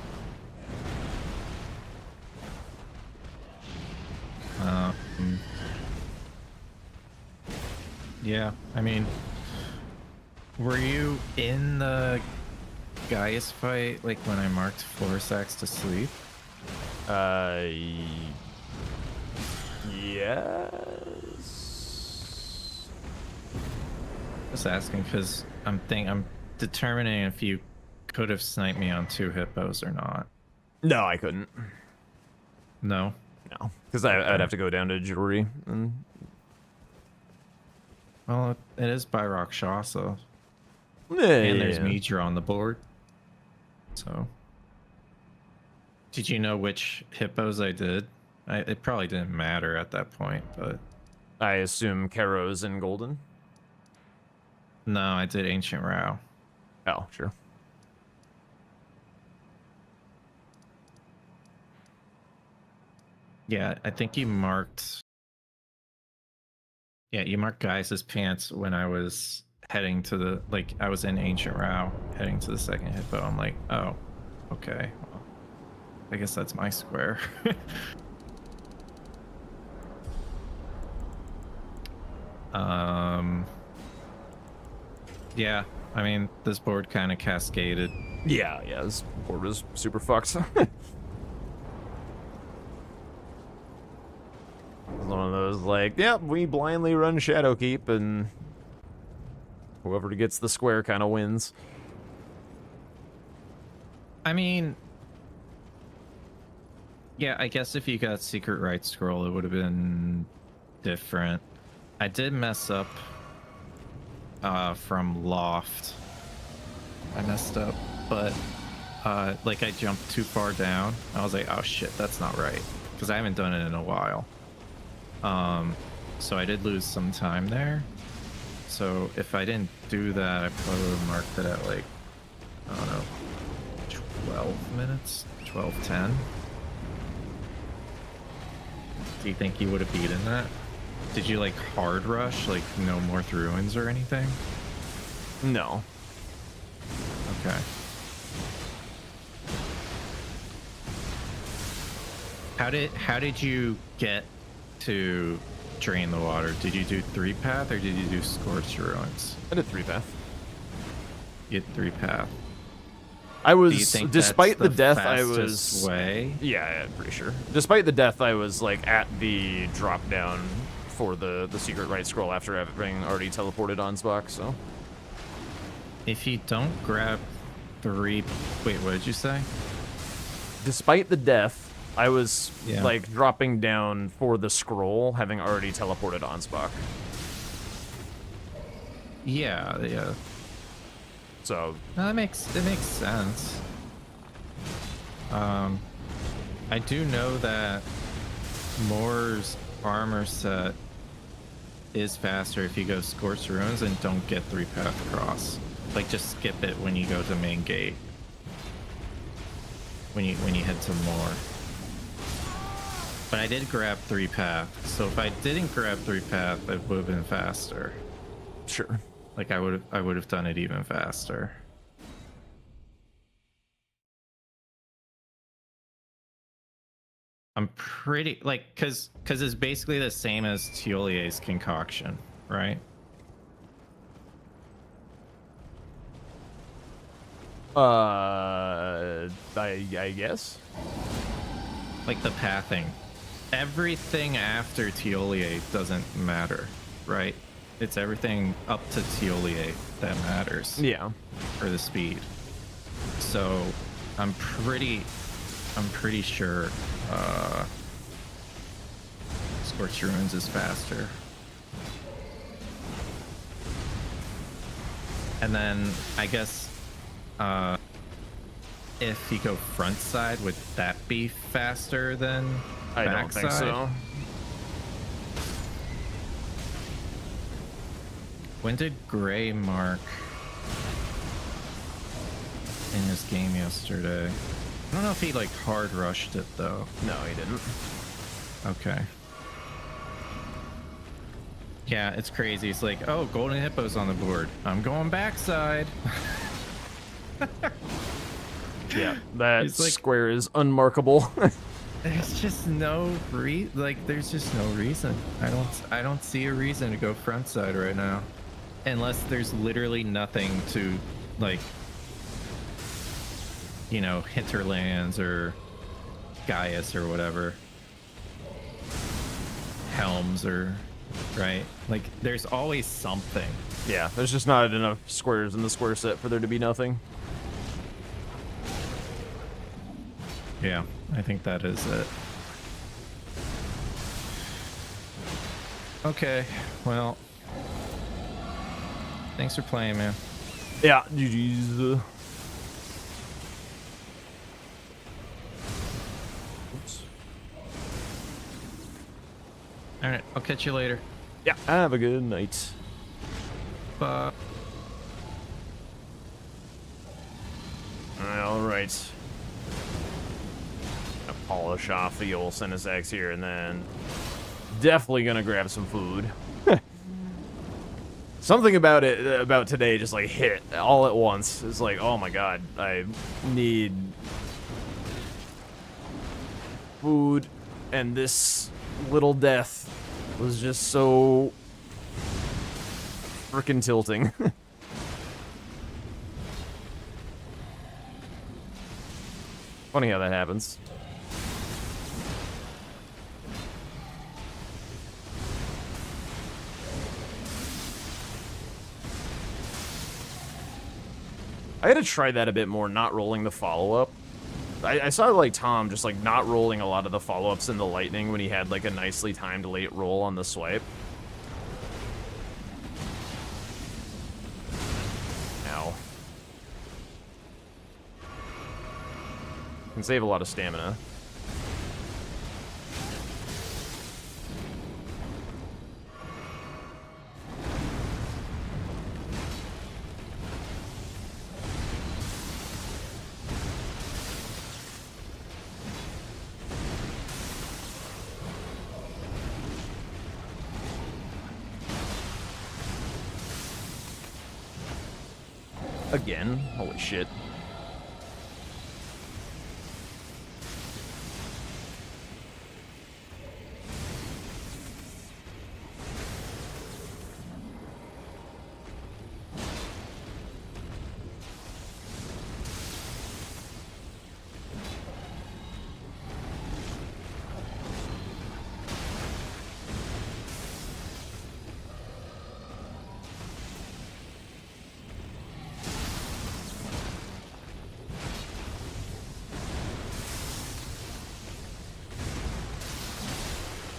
[SPEAKER 2] Yeah, I mean, were you in the Gaius fight, like when I marked Florisax to sleep?
[SPEAKER 1] Yes.
[SPEAKER 2] Just asking because I'm determining if you could have sniped me on 2 hippos or not.
[SPEAKER 1] No, I couldn't.
[SPEAKER 2] No?
[SPEAKER 1] No, because I'd have to go down to Jewelry. And...
[SPEAKER 2] Well, it is by Rakshasa.
[SPEAKER 1] Yeah,
[SPEAKER 2] and there's Meteor on the board. So. Did you know which hippos I did? It probably didn't matter at that point, but...
[SPEAKER 1] I assume Karos and Golden?
[SPEAKER 2] No, I did Ancient Rao.
[SPEAKER 1] Oh, sure.
[SPEAKER 2] Yeah, I think you marked... Yeah, you marked Gaius' pants when I was heading to the... Like, I was in Ancient Rao, heading to the second hippo. I'm like, oh, okay. Well, I guess that's my square. Yeah, I mean, this board kind of cascaded.
[SPEAKER 1] Yeah, this board was super fucked. One of those, like, yep, we blindly run Shadowkeep, and whoever gets the square kind of wins.
[SPEAKER 2] I mean, yeah, I guess if you got Secret Right Scroll, it would have been different. I did mess up from Loft. I messed up, but like I jumped too far down. I was like, oh shit, that's not right, because I haven't done it in a while. So I did lose some time there. So if I didn't do that, I probably would have marked it at like, I don't know, 12 minutes, 12:10. Do you think you would have beaten that? Did you like hard rush, like no more ruins or anything?
[SPEAKER 1] No.
[SPEAKER 2] Okay. How did you get to drain the water? Did you do 3-path or did you do Scorched Ruins?
[SPEAKER 1] I did 3-path.
[SPEAKER 2] You did 3-path.
[SPEAKER 1] I
[SPEAKER 2] Do you
[SPEAKER 1] was,
[SPEAKER 2] think
[SPEAKER 1] despite
[SPEAKER 2] that's
[SPEAKER 1] the death, I
[SPEAKER 2] fastest
[SPEAKER 1] was...
[SPEAKER 2] way?
[SPEAKER 1] Yeah, I'm pretty sure. Despite the death, I was, like, at the drop down for the Secret Right Scroll after having already teleported on Spock, so...
[SPEAKER 2] If you don't grab 3... Wait, what did you say?
[SPEAKER 1] Despite the death, I was,
[SPEAKER 2] Yeah.
[SPEAKER 1] like, dropping down for the scroll, having already teleported on Spock.
[SPEAKER 2] Yeah.
[SPEAKER 1] So...
[SPEAKER 2] No, it makes sense. I do know that Moore's armor set is faster if you go Scorched Ruins and don't get 3-path across. Like, just skip it when you go to main gate. When you head to Moore. But I did grab 3-path, so if I didn't grab 3-path, it would have been faster.
[SPEAKER 1] Sure.
[SPEAKER 2] Like, I would have done it even faster. I'm pretty, like, cause it's basically the same as Tiolier's concoction, right?
[SPEAKER 1] I guess.
[SPEAKER 2] Like the pathing. Everything after Tiolier doesn't matter, right? It's everything up to Tiolier that matters.
[SPEAKER 1] Yeah.
[SPEAKER 2] For the speed. So I'm pretty sure Scorched Ruins is faster. And then I guess if you go front side, would that be faster than
[SPEAKER 1] I don't
[SPEAKER 2] backside?
[SPEAKER 1] think so.
[SPEAKER 2] When did Gray mark in his game yesterday? I don't know if he like hard rushed it though.
[SPEAKER 1] No, he didn't.
[SPEAKER 2] Okay. Yeah, it's crazy. It's like, oh, Golden Hippo's on the board. I'm going backside.
[SPEAKER 1] Yeah, that
[SPEAKER 2] It's like-
[SPEAKER 1] square is unmarkable.
[SPEAKER 2] There's just no there's just no reason. I don't see a reason to go front side right now. Unless there's literally nothing to, like, you know, Hinterlands or Gaius or whatever. Helms or, right? Like, there's always something.
[SPEAKER 1] Yeah, there's just not enough squares in the square set for there to be nothing.
[SPEAKER 2] Yeah, I think that is it. Okay, well, thanks for playing, man.
[SPEAKER 1] Yeah, GG's. Oops.
[SPEAKER 2] All right, I'll catch you later.
[SPEAKER 1] Yeah, have a good night.
[SPEAKER 2] Bye.
[SPEAKER 1] All right. Gonna polish off the old Senesex here, and then definitely gonna grab some food. Something about today just like hit all at once. It's like, oh my god, I need food, and this little death was just so frickin' tilting. Funny how that happens. I had to try that a bit more, not rolling the follow-up. I saw, like, Tom just, like, not rolling a lot of the follow-ups in the lightning when he had, like, a nicely timed late roll on the swipe. Ow. Can save a lot of stamina. Again? Holy shit.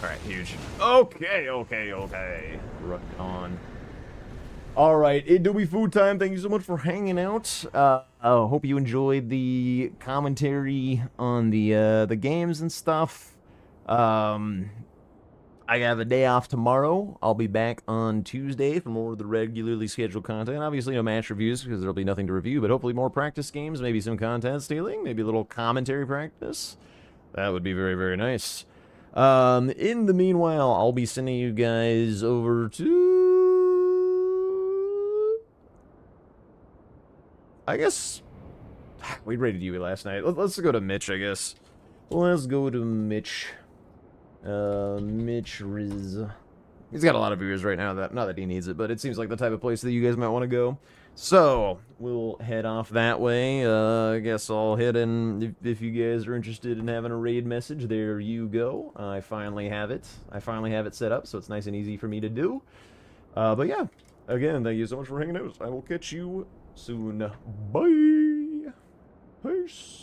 [SPEAKER 1] Alright, huge. Okay. Rock on. Alright, it'll be food time. Thank you so much for hanging out. I hope you enjoyed the commentary on the games and stuff. I have a day off tomorrow. I'll be back on Tuesday for more of the regularly scheduled content. Obviously, no match reviews because there'll be nothing to review, but hopefully more practice games, maybe some content stealing, maybe a little commentary practice. That would be very, very nice. In the meanwhile, I'll be sending you guys over to... I guess... We rated you last night. Let's go to Mitch, I guess. Let's go to Mitch. Mitch Riz. He's got a lot of viewers right now, not that he needs it, but it seems like the type of place that you guys might want to go. So, we'll head off that way. I guess I'll hit in, if you guys are interested in having a raid message, there you go. I finally have it. I finally have it set up, so it's nice and easy for me to do. But yeah, again, thank you so much for hanging out. I will catch you soon. Bye! Peace!